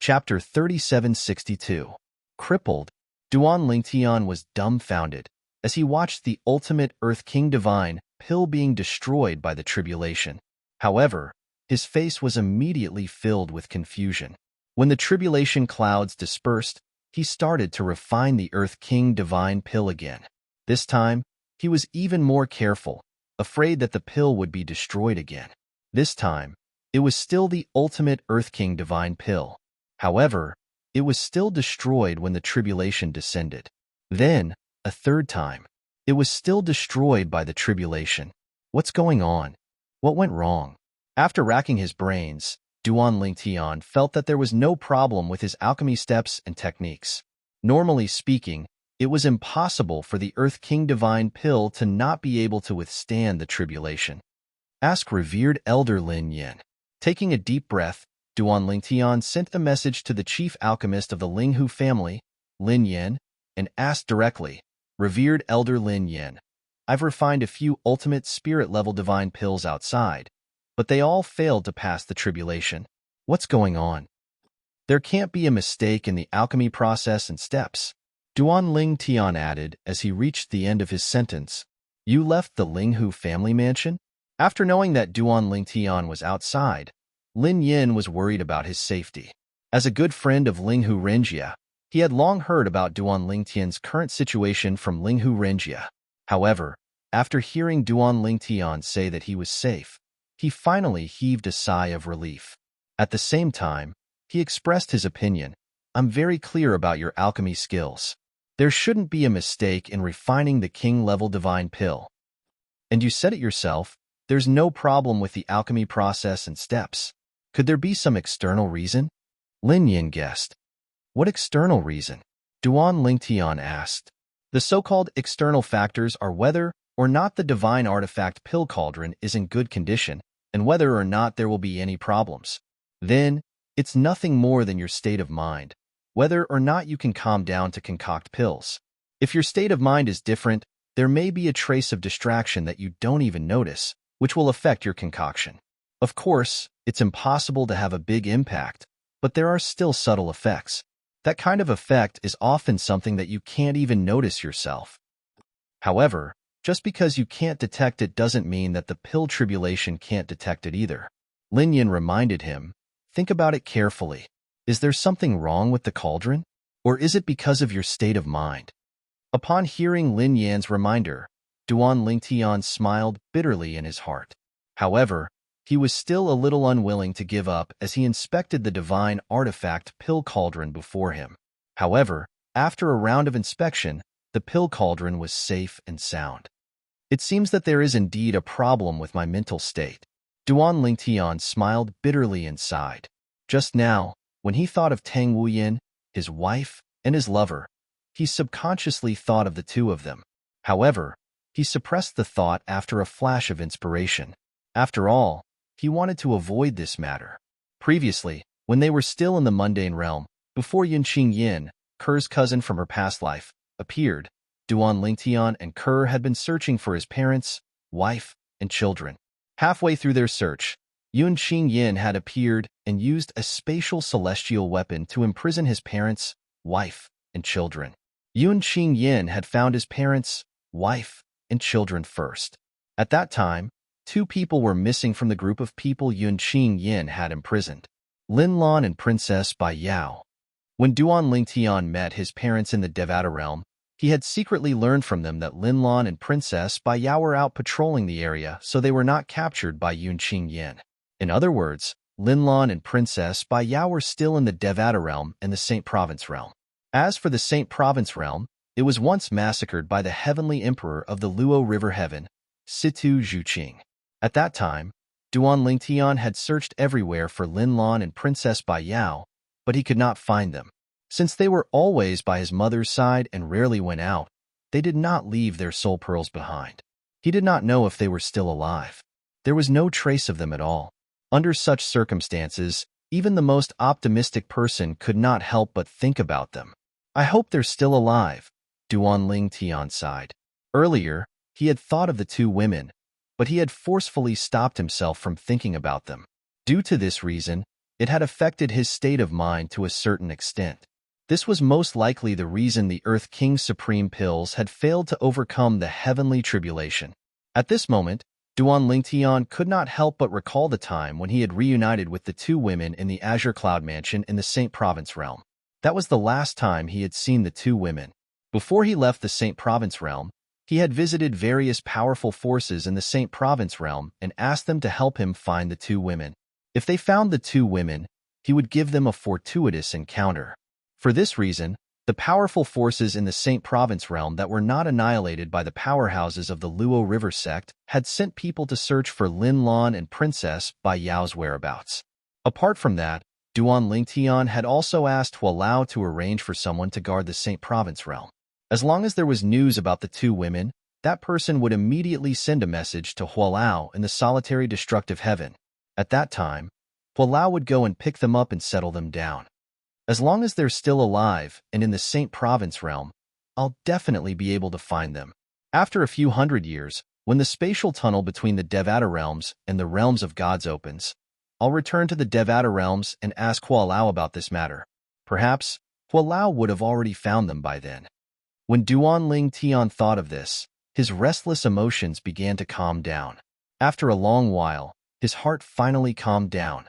Chapter 3762. Crippled, Duanling Tian was dumbfounded as he watched the ultimate Earth King divine pill being destroyed by the tribulation. However, his face was immediately filled with confusion. When the tribulation clouds dispersed, he started to refine the Earth King divine pill again. This time, he was even more careful, afraid that the pill would be destroyed again. This time, it was still the ultimate Earth King divine pill. However, it was still destroyed when the tribulation descended. Then, a third time, it was still destroyed by the tribulation. What's going on? What went wrong? After racking his brains, Duanling Tian felt that there was no problem with his alchemy steps and techniques. Normally speaking, it was impossible for the Earth King divine pill to not be able to withstand the tribulation. Ask revered Elder Lin Yin. Taking a deep breath, Duanling Tian sent a message to the chief alchemist of the Linghu family, Lin Yin, and asked directly, "Revered Elder Lin Yin, I've refined a few ultimate spirit-level divine pills outside, but they all failed to pass the tribulation. What's going on? There can't be a mistake in the alchemy process and steps." Duanling Tian added as he reached the end of his sentence, "You left the Linghu family mansion?" After knowing that Duanling Tian was outside, Lin Yin was worried about his safety. As a good friend of Linghu Renjia, he had long heard about Duanling Tian's current situation from Linghu Renjia. However, after hearing Duanling Tian say that he was safe, he finally heaved a sigh of relief. At the same time, he expressed his opinion, "I'm very clear about your alchemy skills. There shouldn't be a mistake in refining the king-level divine pill. And you said it yourself, there's no problem with the alchemy process and steps. Could there be some external reason?" Lin Yin guessed. "What external reason?" Duanling Tian asked. "The so-called external factors are whether or not the divine artifact pill cauldron is in good condition, and whether or not there will be any problems. Then, it's nothing more than your state of mind, whether or not you can calm down to concoct pills. If your state of mind is different, there may be a trace of distraction that you don't even notice, which will affect your concoction. Of course, it's impossible to have a big impact, but there are still subtle effects. That kind of effect is often something that you can't even notice yourself. However, just because you can't detect it doesn't mean that the pill tribulation can't detect it either." Lin Yin reminded him, "Think about it carefully. Is there something wrong with the cauldron? Or is it because of your state of mind?" Upon hearing Lin Yan's reminder, Duanling Tian smiled bitterly in his heart. However, he was still a little unwilling to give up as he inspected the divine artifact pill cauldron before him. However, after a round of inspection, the pill cauldron was safe and sound. "It seems that there is indeed a problem with my mental state." Duanling Tian smiled bitterly and sighed. Just now, when he thought of Tang Wuyin, his wife, and his lover, he subconsciously thought of the two of them. However, he suppressed the thought after a flash of inspiration. After all, he wanted to avoid this matter. Previously, when they were still in the mundane realm, before Yunqing Yin, Ker's cousin from her past life, appeared, Duanling Tian and Ker had been searching for his parents, wife, and children. Halfway through their search, Yunqing Yin had appeared and used a spatial celestial weapon to imprison his parents, wife, and children. Yunqing Yin had found his parents, wife, and children first. At that time, 2 people were missing from the group of people Yunqing Yin had imprisoned: Lin Lan and Princess Bai Yao. When Duanling Tian met his parents in the Devata realm, he had secretly learned from them that Lin Lan and Princess Bai Yao were out patrolling the area, so they were not captured by Yunqing Yin. In other words, Lin Lan and Princess Bai Yao were still in the Devata realm and the Saint Province realm. As for the Saint Province realm, it was once massacred by the heavenly emperor of the Luo River Heaven, Situ Zhuqing. At that time, Duanling Tian had searched everywhere for Lin Lan and Princess Bai Yao, but he could not find them. Since they were always by his mother's side and rarely went out, they did not leave their soul pearls behind. He did not know if they were still alive. There was no trace of them at all. Under such circumstances, even the most optimistic person could not help but think about them. I hope they're still alive, Duan Ling Tian sighed. Earlier, he had thought of the two women, but he had forcefully stopped himself from thinking about them. Due to this reason, it had affected his state of mind to a certain extent. This was most likely the reason the Earth King's supreme pills had failed to overcome the heavenly tribulation. At this moment, Duan Lingtian could not help but recall the time when he had reunited with the two women in the Azure Cloud Mansion in the Saint Province realm. That was the last time he had seen the two women. Before he left the Saint Province realm, he had visited various powerful forces in the Saint Province realm and asked them to help him find the two women. If they found the two women, he would give them a fortuitous encounter. For this reason, the powerful forces in the Saint Province realm that were not annihilated by the powerhouses of the Luo River sect had sent people to search for Lin Lan and Princess Bai Yao's whereabouts. Apart from that, Duan Lingtian had also asked Hualao to arrange for someone to guard the Saint Province realm. As long as there was news about the two women, that person would immediately send a message to Hualao in the solitary destructive heaven. At that time, Hualao would go and pick them up and settle them down. As long as they're still alive and in the Saint Province realm, I'll definitely be able to find them. After a few hundred years, when the spatial tunnel between the Devata realms and the realms of gods opens, I'll return to the Devata realms and ask Hualao about this matter. Perhaps Hualao would have already found them by then. When Duan Ling Tian thought of this, his restless emotions began to calm down. After a long while, his heart finally calmed down.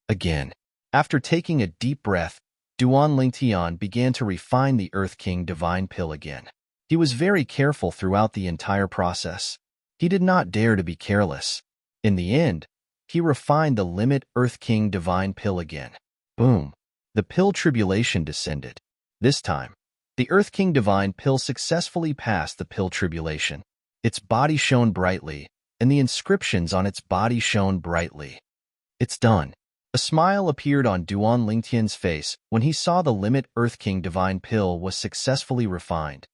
Again, after taking a deep breath, Duan Lingtian began to refine the Earth King Divine Pill again. He was very careful throughout the entire process. He did not dare to be careless. In the end, he refined the Limit Earth King Divine Pill again. Boom! The pill tribulation descended. This time, the Earth King Divine Pill successfully passed the pill tribulation. Its body shone brightly, and the inscriptions on its body shone brightly. It's done. A smile appeared on Duan Lingtian's face when he saw the Limit Earth King Divine Pill was successfully refined.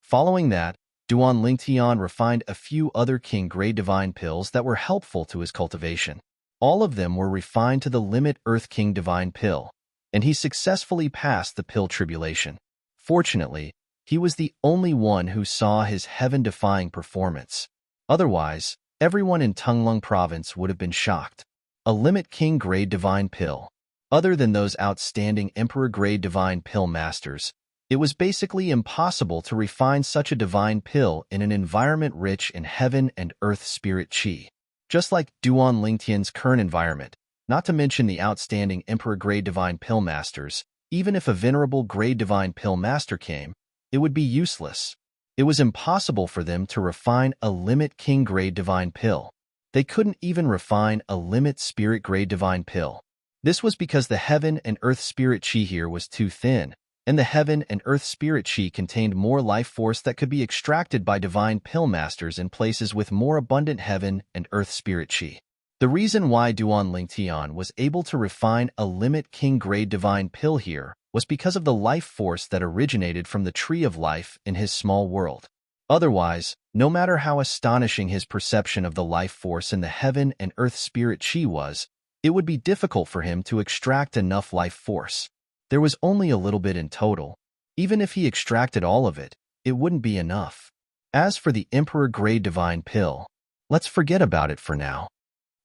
Following that, Duan Lingtian refined a few other King Grade Divine Pills that were helpful to his cultivation. All of them were refined to the Limit Earth King Divine Pill, and he successfully passed the pill tribulation. Fortunately, he was the only one who saw his heaven-defying performance. Otherwise, everyone in Tunglung Province would have been shocked. A Limit King Grade Divine Pill. Other than those outstanding Emperor Grade Divine Pill Masters, it was basically impossible to refine such a divine pill in an environment rich in heaven and earth spirit chi. Just like Duan Lingtian's current environment, not to mention the outstanding Emperor Grade Divine Pill Masters, even if a venerable Grade Divine Pill Master came, it would be useless. It was impossible for them to refine a Limit King Grade Divine Pill. They couldn't even refine a Limit Spirit Grade Divine Pill. This was because the Heaven and Earth Spirit Chi here was too thin, and the Heaven and Earth Spirit Chi contained more life force that could be extracted by Divine Pill Masters in places with more abundant Heaven and Earth Spirit Chi. The reason why Duan Lingtian was able to refine a Limit King Grade Divine Pill here was because of the life force that originated from the Tree of Life in his small world. Otherwise, no matter how astonishing his perception of the life force in the Heaven and Earth Spirit Chi was, it would be difficult for him to extract enough life force. There was only a little bit in total. Even if he extracted all of it, it wouldn't be enough. As for the Emperor Grade Divine Pill, let's forget about it for now.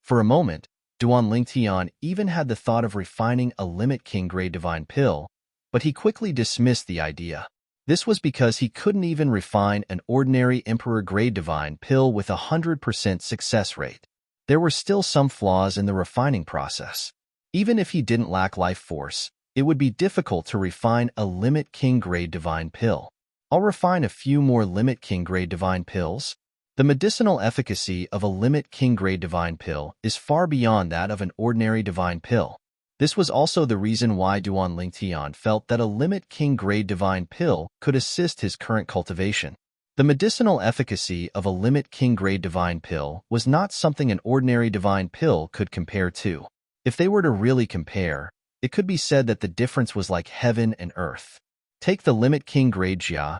For a moment, Duan Lingtian even had the thought of refining a Limit King Grade Divine Pill, but he quickly dismissed the idea. This was because he couldn't even refine an ordinary Emperor Grade Divine Pill with 100% success rate. There were still some flaws in the refining process. Even if he didn't lack life force, it would be difficult to refine a Limit King Grade Divine Pill. I'll refine a few more Limit King Grade Divine Pills. The medicinal efficacy of a Limit King Grade Divine Pill is far beyond that of an ordinary Divine Pill. This was also the reason why Duan Lingtian felt that a Limit King Grade Divine Pill could assist his current cultivation. The medicinal efficacy of a Limit King Grade Divine Pill was not something an ordinary Divine Pill could compare to. If they were to really compare, it could be said that the difference was like heaven and earth. Take the Limit King Grade Jia,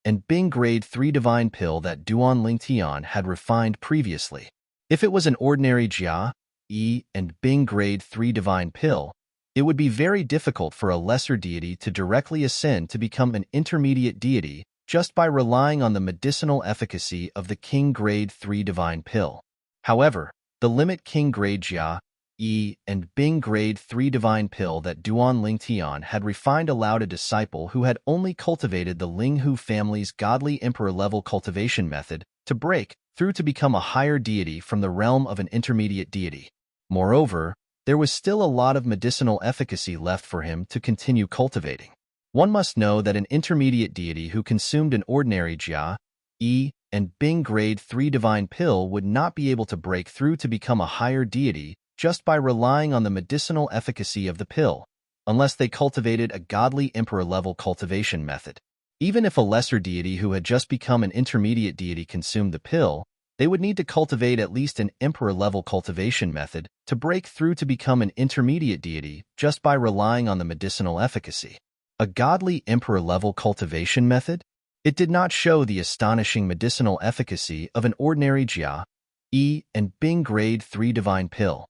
and Bing Grade 3 divine pill that Duan Lingtian had refined previously. If it was an ordinary Jia, Yi, and Bing Grade 3 divine pill, it would be very difficult for a lesser deity to directly ascend to become an intermediate deity just by relying on the medicinal efficacy of the King Grade 3 divine pill. However, the limit King Grade Jia, Yi, and Bing Grade 3 divine pill that Duan Lingtian had refined allowed a disciple who had only cultivated the Linghu family's godly emperor-level cultivation method to break through to become a higher deity from the realm of an intermediate deity. Moreover, there was still a lot of medicinal efficacy left for him to continue cultivating. One must know that an intermediate deity who consumed an ordinary Jia, Yi, and Bing Grade 3 divine pill would not be able to break through to become a higher deity just by relying on the medicinal efficacy of the pill, unless they cultivated a godly emperor-level cultivation method. Even if a lesser deity who had just become an intermediate deity consumed the pill, they would need to cultivate at least an emperor-level cultivation method to break through to become an intermediate deity just by relying on the medicinal efficacy. A godly emperor-level cultivation method? It did not show the astonishing medicinal efficacy of an ordinary Jia, Yi, and Bing Grade 3 divine pill.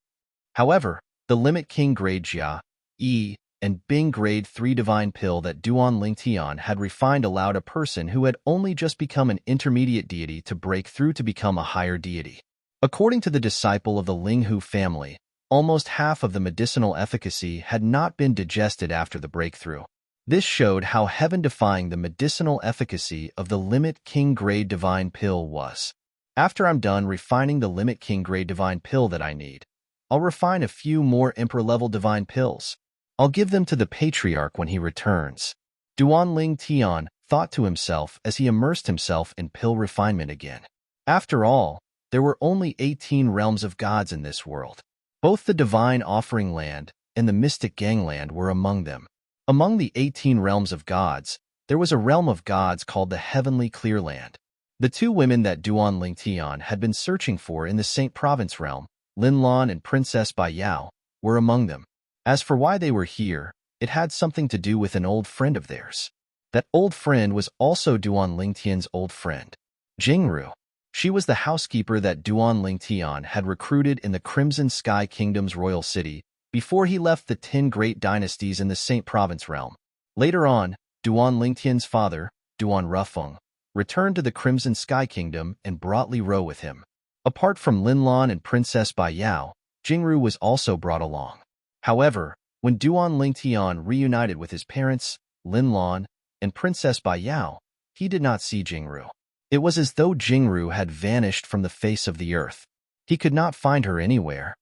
However, the limit King Grade Jia, Yi, and Bing Grade 3 divine pill that Duan Lingtian had refined allowed a person who had only just become an intermediate deity to break through to become a higher deity. According to the disciple of the Linghu family, almost half of the medicinal efficacy had not been digested after the breakthrough. This showed how heaven-defying the medicinal efficacy of the limit King Grade divine pill was. After I'm done refining the limit King Grade divine pill that I need, I'll refine a few more emperor-level divine pills. I'll give them to the patriarch when he returns. Duan Lingtian thought to himself as he immersed himself in pill refinement again. After all, there were only 18 realms of gods in this world. Both the divine offering land and the mystic gangland were among them. Among the 18 realms of gods, there was a realm of gods called the Heavenly Clearland. The two women that Duan Lingtian had been searching for in the Saint Province realm, Lin Lan and Princess Bai Yao, were among them. As for why they were here, it had something to do with an old friend of theirs. That old friend was also Duan Lingtian's old friend, Jingru. She was the housekeeper that Duan Lingtian had recruited in the Crimson Sky Kingdom's royal city before he left the 10 great dynasties in the Saint Province realm. Later on, Duan Lingtian's father, Duan Rufeng, returned to the Crimson Sky Kingdom and brought Li Ro with him. Apart from Lin Lan and Princess Bai Yao, Jingru was also brought along. However, when Duan Lingtian reunited with his parents, Lin Lan, and Princess Bai Yao, he did not see Jingru. It was as though Jingru had vanished from the face of the earth. He could not find her anywhere.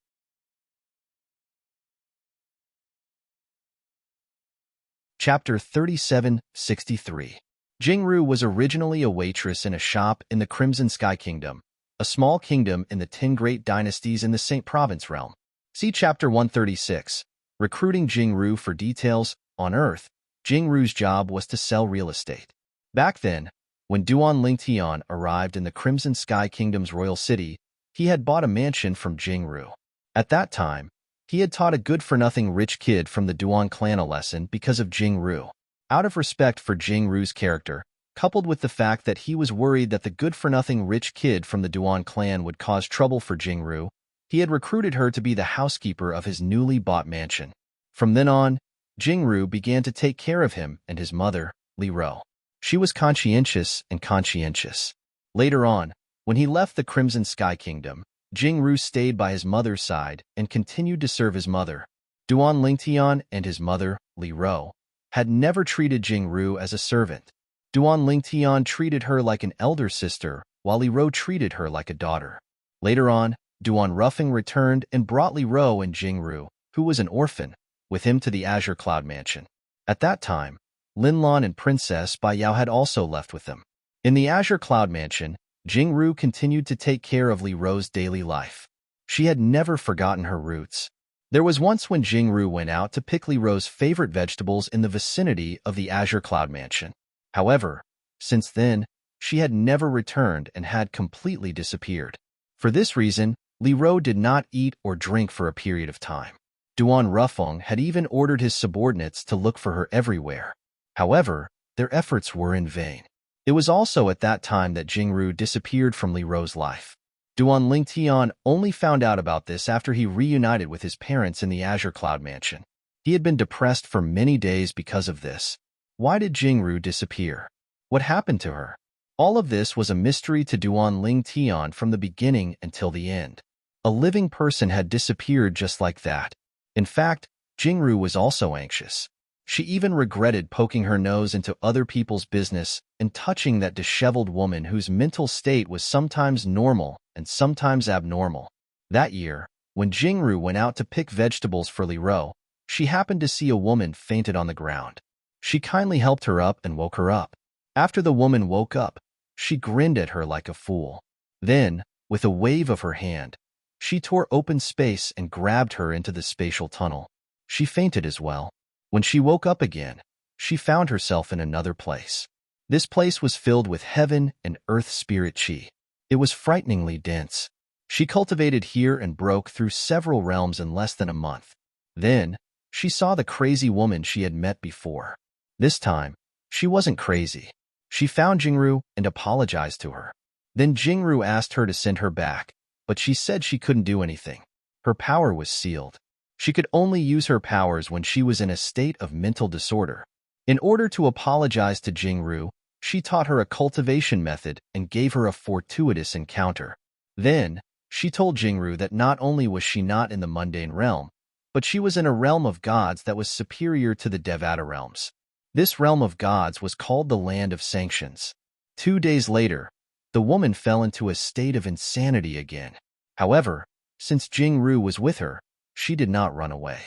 Chapter 3763. Jingru was originally a waitress in a shop in the Crimson Sky Kingdom, a small kingdom in the 10 great dynasties in the Saint Province realm. See Chapter 136, Recruiting Jingru for details. On Earth, Jingru's job was to sell real estate. Back then, when Duan Lingtian arrived in the Crimson Sky Kingdom's royal city, he had bought a mansion from Jingru. At that time, he had taught a good-for-nothing rich kid from the Duan clan a lesson because of Jingru. Out of respect for Jingru's character, coupled with the fact that he was worried that the good-for-nothing rich kid from the Duan clan would cause trouble for Jingru, he had recruited her to be the housekeeper of his newly bought mansion. From then on, Jingru began to take care of him and his mother, Li Ro. She was conscientious and conscientious. Later on, when he left the Crimson Sky Kingdom, Jingru stayed by his mother's side and continued to serve his mother. Duan Lingtian and his mother, Li Ro, had never treated Jingru as a servant. Duan Lingtian treated her like an elder sister, while Li Ro treated her like a daughter. Later on, Duan Rufeng returned and brought Li Ro and Jingru, who was an orphan, with him to the Azure Cloud Mansion. At that time, Lin Lan and Princess Bai Yao had also left with them. In the Azure Cloud Mansion, Jingru continued to take care of Li Ro's daily life. She had never forgotten her roots. There was once when Jingru went out to pick Li Ro's favorite vegetables in the vicinity of the Azure Cloud Mansion. However, since then, she had never returned and had completely disappeared. For this reason, Li Ro did not eat or drink for a period of time. Duan Rufeng had even ordered his subordinates to look for her everywhere. However, their efforts were in vain. It was also at that time that Jingru disappeared from Li Ro's life. Duan Lingtian only found out about this after he reunited with his parents in the Azure Cloud Mansion. He had been depressed for many days because of this. Why did Jingru disappear? What happened to her? All of this was a mystery to Duan Lingtian from the beginning until the end. A living person had disappeared just like that. In fact, Jingru was also anxious. She even regretted poking her nose into other people's business and touching that disheveled woman whose mental state was sometimes normal and sometimes abnormal. That year, when Jingru went out to pick vegetables for Li Ro, she happened to see a woman fainted on the ground. She kindly helped her up and woke her up. After the woman woke up, she grinned at her like a fool. Then, with a wave of her hand, she tore open space and grabbed her into the spatial tunnel. She fainted as well. When she woke up again, she found herself in another place. This place was filled with heaven and earth spirit chi. It was frighteningly dense. She cultivated here and broke through several realms in less than a month. Then, she saw the crazy woman she had met before. This time, she wasn't crazy. She found Jingru and apologized to her. Then Jingru asked her to send her back, but she said she couldn't do anything. Her power was sealed. She could only use her powers when she was in a state of mental disorder. In order to apologize to Jingru, she taught her a cultivation method and gave her a fortuitous encounter. Then, she told Jingru that not only was she not in the mundane realm, but she was in a realm of gods that was superior to the Devata realms. This realm of gods was called the Land of Sanctions. 2 days later, the woman fell into a state of insanity again. However, since Jingru was with her, she did not run away.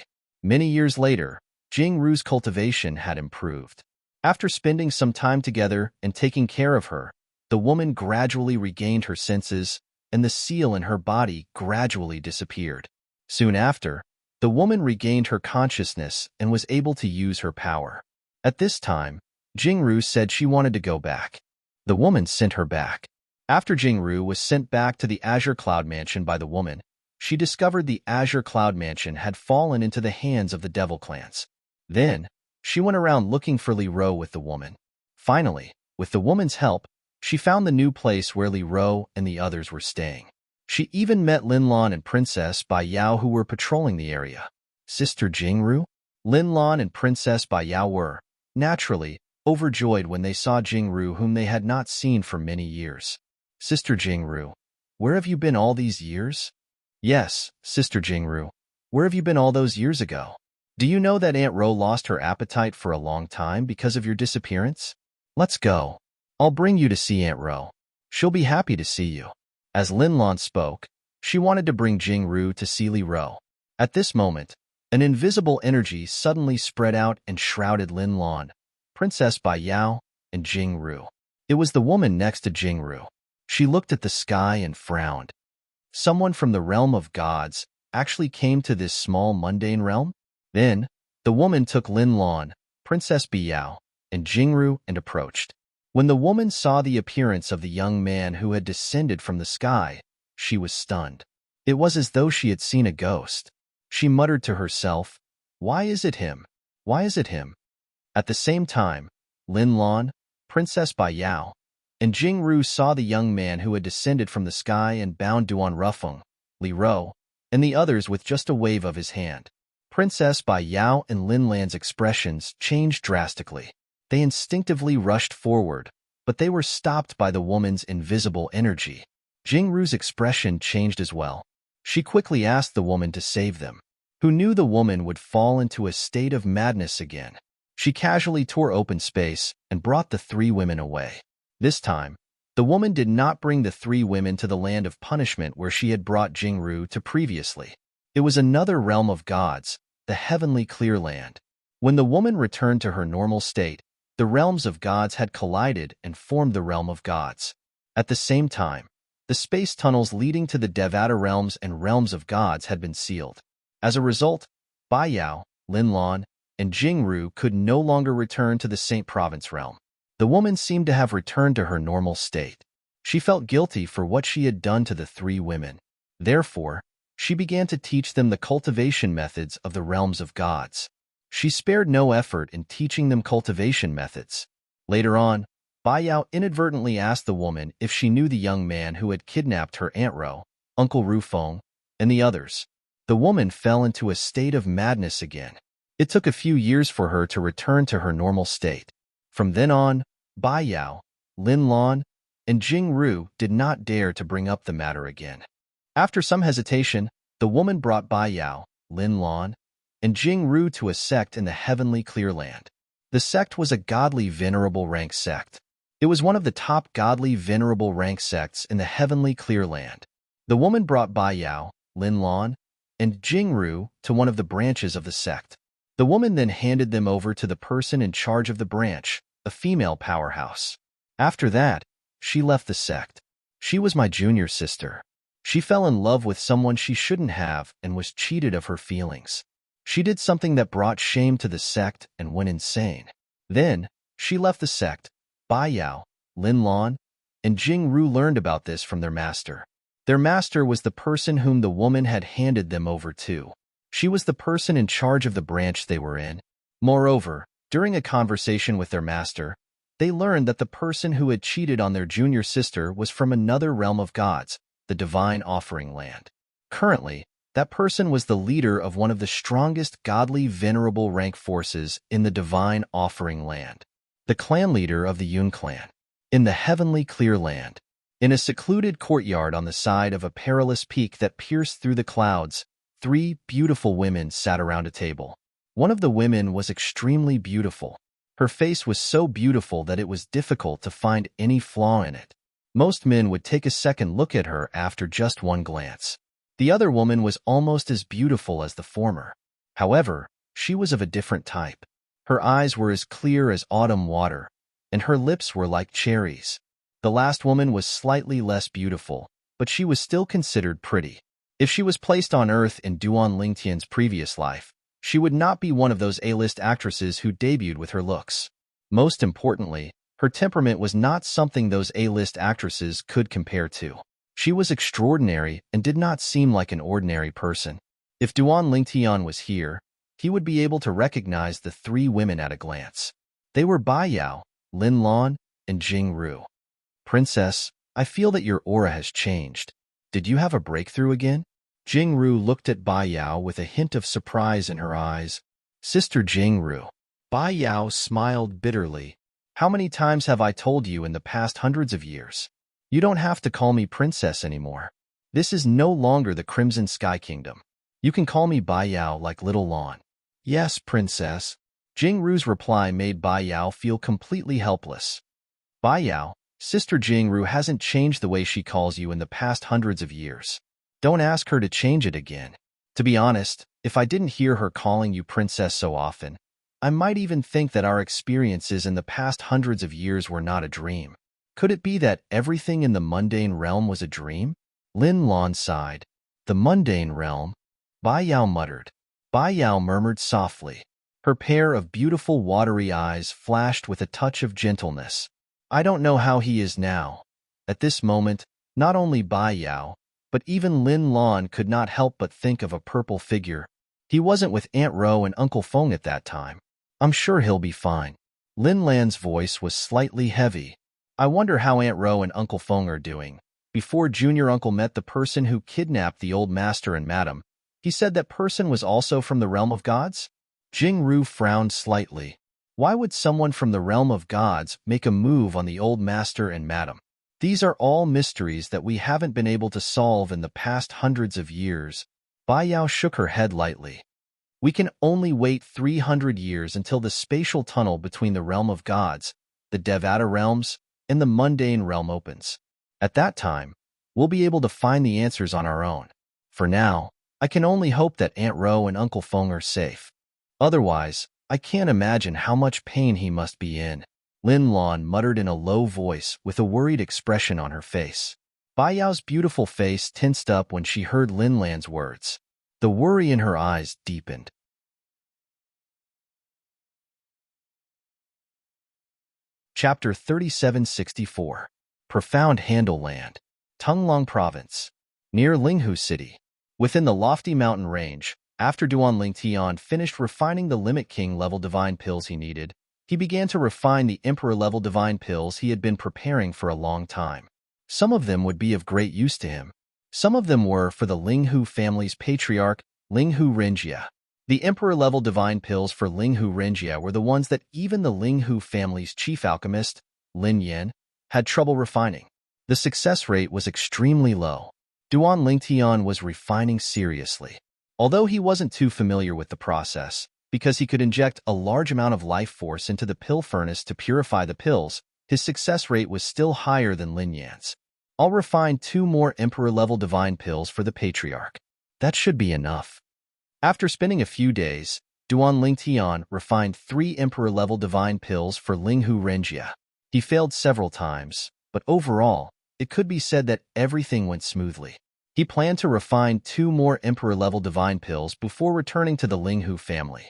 Many years later, Jingru's cultivation had improved. After spending some time together and taking care of her, the woman gradually regained her senses, and the seal in her body gradually disappeared. Soon after, the woman regained her consciousness and was able to use her power. At this time, Jingru said she wanted to go back. The woman sent her back. After Jingru was sent back to the Azure Cloud Mansion by the woman, she discovered the Azure Cloud Mansion had fallen into the hands of the Devil Clans. Then, she went around looking for Li Ro with the woman. Finally, with the woman's help, she found the new place where Li Ro and the others were staying. She even met Lin Lan and Princess Bai Yao who were patrolling the area. Sister Jingru? Lin Lan and Princess Bai Yao were, naturally, overjoyed when they saw Jingru whom they had not seen for many years. Sister Jingru, where have you been all these years? Yes, Sister Jingru, where have you been all those years ago? Do you know that Aunt Ro lost her appetite for a long time because of your disappearance? Let's go. I'll bring you to see Aunt Ro. She'll be happy to see you. As Lin Lan spoke, she wanted to bring Jingru to see Li Ro. At this moment, an invisible energy suddenly spread out and shrouded Lin Lan, Princess Bai Yao, and Jingru. It was the woman next to Jingru. She looked at the sky and frowned. Someone from the realm of gods actually came to this small mundane realm? Then, the woman took Lin Lan, Princess Bai Yao, and Jingru and approached. When the woman saw the appearance of the young man who had descended from the sky, she was stunned. It was as though she had seen a ghost. She muttered to herself, "Why is it him? Why is it him?" At the same time, Lin Lan, Princess Bai Yao, and Jingru saw the young man who had descended from the sky and bound Duan Rufeng, Li Ro, and the others with just a wave of his hand. Princess Bai Yao and Lin Lan's expressions changed drastically. They instinctively rushed forward, but they were stopped by the woman's invisible energy. Jingru's expression changed as well. She quickly asked the woman to save them. Who knew the woman would fall into a state of madness again? She casually tore open space and brought the 3 women away. This time, the woman did not bring the 3 women to the land of punishment where she had brought Jingru to previously. It was another realm of gods, the heavenly clear land. When the woman returned to her normal state, the realms of gods had collided and formed the realm of gods. At the same time, the space tunnels leading to the Devata realms and realms of gods had been sealed. As a result, Bai Yao, Lin Lan, and Jingru could no longer return to the Saint Province realm. The woman seemed to have returned to her normal state. She felt guilty for what she had done to the 3 women. Therefore, she began to teach them the cultivation methods of the realms of gods. She spared no effort in teaching them cultivation methods. Later on, Bai Yao inadvertently asked the woman if she knew the young man who had kidnapped her Aunt Ro, Uncle Rufeng, and the others. The woman fell into a state of madness again. It took a few years for her to return to her normal state. From then on, Bai Yao, Lin Lan, and Jing Ru did not dare to bring up the matter again. After some hesitation, the woman brought Bai Yao, Lin Lan, and Jing Ru to a sect in the heavenly Clear Land. The sect was a godly venerable rank sect. It was one of the top godly venerable rank sects in the heavenly Clear Land. The woman brought Bai Yao, Lin Lan, and Jing Ru to one of the branches of the sect. The woman then handed them over to the person in charge of the branch, a female powerhouse. After that, she left the sect. She was my junior sister. She fell in love with someone she shouldn't have and was cheated of her feelings. She did something that brought shame to the sect and went insane. Then, she left the sect. Bai Yao, Lin Lan, and Jing Ru learned about this from their master. Their master was the person whom the woman had handed them over to. She was the person in charge of the branch they were in. Moreover, during a conversation with their master, they learned that the person who had cheated on their junior sister was from another realm of gods, the Divine Offering Land. Currently, that person was the leader of one of the strongest godly venerable rank forces in the Divine Offering Land, the clan leader of the Yun clan. In the heavenly Clear Land, in a secluded courtyard on the side of a perilous peak that pierced through the clouds, 3 beautiful women sat around a table. One of the women was extremely beautiful. Her face was so beautiful that it was difficult to find any flaw in it. Most men would take a second look at her after just one glance. The other woman was almost as beautiful as the former. However, she was of a different type. Her eyes were as clear as autumn water, and her lips were like cherries. The last woman was slightly less beautiful, but she was still considered pretty. If she was placed on Earth in Duan Lingtian's previous life, she would not be one of those A-list actresses who debuted with her looks. Most importantly, her temperament was not something those A-list actresses could compare to. She was extraordinary and did not seem like an ordinary person. If Duan Lingtian was here, he would be able to recognize the 3 women at a glance. They were Bai Yao, Lin Lan, and Jing Ru. Princess, I feel that your aura has changed. Did you have a breakthrough again? Jing Ru looked at Bai Yao with a hint of surprise in her eyes. Sister Jing Ru. Bai Yao smiled bitterly. How many times have I told you in the past hundreds of years? You don't have to call me princess anymore. This is no longer the Crimson Sky Kingdom. You can call me Bai Yao like Little Lan. Yes, princess. Jing Ru's reply made Bai Yao feel completely helpless. Bai Yao, Sister Jing Ru hasn't changed the way she calls you in the past hundreds of years. Don't ask her to change it again. To be honest, if I didn't hear her calling you princess so often, I might even think that our experiences in the past hundreds of years were not a dream. Could it be that everything in the mundane realm was a dream? Lin Lan sighed. The mundane realm? Bai Yao muttered. Bai Yao murmured softly. Her pair of beautiful watery eyes flashed with a touch of gentleness. I don't know how he is now. At this moment, not only Bai Yao, but even Lin Lan could not help but think of a purple figure. He wasn't with Aunt Ro and Uncle Feng at that time. I'm sure he'll be fine. Lin Lan's voice was slightly heavy. I wonder how Aunt Ro and Uncle Feng are doing. Before Junior Uncle met the person who kidnapped the old master and madam, he said that person was also from the realm of gods? Jing Ru frowned slightly. Why would someone from the realm of gods make a move on the old master and madam? These are all mysteries that we haven't been able to solve in the past hundreds of years. Bai Yao shook her head lightly. We can only wait 300 years until the spatial tunnel between the realm of gods, the Devata realms, and the mundane realm opens. At that time, we'll be able to find the answers on our own. For now, I can only hope that Aunt Ro and Uncle Feng are safe. Otherwise, I can't imagine how much pain he must be in. Lin Lan muttered in a low voice with a worried expression on her face. Bai Yao's beautiful face tensed up when she heard Lin Lan's words. The worry in her eyes deepened. Chapter 3764. Profound Handle Land. Tunglong Province. Near Linghu City. Within the lofty mountain range, after Duan Lingtian finished refining the Limit King level divine pills he needed, he began to refine the emperor-level divine pills he had been preparing for a long time. Some of them would be of great use to him. Some of them were for the Linghu family's patriarch, Linghu Renjia. The emperor-level divine pills for Linghu Renjia were the ones that even the Linghu family's chief alchemist, Lin Yin, had trouble refining. The success rate was extremely low. Duan Lingtian was refining seriously. Although he wasn't too familiar with the process, because he could inject a large amount of life force into the pill furnace to purify the pills, his success rate was still higher than Lin Yan's. I'll refine 2 more emperor-level divine pills for the patriarch. That should be enough. After spending a few days, Duan Lingtian refined 3 emperor-level divine pills for Linghu Renjia. He failed several times, but overall, it could be said that everything went smoothly. He planned to refine 2 more emperor-level divine pills before returning to the Linghu family.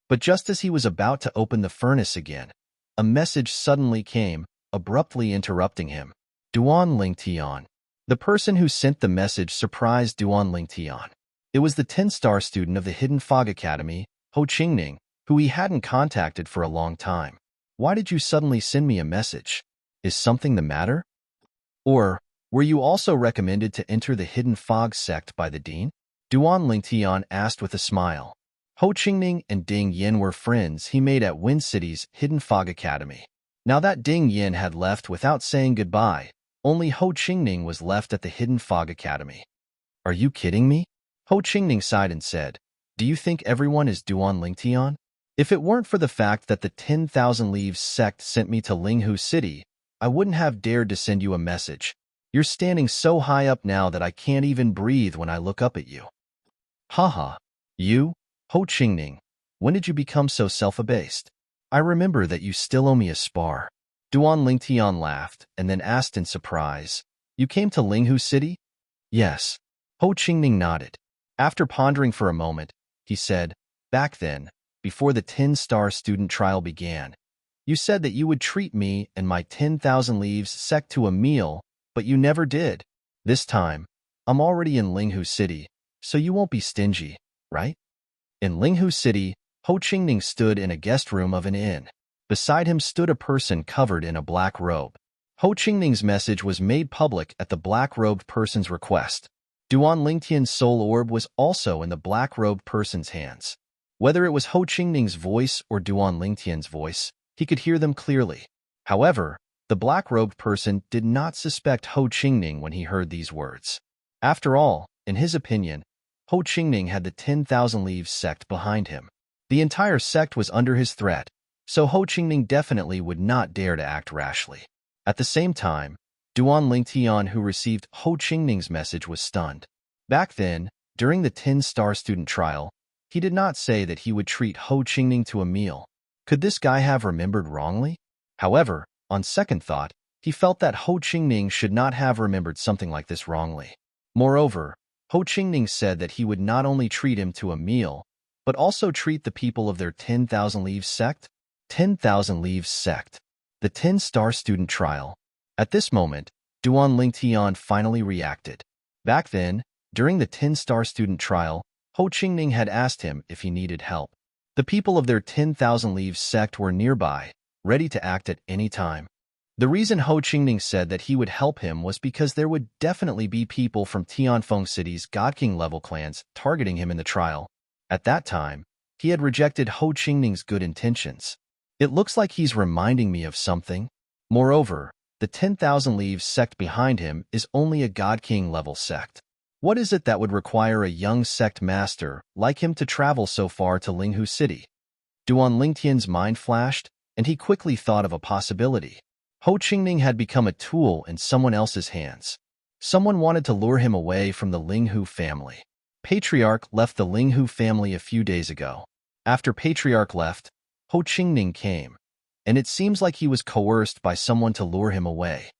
But just as he was about to open the furnace again, a message suddenly came, abruptly interrupting him. Duan Lingtian. The person who sent the message surprised Duan Lingtian. It was the 10-star student of the Hidden Fog Academy, Ho Qingning, who he hadn't contacted for a long time. Why did you suddenly send me a message? Is something the matter? Or, were you also recommended to enter the Hidden Fog sect by the dean? Duan Lingtian asked with a smile. Ho Qingning and Ding Yin were friends he made at Wind City's Hidden Fog Academy. Now that Ding Yin had left without saying goodbye, only Ho Qingning was left at the Hidden Fog Academy. Are you kidding me? Ho Qingning sighed and said, Do you think everyone is Duan Lingtian? If it weren't for the fact that the 10,000 Leaves sect sent me to Linghu City, I wouldn't have dared to send you a message. You're standing so high up now that I can't even breathe when I look up at you. Haha. You? Ho Qingning, when did you become so self-abased? I remember that you still owe me a spar. Duan Lingtian laughed and then asked in surprise, You came to Linghu City? Yes. Ho Qingning nodded. After pondering for a moment, he said, Back then, before the 10-star student trial began, you said that you would treat me and my 10,000 Leaves sect to a meal, but you never did. This time, I'm already in Linghu City, so you won't be stingy, right? In Linghu City, Ho Qingning stood in a guest room of an inn. Beside him stood a person covered in a black robe. Ho Qingning's message was made public at the black-robed person's request. Duan Lingtian's soul orb was also in the black-robed person's hands. Whether it was Ho Qingning's voice or Duan Lingtian's voice, he could hear them clearly. However, the black-robed person did not suspect Ho Qingning when he heard these words. After all, in his opinion, Ho Qingning had the 10,000 Leaves sect behind him. The entire sect was under his threat, so Ho Qingning definitely would not dare to act rashly. At the same time, Duan Lingtian, who received Ho Qingning's message, was stunned. Back then, during the 10-star student trial, he did not say that he would treat Ho Qingning to a meal. Could this guy have remembered wrongly? However, on second thought, he felt that Ho Qingning should not have remembered something like this wrongly. Moreover, Ho Qingning said that he would not only treat him to a meal, but also treat the people of their 10,000 Leaves sect? 10,000 Leaves sect. The 10-star student trial. At this moment, Duan Lingtian finally reacted. Back then, during the 10-star student trial, Ho Qingning had asked him if he needed help. The people of their 10,000 Leaves sect were nearby, ready to act at any time. The reason Ho Qingning said that he would help him was because there would definitely be people from Tianfeng City's God King level clans targeting him in the trial. At that time, he had rejected Ho Qingning's good intentions. It looks like he's reminding me of something. Moreover, the 10,000 Leaves sect behind him is only a God King level sect. What is it that would require a young sect master like him to travel so far to Linghu City? Duan Lingtian's mind flashed, and he quickly thought of a possibility. Ho Qingning had become a tool in someone else's hands. Someone wanted to lure him away from the Linghu family. Patriarch left the Linghu family a few days ago. After Patriarch left, Ho Qingning came, and it seems like he was coerced by someone to lure him away.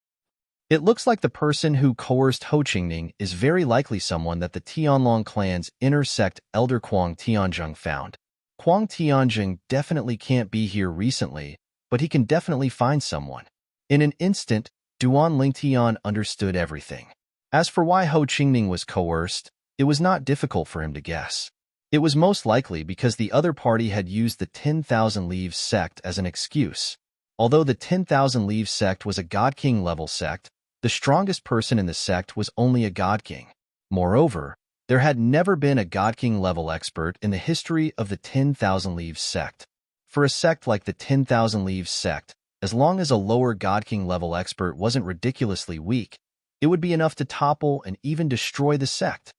It looks like the person who coerced Ho Qingning is very likely someone that the Tianlong clan's inner sect elder Kuang Tianzheng found. Kuang Tianzheng definitely can't be here recently, but he can definitely find someone. In an instant, Duan Lingtian understood everything. As for why Ho Qingning was coerced, it was not difficult for him to guess. It was most likely because the other party had used the 10,000 Leaves sect as an excuse. Although the 10,000 Leaves sect was a God King level sect, the strongest person in the sect was only a God King. Moreover, there had never been a God King level expert in the history of the 10,000 Leaves sect. For a sect like the 10,000 Leaves sect, as long as a lower God King level expert wasn't ridiculously weak, it would be enough to topple and even destroy the sect.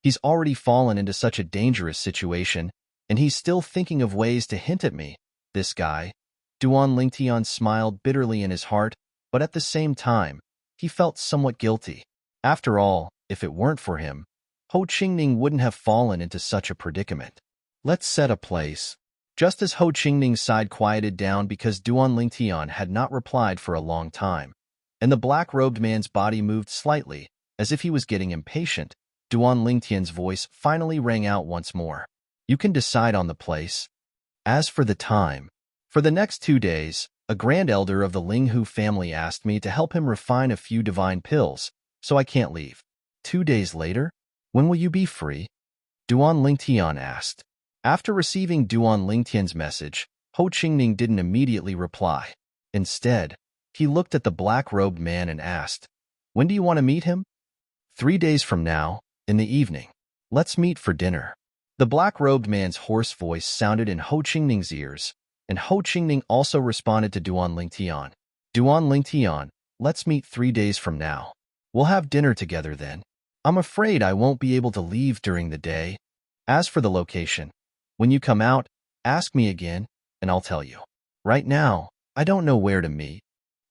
He's already fallen into such a dangerous situation, and he's still thinking of ways to hint at me, this guy. Duan Lingtian smiled bitterly in his heart, but at the same time, he felt somewhat guilty. After all, if it weren't for him, Ho Qingning wouldn't have fallen into such a predicament. Let's set a place. Just as Ho Qingning's side quieted down because Duan Lingtian had not replied for a long time, and the black-robed man's body moved slightly, as if he was getting impatient, Duan Lingtian's voice finally rang out once more. You can decide on the place. As for the time, for the next 2 days, a grand elder of the Linghu family asked me to help him refine a few divine pills, so I can't leave. 2 days later? When will you be free? Duan Lingtian asked. After receiving Duan Lingtian's message, Ho Qingning didn't immediately reply. Instead, he looked at the black-robed man and asked, When do you want to meet him? 3 days from now, in the evening. Let's meet for dinner. The black-robed man's hoarse voice sounded in Ho Qingning's ears, and Ho Qingning also responded to Duan Lingtian. Duan Lingtian, let's meet 3 days from now. We'll have dinner together then. I'm afraid I won't be able to leave during the day. As for the location, when you come out, ask me again, and I'll tell you. Right now, I don't know where to meet.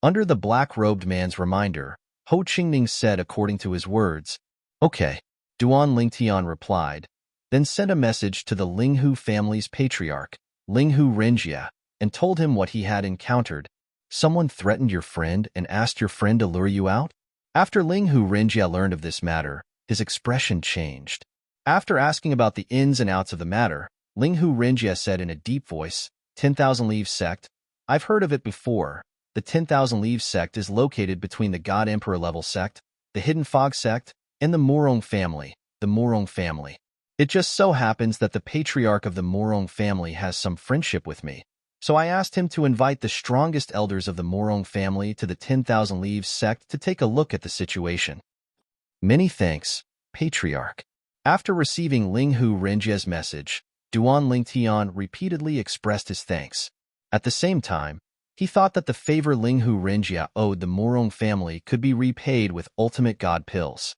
Under the black-robed man's reminder, Ho Qingning said according to his words, Okay. Duan Lingtian replied, then sent a message to the Linghu family's patriarch, Linghu Renjia, and told him what he had encountered. Someone threatened your friend and asked your friend to lure you out? After Linghu Renjia learned of this matter, his expression changed. After asking about the ins and outs of the matter, Linghu Renjia said in a deep voice, 10,000 Leaves sect? I've heard of it before. The 10,000 Leaves sect is located between the God Emperor level sect, the Hidden Fog sect, and the Morong family, the Morong family. It just so happens that the patriarch of the Morong family has some friendship with me, so I asked him to invite the strongest elders of the Morong family to the 10,000 Leaves sect to take a look at the situation. Many thanks, patriarch. After receiving Linghu Renjia's message, Duan Lingtian repeatedly expressed his thanks. At the same time, he thought that the favor Linghu Renjia owed the Morong family could be repaid with ultimate god pills.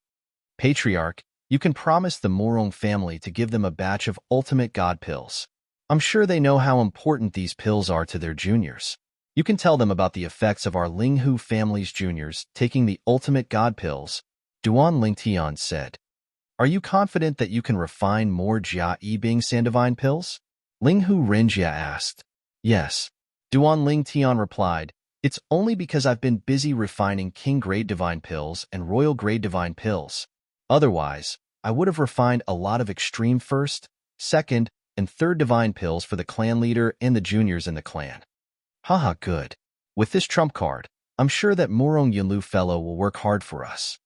Patriarch, you can promise the Morong family to give them a batch of ultimate god pills. I'm sure they know how important these pills are to their juniors. You can tell them about the effects of our Linghu family's juniors taking the ultimate god pills, Duan Lingtian said. Are you confident that you can refine more Jia Yibing Sandivine pills? Linghu Renjia asked. Yes. Duan Lingtian replied, It's only because I've been busy refining King-grade divine pills and royal-grade divine pills. Otherwise, I would have refined a lot of extreme first, second, and third divine pills for the clan leader and the juniors in the clan. Haha, good. With this trump card, I'm sure that Morong Yunlu fellow will work hard for us.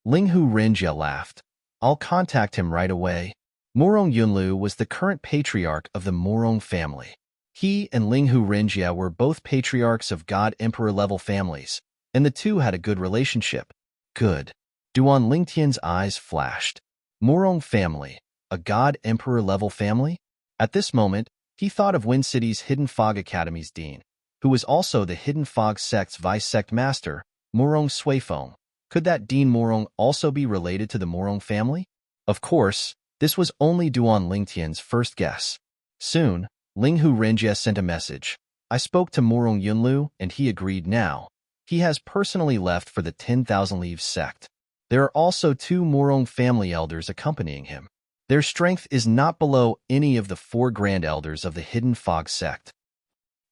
Linghu Renjia laughed. I'll contact him right away. Morong Yunlu was the current patriarch of the Morong family. He and Linghu Renjia were both patriarchs of God Emperor level families, and the two had a good relationship. Good. Duan Lingtian's eyes flashed. Morong family, a God Emperor level family? At this moment, he thought of Wind City's Hidden Fog Academy's dean, who was also the Hidden Fog sect's vice-sect master, Morong Suifeng. Could that Dean Morong also be related to the Morong family? Of course, this was only Duan Lingtian's first guess. Soon, Linghu Renjia sent a message. I spoke to Morong Yunlu, and he agreed now. He has personally left for the 10,000 Leaves sect. There are also 2 Morong family elders accompanying him. Their strength is not below any of the 4 grand elders of the Hidden Fog sect.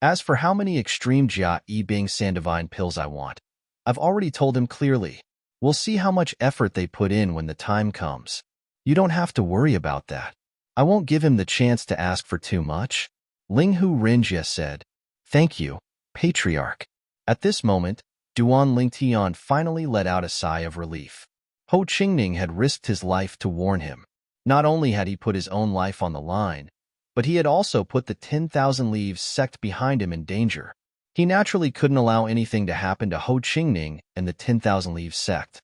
As for how many extreme Jia Yibing Sandivine pills I want, I've already told him clearly. We'll see how much effort they put in when the time comes. You don't have to worry about that. I won't give him the chance to ask for too much. Linghu Renjia said. Thank you, patriarch. At this moment, Duan Lingtian finally let out a sigh of relief. Ho Qingning had risked his life to warn him. Not only had he put his own life on the line, but he had also put the 10,000 Leaves sect behind him in danger. He naturally couldn't allow anything to happen to Ho Qingning and the 10,000 Leaves sect.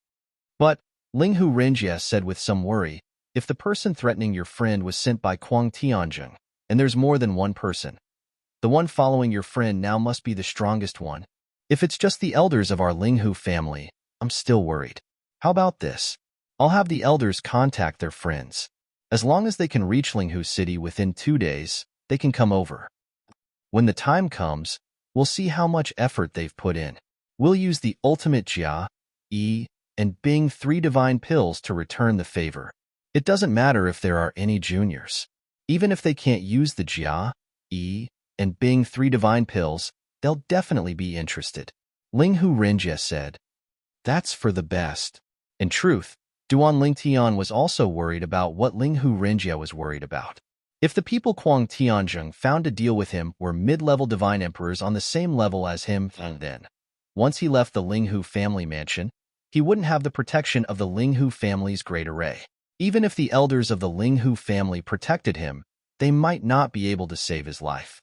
But, Linghu Renjie said with some worry, if the person threatening your friend was sent by Kuang Tianzheng, and there's more than one person, the one following your friend now must be the strongest one. If it's just the elders of our Linghu family, I'm still worried. How about this? I'll have the elders contact their friends. As long as they can reach Linghu City within 2 days, they can come over. When the time comes, we'll see how much effort they've put in. We'll use the ultimate Jia, Yi, and Bing 3 divine pills to return the favor. It doesn't matter if there are any juniors. Even if they can't use the Jia, Yi, and Bing 3 divine pills, they'll definitely be interested. Linghu Renjie said, "That's for the best." In truth, Duan Lingtian was also worried about what Linghu Renjie was worried about. If the people Kuang Tianzheng found to deal with him were mid-level divine emperors on the same level as him, then, once he left the Linghu family mansion, he wouldn't have the protection of the Linghu family's great array. Even if the elders of the Linghu family protected him, they might not be able to save his life.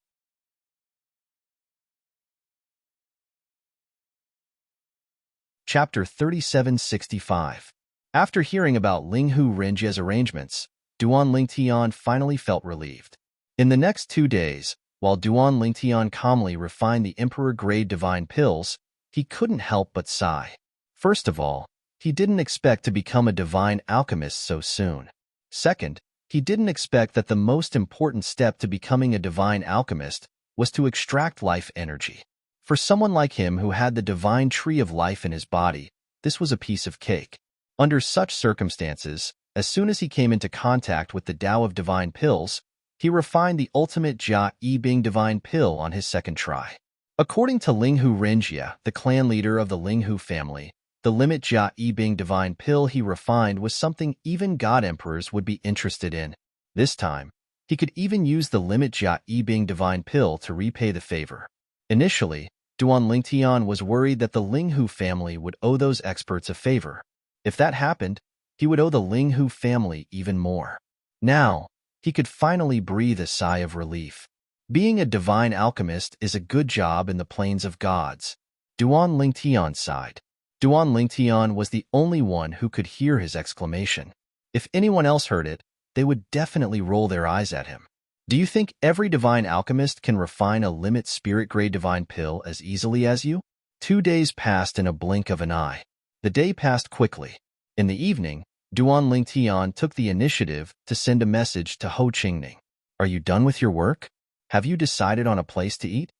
Chapter 3765. After hearing about Linghu Renjie's arrangements, Duan Lingtian finally felt relieved. In the next 2 days, while Duan Lingtian calmly refined the emperor-grade divine pills, he couldn't help but sigh. First of all, he didn't expect to become a divine alchemist so soon. Second, he didn't expect that the most important step to becoming a divine alchemist was to extract life energy. For someone like him who had the divine tree of life in his body, this was a piece of cake. Under such circumstances, as soon as he came into contact with the Tao of divine pills, he refined the ultimate Jia Yi Bing divine pill on his second try. According to Linghu Renjie, the clan leader of the Linghu family, the limit Jia Yi Bing divine pill he refined was something even god emperors would be interested in. This time, he could even use the limit Jia Yi Bing divine pill to repay the favor. Initially, Duan Lingtian was worried that the Linghu family would owe those experts a favor. If that happened, he would owe the Linghu family even more. Now, he could finally breathe a sigh of relief. Being a divine alchemist is a good job in the plains of gods. Duan Lingtian sighed. Duan Lingtian was the only one who could hear his exclamation. If anyone else heard it, they would definitely roll their eyes at him. Do you think every divine alchemist can refine a limit spirit-grade divine pill as easily as you? 2 days passed in a blink of an eye. The day passed quickly. In the evening, Duan Lingtian took the initiative to send a message to Ho Qingning. Are you done with your work? Have you decided on a place to eat?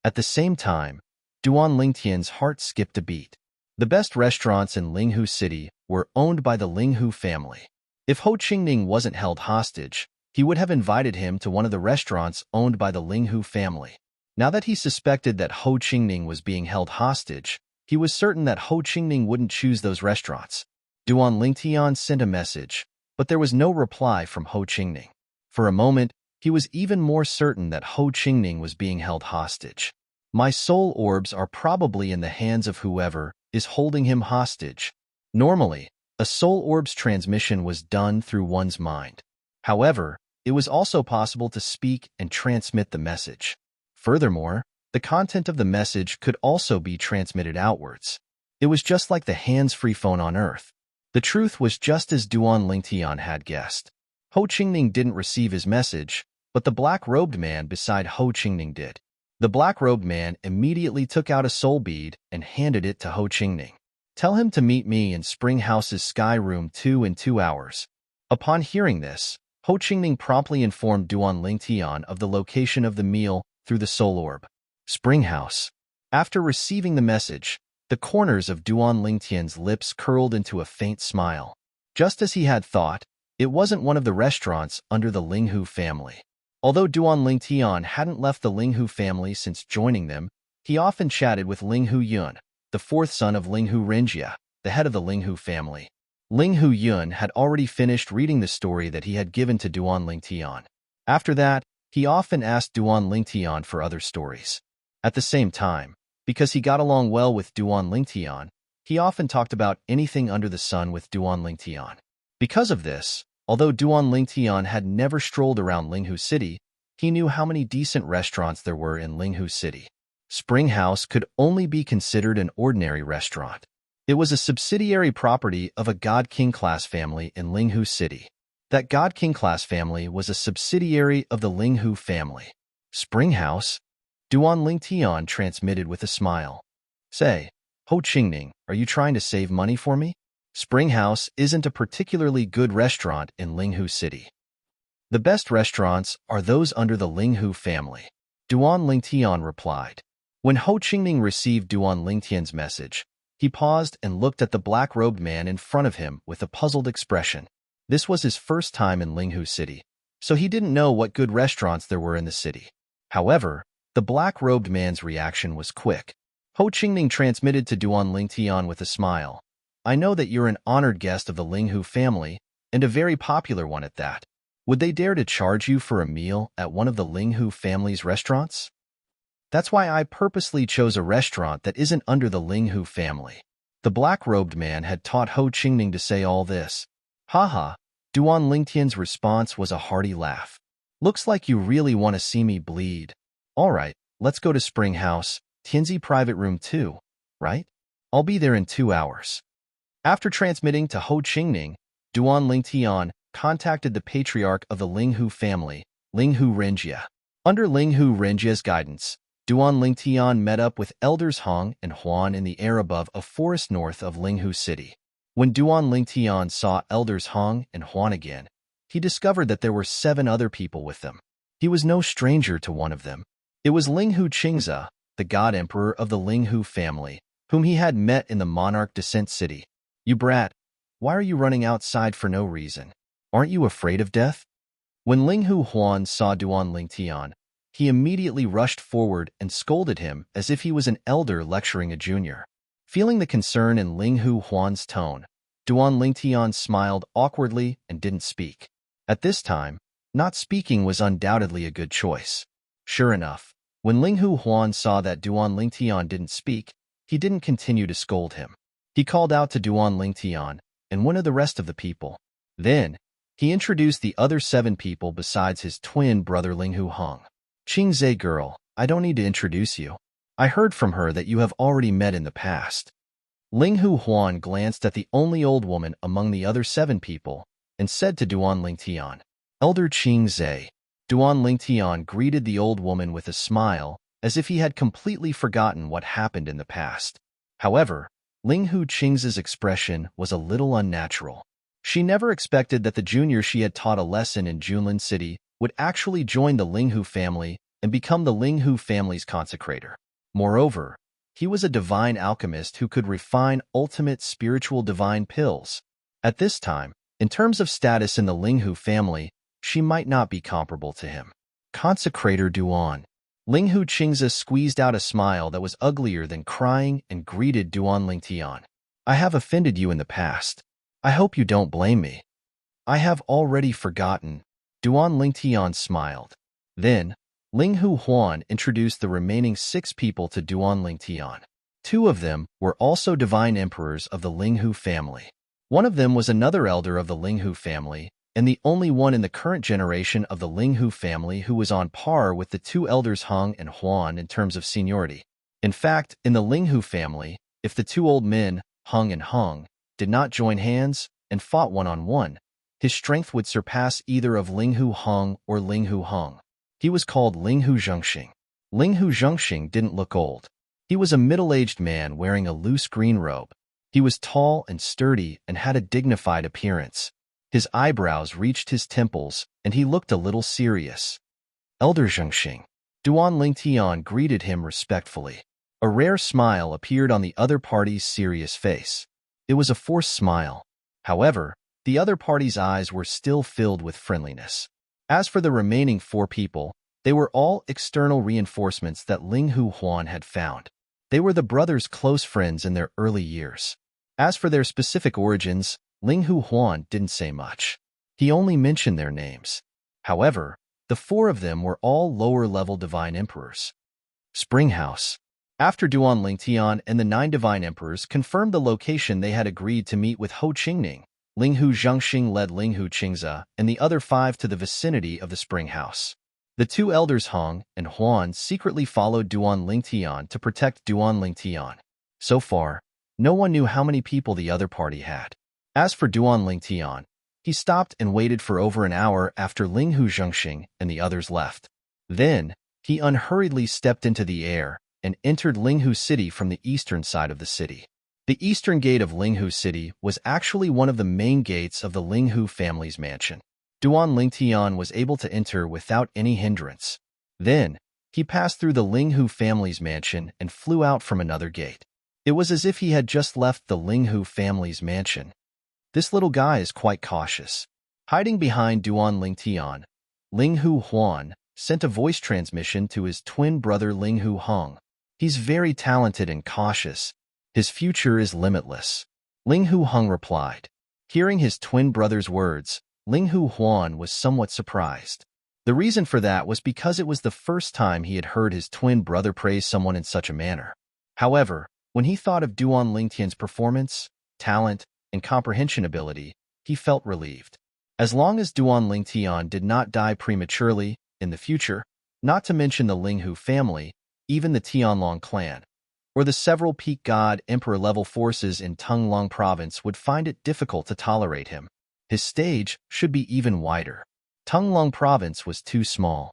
At the same time, Duan Lingtian's heart skipped a beat. The best restaurants in Linghu City were owned by the Linghu family. If Ho Qingning wasn't held hostage, he would have invited him to one of the restaurants owned by the Linghu family. Now that he suspected that Ho Qingning was being held hostage, he was certain that Ho Qingning wouldn't choose those restaurants. Duan Lingtian sent a message, but there was no reply from Ho Qingning. For a moment, he was even more certain that Ho Qingning was being held hostage. My soul orbs are probably in the hands of whoever is holding him hostage. Normally, a soul orb's transmission was done through one's mind. However, it was also possible to speak and transmit the message. Furthermore, the content of the message could also be transmitted outwards. It was just like the hands-free phone on Earth. The truth was just as Duan Lingtian had guessed. Ho Qingning didn't receive his message, but the black-robed man beside Ho Qingning did. The black-robed man immediately took out a soul bead and handed it to Ho Qingning. Tell him to meet me in Spring House's Sky Room 2 in 2 hours. Upon hearing this, Ho Qingning promptly informed Duan Lingtian of the location of the meal through the soul orb. Spring House. After receiving the message, the corners of Duan Lingtian's lips curled into a faint smile. Just as he had thought, it wasn't one of the restaurants under the Linghu family. Although Duan Lingtian hadn't left the Linghu family since joining them, he often chatted with Linghu Yun, the 4th son of Linghu Renjie, the head of the Linghu family. Linghu Yun had already finished reading the story that he had given to Duan Lingtian. After that, he often asked Duan Lingtian for other stories. At the same time, because he got along well with Duan Lingtian, he often talked about anything under the sun with Duan Lingtian. Because of this, Although Duan Lingtian had never strolled around Linghu City, he knew how many decent restaurants there were in Linghu City. Spring House could only be considered an ordinary restaurant. It was a subsidiary property of a God King class family in Linghu City. That God King class family was a subsidiary of the Linghu family. Spring House? Duan Lingtian transmitted with a smile. Say, Ho Qingning, are you trying to save money for me? Spring House isn't a particularly good restaurant in Linghu City. The best restaurants are those under the Linghu family. Duan Lingtian replied. When Ho Qingning received Duan Lingtian's message, he paused and looked at the black-robed man in front of him with a puzzled expression. This was his first time in Linghu City, so he didn't know what good restaurants there were in the city. However, the black-robed man's reaction was quick. Ho Qingning transmitted to Duan Lingtian with a smile. I know that you're an honored guest of the Linghu family, and a very popular one at that. Would they dare to charge you for a meal at one of the Linghu family's restaurants? That's why I purposely chose a restaurant that isn't under the Linghu family. The black-robed man had taught Ho Qingning to say all this. Haha, Duan Lingtian's response was a hearty laugh. Looks like you really want to see me bleed. All right, let's go to Spring House, Tianzi Private Room 2, right? I'll be there in 2 hours. After transmitting to Ho Qingning, Duan Lingtian contacted the patriarch of the Linghu family, Linghu Renjia. Under Linghu Renjia's guidance, Duan Lingtian met up with elders Hong and Huan in the air above a forest north of Linghu City. When Duan Lingtian saw elders Hong and Huan again, he discovered that there were 7 other people with them. He was no stranger to one of them. It was Linghu Qingze, the god emperor of the Linghu family, whom he had met in the Monarch Descent City. You brat, why are you running outside for no reason? Aren't you afraid of death? When Linghu Huan saw Duan Lingtian, he immediately rushed forward and scolded him as if he was an elder lecturing a junior. Feeling the concern in Linghu Huan's tone, Duan Lingtian smiled awkwardly and didn't speak. At this time, not speaking was undoubtedly a good choice. Sure enough, when Linghu Huan saw that Duan Lingtian didn't speak, he didn't continue to scold him. He called out to Duan Lingtian and one of the rest of the people. Then, he introduced the other 7 people besides his twin brother Linghu Hong. Qingze girl, I don't need to introduce you. I heard from her that you have already met in the past. Linghu Huan glanced at the only old woman among the other 7 people and said to Duan Lingtian, Elder Qingze. Duan Lingtian greeted the old woman with a smile, as if he had completely forgotten what happened in the past. However, Linghu Qingze's expression was a little unnatural. She never expected that the junior she had taught a lesson in Junlin City would actually join the Linghu family and become the Linghu family's consecrator. Moreover, he was a divine alchemist who could refine ultimate spiritual divine pills. At this time, in terms of status in the Linghu family, she might not be comparable to him. Consecrator Duan. Linghu Qingze squeezed out a smile that was uglier than crying and greeted Duan Lingtian. I have offended you in the past. I hope you don't blame me. I have already forgotten. Duan Lingtian smiled. Then, Linghu Huan introduced the remaining 6 people to Duan Lingtian. 2 of them were also divine emperors of the Linghu family. One of them was another elder of the Linghu family, and the only one in the current generation of the Linghu family who was on par with the 2 elders Hong and Huan in terms of seniority. In fact, in the Linghu family, if the 2 old men, Hong and Hong, did not join hands and fought one-on-one, his strength would surpass either of Linghu Hong or Linghu Hong. He was called Linghu Zhengxing. Linghu Zhengxing didn't look old. He was a middle-aged man wearing a loose green robe. He was tall and sturdy and had a dignified appearance. His eyebrows reached his temples, and he looked a little serious. Elder Zhengxing. Duan Lingtian greeted him respectfully. A rare smile appeared on the other party's serious face. It was a forced smile. However, the other party's eyes were still filled with friendliness. As for the remaining 4 people, they were all external reinforcements that Linghu Huan had found. They were the brothers' close friends in their early years. As for their specific origins, Linghu Huan didn't say much. He only mentioned their names. However, the 4 of them were all lower-level divine emperors. Spring House. After Duan Lingtian and the 9 divine emperors confirmed the location they had agreed to meet with Ho Qingning, Linghu Zhengxing led Linghu Qingze and the other 5 to the vicinity of the spring house. The 2 elders Hong and Huan secretly followed Duan Lingtian to protect Duan Lingtian. So far, no one knew how many people the other party had. As for Duan Lingtian, he stopped and waited for over an hour after Linghu Zhengxing and the others left. Then, he unhurriedly stepped into the air and entered Linghu City from the eastern side of the city. The eastern gate of Linghu City was actually one of the main gates of the Linghu family's mansion. Duan Lingtian was able to enter without any hindrance. Then, he passed through the Linghu family's mansion and flew out from another gate. It was as if he had just left the Linghu family's mansion. This little guy is quite cautious. Hiding behind Duan Lingtian, Linghu Huan sent a voice transmission to his twin brother Linghu Hong. He's very talented and cautious. His future is limitless. Linghu Hong replied. Hearing his twin brother's words, Linghu Huan was somewhat surprised. The reason for that was because it was the first time he had heard his twin brother praise someone in such a manner. However, when he thought of Duan Lingtian's performance, talent, and comprehension ability, he felt relieved. As long as Duan Lingtian did not die prematurely in the future, not to mention the Linghu family, even the Tianlong clan, or the several peak god emperor-level forces in Tunglong province would find it difficult to tolerate him. His stage should be even wider. Tunglong province was too small.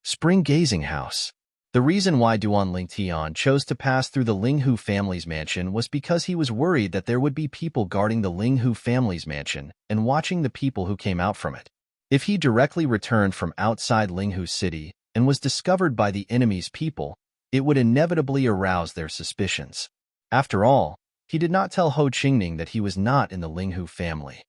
Spring Gazing House. The reason why Duan Lingtian chose to pass through the Linghu family's mansion was because he was worried that there would be people guarding the Linghu family's mansion and watching the people who came out from it. If he directly returned from outside Linghu City and was discovered by the enemy's people, it would inevitably arouse their suspicions. After all, he did not tell Ho Qingning that he was not in the Linghu family.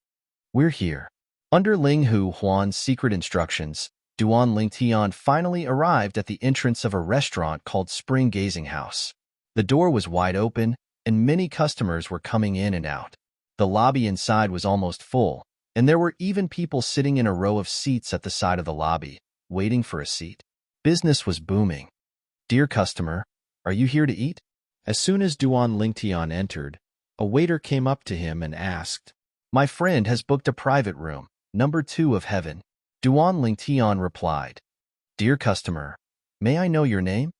We're here. Under Linghu Huan's secret instructions, Duan Lingtian finally arrived at the entrance of a restaurant called Spring Gazing House. The door was wide open, and many customers were coming in and out. The lobby inside was almost full, and there were even people sitting in a row of seats at the side of the lobby, waiting for a seat. Business was booming. Dear customer, are you here to eat? As soon as Duan Lingtian entered, a waiter came up to him and asked, My friend has booked a private room, number 2 of heaven. Duan Lingtian replied, Dear customer, may I know your name?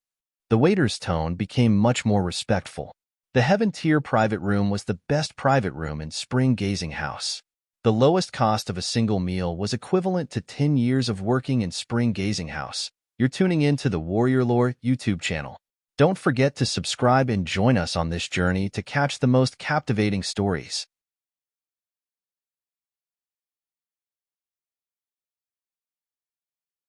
The waiter's tone became much more respectful. The heaven-tier private room was the best private room in Spring Gazing House. The lowest cost of a single meal was equivalent to 10 years of working in Spring Gazing House. You're tuning in to the Warrior Lore YouTube channel. Don't forget to subscribe and join us on this journey to catch the most captivating stories.